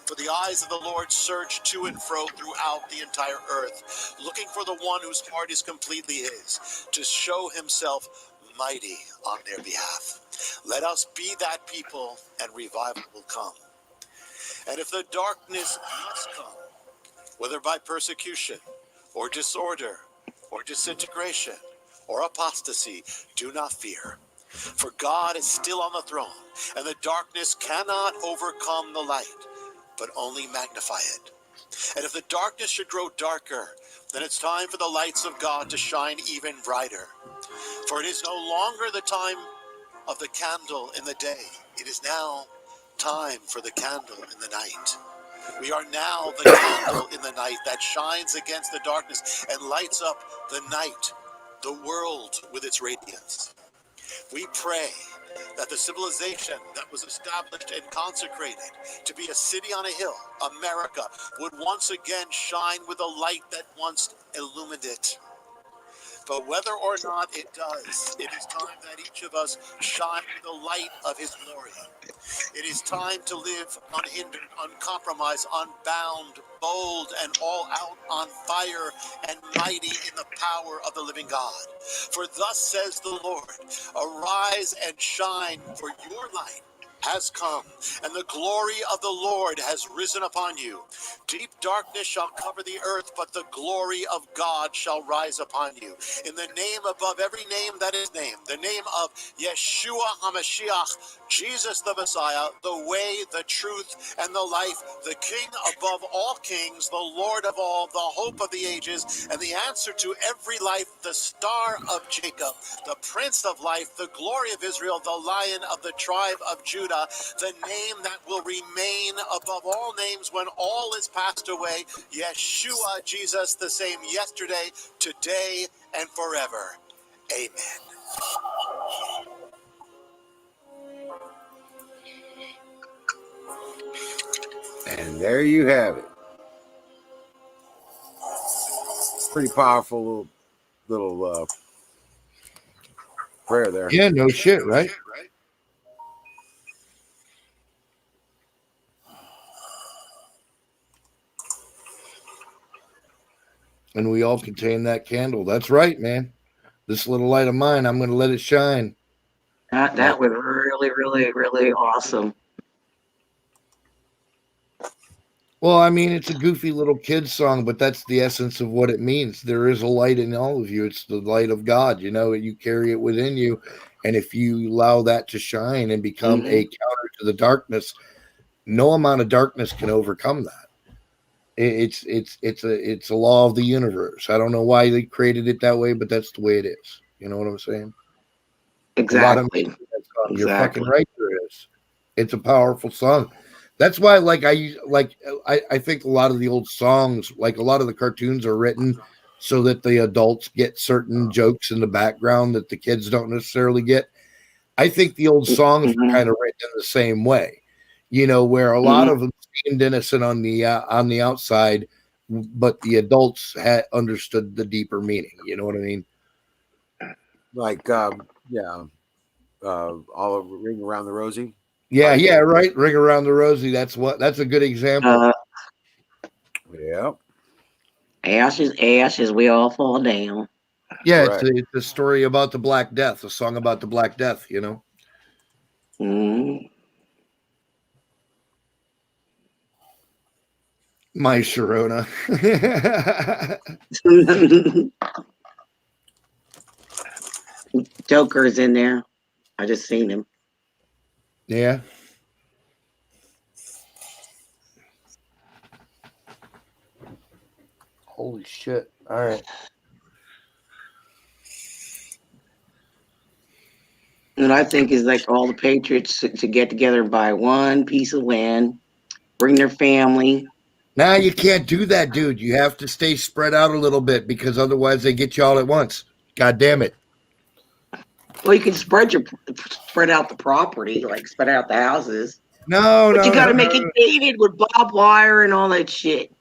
For the eyes of the Lord search to and fro throughout the entire earth, looking for the one whose heart is completely his, to show himself mighty on their behalf. Let us be that people, and revival will come. And if the darkness must come, whether by persecution or disorder or disintegration or apostasy, do not fear. For God is still on the throne, and the darkness cannot overcome the light, but only magnify it. And if the darkness should grow darker, then it's time for the lights of God to shine even brighter. For it is no longer the time of the candle in the day. It is now time for the candle in the night. We are now the candle in the night that shines against the darkness and lights up the night, the world with its radiance. We pray that the civilization that was established and consecrated to be a city on a hill, America, would once again shine with the light that once illumined it. But whether or not it does, it is time that each of us shine with the light of his glory. It is time to live unhindered, uncompromised, unbound, bold, and all out on fire and mighty in the power of the living God. For thus says the Lord, arise and shine, for your light has come, and the glory of the Lord has risen upon you. Deep darkness shall cover the earth, but the glory of God shall rise upon you. In the name above every name that is named, the name of Yeshua HaMashiach, Jesus the Messiah, the way, the truth, and the life, the King above all kings, the Lord of all, the hope of the ages, and the answer to every life, the Star of Jacob, the Prince of Life, the glory of Israel, the Lion of the tribe of Judah, the name that will remain above all names when all is passed away, Yeshua, Jesus, the same yesterday, today, and forever. Amen. And there you have it. Pretty powerful little prayer there. Yeah, no shit, right? And we all contain that candle. That's right, man. This little light of mine, I'm going to let it shine. That was really, really, really awesome. Well, I mean, it's a goofy little kid's song, but that's the essence of what it means. There is a light in all of you. It's the light of God. You know, you carry it within you. And if you allow that to shine and become a counter to the darkness, no amount of darkness can overcome that. It's a law of the universe. I don't know why they created it that way, but that's the way it is. You know what I'm saying? Exactly. You're fucking right. There is. It's a powerful song. That's why, I think a lot of the old songs, like a lot of the cartoons, are written so that the adults get certain jokes in the background that the kids don't necessarily get. I think the old songs were kind of written in the same way, where a lot of them seemed innocent on the outside, but the adults had understood the deeper meaning. You know what I mean? Like, all of Ring Around the Rosie. Yeah, right. Ring Around the Rosie. That's a good example. Yeah. Ashes, ashes, we all fall down. Yeah, it's a story about the Black Death, a song about the Black Death, My Sharona. Joker's in there. I just seen him. Yeah. Holy shit. All right. And I think is like all the patriots to get together and buy one piece of land, bring their family. Now you can't do that, dude. You have to stay spread out a little bit because otherwise they get you all at once. God damn it. Well, you can spread out the property, like spread out the houses. But you got to make it gated with barbed wire and all that shit.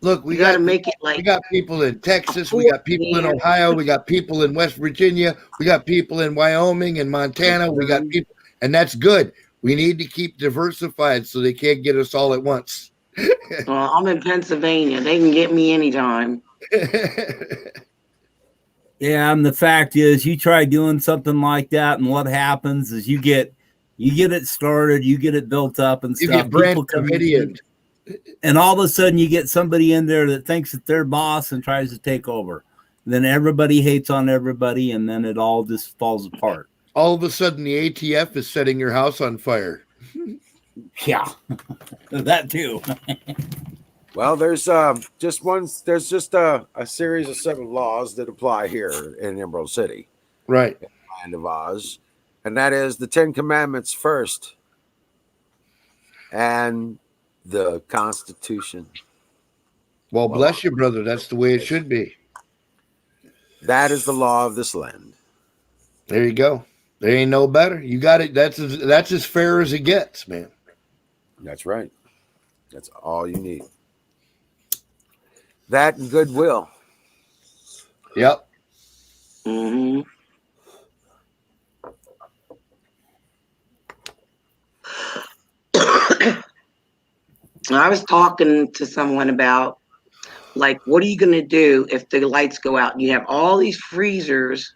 Look, we got to make it like we got people in Texas, we got people in Ohio, we got people in West Virginia, we got people in Wyoming and Montana, we got people, and that's good. We need to keep diversified so they can't get us all at once. Well, I'm in Pennsylvania. They can get me anytime. Yeah, and the fact is, you try doing something like that, and what happens is you get it started, you get it built up, and stuff. You get Brand Davidian. And all of a sudden, you get somebody in there that thinks that they're boss and tries to take over. And then everybody hates on everybody, and then it all just falls apart. All of a sudden, the ATF is setting your house on fire. Yeah, that too. Well, there's just a series of 7 laws that apply here in Emerald City, right? In the land of Oz, and that is the 10 Commandments first, and the Constitution. Well, bless you, brother. That's the way it should be. That is the law of this land. There you go. There ain't no better. You got it. That's as fair as it gets, man. That's right. That's all you need. That and goodwill. Yep. Mm-hmm. I was talking to someone about, like, what are you going to do if the lights go out and you have all these freezers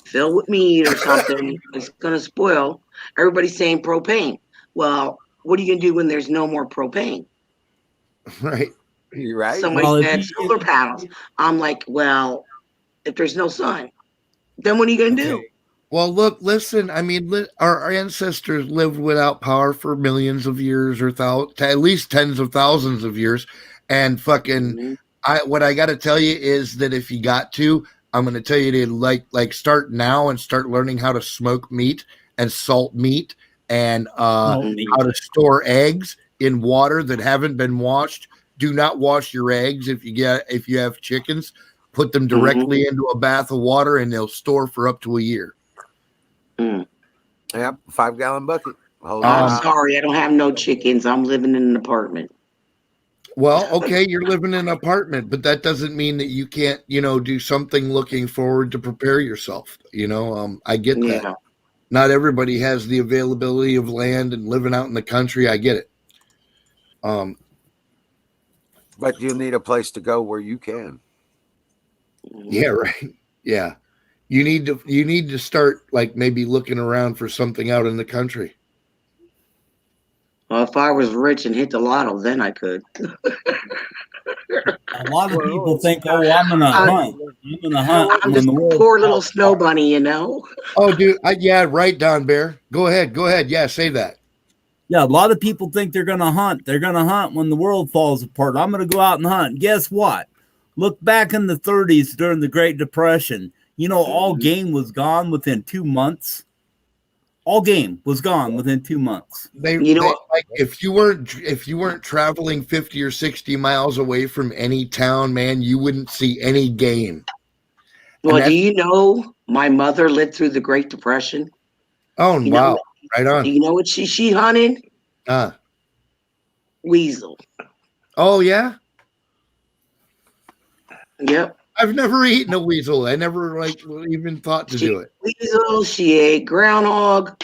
filled with meat or something? It's going to spoil. Everybody's saying propane. Well, what are you going to do when there's no more propane? Right. You're right. Somebody said solar panels. I'm like, well, if there's no sun, then what are you going to do? Well, look, listen, I mean, our ancestors lived without power for millions of years or at least tens of thousands of years. And fucking, what I got to tell you is that if you got to, I'm going to tell you to like start now and start learning how to smoke meat and salt meat and how to store eggs in water that haven't been washed. Do not wash your eggs if you have chickens. Put them directly into a bath of water and they'll store for up to a year. Yep, 5-gallon bucket. I'm sorry, I don't have no chickens. I'm living in an apartment. Well, okay, you're living in an apartment, but that doesn't mean that you can't, do something looking forward to prepare yourself. I get that. Not everybody has the availability of land and living out in the country. I get it. But you need a place to go where you can. Yeah, right. Yeah. You need to start like maybe looking around for something out in the country. Well, if I was rich and hit the lotto, then I could. A lot of people think, "Oh, I'm gonna hunt. I'm gonna hunt." I'm just a poor little snow bunny, Oh, dude. Yeah, right, Don Bear. Go ahead. Yeah, say that. Yeah, a lot of people think they're going to hunt. They're going to hunt when the world falls apart. I'm going to go out and hunt. Guess what? Look back in the 30s during the Great Depression. You know, all game was gone within 2 months. All game was gone within 2 months. They like if you weren't traveling 50 or 60 miles away from any town, man, you wouldn't see any game. Well, do you know my mother lived through the Great Depression? Oh, wow. Right on. Do you know what she hunted? Weasel. Oh, yeah? Yep. I've never eaten a weasel. I never even thought to do it. Weasel, she ate groundhog.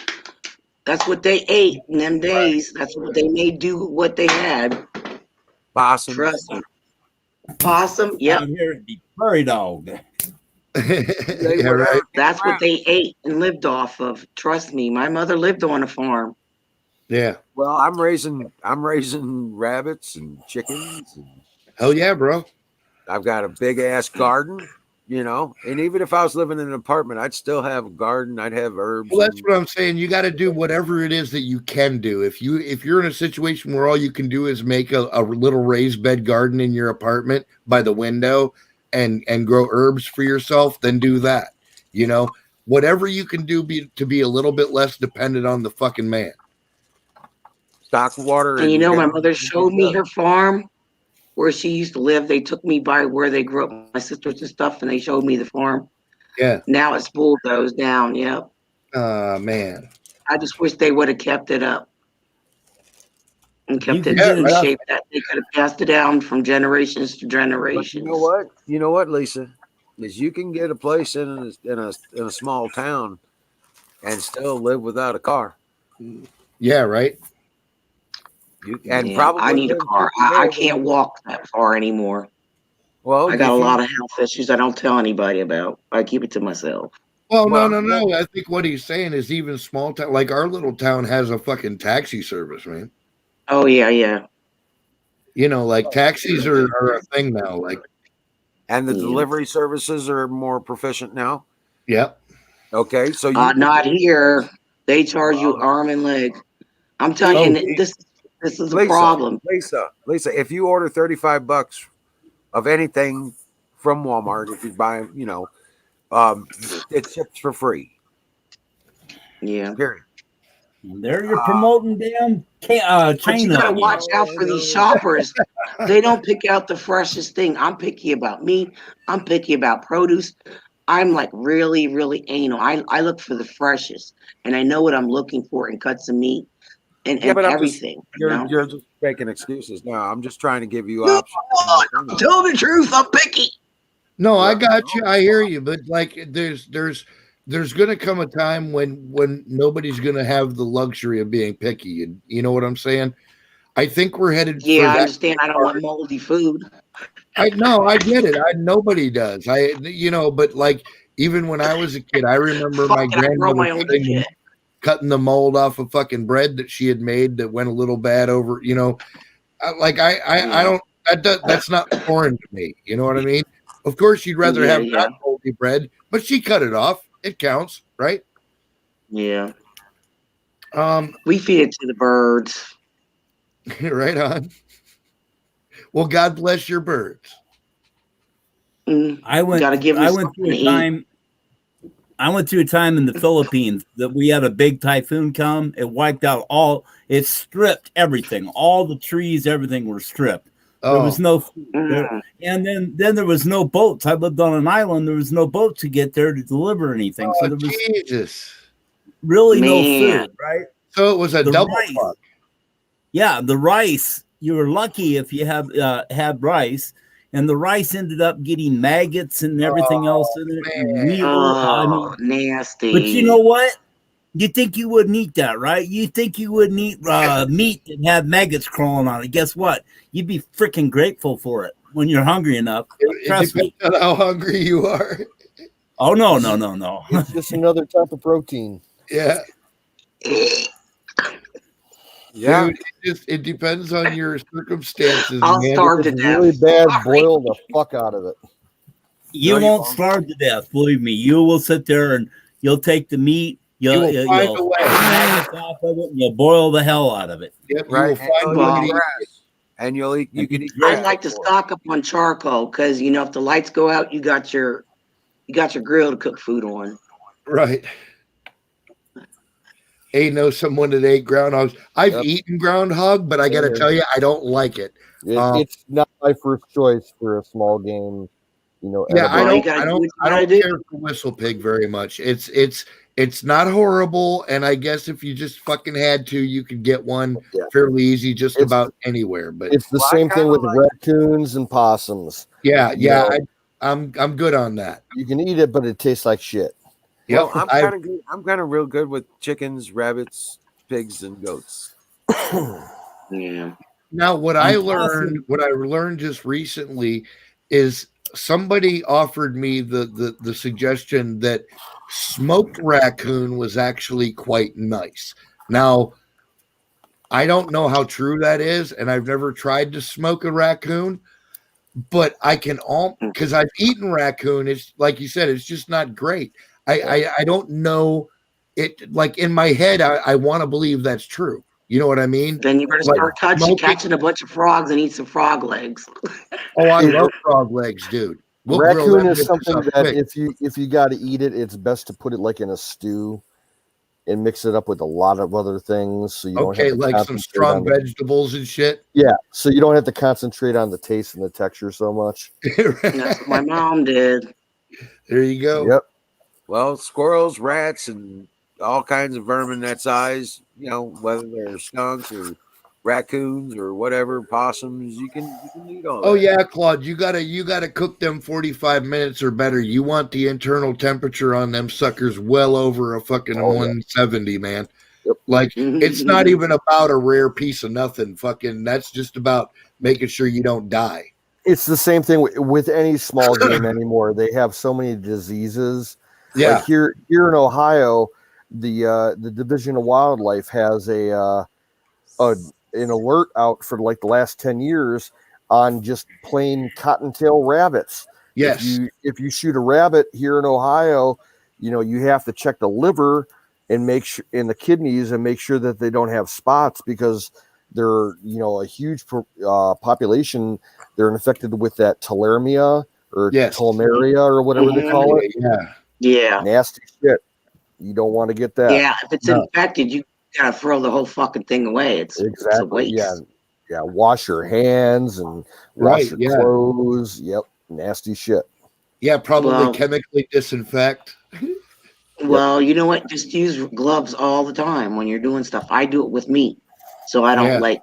That's what they ate in them days. That's what they made do what they had. Possum. Trust me. Possum, yep. Down here it'd be prairie dog. Yeah, right. That's what they ate and lived off of. Trust me, my mother lived on a farm. Yeah. Well, I'm raising rabbits and chickens. And hell yeah, bro. I've got a big ass garden, you know. And even if I was living in an apartment, I'd still have a garden. I'd have herbs. Well, that's what I'm saying. You got to do whatever it is that you can do. If you're in a situation where all you can do is make a little raised bed garden in your apartment by the window and grow herbs for yourself, then do that. You know, whatever you can do to be a little bit less dependent on the fucking man. Stock water. And you know, my mother showed me her farm where she used to live. They took me by where they grew up, my sisters and stuff, and they showed me the farm. Yeah. Now it's bulldozed down. Yep. Man. I just wish they would have kept it up and kept it in the shape that they could have passed it down from generations to generations. But you know what, Lisa? Is you can get a place in a small town and still live without a car. Yeah, right. Probably I need a car. I can't walk that far anymore. Well, I got a lot of health issues I don't tell anybody about. I keep it to myself. Well, no. I think what he's saying is even small town, like our little town has a fucking taxi service, man. Oh, yeah. You know, like taxis are a thing now. Like, and the delivery services are more proficient now. Yep. Okay, so not here. They charge you arm and leg. I'm telling you, this is a problem. Lisa, if you order $35 of anything from Walmart, if you buy, you know, it ships for free. Yeah. Period. There you're promoting damn China. But you gotta watch out for these shoppers. They don't pick out the freshest thing. I'm picky about meat. I'm picky about produce. I'm like really, really anal. I look for the freshest, and I know what I'm looking for in cuts of meat and everything. You're just making excuses. No, I'm just trying to give you options. Tell the truth. I'm picky. No, I got you. I hear you. But like, there's going to come a time when nobody's going to have the luxury of being picky. And you know what I'm saying? I think we're headed. Yeah, I understand. I don't want moldy food. I get it. Nobody does. But like even when I was a kid, I remember my grandmother cutting the mold off of fucking bread that she had made that went a little bad over. You know, I don't. That's not foreign to me. You know what I mean? Of course, you'd rather have not moldy bread, but she cut it off. It counts, right? Yeah. We feed it to the birds. Right on. Well, God bless your birds. I went through a time in the Philippines that we had a big typhoon come. It wiped out it stripped everything. All the trees, everything were stripped. There was no food there. And then there was no boats. I lived on an island. There was no boat to get there to deliver anything. So there was really no food, right? So it was a double fuck. Yeah, the rice. You were lucky if you had rice, and the rice ended up getting maggots and everything else in it. Nasty. But you know what? You think you wouldn't eat that, right? You think you wouldn't eat meat that had maggots crawling on it. Guess what? You'd be freaking grateful for it when you're hungry enough. Trust me. On how hungry you are. Oh, no. It's just another type of protein. Yeah. Yeah. Dude, it depends on your circumstances. I'll starve to death. Really bad, boil the fuck out of it. You won't starve to death, believe me. You will sit there and you'll take the meat. You'll find a way. nuggets off of it, and you'll boil the hell out of it. Yep, Right. you will find one of these. And you'll eat. You can eat. I like to stock up on charcoal because if the lights go out, you got your grill to cook food on. Right. Hey, know someone that ate groundhogs. I've eaten groundhog, but I got to tell you, I don't like it. It's not my first choice for a small game. Yeah, edible. I don't care for whistle pig very much. It's not horrible, and I guess if you just fucking had to, you could get one fairly easy just about anywhere. But It's the same thing with raccoons and possums. Yeah, I'm good on that. You can eat it, but it tastes like shit. Well, I'm kind of good. I'm kind of real good with chickens, rabbits, pigs, and goats. Yeah. Now, what I learned just recently is somebody offered me the suggestion that smoked raccoon was actually quite nice. Now, I don't know how true that is, and I've never tried to smoke a raccoon, but I can because I've eaten raccoon. It's like you said, it's just not great. I don't know it. Like in my head, I want to believe that's true. You know what I mean? Then you better start catching a bunch of frogs and eat some frog legs. Oh, I love frog legs, dude. Raccoon is something that if you got to eat it, it's best to put it like in a stew and mix it up with a lot of other things. So you don't have to like some strong vegetables and shit. Yeah, so you don't have to concentrate on the taste and the texture so much. That's what my mom did. There you go. Yep. Well, squirrels, rats, and all kinds of vermin that size, whether they're skunks or raccoons or whatever, possums, you can eat all that. Oh yeah, Claude, you gotta cook them 45 minutes or better. You want the internal temperature on them suckers well over a fucking 170, man. Yep. Like it's not even about a rare piece of nothing. Fucking that's just about making sure you don't die. It's the same thing with any small game anymore. They have so many diseases. Yeah. Like here in Ohio, the Division of Wildlife has an alert out for like the last 10 years on just plain cottontail rabbits. Yes. If you shoot a rabbit here in Ohio, you have to check the liver and make sure in the kidneys and make sure that they don't have spots because they're a huge population. They're infected with that tularemia or tularemia or whatever they call it. Yeah. Nasty shit. You don't want to get that. Yeah, if it's infected, you gotta throw the whole fucking thing away. It's a waste. Yeah. Wash your hands and wash your clothes. Yep, nasty shit. Yeah, probably chemically disinfect. Well, you know what? Just use gloves all the time when you're doing stuff. I do it with meat, so I don't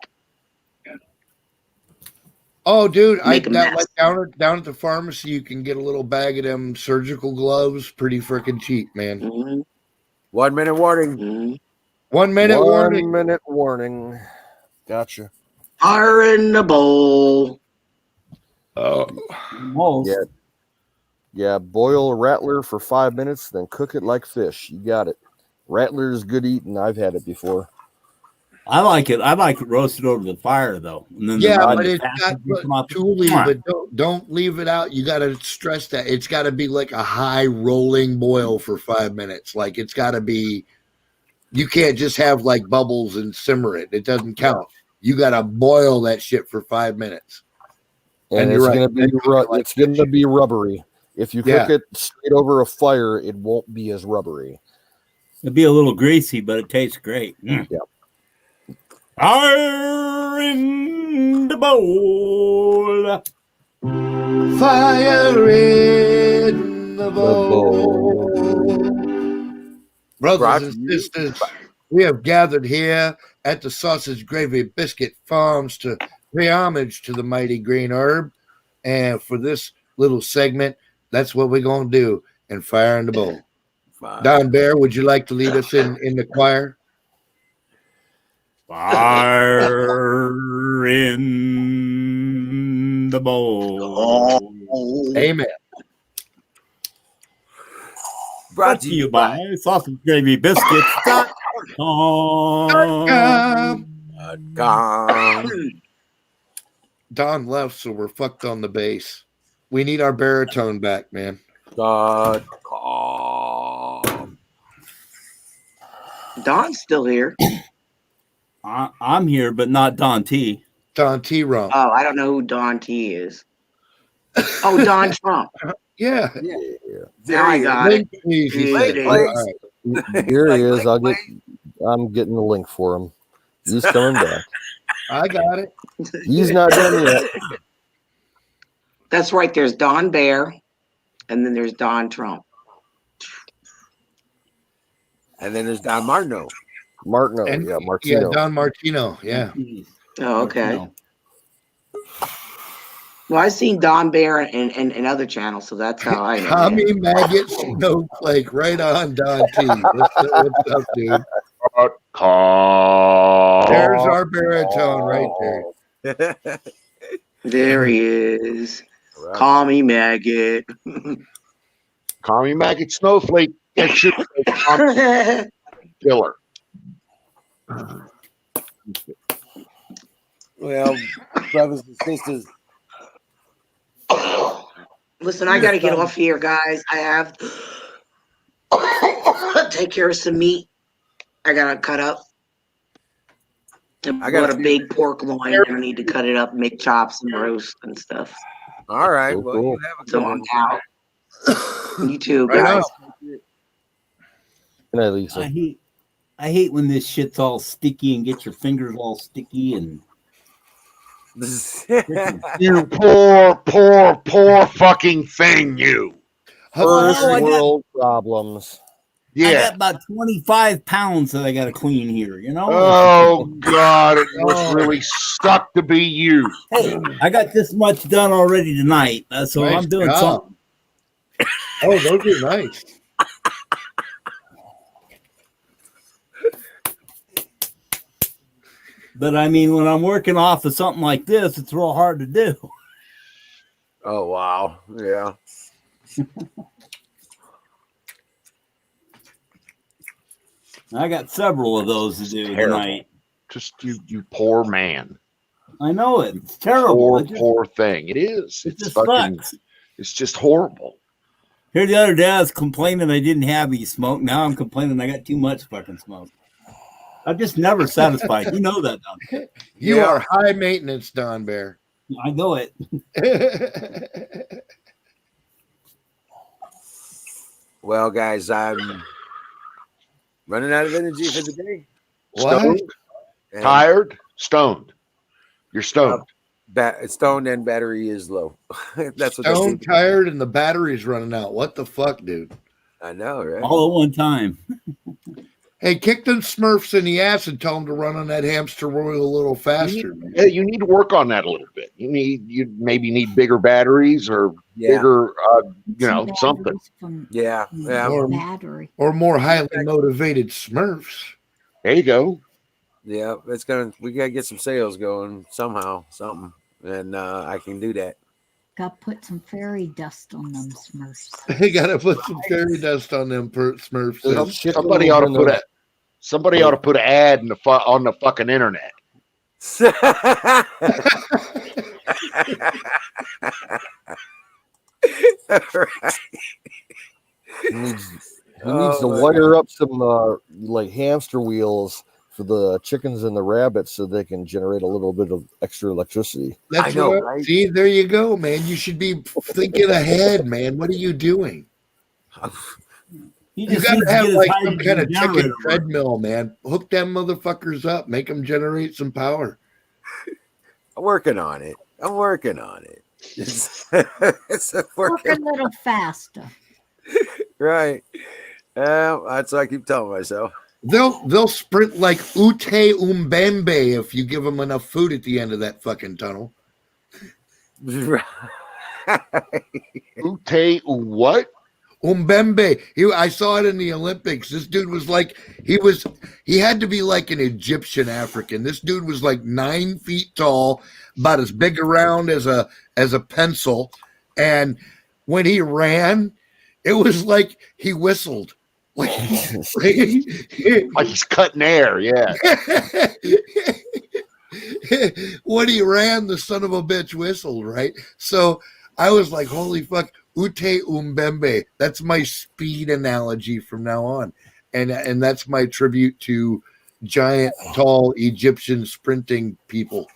Oh, dude, down at the pharmacy, you can get a little bag of them surgical gloves, pretty freaking cheap, man. Mm-hmm. 1 minute warning. Mm-hmm. 1 minute warning. 1 minute warning. Gotcha. Fire in the bowl. Oh, yeah. Boil a rattler for 5 minutes, then cook it like fish. You got it. Rattler is good eating. I've had it before. I like it roasted over the fire though. And then but it's got but don't leave it out. You got to stress that it's got to be like a high rolling boil for 5 minutes. Like it's got to be. You can't just have like bubbles and simmer it. It doesn't count. You got to boil that shit for 5 minutes. And it's going to be rubbery. If you cook it straight over a fire, it won't be as rubbery. It'll be a little greasy, but it tastes great. Yeah. Fire in the bowl. Fire in the bowl. Brothers and sisters, we have gathered here at the Sausage Gravy Biscuit Farms to pay homage to the mighty green herb. And for this little segment, that's what we're going to do and fire in the bowl. Don Bear, would you like to lead us in the choir? Fire in the bowl. Amen. Brought to you by Sausage Gravy Biscuits. Don left, so we're fucked on the bass. We need our baritone back, man. Don's still here. I'm here, but not Don T. Don T. Rump. Oh, I don't know who Don T is. Oh, Don Trump. Yeah. Now I got it. Please, he said. It All is. right. Here he is. I'm getting the link for him. He's coming back. I got it. He's not done yet. That's right. There's Don Bear, and then there's Don Trump. And then there's Don Martino. Martino, And- yeah, Martino. Yeah, Don Martino. Yeah. Oh, okay. Well, I've seen Don Bear and other channels, so that's how I know. Tommy Maggot Snowflake. Right on, Don T. What's up, dude? There's our baritone right there. There he is. Call me Maggot. Call me Maggot Snowflake. That shit killer. Well, brothers and sisters. Listen, I got to get off here, guys. I have to take care of some meat. I got to cut up. I got a big pork loin. I need to cut it up, make chops and roast and stuff. All right. Cool, Well, cool. you have a good So one. I'm out. You too, Right guys. Good night, Lisa. I hate when this shit's all sticky and get your fingers all sticky and You poor fucking thing, you. First I got- world problems. I Yeah. got about 25 pounds that I got to clean here, you know? Oh God, it must really suck to be you. Hey, I got this much done already tonight, so Nice I'm doing job. something. Oh, those are nice. But I mean, when I'm working off of something like this, it's real hard to do. Oh, wow. Yeah. I got several of those to do Terrible. tonight. Just you poor man. I know it. It's terrible. Poor thing. It is. It It's just fucking. sucks. It's just horrible. Here the other day, I was complaining I didn't have any smoke. Now I'm complaining I got too much fucking smoke. I'm just never satisfied. You know that, Don. You are high maintenance, Don Bear. I know it. Well, guys, I'm running out of energy for the day. Stoned, And, tired, stoned. You're stoned. Stoned and battery is low. That's what they Stone say. tired and the battery's running out. What the fuck, dude? I know, right? All at one time. Hey, kick them Smurfs in the ass and tell them to run on that hamster wheel a little faster. man. Yeah, you need to work on that a little bit. You maybe need bigger batteries or bigger, something. Yeah, yeah. Or, Battery. or more highly motivated Smurfs. There you go. Yeah, we gotta get some sales going somehow, something. And I can do that. Got to put some fairy dust on them Smurfs. They gotta put some fairy dust on them Smurfs. Somebody ought to put an ad in on the fucking internet. He needs to wire up some like hamster wheels for the chickens and the rabbits so they can generate a little bit of extra electricity. That's right? See, there you go, man. You should be thinking ahead, man. What are you doing? You gotta have like some kind of chicken treadmill, man. Hook them motherfuckers up, make them generate some power. I'm working on it. It's Work a little faster. Right. That's what I keep telling myself. They'll sprint like Ute Umbembe if you give them enough food at the end of that fucking tunnel. Right. Ute what? Umbembe. I saw it in the Olympics. This dude was like, he had to be like an Egyptian African. This dude was like 9 feet tall, about as big around as a pencil. And when he ran, it was like he whistled. Like he's cutting air, yeah. When he ran, the son of a bitch whistled, right? So I was like, holy fuck, Ute Umbembe. That's my speed analogy from now on. and that's my tribute to giant, tall Egyptian sprinting people.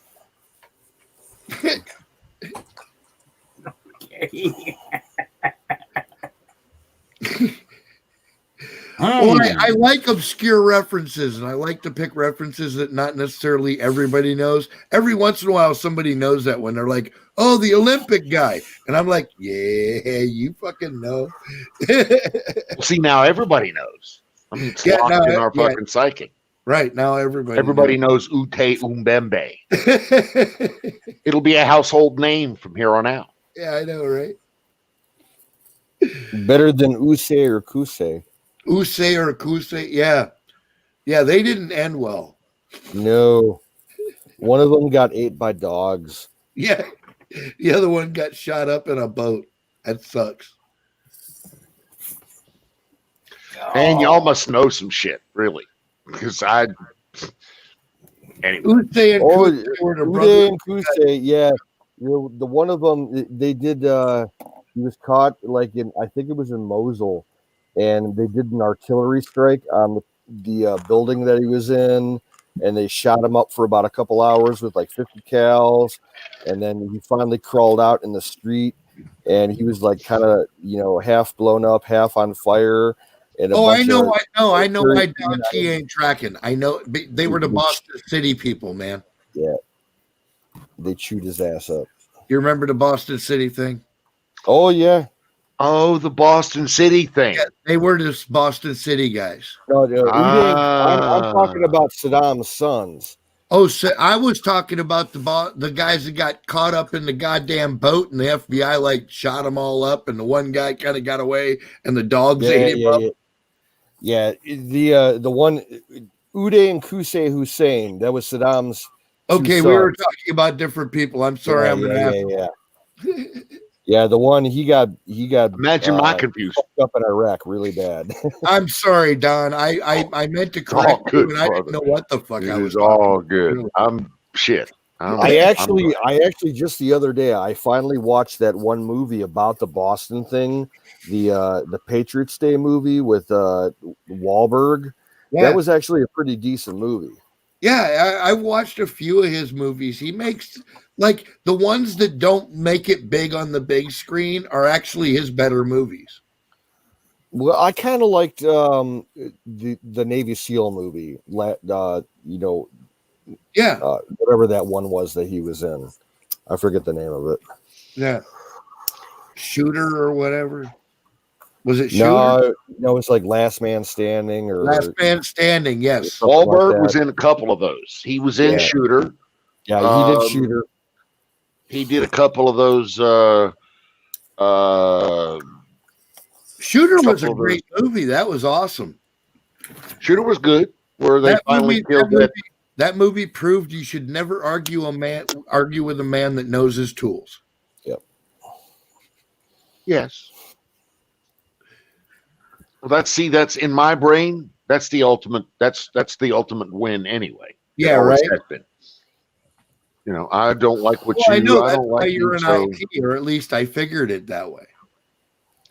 Well, I like obscure references, and I like to pick references that not necessarily everybody knows. Every once in a while, somebody knows that one. They're like, "Oh, the Olympic guy," and I'm like, "Yeah, you fucking know." See, now everybody knows. I mean, it's locked in our fucking psyche. Right now, everybody knows Ute Umbembe. It'll be a household name from here on out. Yeah, I know, right? Better than Use or Kuse. Use or Kuse, yeah. Yeah, they didn't end well. No. One of them got ate by dogs. Yeah. The other one got shot up in a boat. That sucks. And y'all must know some shit, really. Because I... Anyway. Use and Kuse, yeah. You know, the one of them, they did... he was caught, like, in... I think it was in Mosul. And they did an artillery strike on the building that he was in, and they shot him up for about a couple hours with like 50 cals, and then he finally crawled out in the street, and he was like kind of, you know, half blown up, half on fire. And I know why Don T ain't tracking. I know they were the Boston City people, man. Yeah, they chewed his ass up. You remember the Boston City thing? Oh yeah. Oh, the Boston City thing. Yeah, they were just Boston City guys. No, I'm talking about Saddam's sons. Oh, so I was talking about the guys that got caught up in the goddamn boat, and the FBI like shot them all up, and the one guy kind of got away, and the dogs ate him up. Yeah, the one Uday and Kuse Hussein, that was Saddam's. Okay, we were talking about different people. I'm sorry, I'm gonna have Yeah, the one he got. Imagine my confusion. Up in Iraq, really bad. I'm sorry, Don. I meant to correct you, and I didn't know what the fuck I was. All good. I'm shit. I actually just the other day I finally watched that one movie about the Boston thing, the Patriots Day movie with Wahlberg. Yeah. That was actually a pretty decent movie. Yeah, I watched a few of his movies. He makes like the ones that don't make it big on the big screen are actually his better movies. Well, I kind of liked the Navy SEAL movie. You know, yeah, whatever that one was that he was in. I forget the name of it. Yeah, Shooter or whatever. Was it Shooter? No, it's like Last Man Standing or Last Man Standing. Yes, Wahlberg was in a couple of those. He was in Shooter. Yeah, he did Shooter. He did a couple of those. Shooter was a great movie. That was awesome. Shooter was good. Where they finally killed that. That movie proved you should never argue with a man that knows his tools. Yep. Yes. Well, that's in my brain. That's the ultimate. That's the ultimate win anyway. Yeah, right. You know, I don't like what I know. That's don't why like you're an IT, or at least I figured it that way.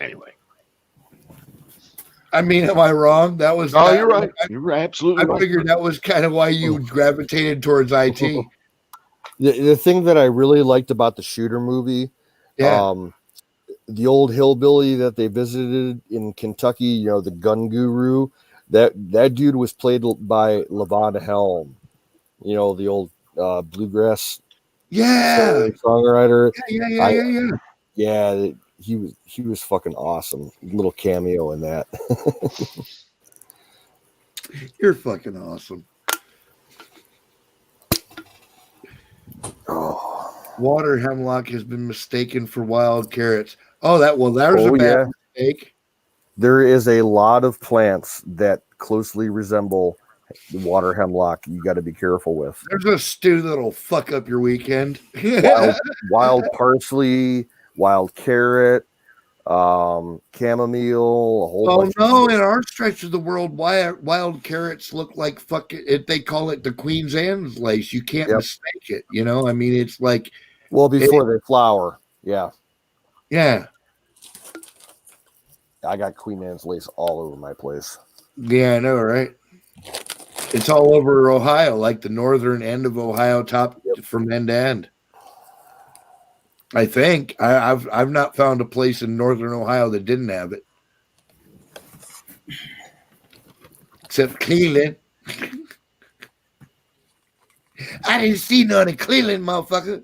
Anyway. I mean, am I wrong? That was. Oh, you're right. You're absolutely right. I figured that was kind of why you gravitated towards IT. The thing that I really liked about the Shooter movie, the old hillbilly that they visited in Kentucky, you know, the gun guru, that dude was played by Levon Helm, you know, the old bluegrass songwriter. Yeah, he was fucking awesome. Little cameo in that. You're fucking awesome. Water hemlock has been mistaken for wild carrots. Oh, there's a bad mistake. There is a lot of plants that closely resemble water hemlock. You got to be careful with. There's a stew that'll fuck up your weekend. wild parsley, wild carrot, chamomile, a whole bunch. Oh no! In our stretch of the world, wild carrots look like fucking. They call it the Queen's Anne's lace. You can't mistake it. You know, I mean, it's like. Well, before they flower, yeah. Yeah. I got Queen Anne's lace all over my place. Yeah, I know, right? It's all over Ohio, like the northern end of Ohio, top from end to end. I think I've not found a place in northern Ohio that didn't have it, except Cleveland. I didn't see none in Cleveland, motherfucker.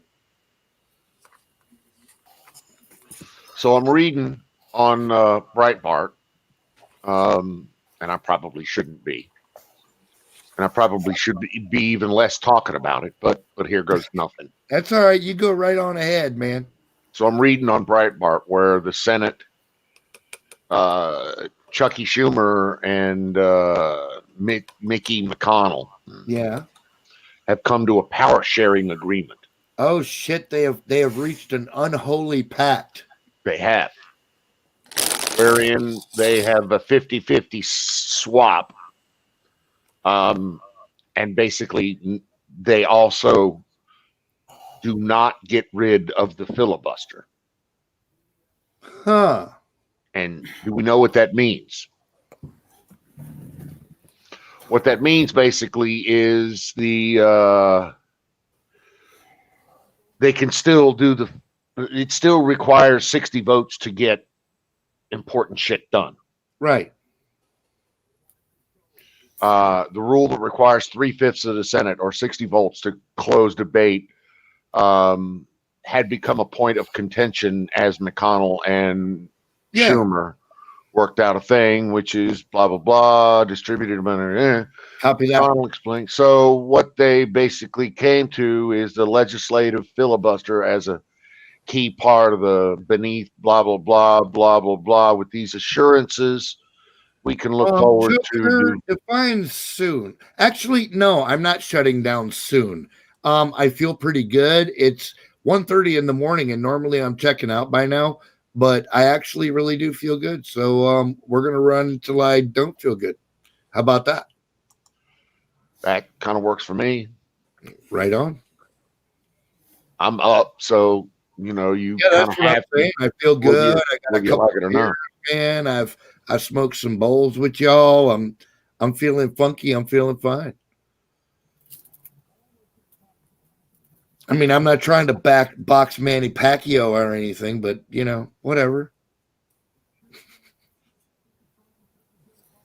So I'm reading on Breitbart, and I probably shouldn't be, and I probably should be even less talking about it. But here goes nothing. That's all right. You go right on ahead, man. So I'm reading on Breitbart where the Senate, Chucky Schumer and Mickey McConnell, have come to a power sharing agreement. Oh shit! They have reached an unholy pact. They have, wherein they have a 50-50 swap, and basically they also do not get rid of the filibuster. Huh. And do we know what that means? What that means basically is they can still do it still requires 60 votes to get important shit done. Right. The rule that requires 3/5 of the Senate or 60 votes to close debate had become a point of contention as McConnell and Schumer worked out a thing, which is blah, blah, blah, distributed. Copy that. McConnell explained. So what they basically came to is the legislative filibuster as a key part of the beneath blah, blah, blah, blah, blah, blah. With these assurances, we can look forward to. Define soon. Actually, no, I'm not shutting down soon. I feel pretty good. It's 1:30 in the morning, and normally I'm checking out by now, but I actually really do feel good. So we're going to run until I don't feel good. How about that? That kind of works for me. Right on. I'm up, so you know you. Yeah, that's what I'm saying. I feel good. I got a couple like it or not. Man, I've smoked some bowls with y'all. I'm feeling funky. I'm feeling fine. I mean, I'm not trying to box Manny Pacquiao or anything, but you know, whatever.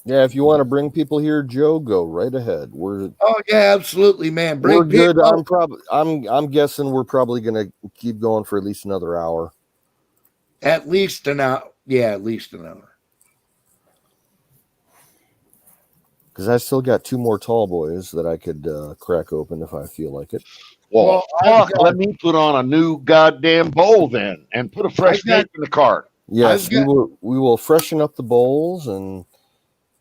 Yeah, if you want to bring people here, Joe, go right ahead. Oh yeah, absolutely, man. We're good. I'm guessing we're probably gonna keep going for at least another hour. At least an hour. Yeah, at least an hour. Because I still got 2 more tall boys that I could crack open if I feel like it. Well, fuck, let me put on a new goddamn bowl then and put a fresh vape in the cart. Yes, we will freshen up the bowls and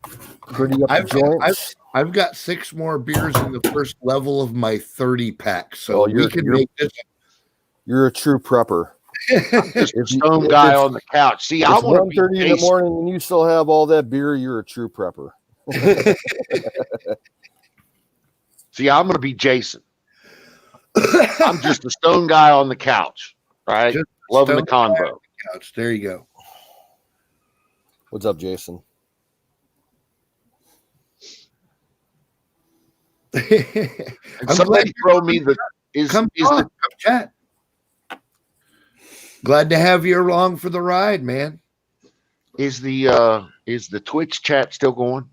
pretty up the joints. I've got 6 more beers in the first level of my 30 pack, so we can make this. You're a true prepper. I'm just a stone guy on the couch. See, I want to be 1:30 in the morning and you still have all that beer. You're a true prepper. See, I'm going to be Jason. I'm just a stone guy on the couch, right? Just Loving the stone guy convo. on the couch. There you go. What's up, Jason? And somebody throw me the come chat. Glad to have you along for the ride, man. Is the Twitch chat still going?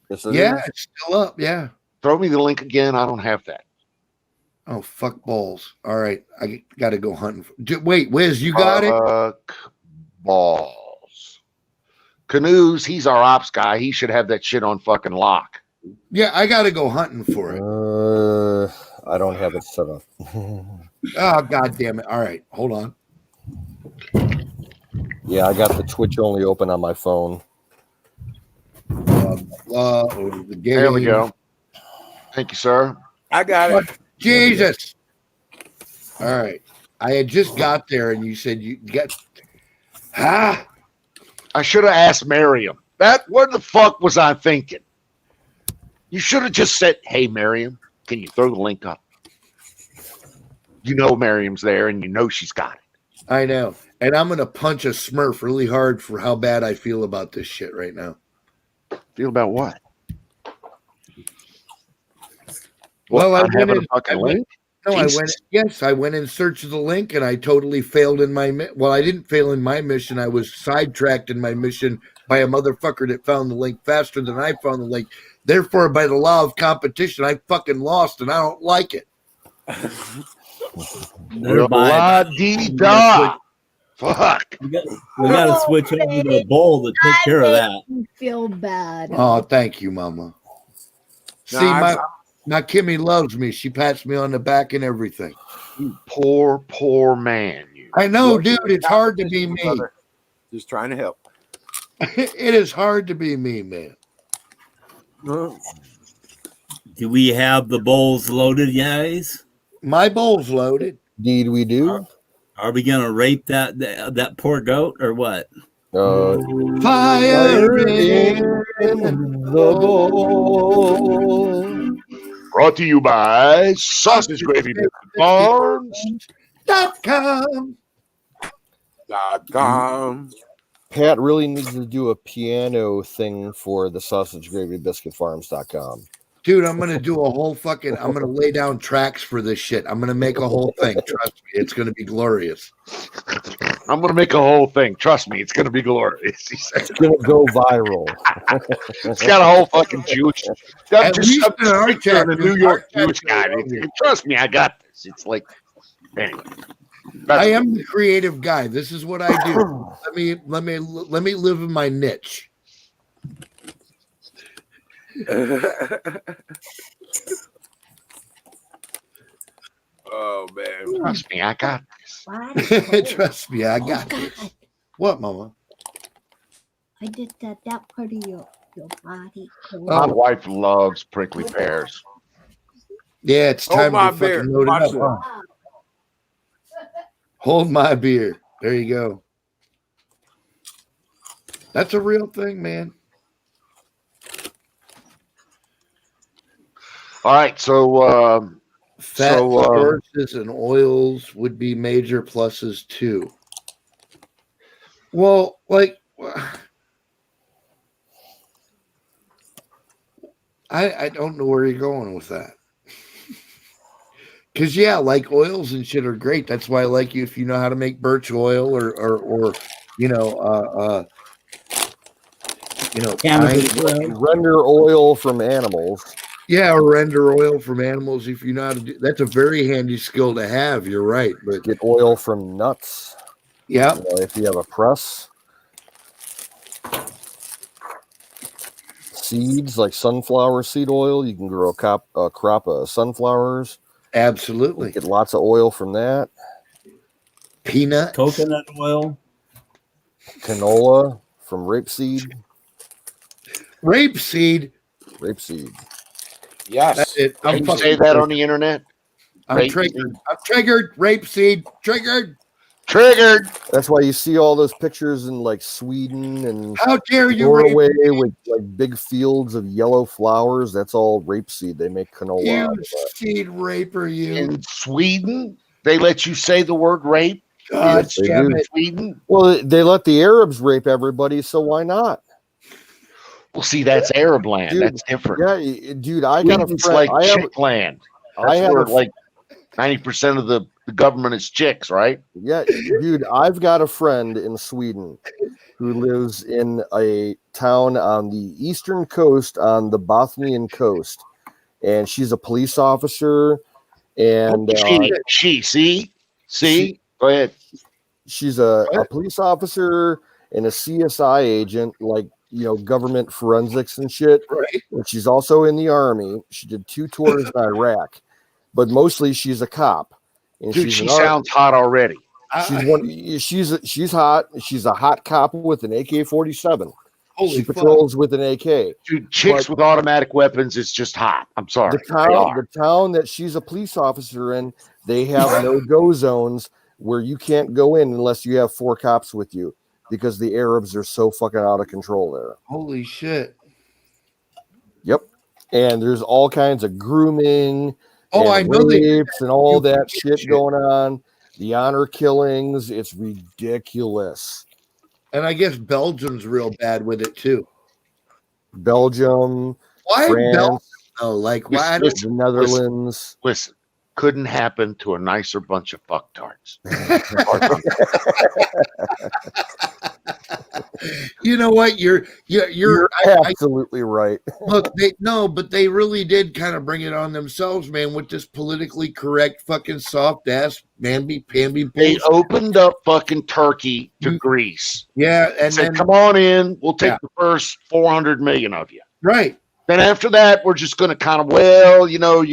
Yes, yeah, it's still up. Yeah. Throw me the link again. I don't have that. Oh, fuck balls. All right. I got to go hunting. Wait, Wiz, you got it? Fuck balls. Canoes, he's our ops guy. He should have that shit on fucking lock. Yeah, I got to go hunting for it. I don't have it set up. Oh, God damn it. All right. Hold on. Yeah, I got the Twitch only open on my phone. There we go. Thank you, sir. I got it. Jesus. All right. I had just got there and you said you got. I should have asked Miriam. What the fuck was I thinking? You should have just said, hey, Miriam, can you throw the link up? You know Miriam's there and you know she's got it. I know. And I'm going to punch a Smurf really hard for how bad I feel about this shit right now. Feel about what? Well, I not went having in. a fucking I went, link? no, I Jesus. went. Yes, I went in search of the link, and I totally failed in my. Well, I didn't fail in my mission. I was sidetracked in my mission by a motherfucker that found the link faster than I found the link. Therefore, by the law of competition, I fucking lost, and I don't like it. La-dee-da. Fuck. We got to switch over to a bowl to take care of that. I feel bad. Oh, thank you, Mama. No, See, my Kimmy loves me. She pats me on the back and everything. You poor man. You. I know, dude. It's hard to be me. Brother. Just trying to help. It is hard to be me, man. Do we have the bowls loaded, guys? My bowl's loaded. Indeed, we do. Are we gonna rape that poor goat or what? Fire in the bowl. Brought to you by Sausage Gravy Farms.com. Pat really needs to do a piano thing for the Sausage Gravy Biscuit Farms.com. Dude, I'm going to do a whole fucking, I'm going to lay down tracks for this shit. I'm going to make a whole thing. Trust me, it's going to be glorious. I'm going to make a whole thing. Trust me, it's going to be glorious. It's going to go viral. It's got a whole fucking Jewish. At least in our chat, a New York Jewish guy. Trust me, I got this. It's like, anyway. I am the creative guy. This is what I do. Let me live in my niche. Oh man! Trust me, I got this. Trust me, I got this. What, Mama? I did that part of your body. My wife loves prickly pears. Yeah, it's time to fucking load it up. Hold my beer. There you go. That's a real thing, man. All right, so fat sources and oils would be major pluses too. Well, like I don't know where you're going with that. Because yeah, like oils and shit are great. That's why I like you if you know how to make birch oil or render oil from animals. Yeah, or render oil from animals if you know how to do. That's a very handy skill to have. You're right, but get oil from nuts. Yeah, if you have a press. Seeds like sunflower seed oil, you can grow a crop of sunflowers. Absolutely, get lots of oil from that. Peanut, coconut oil, canola from rapeseed. Rapeseed. Yes. That's it. Can you say that on the internet? I'm triggered. I'm triggered. Rapeseed. Triggered. That's why you see all those pictures in like Sweden and how dare you Norway with like big fields of yellow flowers. That's all rapeseed. They make canola. You seed raper, you. In Sweden, they let you say the word rape. God damn it. Sweden. Well, they let the Arabs rape everybody, so why not? Well, see, that's Arab land. Dude, that's different. Yeah, dude, I got a Sweden's friend. like chick land. That's where like 90% of the government is chicks, right? Yeah, dude, I've got a friend in Sweden who lives in a town on the eastern coast on the Bothnian coast, and she's a police officer. And see, go ahead. She's a police officer and a CSI agent, like, you know, government forensics and shit. Right. And she's also in the army. She did 2 tours in Iraq, but mostly she's a cop. And dude, she sounds hot already. She's hot. She's a hot cop with an AK-47. Holy she patrols with an AK. Dude, chicks with automatic weapons is just hot. I'm sorry. The town that she's a police officer in, they have no-go zones where you can't go in unless you have 4 cops with you, because the Arabs are so fucking out of control there. Holy shit. Yep. And there's all kinds of grooming, I know rapes and all that shit going on. The honor killings, it's ridiculous. And I guess Belgium's real bad with it too. Belgium, Why France, Belgium? Oh, like why? the Netherlands. Listen, couldn't happen to a nicer bunch of fucktards. You know what? You're absolutely right. Look, but they really did kind of bring it on themselves, man, with this politically correct fucking soft ass mamby-pamby bullshit. They opened up fucking Turkey to Greece. Yeah, and said, then come on in. We'll take the first 400 million of you. Right. Then after that, we're just going to kind of, you're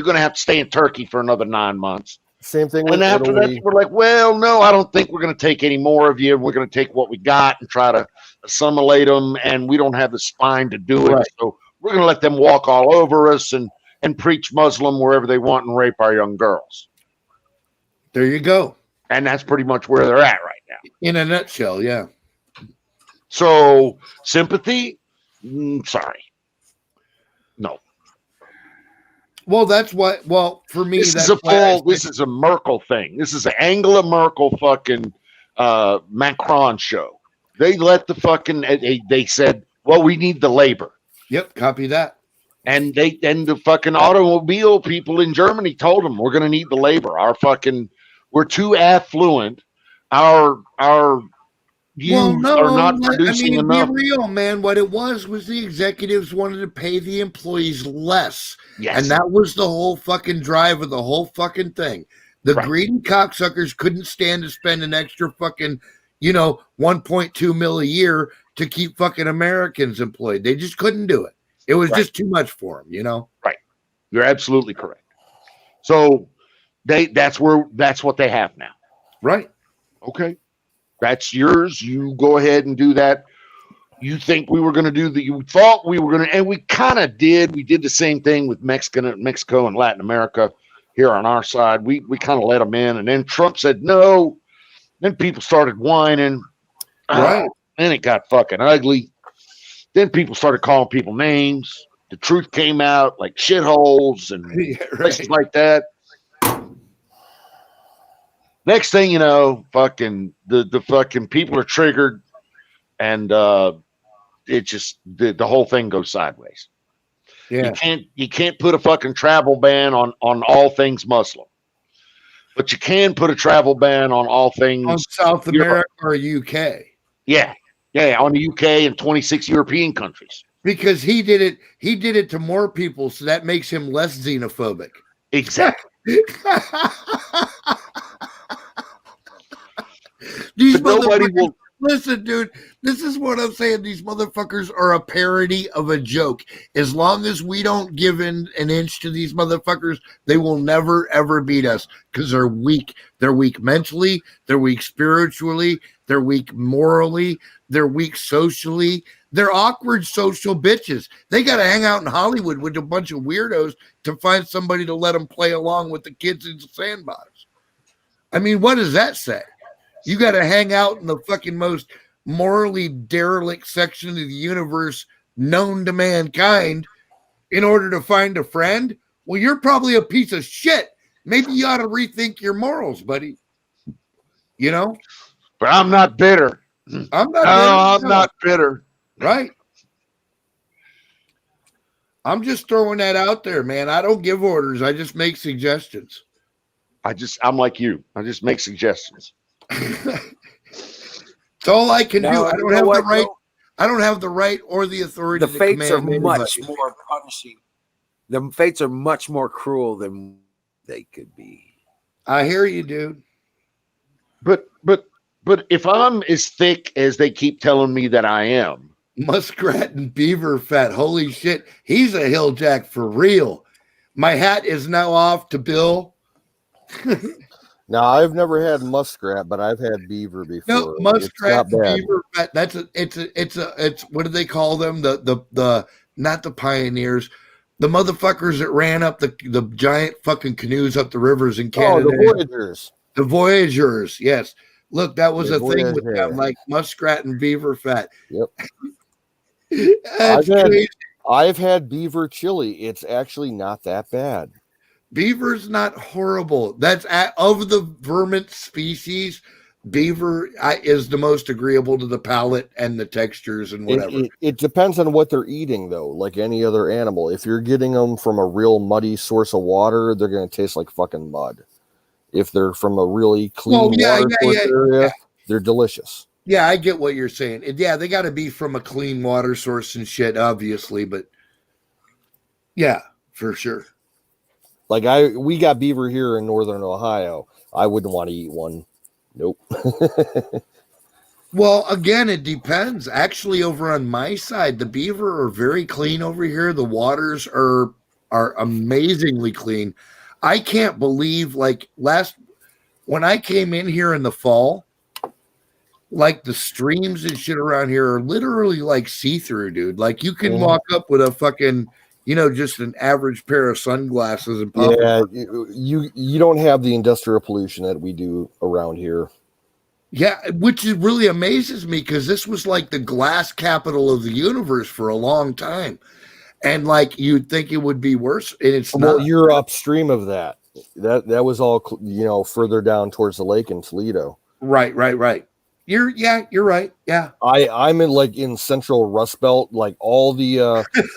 going to have to stay in Turkey for another 9 months. Same thing with And after Italy. that, we're like, well, no, I don't think we're going to take any more of you. We're going to take what we got and try to assimilate them, and we don't have the spine to do it. Right. So we're going to let them walk all over us and preach Muslim wherever they want and rape our young girls. There you go. And that's pretty much where they're at right now. In a nutshell, yeah. So sympathy? Sorry. No. Well, that's what. Well, for me, This that's is this is a Merkel thing. This is an Angela Merkel fucking Macron show. They let the fucking they said, well, we need the labor. Yep, copy that. And the fucking automobile people in Germany told them we're gonna need the labor. We're too affluent. Our youth are not producing enough. Be real, man. What it was the executives wanted to pay the employees less. Yes. And that was the whole fucking drive of the whole fucking thing. The greedy cocksuckers couldn't stand to spend an extra fucking, 1.2 mil a year to keep fucking Americans employed. They just couldn't do it. It was just too much for them, Right. You're absolutely correct. So that's what they have now. Right. Okay. That's yours. You go ahead and do that. You think we were going to do that? You thought we were going to, and we kind of did. We did the same thing with Mexico and Latin America here on our side. We kind of let them in, and then Trump said no. Then people started whining. Right. Then it got fucking ugly. Then people started calling people names. The truth came out, like shitholes and places like that. Next thing you know, fucking the fucking people are triggered, and it just the whole thing goes sideways. Yeah, you can't put a fucking travel ban on all things Muslim, but you can put a travel ban on all things on South America or UK. Yeah, on the UK and 26 European countries. Because he did it to more people, so that makes him less xenophobic. Exactly. These motherfuckers, listen, dude, this is what I'm saying. These motherfuckers are a parody of a joke. As long as we don't give in an inch to these motherfuckers, they will never, ever beat us because they're weak. They're weak mentally. They're weak spiritually. They're weak morally. They're weak socially. They're awkward social bitches. They got to hang out in Hollywood with a bunch of weirdos to find somebody to let them play along with the kids in the sandbox. I mean, what does that say? You got to hang out in the fucking most morally derelict section of the universe known to mankind in order to find a friend? Well, you're probably a piece of shit. Maybe you ought to rethink your morals, buddy. But I'm not bitter. I'm not bitter. Right. I'm just throwing that out there, man. I don't give orders. I just make suggestions. I'm like you. I just make suggestions. It's all I can do. I don't have the right. I don't have the right or the authority. The fates are much more punishing. The fates are much more cruel than they could be. I hear you, dude. But if I'm as thick as they keep telling me that I am, muskrat and beaver fat. Holy shit, he's a hilljack for real. My hat is now off to Bill. Now, I've never had muskrat, but I've had beaver before. No, muskrat and beaver fat. It's what do they call them? The not the pioneers, the motherfuckers that ran up the giant fucking canoes up the rivers in Canada. Oh, the Voyagers. The Voyagers, yes. Look, that was a thing with them, like muskrat and beaver fat. Yep. I've had beaver chili. It's actually not that bad. Beaver's not horrible. That's of the vermin species. beaver is the most agreeable to the palate and the textures and whatever. It depends on what they're eating, though. Like any other animal, if you're getting them from a real muddy source of water, they're going to taste like fucking mud. If they're from a really clean water source area, they're delicious. Yeah, I get what you're saying. Yeah, they got to be from a clean water source and shit, obviously, but yeah, for sure. Like we got beaver here in northern Ohio. I wouldn't want to eat one. Nope. Well, again, it depends. Actually, over on my side, the beaver are very clean over here. The waters are amazingly clean. I can't believe, like, when I came in here in the fall, like the streams and shit around here are literally like see-through, dude. Like you can walk up with a fucking, just an average pair of sunglasses and pop. Yeah, you don't have the industrial pollution that we do around here. Yeah, which really amazes me because this was like the glass capital of the universe for a long time. And like you'd think it would be worse, and it's not. Well, you're upstream of that. That was all further down towards the lake in Toledo. Right. You're right. Yeah. I'm in central Rust Belt, like all the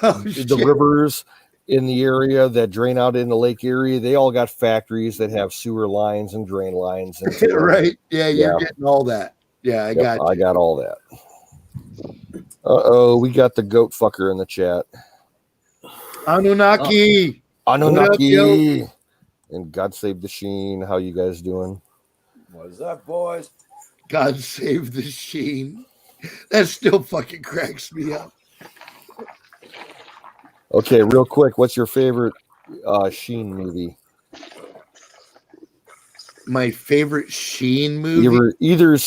the rivers in the area that drain out in the lake area, they all got factories that have sewer lines and drain lines. And right. Yeah, you're getting all that. Yeah, I got all that. We got the goat fucker in the chat. Anunnaki. Anunnaki. And God Save the Sheen. How you guys doing? What's up, boys? God Save the Sheen. That still fucking cracks me up. Okay, real quick, what's your favorite Sheen movie? My favorite Sheen movie? Either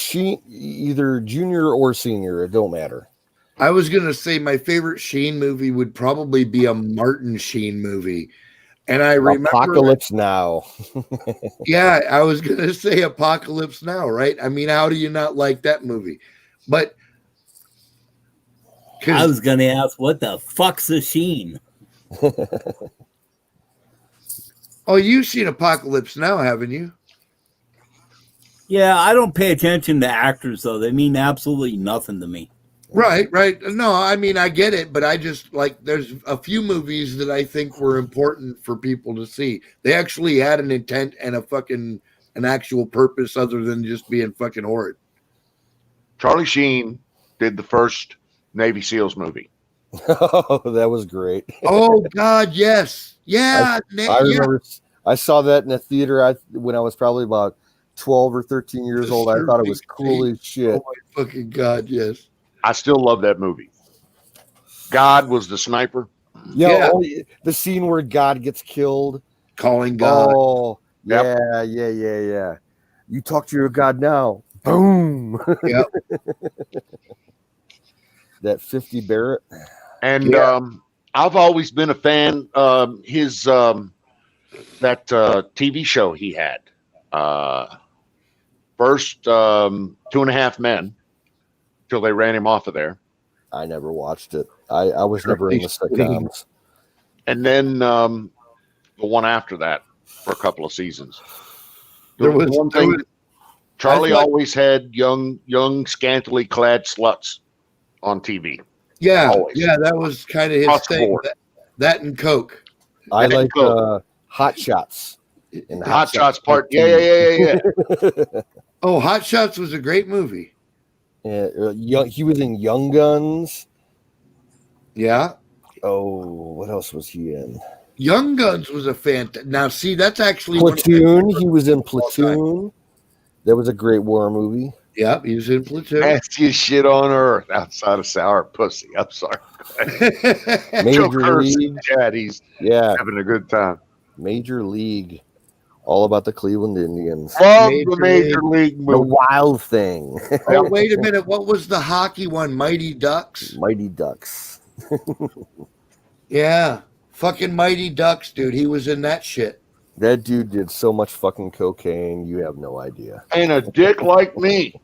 junior or senior. It don't matter. I was gonna say my favorite Sheen movie would probably be a Martin Sheen movie. And I remember Apocalypse Now. Yeah, I was gonna say Apocalypse Now, right? I mean, how do you not like that movie? But I was gonna ask, what the fuck's a Sheen? Oh, you've seen Apocalypse Now, haven't you? Yeah, I don't pay attention to actors though. They mean absolutely nothing to me. Right. No, I mean, I get it, but I just there's a few movies that I think were important for people to see. They actually had an intent and an actual purpose other than just being fucking horrid. Charlie Sheen did the first Navy SEALs movie. Oh, that was great. Oh God, yes. Yeah. I remember I saw that in the theater when I was probably about 12 or 13 years old. I thought it was cool as shit. Oh my fucking God, yes. I still love that movie. God was the sniper. Yeah. The scene where God gets killed. Calling God. Oh, yeah. You talk to your God now. Boom. Yep. That 50 Barrett. And I've always been a fan of his that TV show he had. First 2.5 Men. Till they ran him off of there. I never watched it. I was never in the sitcoms. And then the one after that for a couple of seasons. Charlie always had young, scantily clad sluts on TV. Yeah, always. Yeah, that was kind of his thing. That and Coke. I like Hot Shots. Hot Shots part. Yeah. Oh, Hot Shots was a great movie. Yeah, he was in Young Guns. Yeah. Oh, what else was he in? Young Guns was a fantastic. Now, see, that's actually Platoon. He was in Platoon. That was a great war movie. Yeah, he was in Platoon. Nastiest shit on earth outside of sour pussy. I'm sorry. Major League. He's having a good time. Major League. All about the Cleveland Indians. Love the Major League movie. The Wild Thing. Oh, wait a minute. What was the hockey one? Mighty Ducks? Mighty Ducks. Yeah. Fucking Mighty Ducks, dude. He was in that shit. That dude did so much fucking cocaine. You have no idea. And a dick like me.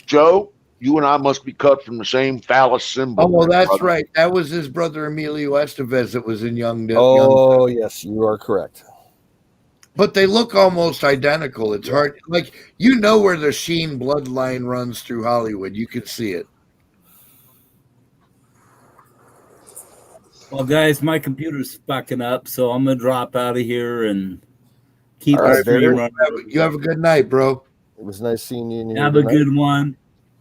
Joe, you and I must be cut from the same phallus symbol. Oh, well, that's right. That was his brother Emilio Estevez that was in Young. Oh, yes. You are correct. But they look almost identical. It's hard. Like, you know where the Sheen bloodline runs through Hollywood. You can see it. Well, guys, my computer's fucking up, so I'm gonna drop out of here and keep All the right, stream Barry. running. You have a good night, bro. It was nice seeing you. And Have a good one.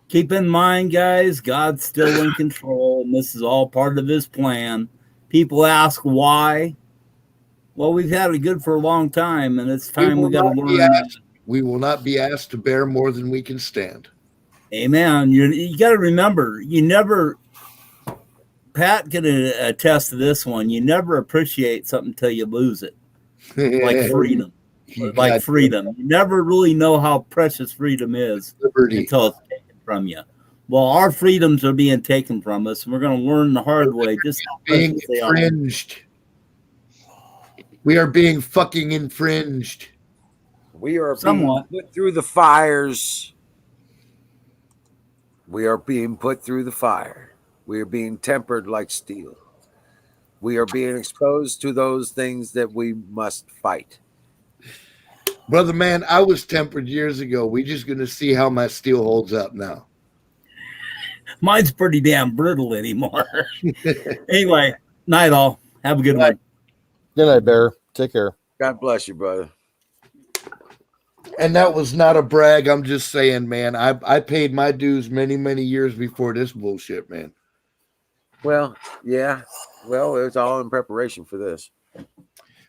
Keep in mind, guys, God's still in control, and this is all part of his plan. People ask why. Well, we've had it good for a long time, and it's time we got to learn. We will not be asked to bear more than we can stand. Amen. You got to remember, you never, Pat can attest to this one, you never appreciate something until you lose it. Like freedom. Like freedom. You never really know how precious freedom is until it's taken from you. Well, our freedoms are being taken from us, and we're going to learn the hard way. Just being infringed. We are being fucking infringed. We are Somewhat. being put through the fires. We are being put through the fire. We are being tempered like steel. We are being exposed to those things that we must fight. Brother man, I was tempered years ago. We're just going to see how my steel holds up now. Mine's pretty damn brittle anymore. Anyway, night all. Have a good one. Good night, Bear. Take care. God bless you, brother. And that was not a brag. I'm just saying, man, I paid my dues many, many years before this bullshit, man. Well, yeah. Well, it was all in preparation for this.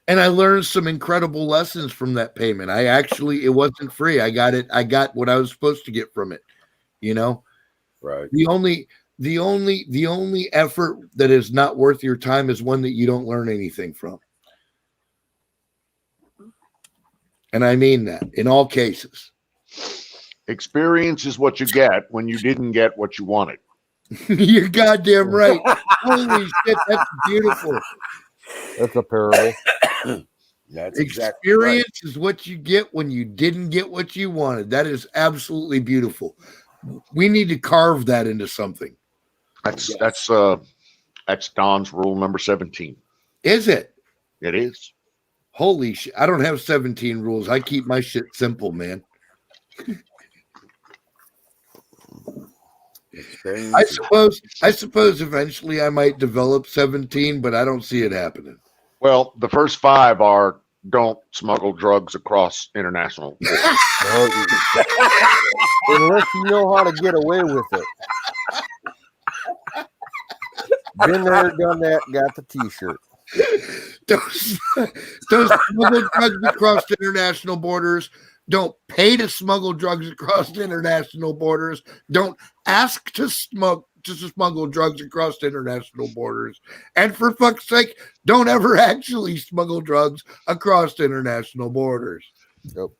And I learned some incredible lessons from that payment. It wasn't free. I got what I was supposed to get from it. You know? Right. The only effort that is not worth your time is one that you don't learn anything from. And I mean that in all cases. Experience is what you get when you didn't get what you wanted. You're goddamn right. Holy shit, that's beautiful. That's a parable. That's Experience is what you get when you didn't get what you wanted. That is absolutely beautiful. We need to carve that into something. That's Don's rule number 17. Is it? It is. Holy shit. I don't have 17 rules. I keep my shit simple, man. I suppose eventually I might develop 17, but I don't see it happening. Well, the first 5 are don't smuggle drugs across international borders. Unless you know how to get away with it. Been there, done that, got the t-shirt. Don't smuggle drugs across international borders. Don't pay to smuggle drugs across international borders. Don't ask to smuggle drugs across international borders. And for fuck's sake, don't ever actually smuggle drugs across international borders. Nope.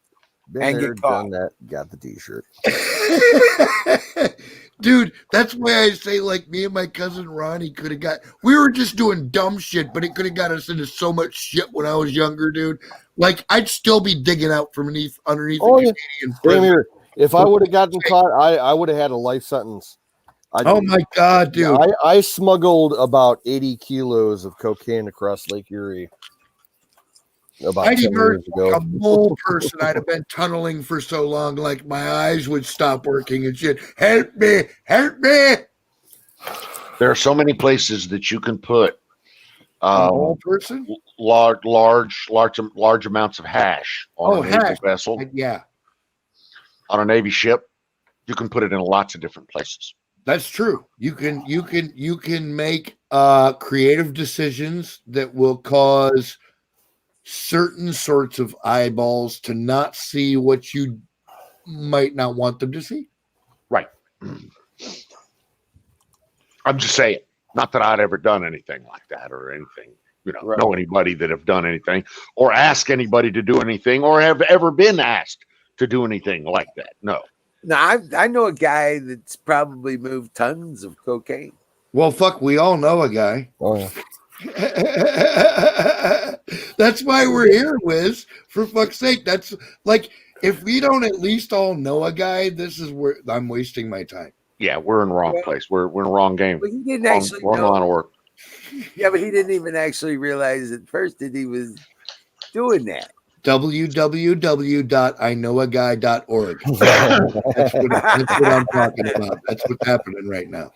Been there, done that, got the t-shirt. Dude, that's why I say, like, me and my cousin Ronnie could have we were just doing dumb shit, but it could have got us into so much shit when I was younger, dude. Like, I'd still be digging out from underneath the Canadian prison. If I would have gotten caught, I would have had a life sentence. Oh my God, dude. I smuggled about 80 kilos of cocaine across Lake Erie about 10 years ago. Like a mole person. I'd have been tunneling for so long, like my eyes would stop working and shit. Help me! Help me! There are so many places that you can put a mole person, large amounts of hash on a Navy vessel. Yeah, on a Navy ship, you can put it in lots of different places. That's true. You can make creative decisions that will cause certain sorts of eyeballs to not see what you might not want them to see. Right. I'm just saying, not that I'd ever done anything like that or anything, know anybody that have done anything or ask anybody to do anything or have ever been asked to do anything like that. No. Now, I know a guy that's probably moved tons of cocaine. Well, fuck, we all know a guy. Oh, yeah. That's why we're here, Wiz. For fuck's sake, that's like, if we don't at least all know a guy, this is where I'm wasting my time. Yeah, we're in the wrong place. We're in the wrong game. But he didn't actually wrong line of work. Yeah, but he didn't even actually realize at first that he was doing that. www.iknowaguy.org. That's what I'm talking about. That's what's happening right now.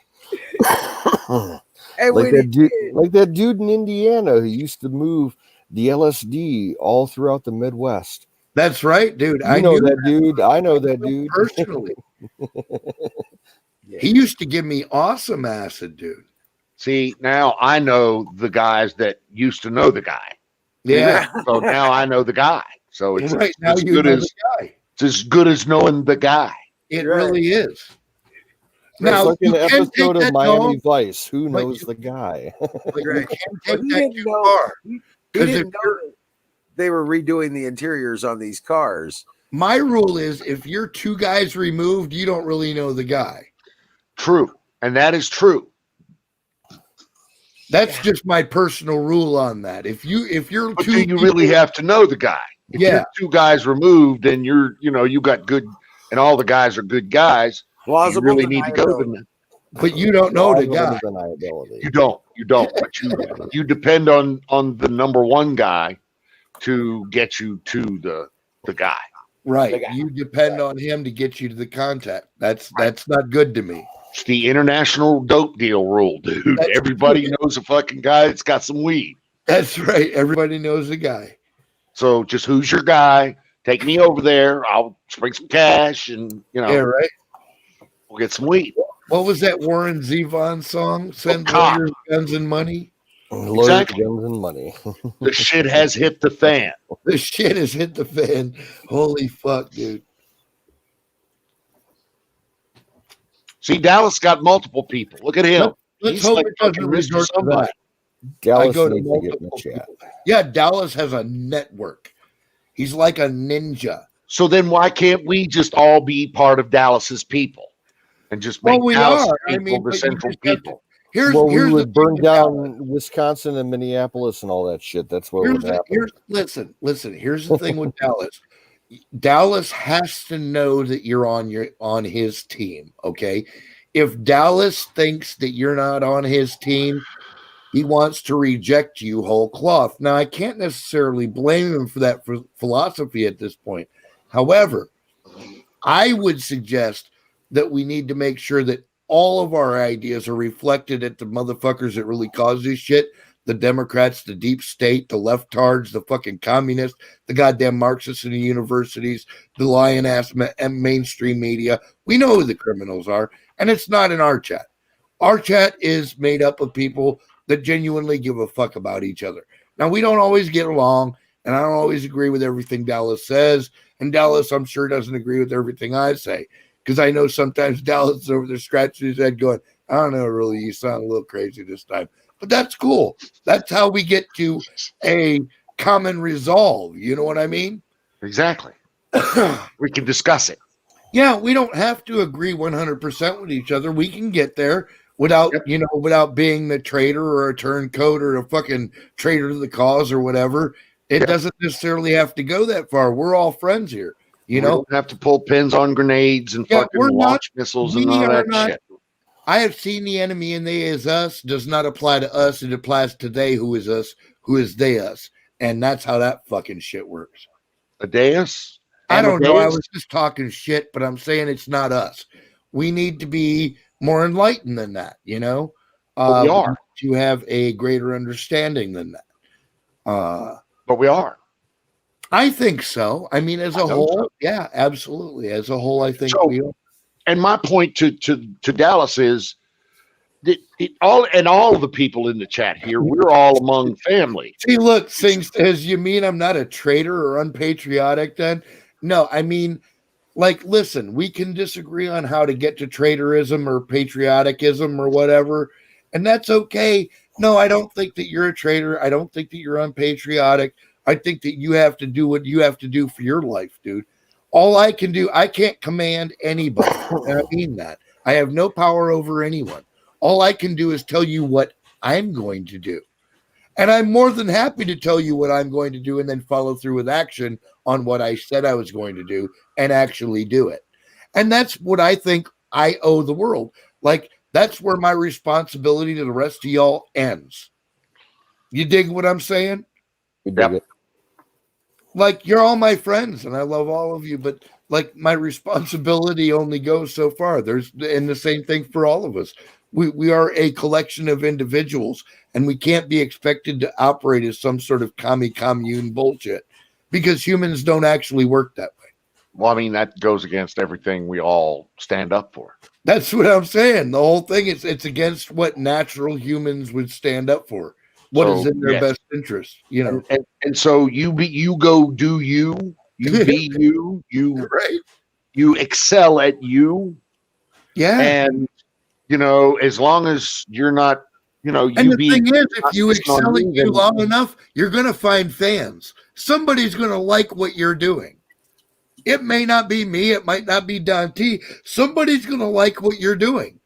Hey, like that dude in Indiana who used to move the LSD all throughout the Midwest. That's right, dude. I know that dude. I know that dude personally. He used to give me awesome acid, dude. See, now I know the guys that used to know the guy. Yeah. So now I know the guy. So it's right now as you good know as the guy. it's as good as knowing the guy. It really is. It's Now, like an you can episode take of that Miami dog, Vice. Who but knows the guy? But you Right. can't Well, take he that didn't too know- far. He 'Cause didn't if know that they were redoing the interiors on these cars. My rule is if you're 2 guys removed, you don't really know the guy. True. And that is true. That's just my personal rule on that. If you're But 2 do you really have to know the guy? If Yeah. you're 2 guys removed and you got good and all the guys are good guys, you really need to go to them. But you don't know the guy. You don't. But you depend on the number 1 guy to get you to the guy. Right. You depend on him to get you to the contact. That's not good to me. It's the international dope deal rule, dude. Everybody knows a fucking guy that's got some weed. That's right. Everybody knows the guy. So just who's your guy? Take me over there. I'll bring some cash and Yeah, right. we'll get some weed. What was that Warren Zevon song? Send cop. lawyers, guns, and money. Exactly. Guns and money. The shit has hit the fan. The shit has hit the fan. Holy fuck, dude. See, Dallas got multiple people. Look at him. Let's He's hope like it doesn't fucking Mr. resort to Somebody. that. Dallas I go to needs to get in the multiple chat. people. Yeah, Dallas has a network. He's like a ninja. So then why can't we just all be part of Dallas's people and just make We Dallas are. people the but you central just have to- people? Here's we the would thing burn with down Dallas. Wisconsin and Minneapolis and all that shit. That's what would happen. Listen. Here's the thing with Dallas. Dallas has to know that you're on his team. Okay, if Dallas thinks that you're not on his team, he wants to reject you whole cloth. Now, I can't necessarily blame him for that philosophy at this point. However, I would suggest that we need to make sure that all of our ideas are reflected at the motherfuckers that really cause this shit. The Democrats, the deep state, the leftards, the fucking communists, the goddamn Marxists in the universities, the lion-ass mainstream media. We know who the criminals are, and it's not in our chat. Our chat is made up of people that genuinely give a fuck about each other. Now, we don't always get along, and I don't always agree with everything Dallas says, and Dallas, I'm sure, doesn't agree with everything I say, because I know sometimes Dallas is over there scratching his head going, I don't know, really, you sound a little crazy this time. But that's cool. That's how we get to a common resolve. You know what I mean? Exactly. We can discuss it. Yeah, we don't have to agree 100% with each other. We can get there without, without being the traitor or a turncoat or a fucking traitor to the cause or whatever. It doesn't necessarily have to go that far. We're all friends here. You know, don't have to pull pins on grenades and fucking launch missiles and all that shit. I have seen the enemy and they is us does not apply to us. It applies to they who is us, who is they us. And that's how that fucking shit works. Adeus? I don't know. I was just talking shit, but I'm saying it's not us. We need to be more enlightened than that, you know? We are. To have a greater understanding than that. But we are. I think so. I mean, as a whole, yeah, absolutely. As a whole, I think we are. And my point to Dallas is that all of the people in the chat here, we're all among family. See, look, Sing says, you mean I'm not a traitor or unpatriotic then? No, I mean, like, listen, we can disagree on how to get to traitorism or patrioticism or whatever, and that's okay. No, I don't think that you're a traitor. I don't think that you're unpatriotic. I think that you have to do what you have to do for your life, dude. All I can do, I can't command anybody. And I mean that. I have no power over anyone. All I can do is tell you what I'm going to do. And I'm more than happy to tell you what I'm going to do and then follow through with action on what I said I was going to do and actually do it. And that's what I think I owe the world. Like, that's where my responsibility to the rest of y'all ends. You dig what I'm saying? We dig it. like you're all my friends and I love all of you, but like my responsibility only goes so far. And the same thing for all of us. We are a collection of individuals, and we can't be expected to operate as some sort of commune bullshit because humans don't actually work that way. Well, I mean, that goes against everything we all stand up for. That's what I'm saying. The whole thing is it's against what natural humans would stand up for. What is in their best interest, you know? And so you go do you be you right. You excel at you. Yeah. And as long as you're not, and the thing is, if you excel at you long enough, you're going to find fans. Somebody's going to like what you're doing. It may not be me. It might not be Don T. Somebody's going to like what you're doing.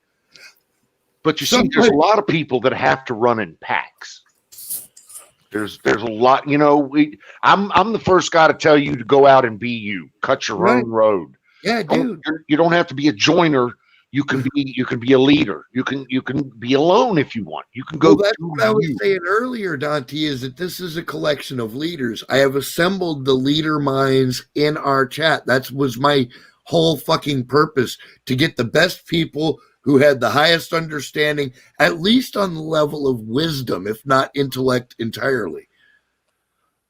But you see, there's a lot of people that have to run in packs. There's a lot, I'm the first guy to tell you to go out and be you, cut your own road. Yeah, dude. You don't have to be a joiner. You can be a leader. You can be alone if you want. You can go. Well, that's what I was saying earlier, Dante, is that this is a collection of leaders. I have assembled the leader minds in our chat. That was my whole fucking purpose, to get the best people who had the highest understanding, at least on the level of wisdom, if not intellect entirely.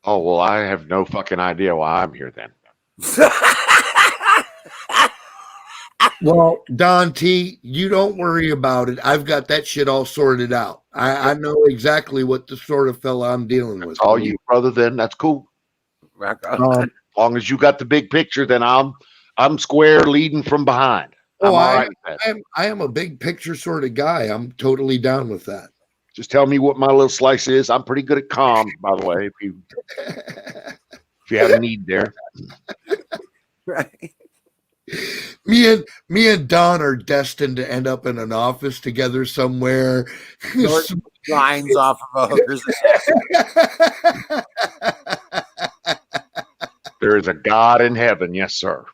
Oh, well, I have no fucking idea why I'm here then. Well, Don T, you don't worry about it. I've got that shit all sorted out. I know exactly what the sort of fella I'm dealing with. All you, brother, then that's cool. As long as you got the big picture, then I'm square leading from behind. I am a big picture sort of guy. I'm totally down with that. Just tell me what my little slice is. I'm pretty good at comms, by the way, if you have a need there. Right. Me and Don are destined to end up in an office together somewhere. Lines off of a hooker's ass. There is a God in heaven, yes, sir.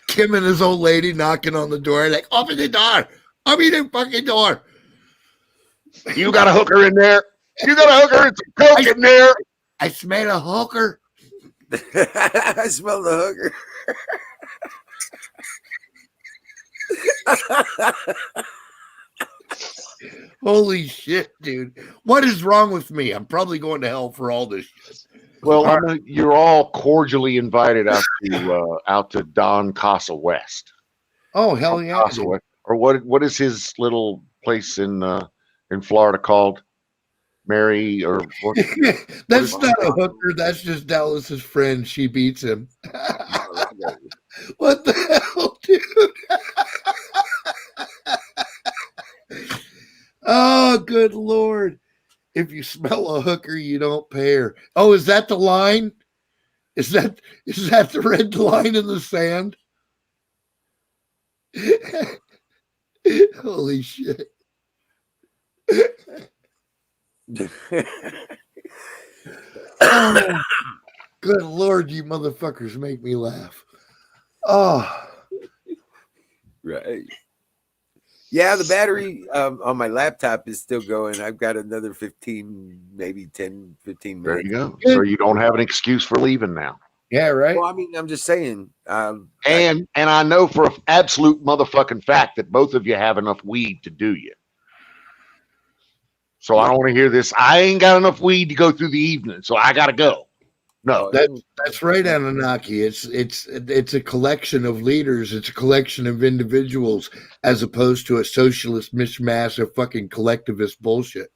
Kim and his old lady knocking on the door, like, open the door. Open the fucking door. You got a hooker in there. You got a hooker and some coke in there. I smell a hooker. I smell the hooker. Holy shit, dude. What is wrong with me? I'm probably going to hell for all this shit. Well, you're all cordially invited out to Don Casa West. Oh, hell yeah. Or what is his little place in Florida called? Mary or what? That's not a hooker. That's just Dallas's friend. She beats him. What the hell, dude? Oh, good Lord. If you smell a hooker, you don't pay her. Oh, is that the line? Is that the red line in the sand? Holy shit. Oh, good Lord, you motherfuckers make me laugh. Oh, right. Yeah, the battery on my laptop is still going. I've got another 15, maybe 10, 15 minutes. There you go. So you don't have an excuse for leaving now. Yeah, right. Well, I mean, I'm just saying. And I know for an absolute motherfucking fact that both of you have enough weed to do you. So I don't want to hear this. I ain't got enough weed to go through the evening, so I got to go. No, that's right, Anunnaki. It's a collection of leaders. It's a collection of individuals, as opposed to a socialist mishmash of fucking collectivist bullshit,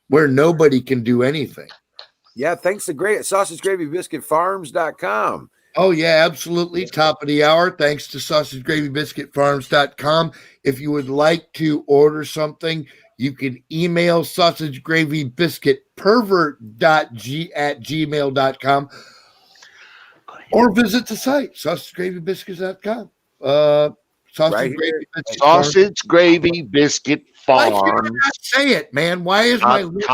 where nobody can do anything. Yeah, thanks to sausagegravybiscuitfarms.com. Oh, yeah, absolutely. Top of the hour. Thanks to sausagegravybiscuitfarms.com. If you would like to order something, you can email sausagegravybiscuitpervert@gmail.com or visit the site, sausagegravybiscuits.com. Sausage Gravy Biscuit Farms. Why can't I not say it, man? Why is my lips?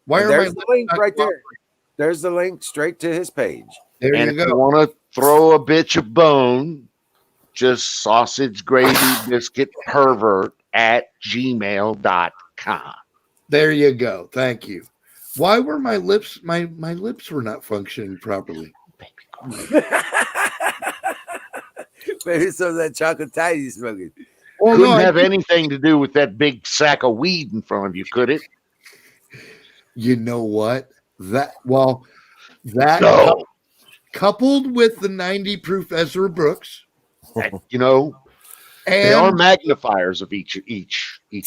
Why are There's my the link right there. There's the link straight to his page. There and you if go. you want to throw a bitch a bone, just Sausage Gravy Biscuit Pervert @gmail.com. There you go. Thank you. Why were my lips were not functioning properly? Maybe some of that chocolate tie you smoking. Well, Couldn't no, have anything to do with that big sack of weed in front of you, could it? You know what? That No. coupled with the 90 proof Ezra Brooks, You know, they are and magnifiers of each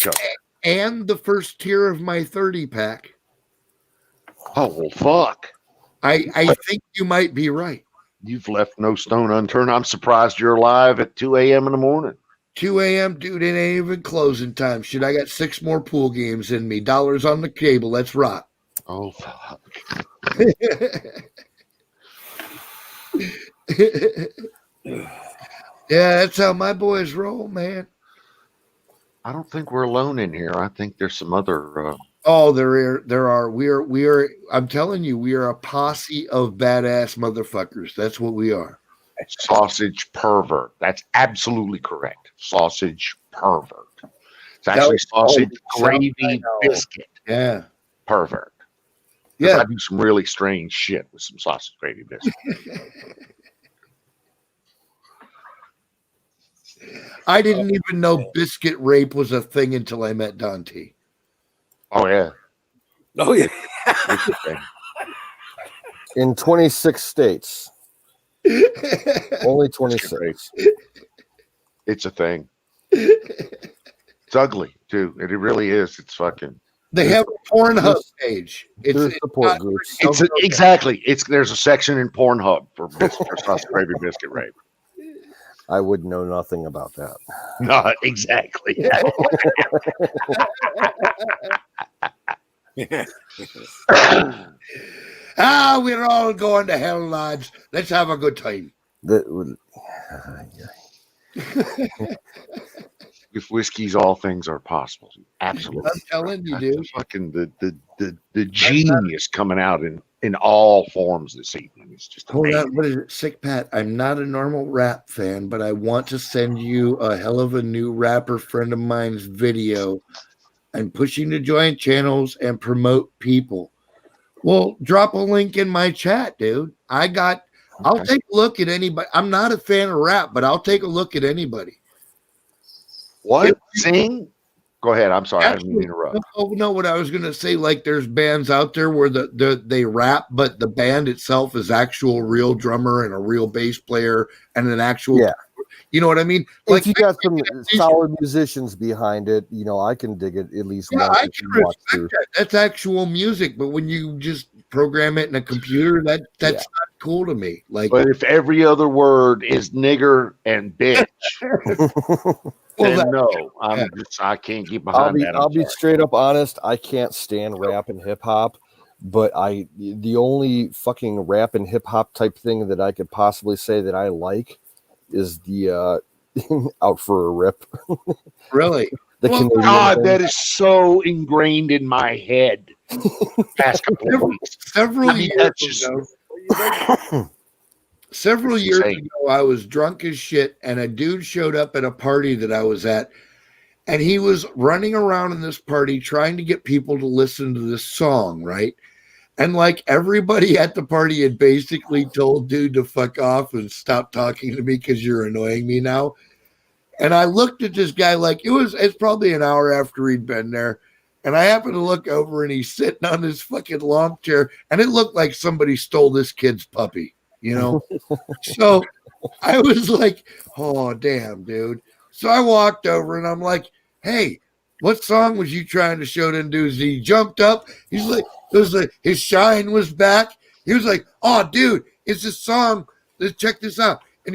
other. and the first tier of my 30 pack. Oh well, fuck! I think you might be right. You've left no stone unturned. I'm surprised you're alive at 2 a.m. in the morning. 2 a.m., dude, it ain't even closing time. Shit, I got 6 more pool games in me. Dollars on the cable. Let's rock. Oh fuck! Yeah, that's how my boys roll, man. I don't think we're alone in here. I think there's some other. Oh, there are. We are. I'm telling you, we are a posse of badass motherfuckers. That's what we are. Sausage pervert. That's absolutely correct. Sausage pervert. It's actually sausage gravy biscuit. Yeah. Pervert. Yeah. I do some really strange shit with some sausage gravy biscuit. I didn't even know biscuit rape was a thing until I met Dante. Oh yeah. Oh yeah. In 26 states. Only 26. It's a thing. It's ugly too. It really is. It's fucking. They have a Pornhub page. It's support groups. Exactly. There's a section in Pornhub for sausage gravy biscuit rape. I would know nothing about that. Not exactly. We're all going to hell, lads. Let's have a good time. If whiskey's all things are possible, absolutely. I'm telling you, dude. Fucking the genius coming out in all forms this evening. It's just Hold amazing. on, what is it? Sick Pat, I'm not a normal rap fan, but I want to send you a hell of a new rapper friend of mine's video. I'm pushing to join channels and promote people. Well, drop a link in my chat, dude. I'll take a look at anybody. I'm not a fan of rap, but I'll take a look at anybody. What? Sing? Go ahead. I'm sorry. I didn't mean to interrupt. No, what I was going to say, like there's bands out there where they rap, but the band itself is actual real drummer and a real bass player and an actual, you know what I mean? Like you got some solid musicians behind it, I can dig it at least once. I can respect that. That's actual music, but when you just program it in a computer, that's not cool to me. Like, but if every other word is nigger and bitch, then no, I can't get behind that. I'll be straight up honest. I can't stand rap and hip hop, but the only fucking rap and hip hop type thing that I could possibly say that I like is the Out for a Rip. Really? God, that is so ingrained in my head. Past couple of weeks. Several years ago, I was drunk as shit, and a dude showed up at a party that I was at, and he was running around in this party trying to get people to listen to this song, right? And like everybody at the party had basically told dude to fuck off and stop talking to me because you're annoying me now. And I looked at this guy like it's probably an hour after he'd been there. And I happened to look over and he's sitting on his fucking lawn chair. And it looked like somebody stole this kid's puppy, So I was like, oh, damn, dude. So I walked over and I'm like, hey, what song was you trying to show them dudes? He jumped up. He's like, it was like his shine was back. He was like, oh, dude, it's a song. Let's check this out. And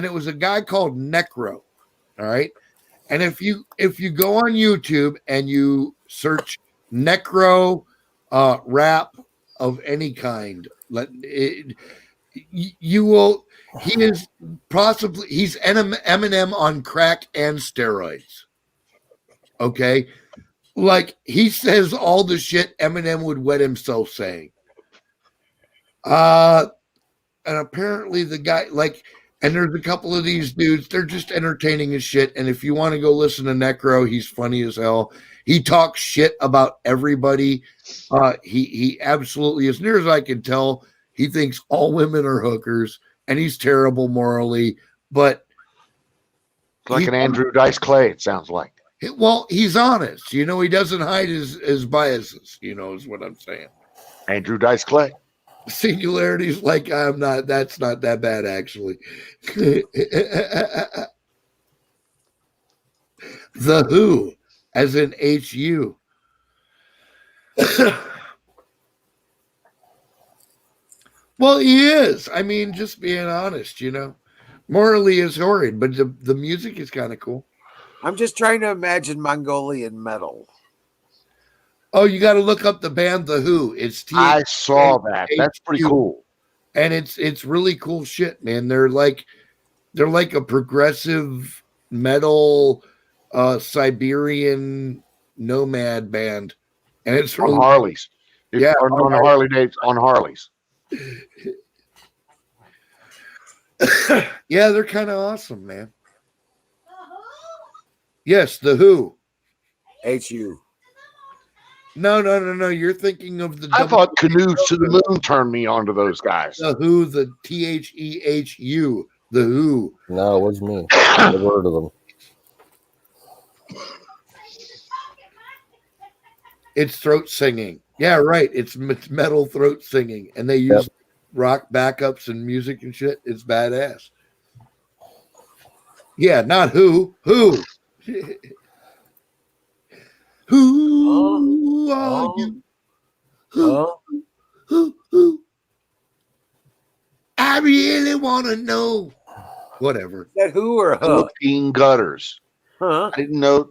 it was a guy called Necro. All right. And if you go on YouTube and you search Necro rap of any kind, you will. He's Eminem on crack and steroids. Okay, like he says all the shit Eminem would wet himself saying. And apparently the guy And there's a couple of these dudes, they're just entertaining as shit. And if you want to go listen to Necro, he's funny as hell. He talks shit about everybody. He absolutely, as near as I can tell, he thinks all women are hookers, and he's terrible morally. But like an Andrew Dice Clay, it sounds like. Well, he's honest. He doesn't hide his biases, is what I'm saying. Andrew Dice Clay. Singularity's like, that's not that bad, actually. The Who, as in HU. Well, he is. I mean, just being honest, Morally is horrid, but the music is kind of cool. I'm just trying to imagine Mongolian metal. Oh, you got to look up the band The Who. I saw that. That's pretty cool. And it's really cool shit, man. They're like a progressive metal Siberian nomad band. And it's really on Harleys. Yeah, on Harley dates on Harleys. Yeah, they're kind of awesome, man. Yes, The Who. HU. No. You're thinking of the. I thought Canoes to the Moon turned me on to those guys. The Who, the THEHU, The Who. No, it was me. I never heard of them. It's throat singing. Yeah, right. It's metal throat singing, and they use rock backups and music and shit. It's badass. Yeah, not Who. Who? Who are you? Who? I really want to know. Whatever. That Who or Huh? Philippine Gutters. Huh? I didn't know.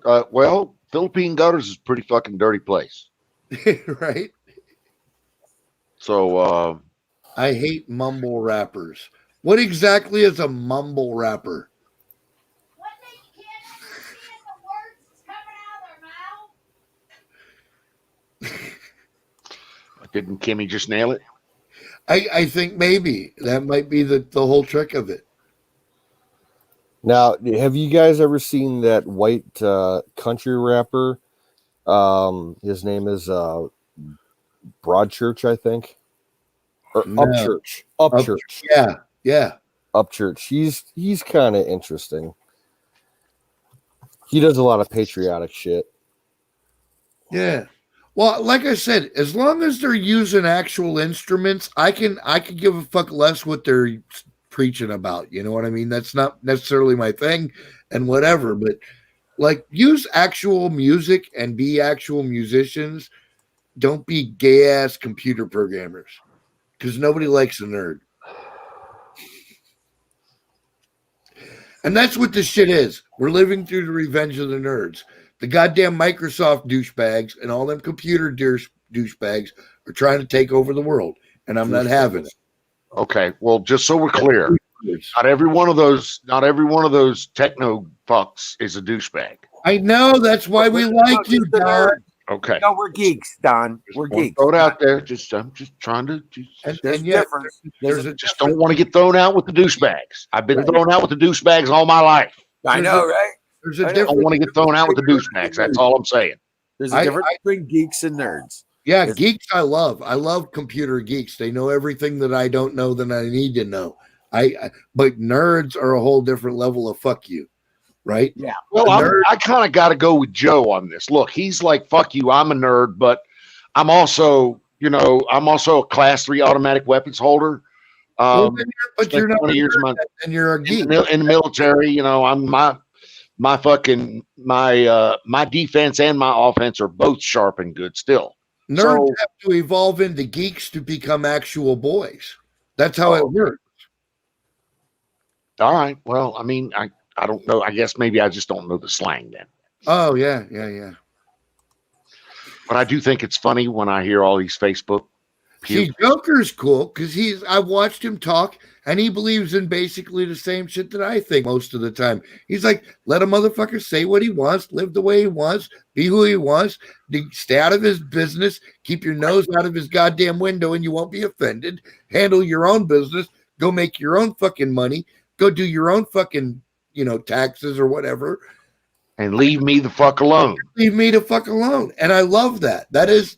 Philippine Gutters is a pretty fucking dirty place. Right? So, I hate mumble rappers. What exactly is a mumble rapper? Didn't Kimmy just nail it? I think maybe that might be the whole trick of it. Now, have you guys ever seen that white country rapper? His name is Broadchurch, I think, or Upchurch. Upchurch. Yeah. Upchurch. He's kind of interesting. He does a lot of patriotic shit. Yeah. Well, like I said, as long as they're using actual instruments, I can give a fuck less what they're preaching about. You know what I mean? That's not necessarily my thing, and whatever. But like, use actual music and be actual musicians. Don't be gay ass computer programmers, because nobody likes a nerd. And that's what this shit is. We're living through the revenge of the nerds. The goddamn Microsoft douchebags and all them computer douchebags are trying to take over the world, and I'm not having it. Okay, well, just so we're clear, not every one of those techno fucks is a douchebag. I know, that's why we like you, Don. Okay. No, we're geeks, Don. We're geeks. Throw it out there. I'm just trying to. There's a difference. Just don't want to get thrown out with the douchebags. I've been thrown out with the douchebags all my life. I know, right? There's a I don't want to get thrown out with the douchebags. That's all I'm saying. There's a difference between geeks and nerds. Yeah, geeks I love. I love computer geeks. They know everything that I don't know that I need to know. But nerds are a whole different level of fuck you, right? Yeah. Well, I kind of got to go with Joe on this. Look, he's like, fuck you, I'm a nerd, but I'm also a class 3 automatic weapons holder. But you're not 20 years and you're a geek. In the military, I'm my defense and my offense are both sharp and good still. Nerds have to evolve into geeks to become actual boys. That's how it works. All right. Well, I mean, I don't know. I guess maybe I just don't know the slang then. Oh, yeah. But I do think it's funny when I hear all these Facebook. See, Joker's cool because I've watched him talk and he believes in basically the same shit that I think most of the time. He's like, let a motherfucker say what he wants, live the way he wants, be who he wants, stay out of his business, keep your nose out of his goddamn window and you won't be offended. Handle your own business, go make your own fucking money, Go do your own fucking, taxes or whatever. And leave me the fuck alone. Leave me the fuck alone. And I love that. That's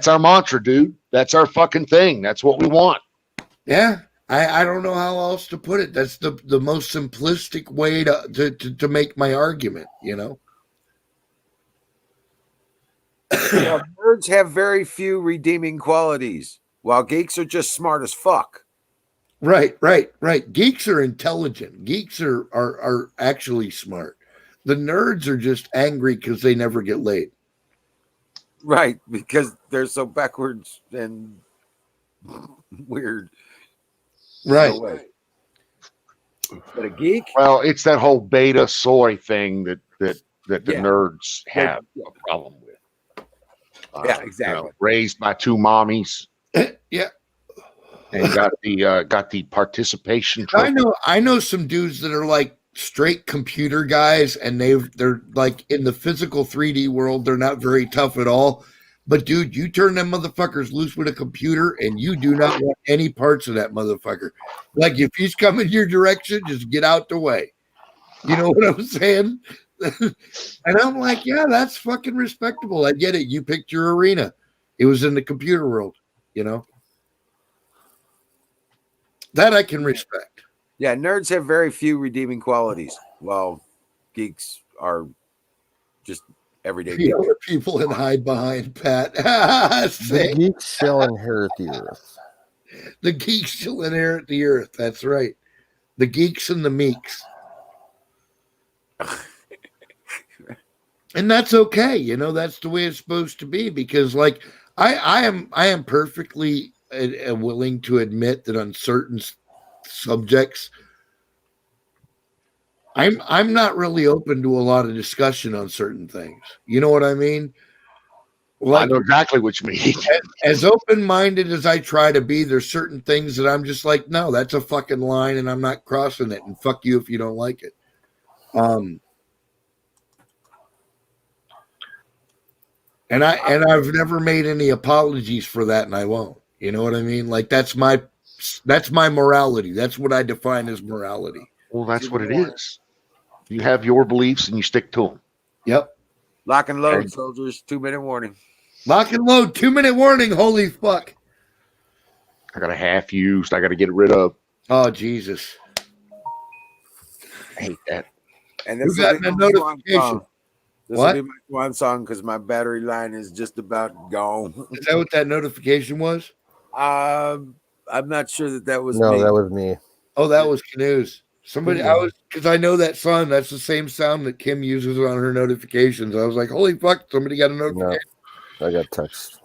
our mantra, dude. That's our fucking thing. That's what we want. Yeah. I don't know how else to put it. That's the most simplistic way to make my argument, Well, nerds have very few redeeming qualities, while geeks are just smart as fuck. Right. Geeks are intelligent. Geeks are actually smart. The nerds are just angry because they never get laid. Right, because they're so backwards and weird. Right. No way. But a geek? Well, it's that whole beta soy thing that the nerds have a problem with. Yeah, exactly. Raised by two mommies. Yeah. And got the participation I trophy. I know some dudes that are like straight computer guys, and they're like in the physical 3D world, they're not very tough at all. But dude, you turn them motherfuckers loose with a computer, and you do not want any parts of that motherfucker. Like if he's coming your direction, just get out the way. You know what I'm saying? And I'm like, yeah, that's fucking respectable. I get it. You picked your arena. It was in the computer world, That I can respect. Yeah, nerds have very few redeeming qualities, while geeks are just everyday people. People and hide behind Pat. The geeks shall inherit the earth. The geeks shall inherit the earth. That's right. The geeks and the meeks. And that's okay. That's the way it's supposed to be, because like I am perfectly willing to admit that on certain subjects, I'm not really open to a lot of discussion on certain things. You know what I mean? Like, I know exactly what you mean. As open-minded as I try to be, there's certain things that I'm just like, no, that's a fucking line, and I'm not crossing it. And fuck you if you don't like it. And I've never made any apologies for that, and I won't. You know what I mean? Like that's my morality. That's what I define as morality. Well, that's what it is. You have your beliefs and you stick to them. Yep. Lock and load, soldiers. 2-minute warning. Lock and load. 2-minute warning. Holy fuck. I got a half used. I got to get rid of. Oh, Jesus. I hate that. And this got a notification. This What? will be my one song because my battery line is just about gone. Is that what that notification was? I'm not sure that was No, me. that was me. Oh, that was Canoes. Somebody, because I know that sound. That's the same sound that Kim uses on her notifications. I was like, holy fuck, somebody got a notification. No, I got text.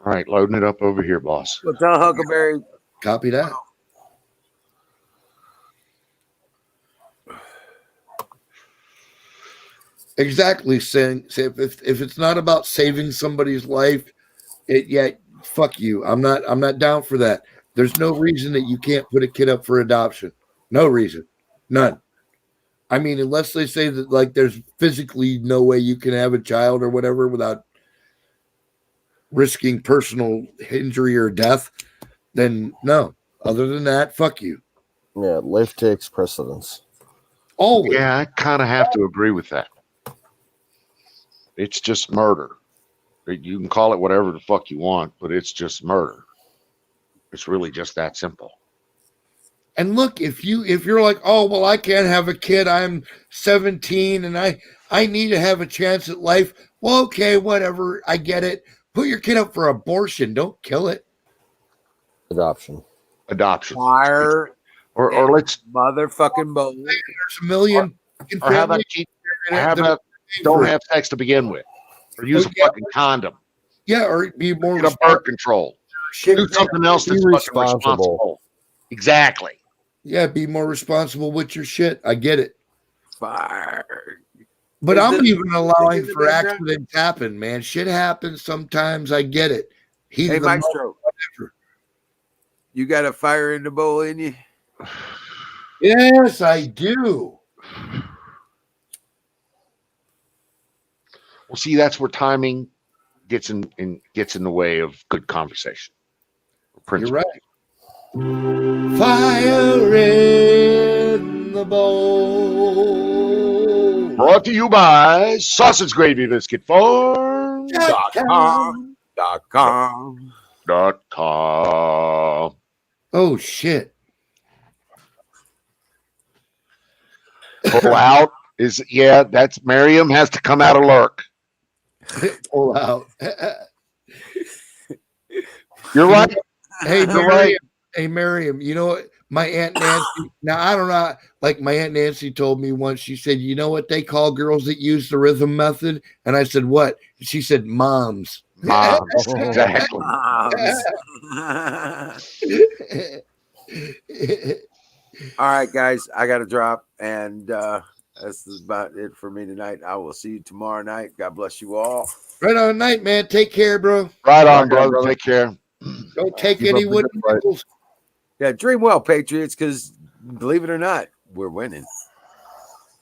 All right, loading it up over here, boss. Well, tell Huckleberry. Copy that. Exactly. Saying if it's not about saving somebody's life, fuck you. I'm not down for that. There's no reason that you can't put a kid up for adoption. No reason. None. I mean, unless they say that like there's physically no way you can have a child or whatever without risking personal injury or death, then no. Other than that, fuck you. Yeah, life takes precedence. Always. Yeah, I kind of have to agree with that. It's just murder. You can call it whatever the fuck you want, but it's just murder. It's really just that simple. And look, if you're like, oh well, I can't have a kid. I'm 17 and I need to have a chance at life. Well, okay, whatever. I get it. Put your kid up for abortion. Don't kill it. Adoption. Fire. Or let's motherfucking boat. There's a million. Or how about don't have sex to begin with, or use a fucking condom. Yeah, or be more get a birth control. Do something else that's fucking responsible. Exactly. Yeah, be more responsible with your shit. I get it. Fire. But I'm even allowing for accidents happen, man. Shit happens sometimes. I get it. Hey, Maestro. You got a fire in the bowl in you? Yes, I do. Well, see, that's where timing gets in the way of good conversation. You're right. Fire in the bowl. Brought to you by Sausage Gravy Biscuit Farm.com. Oh shit. Pull out is that's Miriam has to come out of lurk. Pull out. You're right. Hey, You're Miriam. right. Hey, Miriam. You know what? My Aunt Nancy. Now I don't know. Like my Aunt Nancy told me once. She said, "You know what they call girls that use the rhythm method?" And I said, "What?" She said, "Moms." Moms. Exactly. All right, guys, I got to drop, and that's about it for me tonight. I will see you tomorrow night. God bless you all. Right on night, man. Take care, bro. Right on, brother. Take care. Don't take any wooden nickels. Yeah, dream well, Patriots, because believe it or not, we're winning.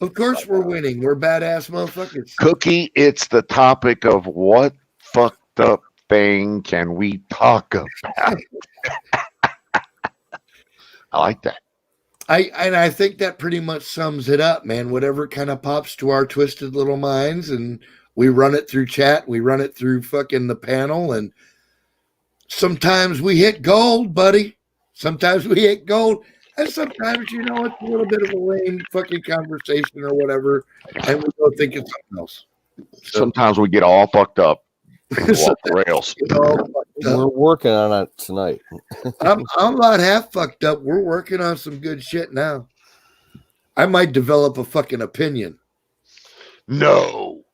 Of course we're winning. We're badass motherfuckers. Cookie, it's the topic of what fucked up thing can we talk about? I like that. I think that pretty much sums it up, man. Whatever kind of pops to our twisted little minds, and we run it through chat, we run it through fucking the panel, and sometimes we hit gold, buddy. Sometimes we hit gold, and sometimes, you know, it's a little bit of a lame fucking conversation or whatever, and we go think it's something else. So, sometimes we get all fucked up and go off the rails. We're working on it tonight. I'm about half fucked up. We're working on some good shit now. I might develop a fucking opinion. No.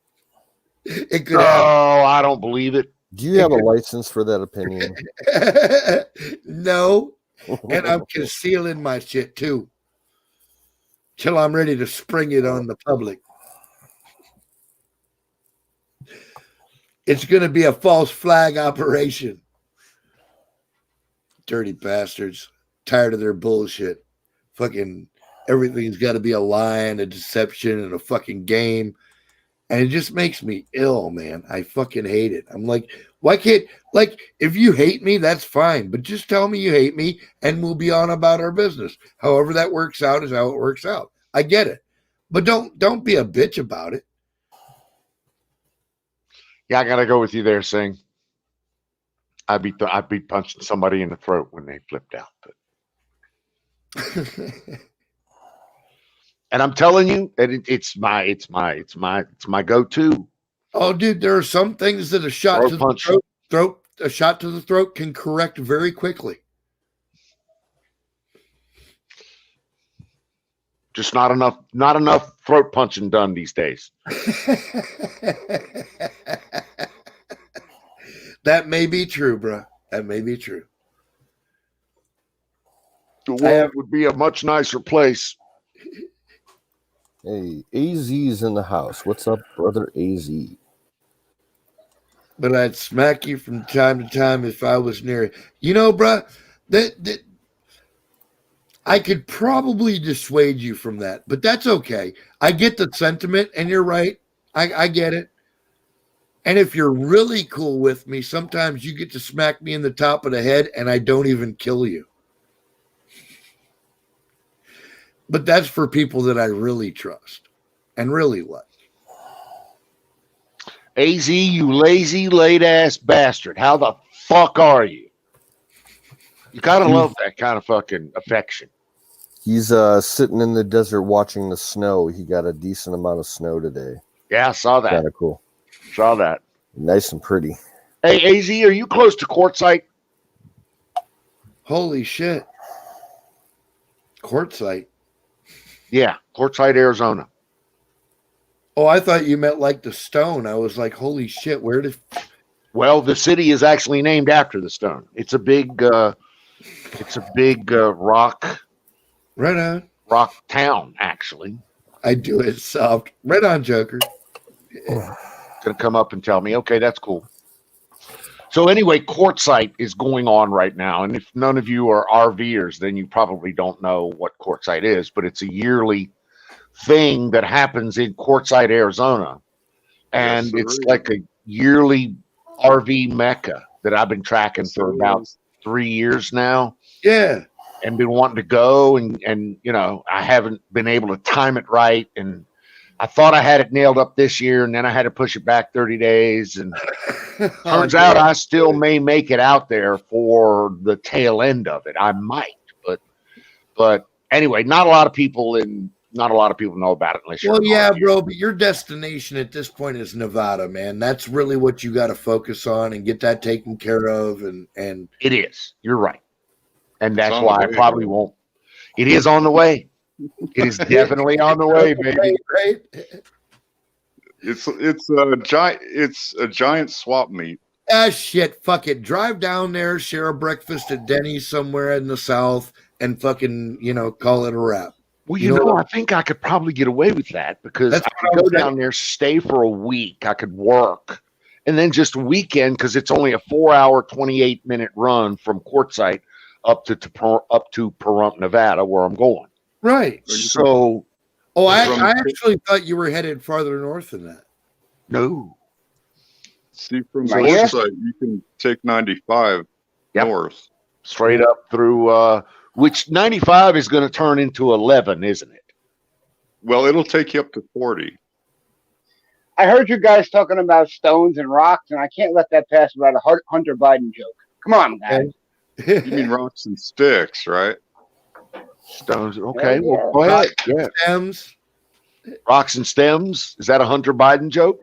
It could happen. I don't believe it. Do you have a license for that opinion? No. And I'm concealing my shit too. Till I'm ready to spring it on the public. It's going to be a false flag operation. Dirty bastards. Tired of their bullshit. Fucking everything's got to be a lie and a deception and a fucking game. And it just makes me ill, man. I fucking hate it. I'm like, why can't, like, if you hate me, that's fine. But just tell me you hate me and we'll be on about our business. However that works out is how it works out. I get it. But don't be a bitch about it. Yeah, I gotta go with you there, Sing. I'd be punching somebody in the throat when they flipped out. But and I'm telling you that it's my go-to. Oh, dude, there are some things that a shot to the throat can correct very quickly. Just not enough throat punching done these days. That may be true, bro. That may be true. The world would be a much nicer place. Hey, AZ's in the house. What's up, brother AZ? But I'd smack you from time to time if I was near it. You know, bro, that I could probably dissuade you from that, but that's okay. I get the sentiment, and you're right. I get it. And if you're really cool with me, sometimes you get to smack me in the top of the head, and I don't even kill you. But that's for people that I really trust and really like. AZ, you lazy, late-ass bastard. How the fuck are you? You gotta love that kind of fucking affection. He's sitting in the desert watching the snow. He got a decent amount of snow today. Yeah, I saw that. Kind of cool. Saw that. Nice and pretty. Hey, AZ, are you close to Quartzsite? Holy shit. Quartzsite? Yeah, Quartzsite, Arizona. Oh, I thought you meant like the stone. I was like, holy shit, where did... Well, the city is actually named after the stone. It's a big rock. Right on. Rock town, actually. I do it soft. Right on, Joker. Gonna come up and tell me, okay, that's cool. So anyway, Quartzsite is going on right now, and if none of you are RVers, then you probably don't know what Quartzsite is, but it's a yearly thing that happens in Quartzsite, Arizona, and it's like a yearly RV mecca that I've been tracking for about 3 years now. Yeah. And been wanting to go, and you know, I haven't been able to time it right. And I thought I had it nailed up this year, and then I had to push it back 30 days. And turns out I still may make it out there for the tail end of it. I might, but anyway, not a lot of people know about it unless you're. Well, yeah, bro, but your destination at this point is Nevada, man. That's really what you got to focus on and get that taken care of. And it is. You're right. And that's why I probably won't. It is on the way. It is definitely on the way, baby. Right. It's a giant swap meet. Ah, shit. Fuck it. Drive down there, share a breakfast at Denny's somewhere in the South, and fucking, call it a wrap. Well, you know, I think I could probably get away with that because I could go down there, stay for a week. I could work, and then just a weekend because it's only a 4-hour, 28-minute run from Quartzsite up to Pahrump, Nevada, where I'm going. Right. So, I actually thought you were headed farther north than that. No. See, from the website, you can take 95 north. Straight up through, which 95 is going to turn into 11, isn't it? Well, it'll take you up to 40. I heard you guys talking about stones and rocks, and I can't let that pass without a Hunter Biden joke. Come on, guys. You mean rocks and sticks, right? Stones. Okay, well, go ahead. Yeah. Stems. Rocks and stems. Is that a Hunter Biden joke?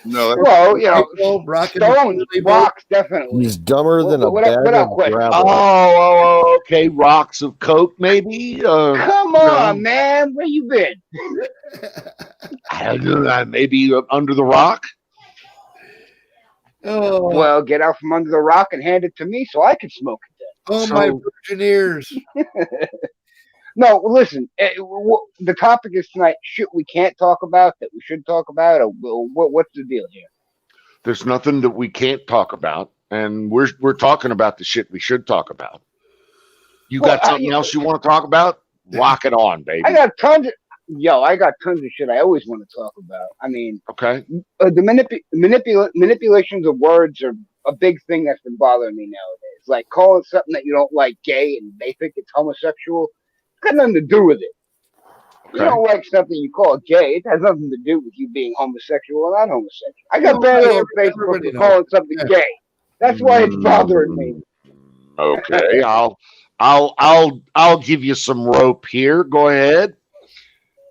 No. Well, stones, rocks, definitely. He's dumber than a bag of gravel. Oh, okay. Rocks of coke, maybe. Come on, man. Where you been? I don't know. Maybe under the rock. Oh. Well, get out from under the rock and hand it to me so I can smoke it then. Oh, my virgin ears. No, listen. The topic is tonight. Shit, we can't talk about that we should talk about. Or what's the deal here? There's nothing that we can't talk about, and we're talking about the shit we should talk about. You got something else you want to talk about? Rock it on, baby. I got tons of shit I always want to talk about. I mean, okay. The manipulations of words are a big thing that's been bothering me nowadays. Like calling something that you don't like gay and they think it's homosexual. It's got nothing to do with it. Okay. You don't like something you call gay. It has nothing to do with you being homosexual or not homosexual. I got banned on Facebook for calling something gay. That's why it's bothering me. Okay, I'll give you some rope here. Go ahead.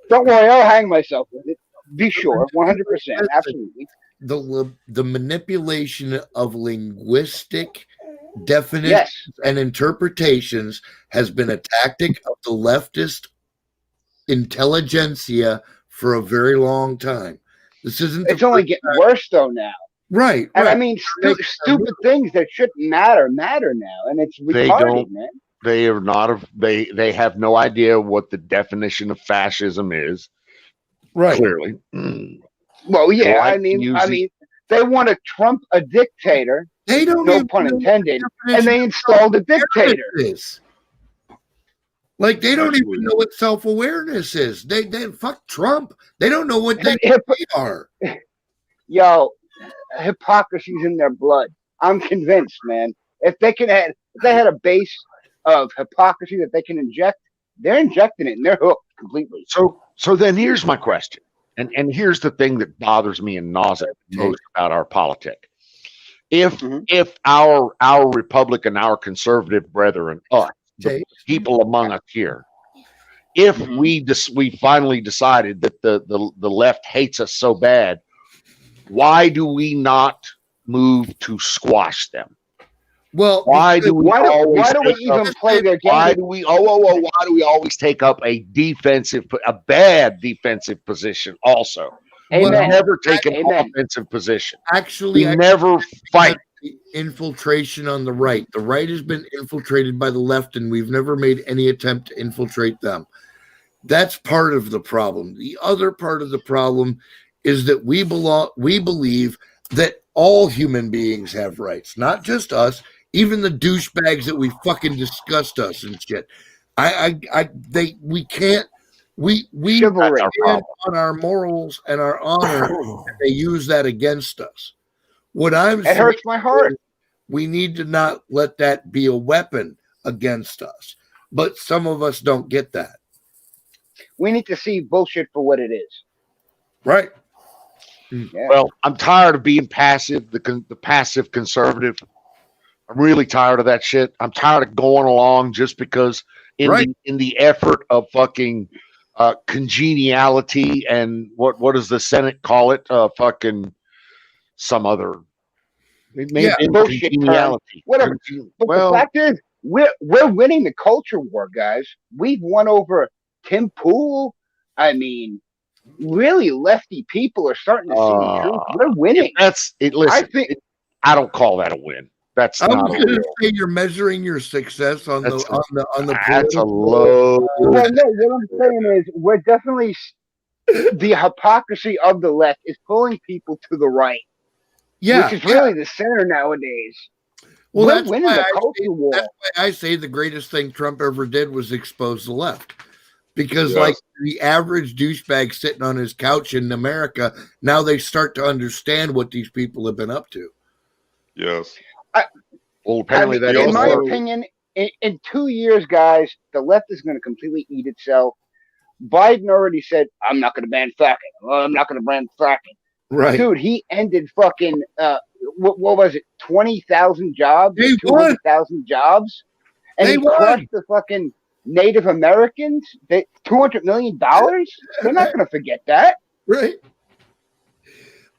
Don't worry, I'll hang myself with it. Be sure, 100%, absolutely. The manipulation of linguistic definitions and interpretations has been a tactic of the leftist intelligentsia for a very long time. This isn't. It's only getting worse though now. Right. And I mean, stupid things that shouldn't matter now, and it's retarded, man. They are not. They have no idea what the definition of fascism is. Right. Clearly. Well, yeah. I mean, they want to Trump a dictator. They don't. No pun intended. And they installed a dictator. Like they don't even know what self-awareness is. They fuck Trump. They don't know what they are. Yo, hypocrisy's in their blood. I'm convinced, man. If they had a base of hypocrisy that they can inject, they're injecting it and they're hooked completely. So then here's my question. And here's the thing that bothers me and gnaws at most about our politic. If our Republican, our conservative brethren, the people among us here, if we finally decided that the left hates us so bad, why do we not move to squash them? Well, why do we even play their game? Why do we always take up a bad defensive position also? Amen. We never take an offensive position. Actually, we never fight. Infiltration on the right. The right has been infiltrated by the left, and we've never made any attempt to infiltrate them. That's part of the problem. The other part of the problem is that we believe that all human beings have rights, not just us. Even the douchebags that we fucking disgust us and shit. We stand on our morals and our honor, and they use that against us. What I'm It saying hurts my heart. is we need to not let that be a weapon against us. But some of us don't get that. We need to see bullshit for what it is. Right. Yeah. Well, I'm tired of being passive, the passive conservative. I'm really tired of that shit. I'm tired of going along just because in the effort of fucking congeniality and what does the Senate call it? Fucking some other. It may have been bullshit congeniality. Whatever. But the fact is, we're winning the culture war, guys. We've won over Tim Pool. I mean, really lefty people are starting to see the truth. We're winning. That's it. Listen, I don't call that a win. That's I'm not a going to win. say you're measuring your success on That's the That's a political. low. Well, no, what I'm saying is we're definitely the hypocrisy of the left is pulling people to the right. Yeah, which is really the center nowadays. Well, we're that's winning why the I culture say, war. that's why I say the greatest thing Trump ever did was expose the left. Because Yes. like the average douchebag sitting on his couch in America, now they start to understand what these people have been up to. Yes. Well, apparently that in is my also- opinion, in 2 years, guys, the left is going to completely eat itself. Biden already said, I'm not going to ban fracking. Well, I'm not going to ban fracking. Right. Dude, he ended fucking, what was it, 20,000 jobs? He 200,000 jobs? And They he won. crushed the fucking Native Americans? $200 million? They're not going to forget that. Right.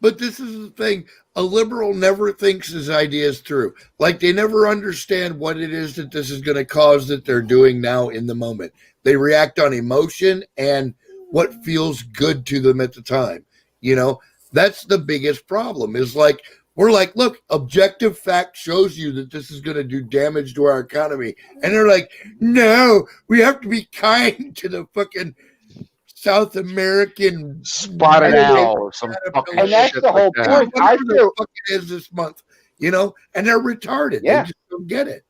But this is the thing. A liberal never thinks his idea is through. Like they never understand what it is that this is going to cause that they're doing now in the moment. They react on emotion and what feels good to them at the time. You know, that's the biggest problem is like, we're like, look, objective fact shows you that this is going to do damage to our economy. And they're like, no, we have to be kind to the fucking South American spotted owl or some fucking And that's shit the whole like point. that. I Whatever feel the fuck it is this month, you know, and they're retarded. Yeah. They just don't get it.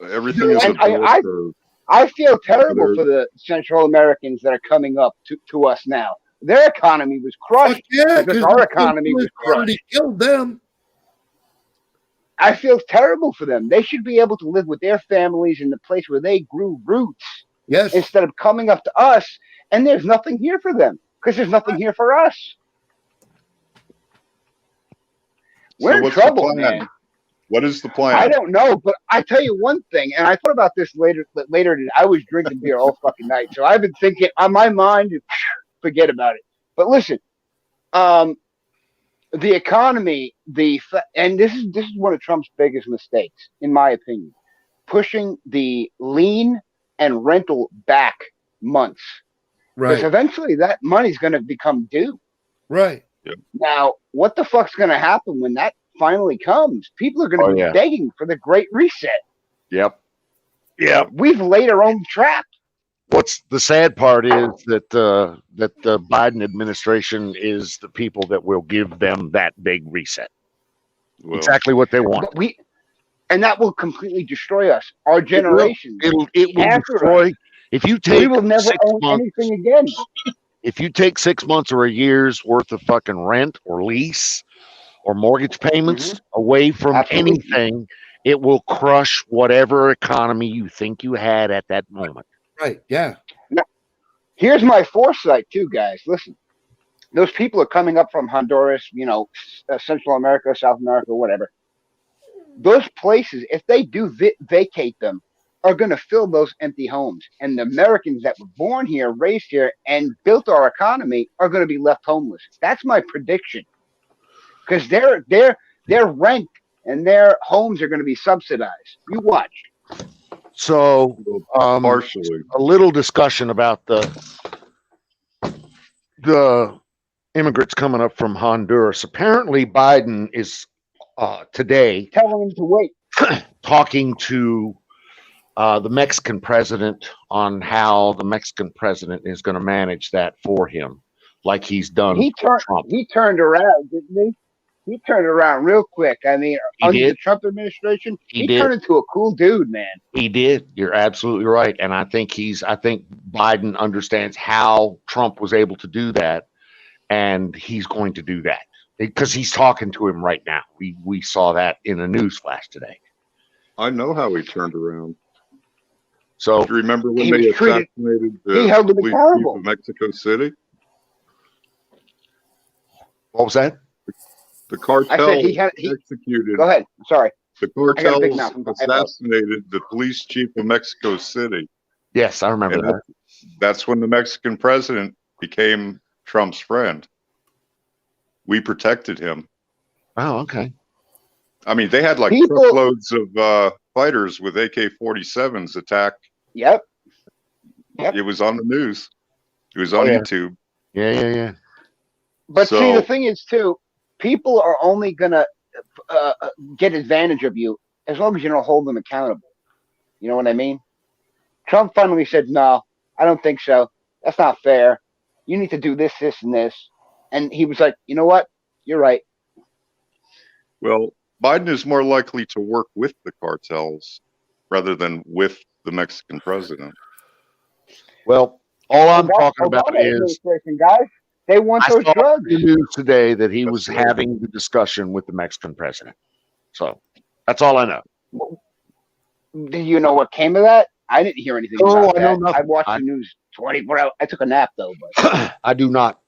Everything is a And I feel terrible for the Central Americans that are coming up to us now. Their economy was crushed Fuck yeah, because 'cause our the economy was socialists already crushed. killed them. I feel terrible for them. They should be able to live with their families in the place where they grew roots. Yes. Instead of coming up to us, and there's nothing here for them because there's nothing here for us. We're in what's trouble, the plan? man. What is the plan? I don't know, but I tell you one thing, and I thought about this later today. I was drinking beer all fucking night, so I've been thinking on my mind. Forget about it. But listen, the economy, and this is one of Trump's biggest mistakes, in my opinion, pushing the lien and rental back months. Because Right. eventually that money's going to become due. Right. Now, what the fuck's going to happen when that finally comes? People are going to be begging for the Great Reset. Yep. Yep. We've laid our own trap. What's the sad part is that that the Biden administration is the people that will give them that big reset. Exactly what they want. But and that will completely destroy us. Our generation. It will destroy. If you We take will never 6 own months, anything again. if you take 6 months or a year's worth of fucking rent or lease or mortgage payments away from anything, it will crush whatever economy you think you had at that moment. Right. Yeah. Now, here's my foresight too, guys. Listen, those people are coming up from Honduras, Central America, South America, whatever. Those places, if they do vacate them, are going to fill those empty homes. And the Americans that were born here, raised here, and built our economy are going to be left homeless. That's my prediction. Because their rent and their homes are going to be subsidized. You watch. So, partially, a little discussion about the immigrants coming up from Honduras. Apparently, Biden is today telling them to wait, talking to the Mexican president on how the Mexican president is going to manage that for him, like he's done. He turned around, didn't he? He turned around real quick. I mean, under the Trump administration, he turned into a cool dude, man. He did. You're absolutely right. And I think Biden understands how Trump was able to do that, and he's going to do that. because he's talking to him right now. We saw that in a news flash today. I know how he turned around. So do you remember when He they was treated- assassinated he the held him police chief accountable. of Mexico City? What was that? The cartel I said he executed. Go ahead. I'm sorry. The I got a big cartels mouth. assassinated the police chief of Mexico City. Yes, I remember And that. that's when the Mexican president became Trump's friend. We protected him. Oh, okay. I mean, they had like People- truckloads of fighters with AK-47s attack. Yep. It was on the news. It was on yeah. YouTube. Yeah. But see, So- the thing is, too, people are only going to get advantage of you as long as you don't hold them accountable. You know what I mean? Trump finally said, no, I don't think so. That's not fair. You need to do this, this, and this. And he was like, you know what? You're right. Well, Biden is more likely to work with the cartels rather than with the Mexican president. Well, all I'm Obama- talking about Obama is administration, guys, they want I those saw drugs. in the news today that he That's was right. having the discussion with the Mexican president. So that's all I know. Do you know what came of that? I didn't hear anything No, about I know that. nothing. I watched the news 24 hours. I took a nap, though. But I did not.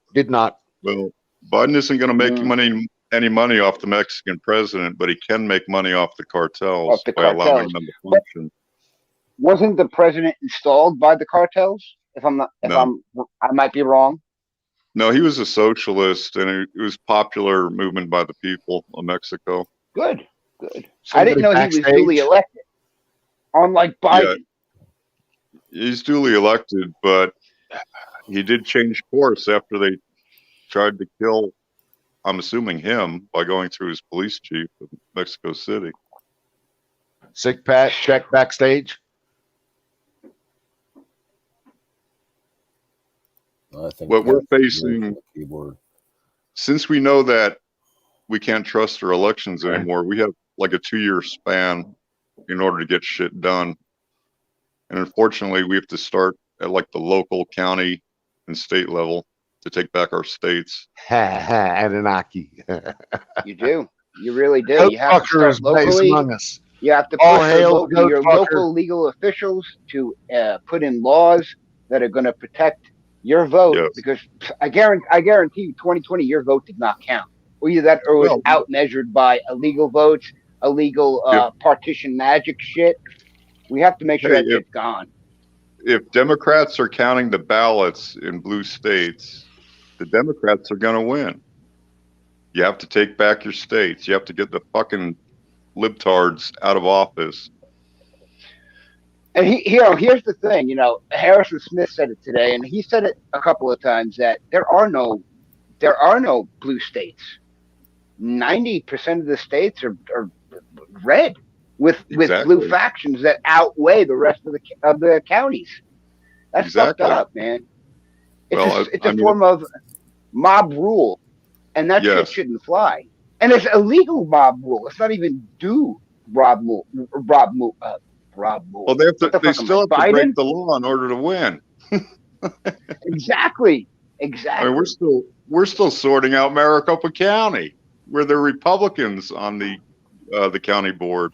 Well, Biden isn't going to make Mm. any money off the Mexican president, but he can make money off the cartels Off the by allowing cartels. them to But- function. wasn't the president installed by the cartels? No. I might be wrong. No, he was a socialist, and it was popular movement by the people of Mexico. Good. I didn't know he was duly elected. Unlike Biden. He's duly elected, but he did change course after they tried to kill, I'm assuming him, by going through his police chief of Mexico City. Sick Pat, check backstage. I think What we're Pat's facing, on the keyboard. since we know that we can't trust our elections anymore, we have like a 2-year span in order to get shit done. And unfortunately, we have to start at like the local, county, and state level to take back our states. Anunnaki. You do. You really do. Goat You have to fucker is start base locally. among us. You have to All push hail the goat your fucker. local legal officials to put in laws that are going to protect your vote. Yes. Because I guarantee you, 2020, your vote did not count. Or either that, or it was Well- outmeasured by illegal votes, illegal partition magic shit. We have to make sure Hey, that shit's gone. If Democrats are counting the ballots in blue states, the Democrats are going to win. You have to take back your states. You have to get the fucking libtards out of office. And here's the thing. Harrison Smith said it today, and he said it a couple of times that there are no blue states. 90% of the states are red with Exactly. blue factions that outweigh the rest of the counties. That's Exactly. fucked up, man. Well, It's a form of mob rule, and that shit Yes. shouldn't fly. And it's illegal mob rule. It's not even due Rob Moore. Well, they still have to Biden? break the law in order to win. Exactly. I mean, we're still sorting out Maricopa County, where the Republicans on the county board.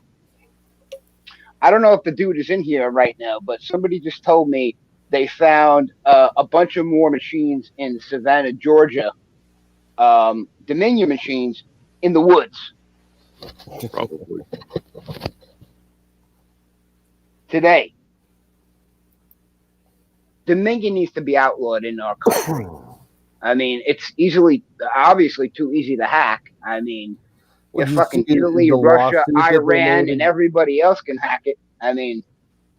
I don't know if the dude is in here right now, but somebody just told me they found a bunch of more machines in Savannah, Georgia, Dominion machines in the woods Probably. today. Dominion needs to be outlawed in our country. I mean, it's obviously too easy to hack. I mean, Well, did you fucking see Italy, the Russia, lawsuit that they Iran, made? and everybody else can hack it. I mean,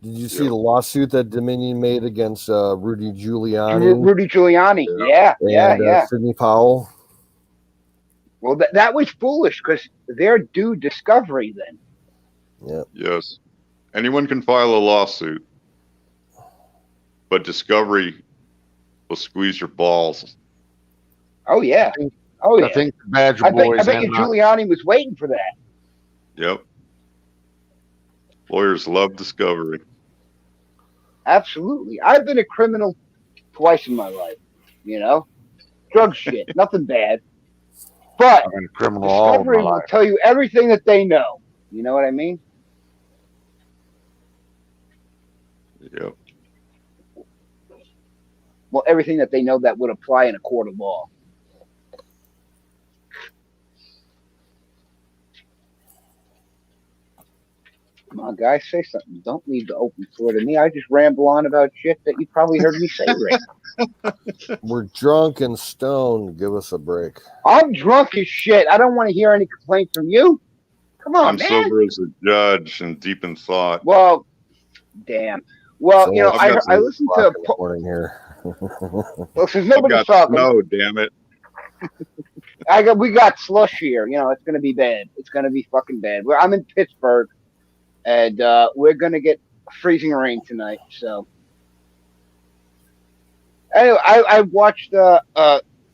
Did you see the lawsuit that Dominion made against Rudy Giuliani? Rudy Giuliani. Yeah. Sidney Powell. Well, that was foolish because they're due discovery then. Yeah. Yes. Anyone can file a lawsuit, but discovery will squeeze your balls. Oh yeah. Oh yeah. I think the Badger I bet Boys you Giuliani was waiting for that. Yep. Lawyers love discovery. Absolutely. I've been a criminal twice in my life. Drug shit, nothing bad. But I've been a criminal all of my Discovery will life. tell you everything that they know. You know what I mean? Yep. Well, everything that they know that would apply in a court of law. Come on, guys, say something. Don't leave the open floor to me. I just ramble on about shit that you probably heard me say, Rick. We're drunk and stoned. Give us a break. I'm drunk as shit. I don't want to hear any complaints from you. Come on, I'm man. sober as a judge and deep in thought. Well, damn. Well, So you know, I listened to morning here. well, since nobody's I've got talking. snow, damn it. We got slush here. You know, it's gonna be bad. It's gonna be fucking bad. I'm in Pittsburgh, and we're gonna get freezing rain tonight. So, anyway, I watched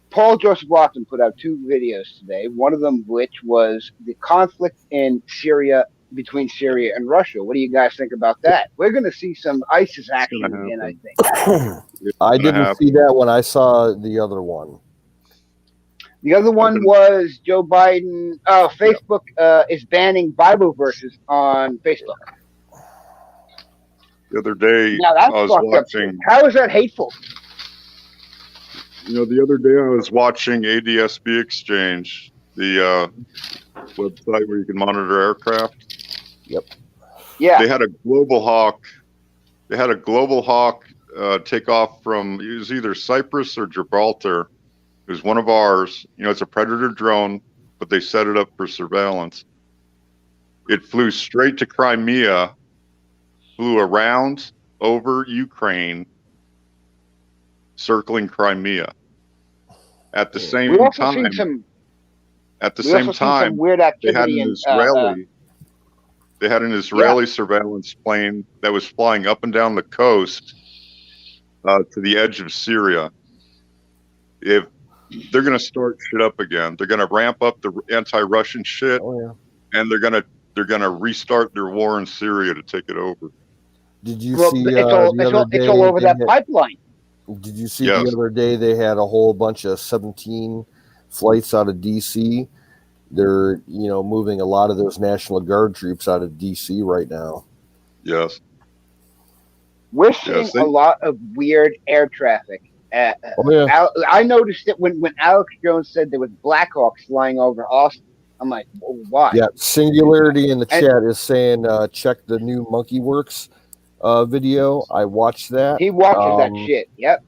Paul Joseph Watson put out 2 videos today. One of them, which was the conflict in Syria between Syria and Russia. What do you guys think about that? We're gonna see some ISIS action again, I think. I didn't see that one. I saw the other one. The other one was Joe Biden. Facebook is banning Bible verses on Facebook. The other day, Now that's I was fucked watching. up. How is that hateful? You know, the other day I was watching ADSB Exchange, the website where you can monitor aircraft. Yep. Yeah. They had a Global Hawk. They had a Global Hawk take off from, it was either Cyprus or Gibraltar. It was one of ours. You know, it's a Predator drone, but they set it up for surveillance. It flew straight to Crimea, flew around over Ukraine, circling Crimea. At the same time, some weird activity they had an Israeli surveillance plane that was flying up and down the coast to the edge of Syria. If they're going to start shit up again, they're going to ramp up the anti-Russian shit, and they're going to restart their war in Syria to take it over. Did you see the other day? It's all over that pipeline. Did you see the other day they had a whole bunch of 17 flights out of DC? They're, you know, moving a lot of those National Guard troops out of DC right now. Yes. We're seeing a lot of weird air traffic. I noticed it when Alex Jones said there was Blackhawks flying over Austin. I'm like, why? Yeah, Singularity in the chat is saying check the new Monkey Works video. I watched that. He watches that shit. Yep.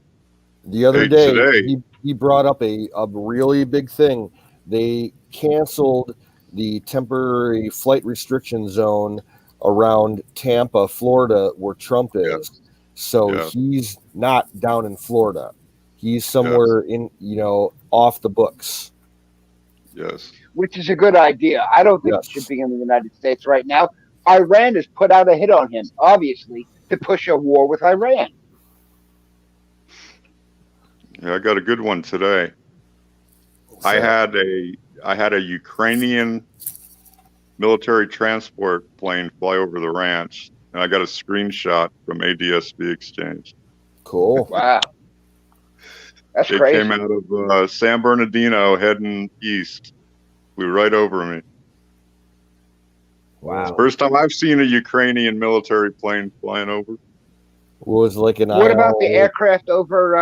The other day, he brought up a really big thing. They canceled the temporary flight restriction zone around Tampa, Florida, where Trump is. So he's not down in Florida. He's somewhere in, you know, off the books. Yes. Which is a good idea. I don't think he should be in the United States right now. Iran has put out a hit on him, obviously, to push a war with Iran. Yeah, I got a good one today. I had a Ukrainian military transport plane fly over the ranch, and I got a screenshot from ADSB Exchange. Cool. Wow. That's it crazy. Came out of San Bernardino heading east. Flew right over me. Wow. It's the first time I've seen a Ukrainian military plane flying over. Was like an. What about the aircraft over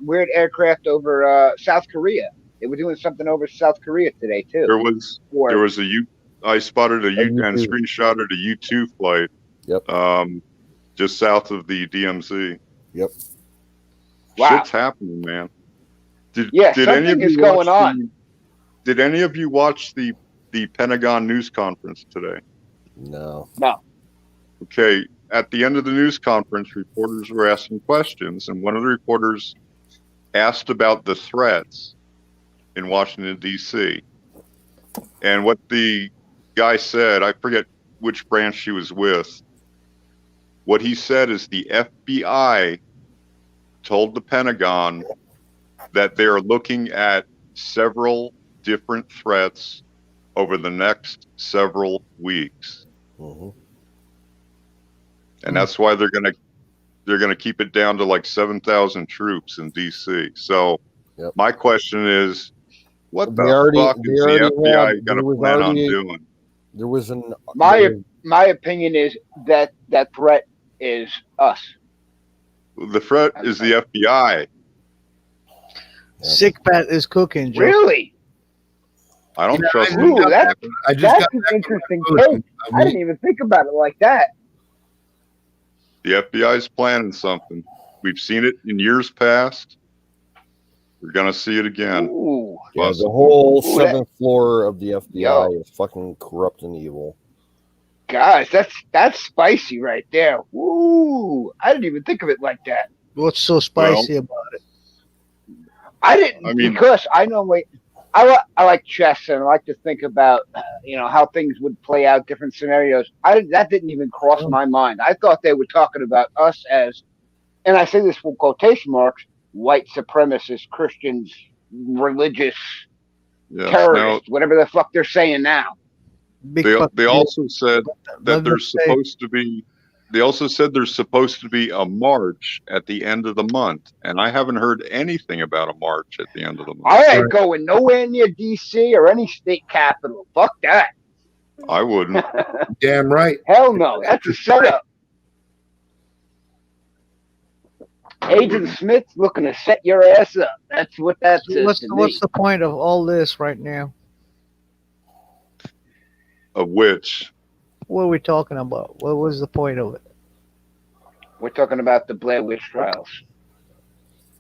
weird aircraft over South Korea? They were doing something over South Korea today too. There was I spotted a U and screenshotted a U-2 flight. Yep. Just south of the DMZ. Yep. Wow. Shit's happening, man. Did any of you going on. Did any of you watch the Pentagon news conference today? No. No. Okay. At the end of the news conference, reporters were asking questions, and one of the reporters asked about the threats in Washington, D.C. And what the guy said, I forget which branch he was with, what he said is the FBI told the Pentagon that they are looking at several different threats over the next several weeks. Mm-hmm. And that's why they're gonna keep it down to like 7,000 troops in DC. So my question is, What They the already, fuck they is the already FBI had, going there to was plan on already, doing? there was an, My there, my opinion is that that threat is us. The threat is the FBI. Sick Pat is cooking, Joe. Really? I don't Yeah, trust I them. Ooh, that's just that's got an back interesting from my food. take. I didn't even think about it like that. The FBI is planning something. We've seen it in years past. We're going to see it again. Ooh. yeah, the Possibly. whole Ooh, that, 7th floor of the FBI yo, is fucking corrupt and evil. guys, that's spicy right there. Ooh, I didn't even think of it like that. What's so spicy about it? I didn't I mean, because I normally I like chess and I like to think about how things would play out, different scenarios. That didn't even cross my mind. I thought they were talking about us as, and I say this with quotation marks, white supremacists, Christians, religious yes. terrorists, Now, whatever the fuck they're saying now. they also said that Let them there's say, supposed to be. They also said there's supposed to be a march at the end of the month, and I haven't heard anything about a march at the end of the month. I ain't going nowhere near DC or any state capital. Fuck that. I wouldn't. Damn right. Hell no. That's a setup. Agent Smith's looking to set your ass up. That's what that so says to me. what's the point of all this right now? Of which, What are we talking about? What was the point of it? We're talking about the Blair Witch trials.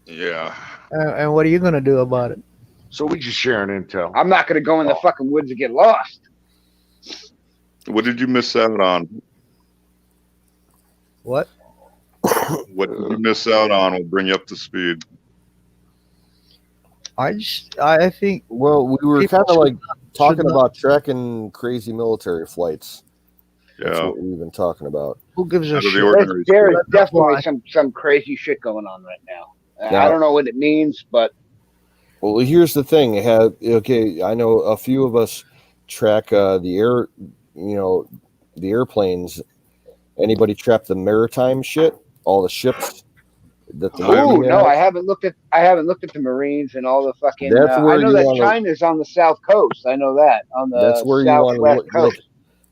yeah. And what are you gonna do about it? So we just sharing intel. I'm not going to go in the fucking woods and get lost. What did you miss out on? What? What did you miss out on? Will bring you up to speed. I think. Well, we were people kind of like talking not- about tracking crazy military flights. That's Yeah. what we've been talking about. Who gives a Out of the shit? ordinary. There is stuff. definitely some crazy shit going on right now. Yeah. I don't know what it means, but Well, here's the thing. Okay, I know a few of us track the airplanes. Anybody track the maritime shit? All the ships that the ooh, Navy no, has? I haven't looked at the Marines and all the fucking. That's where I know you that wanna- China's on the south coast. I know that on That's the where you want to southwest look. coast. Like,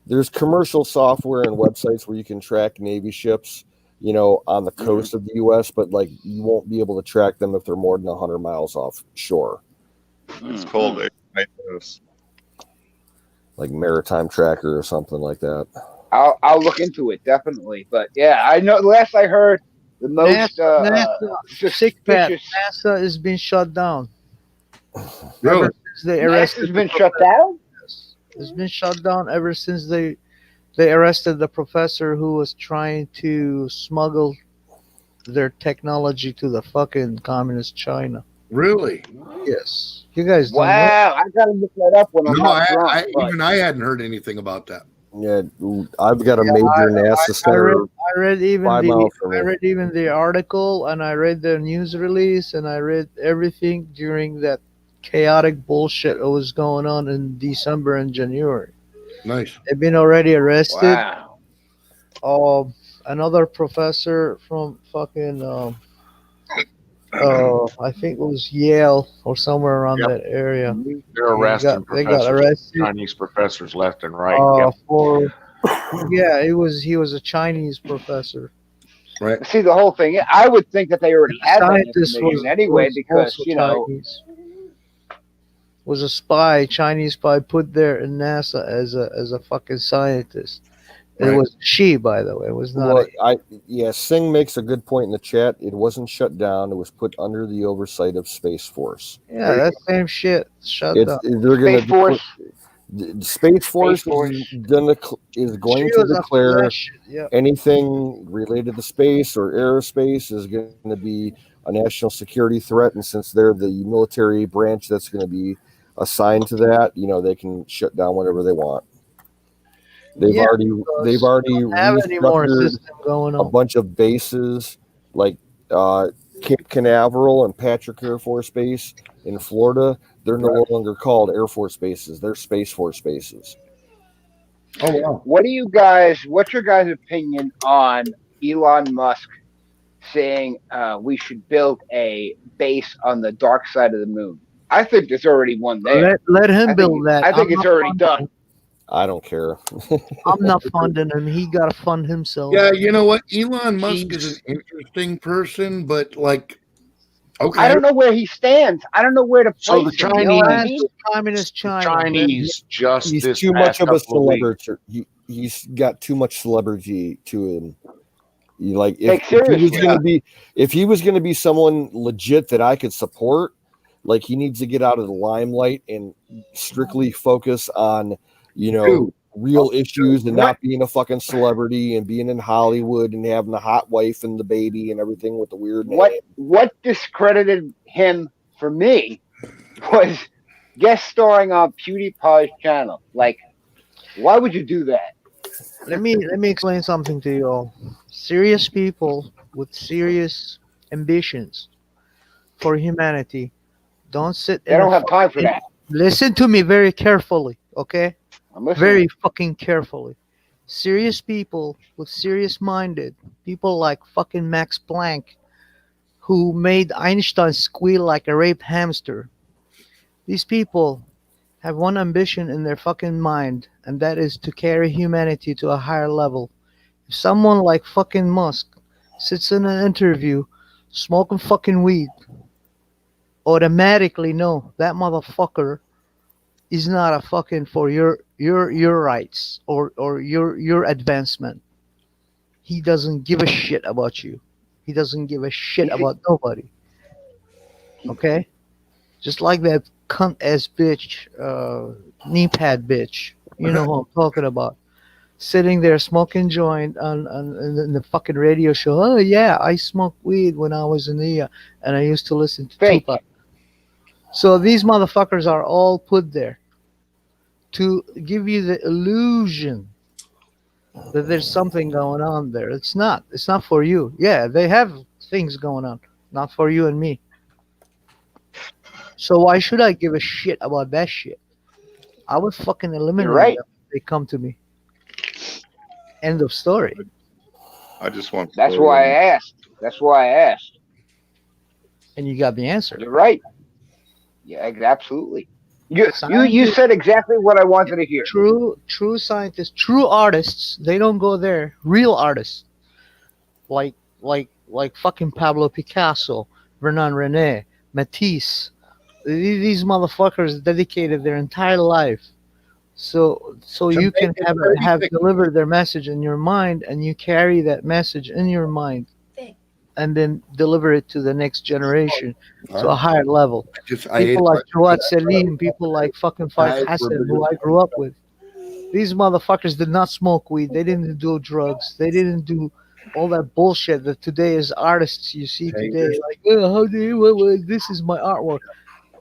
there's commercial software and websites where you can track Navy ships, on the coast of the U.S., but like you won't be able to track them if they're more than 100 miles offshore. It's called AIS. Like Maritime Tracker or something like that. I'll look into it definitely. But yeah, I know. Last I heard, the most Sick Pat, suspicious. NASA has been shut down. Really? Ever since they NASA's arrested been the shut professor. down. It's been shut down ever since they arrested the professor who was trying to smuggle their technology to the fucking communist China. Really? Yes. You guys don't know. Wow, I gotta look that up when I'm No, not drunk. but- even I hadn't heard anything about that. Yeah, I've got a major NASA I center. read even 5 miles from I me. read even the article and I read the news release and I read everything during that chaotic bullshit that was going on in December and January. Nice. They've been already arrested. Wow. Another professor from fucking I think it was Yale or somewhere around Yep. that area. They're arresting They got professors, arrested. Chinese professors left and right. Yep. For he was a Chinese professor. Right. See, the whole thing. I would think that they already had that Scientist information anyway, was because also Chinese. Was a spy, Chinese spy, put there in NASA as a fucking scientist. It Right. was she, by the way. It was not. Well, Singh makes a good point in the chat. It wasn't shut down. It was put under the oversight of Space Force. Yeah, that same shit. Shut It's, up. they're going Space Force. Space Force Force. is going She to was up to declare that shit, yeah. anything related to space or aerospace is going to be a national security threat. And since they're the military branch that's going to be assigned to that, they can shut down whatever they want. They've already have any more restructured system going a on. bunch of bases like Cape Canaveral and Patrick Air Force Base in Florida. They're no longer called Air Force bases; they're Space Force bases. Oh wow! What's your guys' opinion on Elon Musk saying we should build a base on the dark side of the moon? I think there's already one there. Let him I build think, that. I think I'm it's not already funding done. him. I don't care. I'm not funding him. He got to fund himself. Yeah, you know what? Elon Musk is an interesting person, but like, okay. I don't know where he stands. I don't know where to So place the him. You know what I mean? Communist China. Chinese just He's this too much past of a couple of weeks. celebrity. He's got too much celebrity to him. Like Take if he was seriously. going to be, if he was going to be someone legit that I could support, like he needs to get out of the limelight and strictly focus on, you know, Dude. real issues and What? not being a fucking celebrity and being in Hollywood and having the hot wife and the baby and everything with the weird name. What discredited him for me was guest starring on PewDiePie's channel. Like, why would you do that? Let me explain something to you all. Serious people with serious ambitions for humanity don't sit. They don't have time for that. Listen to me very carefully, okay? I'm listening. Very fucking carefully. Serious people with serious minded people like fucking Max Planck, who made Einstein squeal like a raped hamster. These people have one ambition in their fucking mind, and that is to carry humanity to a higher level. If someone like fucking Musk sits in an interview smoking fucking weed, automatically know that motherfucker is not a fucking for your rights or your advancement. He doesn't give a shit about you. He doesn't give a shit about nobody. Okay? Just like that cunt ass bitch, knee pad bitch. You know who I'm talking about. Sitting there smoking joint on in the fucking radio show. Oh yeah, I smoked weed when I was in the and I used to listen to Tupac. So these motherfuckers are all put there to give you the illusion that there's something going on there. It's not. It's not for you. Yeah, they have things going on, not for you and me. So why should I give a shit about that shit? I would fucking eliminate right. them if they come to me. End of story. I just want. That's why I asked. That's why I asked. And you got the answer. You're right. Yeah, absolutely. You said exactly what I wanted to hear. True scientists, true artists, they don't go there. Real artists, like fucking Pablo Picasso, Renan Rene, Matisse. These motherfuckers dedicated their entire life, so you can have delivered their message in your mind, and you carry that message in your mind, and then deliver it to the next generation to a higher level. People like Jawad Salim, people like fucking Faik Hassan, who I grew up with. These motherfuckers did not smoke weed. They didn't do drugs. They didn't do all that bullshit that today is artists you see today. Like, oh, how do you, this is my artwork.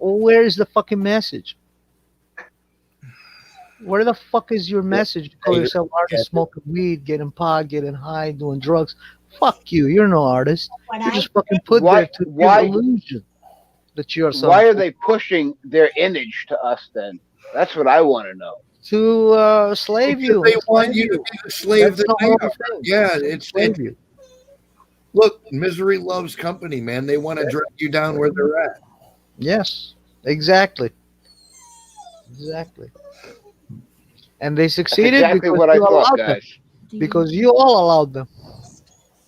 Well, where is the fucking message? Where the fuck is your message? You call yourself artist, smoking weed, getting pot, getting high, doing drugs. Fuck you. You're no artist. You're just fucking put there to give illusion that you're something. Why are they pushing their image to us then? That's what I want to know. To slave you. They want you to be the slave that they are. Yeah, it's you. Look, misery loves company, man. They want to drag you down where they're at. Yes, exactly. Exactly. And they succeeded exactly because what I you thought, allowed guys. them. Because you all allowed them.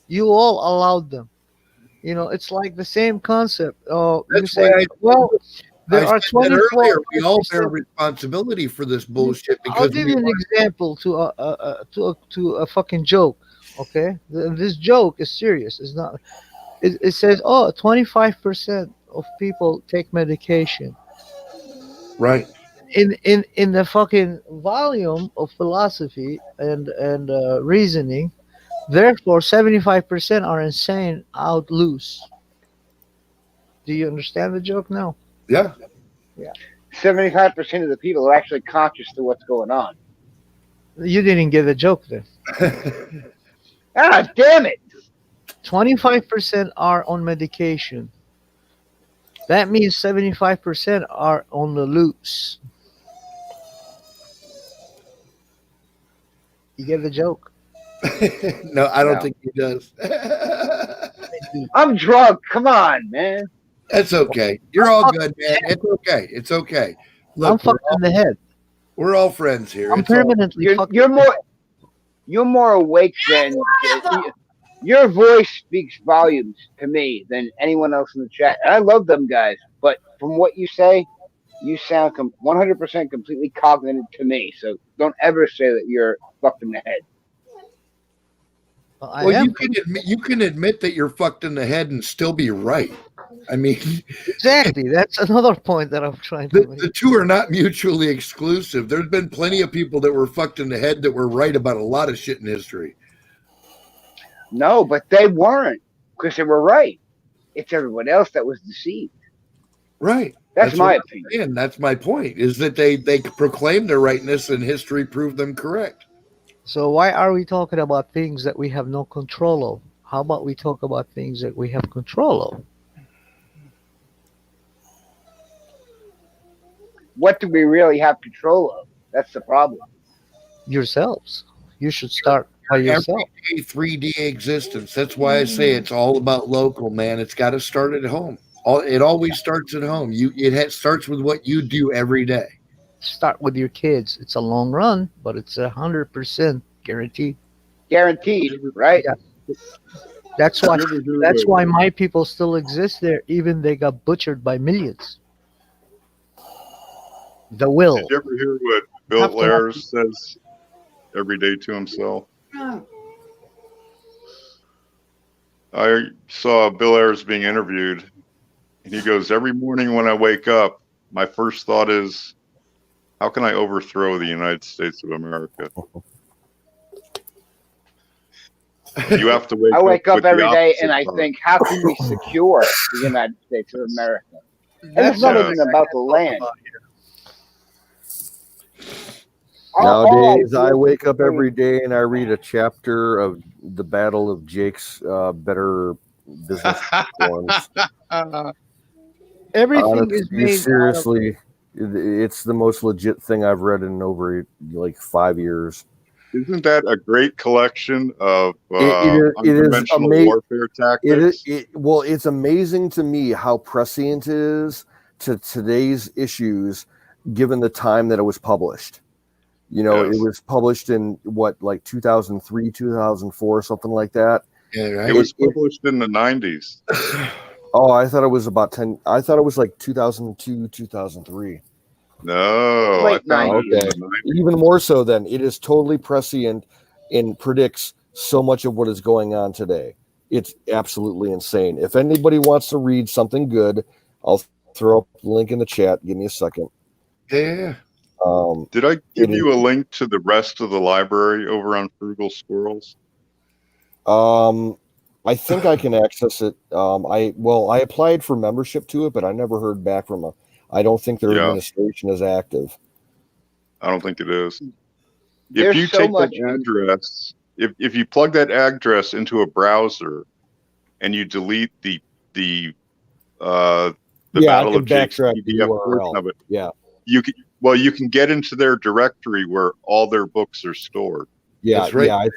You all allowed them. You know, it's like the same concept. You say, well, there are 24. Earlier, we all bear responsibility for this bullshit. Because I'll give you an example to a fucking joke. Okay, this joke is serious. It's not. It says, 25% of people take medication. Right. In the fucking volume of philosophy and reasoning, therefore 75% are insane, out loose. Do you understand the joke now? Yeah. 75% of the people are actually conscious to what's going on. You didn't get the joke then. Ah, damn it! 25% are on medication. That means 75% are on the loose. You get the joke? No, I don't think he does. I'm drunk. Come on, man. That's okay. You're all good, man. It's okay. It's okay. Look, I'm fucked in the head. We're all friends here. I'm It's all- permanently fucked. You're more awake than your voice speaks volumes to me than anyone else in the chat. And I love them guys, but from what you say, you sound 100% completely cognizant to me. So don't ever say that you're fucked in the head. Well, you can admit that you're fucked in the head and still be right. I mean, exactly. That's another point that I'm trying to make. The two are not mutually exclusive. There's been plenty of people that were fucked in the head that were right about a lot of shit in history. No, but they weren't because they were right. It's everyone else that was deceived. Right. That's my what I'm opinion. saying. That's my point, is that they proclaimed their rightness and history proved them correct. So why are we talking about things that we have no control of? How about we talk about things that we have control of? What do we really have control of? That's the problem. Yourselves. You should start by yourself. Everyday 3D existence. That's why I say it's all about local, man. It's got to start at home. It always starts at home. Starts with what you do every day. Start with your kids. It's a long run, but it's 100% guaranteed. Guaranteed, right? Yeah. That's why my people still exist there, even they got butchered by millions. The will. Did you ever hear what Bill Blair says every day to himself? I saw Bill Ayers being interviewed, and he goes, every morning when I wake up, my first thought is, how can I overthrow the United States of America? You have to I wake up with every the day and opposite I thought. think, how can we secure the United States of America? And it's not even about the land. Nowadays, I wake up every day and I read a chapter of the Battle of Jake's Better Business Forms. Everything is made seriously. It's the most legit thing I've read in over like 5 years. Isn't that a great collection of it is unconventional warfare tactics? Well, it's amazing to me how prescient it is to today's issues, given the time that it was published. You know, Yes. It was published in what, like 2003, 2004, something like that. Yeah, right. It was published in the 90s. Oh, I thought it was about 10. I thought it was like 2002, 2003. No, I found it in the 90s. Even more so then. It is totally prescient and predicts so much of what is going on today. It's absolutely insane. If anybody wants to read something good, I'll throw up the link in the chat. Give me a second. Yeah. Did I give you a link to the rest of the library over on Frugal Squirrels? I think I can access it. I applied for membership to it, but I never heard back from I don't think their administration is active. I don't think it is. There's if you so take much- that address, if you plug that address into a browser and you delete the Battle of Jake's PDF portion of it, you can get into their directory where all their books are stored. Yeah, That's right. I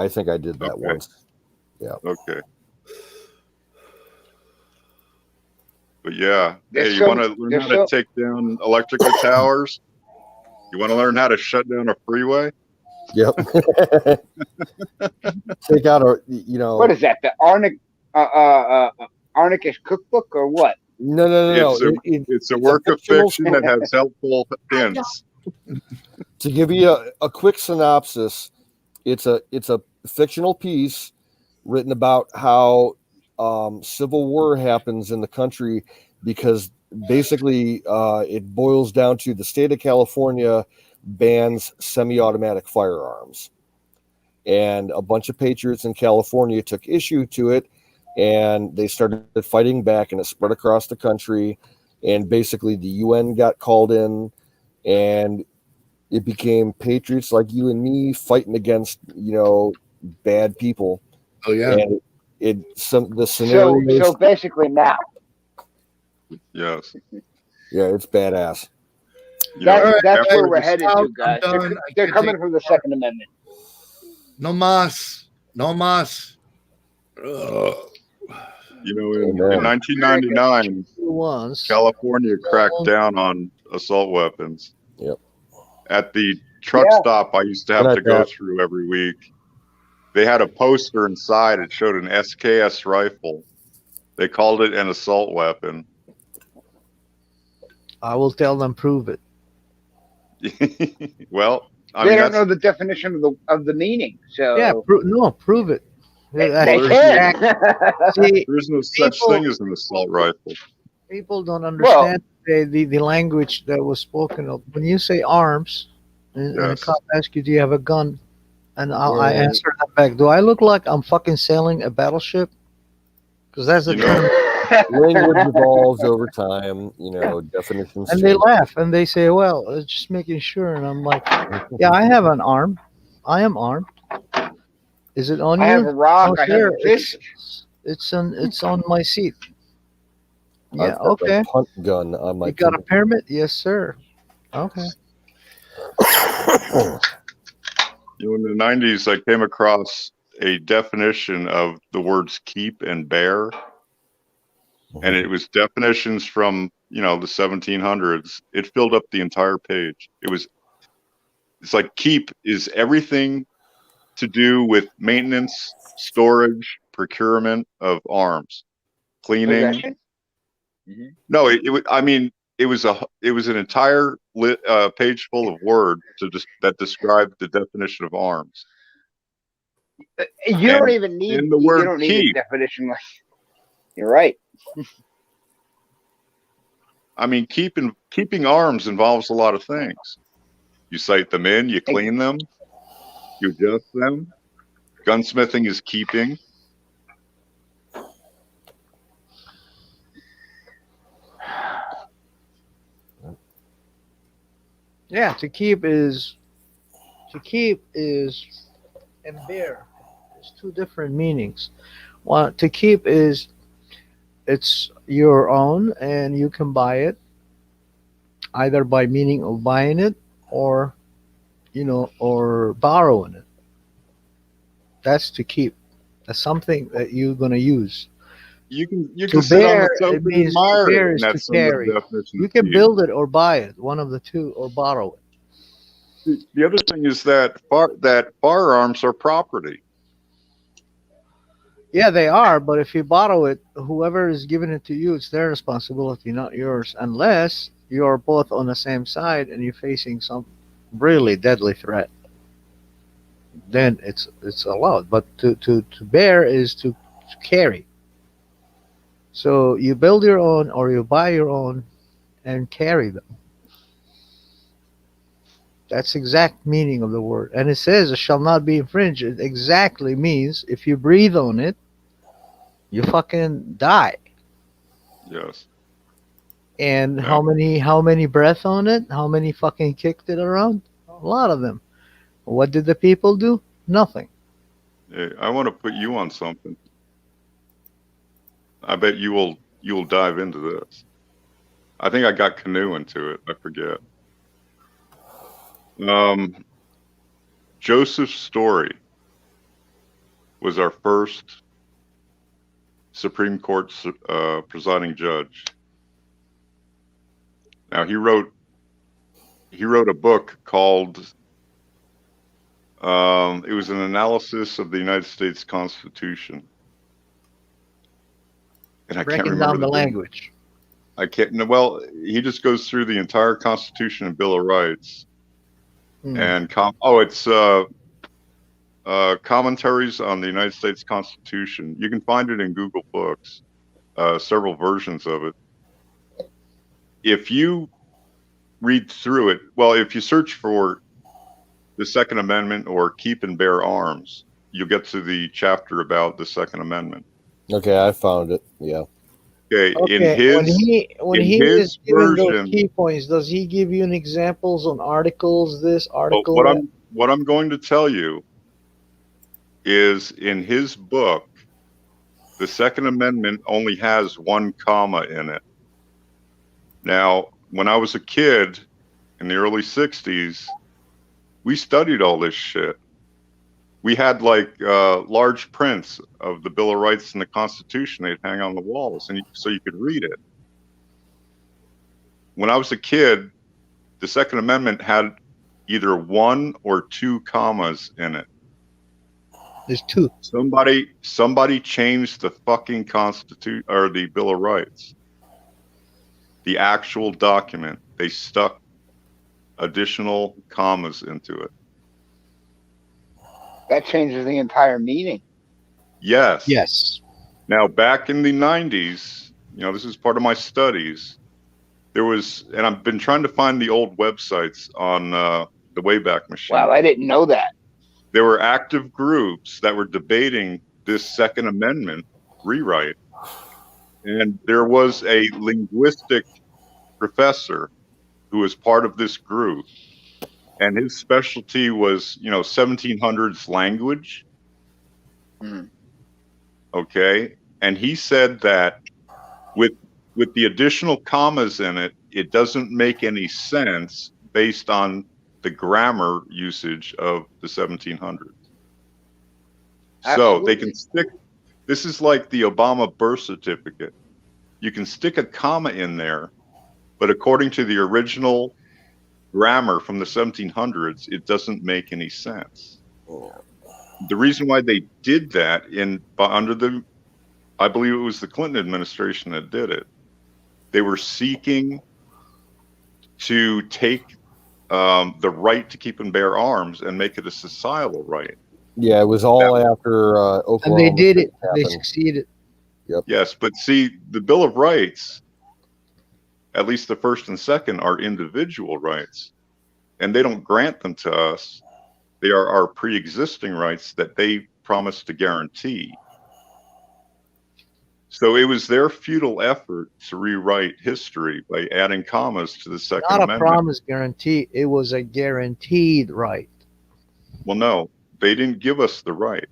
think I did that once. Yeah. Okay. But yeah, There's hey, you so- want to learn there's how to so- take down electrical towers? You want to learn how to shut down a freeway? Yep. Take out What is that? The Arnicus cookbook or what? No. It's a work of fictional fiction that has helpful hints. To give you a quick synopsis, it's a fictional piece written about how civil war happens in the country, because basically it boils down to the state of California bans semi-automatic firearms, and a bunch of patriots in California took issue to it, and they started fighting back, and it spread across the country, and basically the UN got called in, and it became patriots like you and me fighting against bad people. Oh yeah. And the scenario. So basically now. Yes. Yeah, it's badass. That's where we're headed to, guys. done. They're coming from the Second Amendment. No mas. You know, in 1999, California cracked down on assault weapons. Yep. At the truck stop I used to have to go through every week, they had a poster inside. It showed an SKS rifle. They called it an assault weapon. I will tell them prove it. Well, they don't know the definition of the meaning. So yeah, prove it. They can. See, there's no such thing as an assault rifle. People don't understand the language that was spoken of. When you say arms, and a cop asks you, "Do you have a gun?" and I answer that back, "Do I look like I'm fucking sailing a battleship?" Because that's the term. Language evolves over time, definitions. And they laugh and they say, "Well, just making sure." And I'm like, "Yeah, I have an arm. I am armed. Is it on you?" I have a rock. I have a fist. It's on my seat. Yeah. I've got Okay. a punt gun on my. You got a permit? Yes, sir. Okay. In the 90s, I came across a definition of the words keep and bear. And it was definitions from, the 1700s. It filled up the entire page. It's like keep is everything to do with maintenance, storage, procurement of arms, cleaning. No, it was an entire page full of words that described the definition of arms. You don't even need in the word you don't need keep. a definition like. You're right. Keeping arms involves a lot of things. You sight them in, you clean them, you adjust them. Gunsmithing is keeping. Yeah, to keep is and bear. There's two different meanings. One, to keep is it's your own and you can buy it either by meaning of buying it or or borrowing it. That's to keep. That's something that you're gonna use. You can To sit on bear, the sofa it and means to admire bear it, is and to that's some of the carry. definition You of can keep. build it or buy it, one of the two, or borrow it. The other thing is that firearms are property. Yeah, they are, but if you borrow it, whoever is giving it to you, it's their responsibility, not yours, unless you're both on the same side and you're facing some really deadly threat. Then it's allowed. But to bear is to carry. So you build your own or you buy your own and carry them. That's exact meaning of the word. And it says it shall not be infringed. It exactly means if you breathe on it, you fucking die. Yes. And how many breath on it? How many fucking kicked it around? A lot of them. What did the people do? Nothing. Hey, I want to put you on something. I bet you will dive into this. I think I got canoe into it. I forget. Joseph Story was our first Supreme Court presiding judge. Now he wrote a book called it was an analysis of the United States Constitution. And I can't Breaking remember down the name. language. I can't. Well, he just goes through the entire Constitution and Bill of Rights, and it's commentaries on the United States Constitution. You can find it in Google Books, several versions of it. If you read through it, well, if you search for the Second Amendment or keep and bear arms, you'll get to the chapter about the Second Amendment. Okay, I found it. Yeah. Okay. When he is giving those key points, does he give you an examples on articles? This article. What I'm going to tell you is in his book, the Second Amendment only has one comma in it. Now, when I was a kid in the early 60s, we studied all this shit. we had like large prints of the Bill of Rights and the Constitution. They'd hang on the walls, and so you could read it. When I was a kid, the Second Amendment had either 1 or 2 commas in it. There's 2. Somebody changed the fucking Constitution or the Bill of Rights. The actual document. They stuck additional commas into it. That changes the entire meaning. Yes. Yes. Now, back in the 90s, this is part of my studies. There was, and I've been trying to find the old websites on the Wayback Machine. Wow, I didn't know that. There were active groups that were debating this Second Amendment rewrite. And there was a linguistic professor who was part of this group. And his specialty was, 1700s language. Mm. Okay. And he said that with the additional commas in it, it doesn't make any sense based on the grammar usage of the 1700s. So they can stick, this is like the Obama birth certificate. You can stick a comma in there, but according to the original grammar from the 1700s, it doesn't make any sense. The reason why they did that I believe it was the Clinton administration that did it. They were seeking to take the right to keep and bear arms and make it a societal right. Yeah, it was all after Oklahoma. And they did it. They happened. succeeded. Yep. Yes, but see, the Bill of Rights, at least the first and second, are individual rights, and they don't grant them to us. They are our pre-existing rights that they promised to guarantee. So it was their futile effort to rewrite history by adding commas to the Second Not Amendment. a promise guarantee. It was a guaranteed right. Well, no, they didn't give us the right.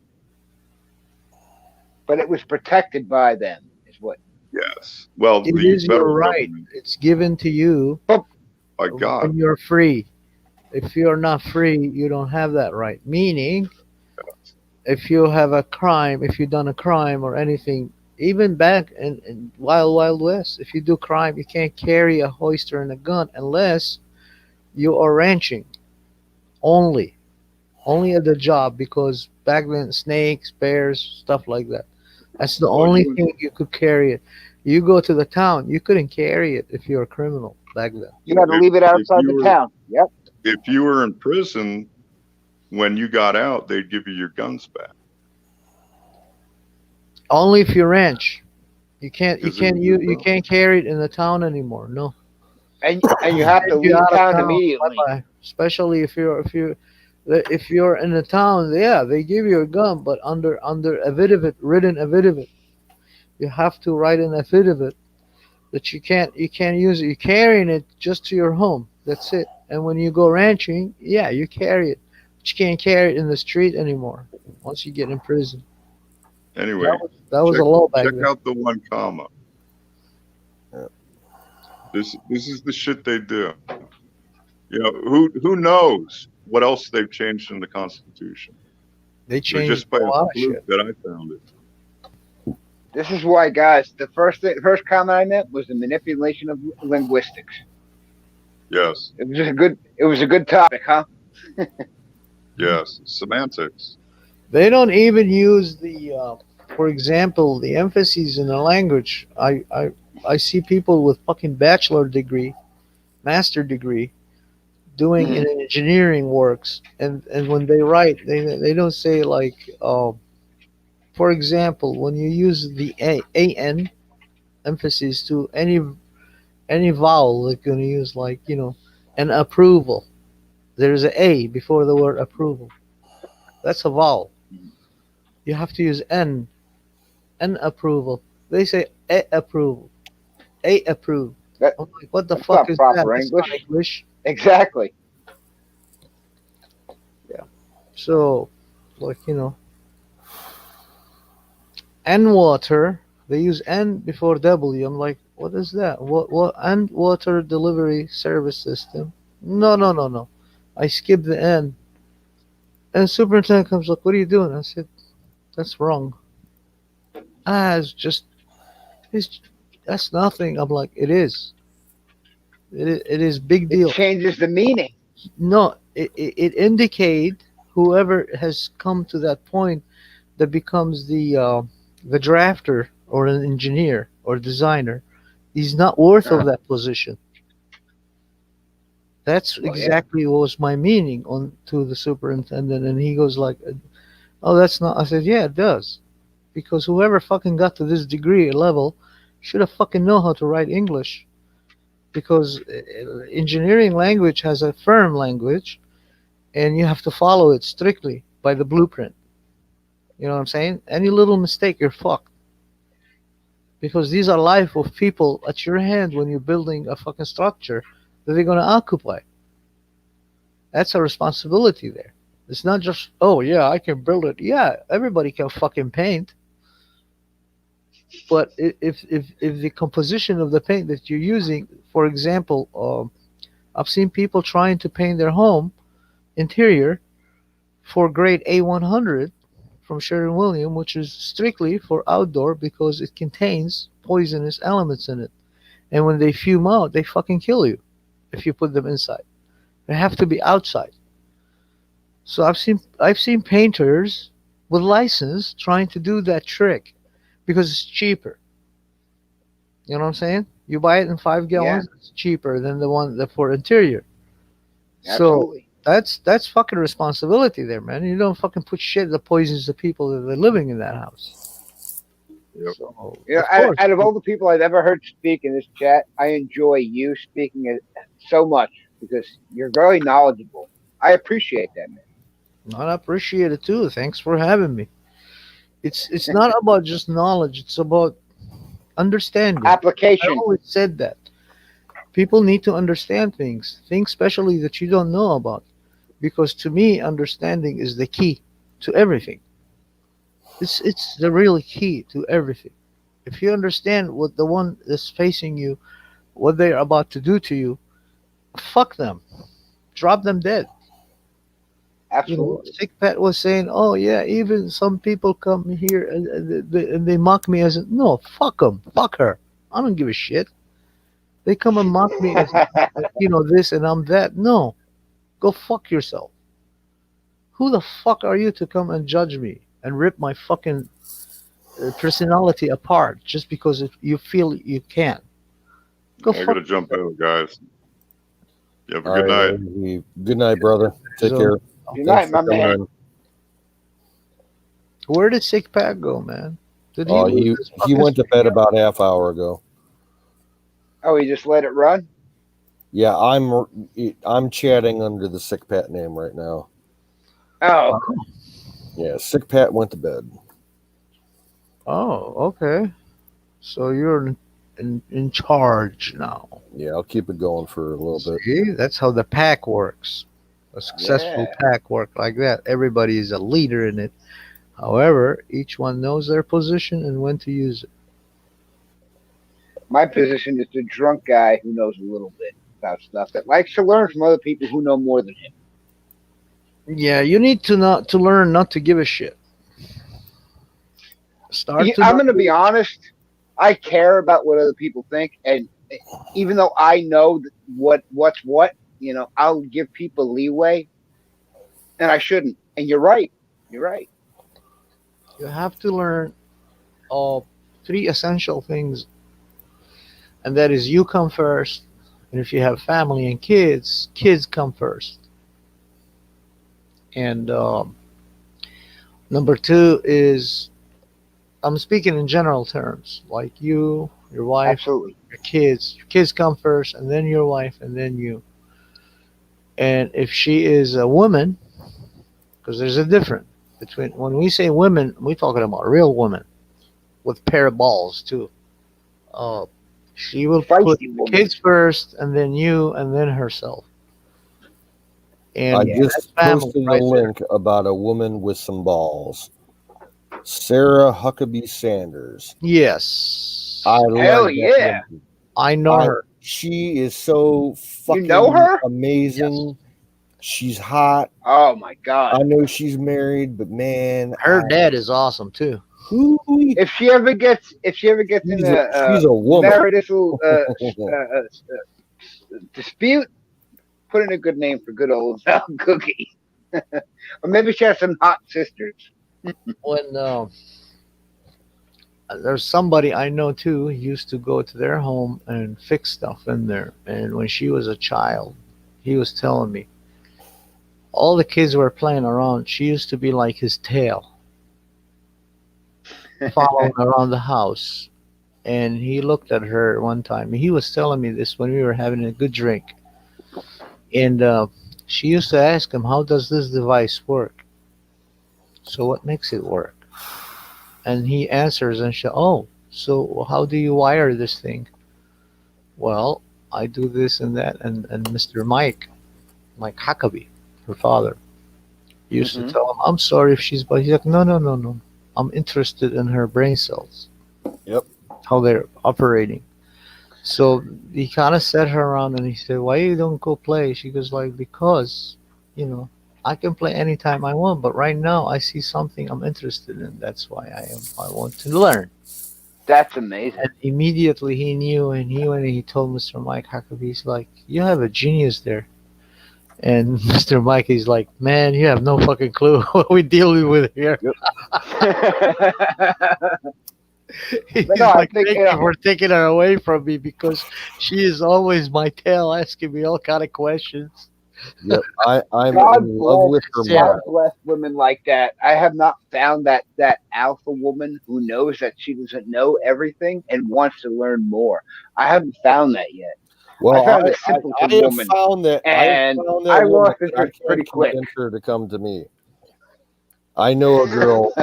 But it was protected by them, is what. Yes. Well, It the is your federal right. government, It's given to you by God. when you're free. If you're not free, you don't have that right. Meaning, if you have a crime, if you've done a crime or anything, even back in Wild West, if you do crime, you can't carry a holster and a gun unless you are ranching. Only at the job, because back then snakes, bears, stuff like that. That's the only thing you could carry it. You go to the town, you couldn't carry it if you're a criminal back then. You had to leave it outside the town. Yep. If you were in prison, when you got out, they'd give you your guns back. Only if you ranch. You can't carry it in the town anymore. No. And you have to leave town immediately. Bye-bye. Especially if you're in the town, yeah, they give you a gun, but under affidavit, written affidavit. You have to write an affidavit that you can't use it. You're carrying it just to your home. That's it. And when you go ranching, yeah, you carry it. But you can't carry it in the street anymore once you get in prison. Anyway, that was a law back check then. out the 1 comma. This is the shit they do. Who knows what else they've changed in the Constitution? They changed just by a lot of fluke shit. that I found it. This is why, guys, the first comment I meant was the manipulation of linguistics. Yes. It was a good topic, huh? Yes. Semantics. They don't even use for example, the emphases in the language. I see people with fucking bachelor degree, master degree, doing in engineering works, and when they write, they don't say like, for example, when you use the an emphasis to any vowel, they're gonna use like an approval. There's a before the word approval. That's a vowel. You have to use an approval. They say a approval, a approved. I'm like, what the fuck is that? That's not English. Exactly. Yeah. So, like and water. They use N before W. I'm like, what is that? What and water delivery service system? No. I skipped the N. And the superintendent comes like, "What are you doing?" I said, "That's wrong." It's that's nothing. I'm like, it is. It is big It deal. changes the meaning. No, it indicate whoever has come to that point that becomes the drafter or an engineer or designer, he's not worth of that position. That's Well, yeah. exactly what was my meaning on to the superintendent, and he goes like, "Oh, that's not." I said, "Yeah, it does, because whoever fucking got to this degree level should have fucking know how to write English, because engineering language has a firm language, and you have to follow it strictly by the blueprint. You know what I'm saying? Any little mistake, you're fucked." Because these are life of people at your hand when you're building a fucking structure that they're going to occupy. That's a responsibility there. It's not just, oh yeah, I can build it. Yeah, everybody can fucking paint. But if the composition of the paint that you're using, for example, I've seen people trying to paint their home interior for grade A100 from Sherwin-Williams, which is strictly for outdoor because it contains poisonous elements in it. And when they fume out, they fucking kill you if you put them inside. They have to be outside. So I've seen painters with license trying to do that trick because it's cheaper. You know what I'm saying? You buy it in 5 gallons, it's cheaper than the one that for interior. Absolutely. So that's fucking responsibility there, man. You don't fucking put shit that poisons the people that are living in that house. So, You know, of course. out of all the people I've ever heard speak in this chat, I enjoy you speaking it so much because you're very knowledgeable. I appreciate that, man. I appreciate it too. Thanks for having me. It's not about just knowledge. It's about understanding. Application. I always said that. People need to understand things especially that you don't know about. Because to me, understanding is the key to everything. It's the real key to everything. If you understand what the one that's facing you, what they're about to do to you, fuck them. Drop them dead. Absolutely. Sick Pat was saying, "Oh yeah, even some people come here and they mock me as no, fuck them, fuck her. I don't give a shit. They come and mock me as this and I'm that. No, go fuck yourself. Who the fuck are you to come and judge me and rip my fucking personality apart just because you feel you can? Go I fuck gotta jump out, guys. You have a All good right, night. Andy. Good night, brother. Take So- care. Good Thanks night, for my coming man. in. Where did Sick Pat go, man? Did he? Oh, lose he his he fucking went to bed stream? about half hour ago. Oh, he just let it run? Yeah, I'm chatting under the Sick Pat name right now. Oh, Yeah, Sick Pat went to bed. Oh, okay. So you're in charge now. Yeah, I'll keep it going for a little bit. See, that's how the pack works. A successful Yeah. pack work like that. Everybody is a leader in it. However, each one knows their position and when to use it. my position is the drunk guy who knows a little bit about stuff that likes to learn from other people who know more than him. Yeah, you need to learn not to give a shit. Start Yeah, to I'm not going to give be honest. I care about what other people think, and even though I know what's what, I'll give people leeway, and I shouldn't. And you're right. You're right. You have to learn three essential things, and that is you come first, and if you have family and kids, kids come first. And number two is I'm speaking in general terms, like you, your wife, Absolutely. your kids. Your kids come first, and then your wife, and then you. And if she is a woman, because there's a difference between when we say women, we're talking about real women with pair of balls too. Uh, she will put Feisty the woman. kids first, and then you, and then herself. And I that's just family posted right a there. link about a woman with some balls. Sarah Huckabee Sanders. Yes, I Hell love that yeah. woman. I know her. She is so You know fucking her? amazing. She's hot. Oh my god. I know she's married, but man, Her dad is awesome too. If she ever gets in she's a woman. marital dispute, put in a good name for good old Cookie. Or maybe she has some hot sisters. When there's somebody I know too, he used to go to their home and fix stuff in there. And when she was a child, he was telling me all the kids were playing around. She used to be like his tail, following around the house. And he looked at her one time. He was telling me this when we were having a good drink. And she used to ask him, "How does this device work? So what makes it work?" And he answers and she, "Oh, so how do you wire this thing?" "Well, I do this and that." And Mr. Mike Huckabee, her father, used to tell him, "I'm sorry if she's," but he's like, "No, no, no, no. I'm interested in her brain cells." Yep. How they're operating. So he kind of set her around and he said, "Why you don't go play?" She goes like, "Because, I can play anytime I want, but right now I see something I'm interested in. That's why I want to learn." That's amazing. And immediately he knew, and he went and he told Mr. Mike Huckabee, he's like, "You have a genius there." And Mr. Mike is like, "Man, you have no fucking clue what we're dealing with here." He's But no, I like, think, "Thank you for taking her away from me because she is always my tail asking me all kind of questions." Yep. I'm God in love with her bless, God mom. bless women like that. I have not found that alpha woman who knows that she doesn't know everything and wants to learn more. I haven't found that yet. Well, I found I a simpleton have woman, found that and woman, I lost but I interest pretty can't quick. convince her to come to me. I know a girl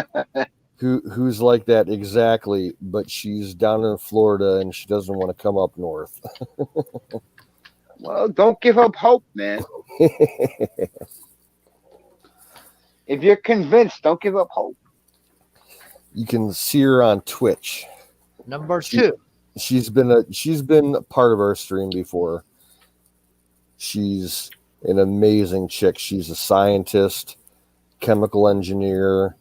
who's like that exactly, but she's down in Florida and she doesn't want to come up north. Well, don't give up hope, man. If you're convinced, don't give up hope. You can see her on Twitch. Number two. She's been a part of our stream before. She's an amazing chick. She's a scientist, chemical engineer.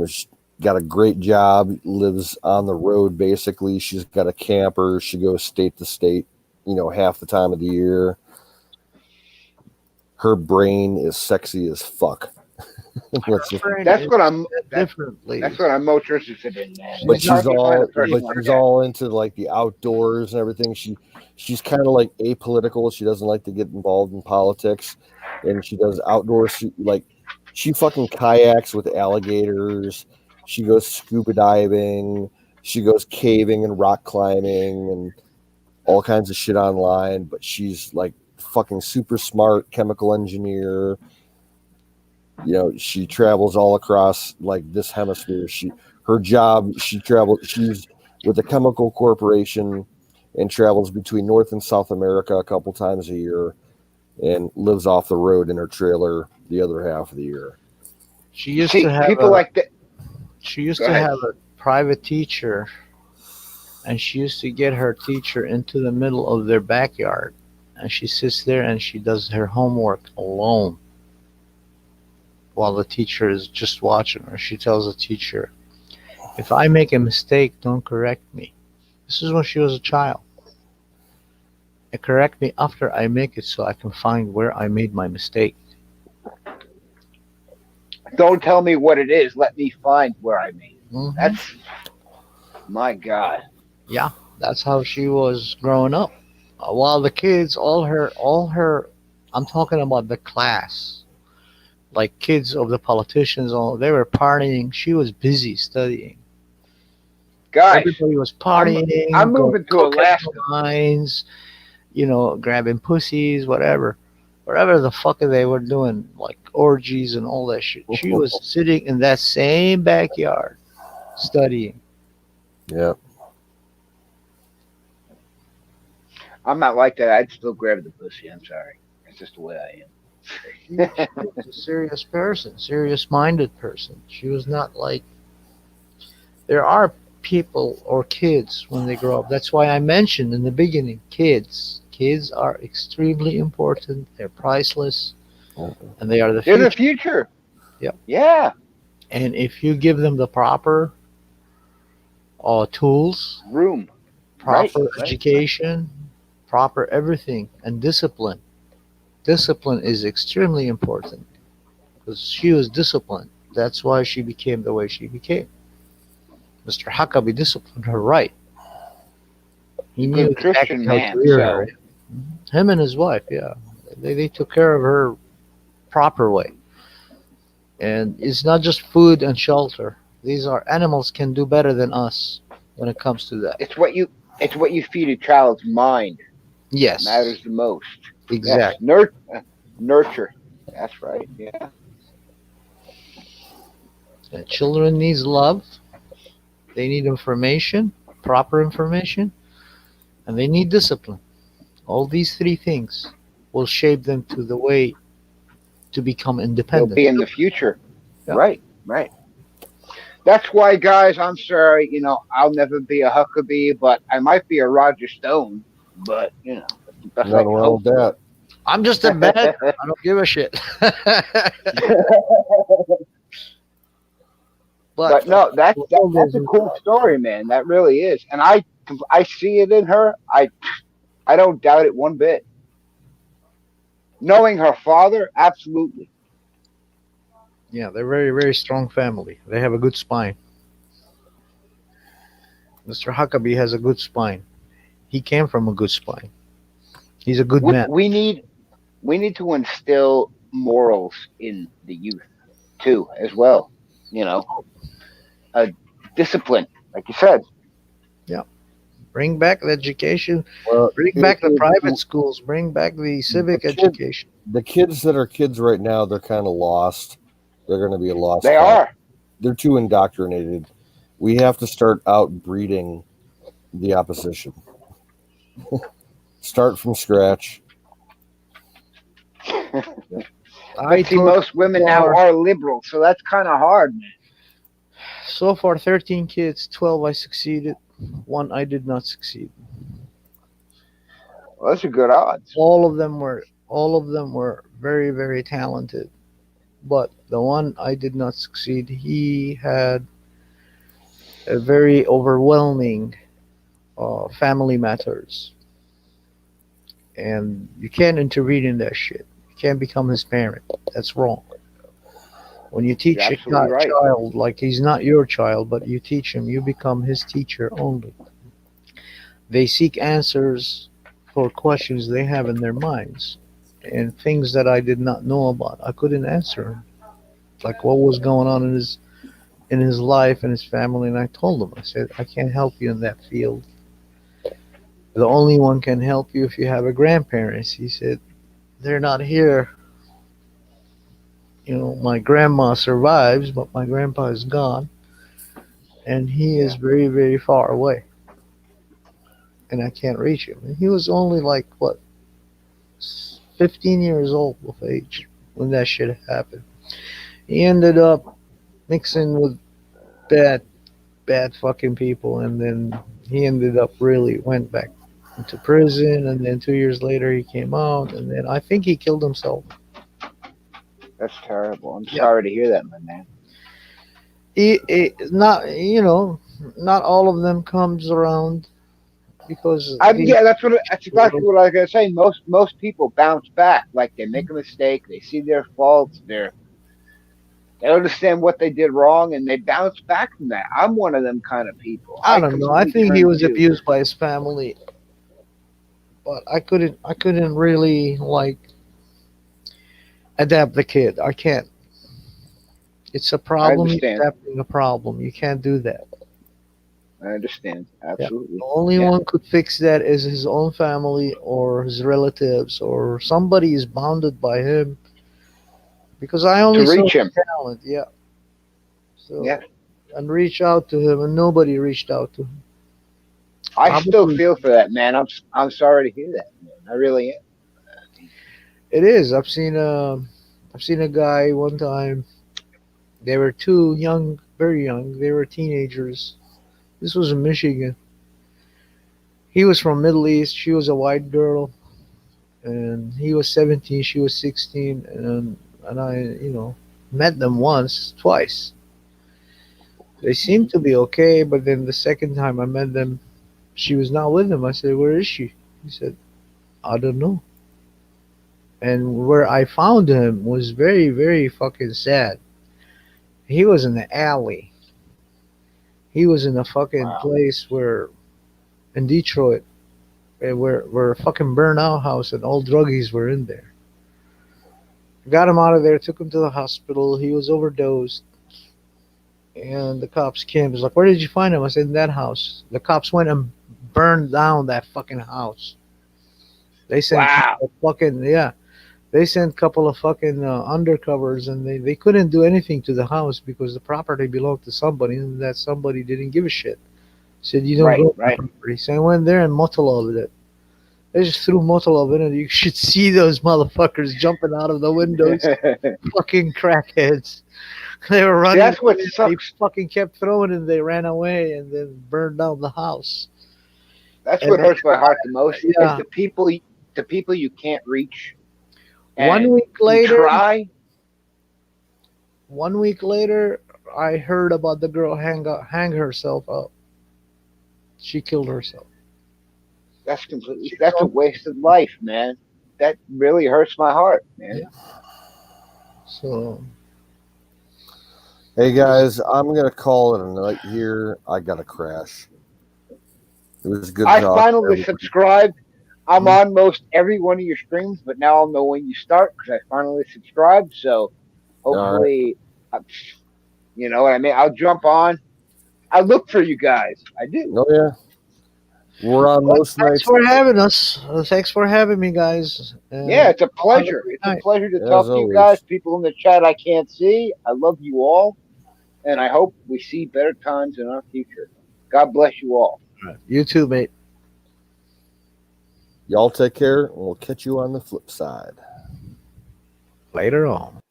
She's got a great job. Lives on the road basically. She's got a camper. She goes state to state, half the time of the year. Her brain is sexy as fuck. That's what I'm most interested in, man. But she's all into like the outdoors and everything. She's kind of like apolitical. She doesn't like to get involved in politics, and she does outdoors. She fucking kayaks with alligators. She goes scuba diving. She goes caving and rock climbing and all kinds of shit online. But she's like fucking super smart chemical engineer. She travels all across like this hemisphere. She's with a chemical corporation and travels between North and South America a couple times a year and lives off the road in her trailer the other half of the year. She used to have people like that. She used to have a private teacher, and she used to get her teacher into the middle of their backyard, and she sits there and she does her homework alone while the teacher is just watching her. She tells the teacher, "If I make a mistake, don't correct me." This is when she was a child. "And correct me after I make it so I can find where I made my mistake." Don't tell me what it is. Let me find where I made it. Mhm. That's my God. Yeah, that's how she was growing up. While the kids, all her, I'm talking about the class, like kids of the politicians, they were partying. She was busy studying. Guys, everybody was partying. I'm moving to Alaska. Lines, grabbing pussies, whatever the fuck they were doing, like orgies and all that shit. She was sitting in that same backyard studying. Yeah. I'm not like that. I'd still grab the pussy. I'm sorry. That's just the way I am. She was a serious person, serious-minded person. She was not like. There are people or kids when they grow up. That's why I mentioned in the beginning, kids. Kids are extremely important. They're priceless, and they are the They're the future. future. Yep. Yeah. And if you give them the proper tools, Room. proper Right. education, proper everything, and discipline. Discipline is extremely important because she was disciplined. That's why she became the way she became. Mr. Huckabee disciplined her right. He knew Good exactly Christian how to man. rear So her. Him and his wife, yeah. They took care of her proper way. And it's not just food and shelter. These are animals can do better than us when it comes to that. it's what you feed a child's mind that Yes, matters the most. Yes. exactly. Nurture. That's right. Yeah. And children needs love. They need information, proper information, and they need discipline. All these three things will shape them to the way to become They'll independent. be in the future. Yeah. Right. Right. That's why, guys, I'm sorry, I'll never be a Huckabee, but I might be a Roger Stone. But, that's the best I Nothing can wrong hope with that. I'm just a bad. I don't give a shit. for. But no, that's a cool story, man. That really is, and I see it in her. I don't doubt it one bit. Knowing her father, absolutely. Yeah, they're very, very strong family. They have a good spine. Mr. Huckabee has a good spine. He came from a good spine. He's a good We, man. we need we need to instill morals in the youth too, as well. You know, uh, discipline, like you said. Yeah. Bring back the education. Well, Bring back the private schools. Bring back the civic education. the kids that are kids right now, they're kind of lost. They're going to be a lost They cause. are. They're too indoctrinated. We have to start outbreeding the opposition. Start from scratch. But see, most women now are liberal, so that's kind of hard, man. So far, 13 kids, 12 I succeeded, one I did not succeed. Well, those are good odds. All of them were very, very talented, but the one I did not succeed, he had a very overwhelming family matters, and you can't intervene in that shit. You can't become his parent. That's wrong. When you teach You're a absolutely right. child, like he's not your child, but you teach him, you become his teacher only. They seek answers for questions they have in their minds and things that I did not know about. I couldn't answer him. Like what was going on in his life and his family, and I told him, I said, I can't help you in that field. The only one can help you if you have a grandparents. He said, they're not here. My grandma survives, but my grandpa is gone, and he is very, very far away, and I can't reach him. And he was only like, what, 15 years old of age when that shit happened. He ended up mixing with bad, bad fucking people, and then he ended up really went back into prison, and then 2 years later he came out, and then I think he killed himself. That's terrible. I'm sorry to hear that, my man. Not all of them comes around because Yeah, that's exactly what I was gonna say. Most people bounce back. Like they make a mistake, they see their faults, they understand what they did wrong, and they bounce back from that. I'm one of them kind of people. I don't know. I think he completely was turn to- abused by his family, but I couldn't really like adapt the kid. I can't. It's a problem. You're understand. adapting a problem. You can't do that. I understand. Absolutely. The only one could fix that is his own family or his relatives or somebody is bounded by him. Because I only saw reach his him. talent, yeah. So, Yeah. and reach out to him, and nobody reached out to him. I still feel for that, man. I'm sorry to hear that, man. I really am. It is. I've seen a guy one time. They were too young, very young. They were teenagers. This was in Michigan. He was from Middle East. She was a white girl. and he was 17, she was 16, and I, met them once, twice. They seemed to be okay, but then the second time I met them, she was not with him. I said, "Where is she?" He said, "I don't know." And where I found him was very, very fucking sad. He was in the alley. He was in a fucking place where in Detroit, where a fucking burnout house and all druggies were in there. Got him out of there, took him to the hospital. He was overdosed. And the cops came. He was like, "Where did you find him?" I said, "In that house." The cops went and burned down that fucking house. They sent fucking, yeah. They sent a couple of fucking undercovers, and they couldn't do anything to the house because the property belonged to somebody, and that somebody didn't give a shit. Said, "You don't go to my property." So I went there and motologged it. They just threw motolov in it. You should see those motherfuckers jumping out of the windows. Fucking crackheads. They were running. That's what away, sucks. They fucking kept throwing and they ran away and then burned down the house. That's And what hurts my heart the most. yeah. Is the people you can't reach. One And week you later, try. 1 week later, I heard about the girl hang herself up. She killed herself. That's a waste of life, man. That really hurts my heart, man. Yeah. So, hey guys, I'm gonna call it a night here. I gotta crash. It was good. I finally subscribed. I'm on most every one of your streams, but now I'll know when you start because I finally subscribed. So hopefully, you know what I mean. I'll jump on. I look for you guys. I do. Oh yeah. We're on most thanks nights. for having us. Thanks for having me, guys. Yeah, it's a pleasure. It's a pleasure to talk to you guys. People in the chat I can't see. I love you all, and I hope we see better times in our future. God bless you all. You too, mate. Y'all take care, and we'll catch you on the flip side. Later on.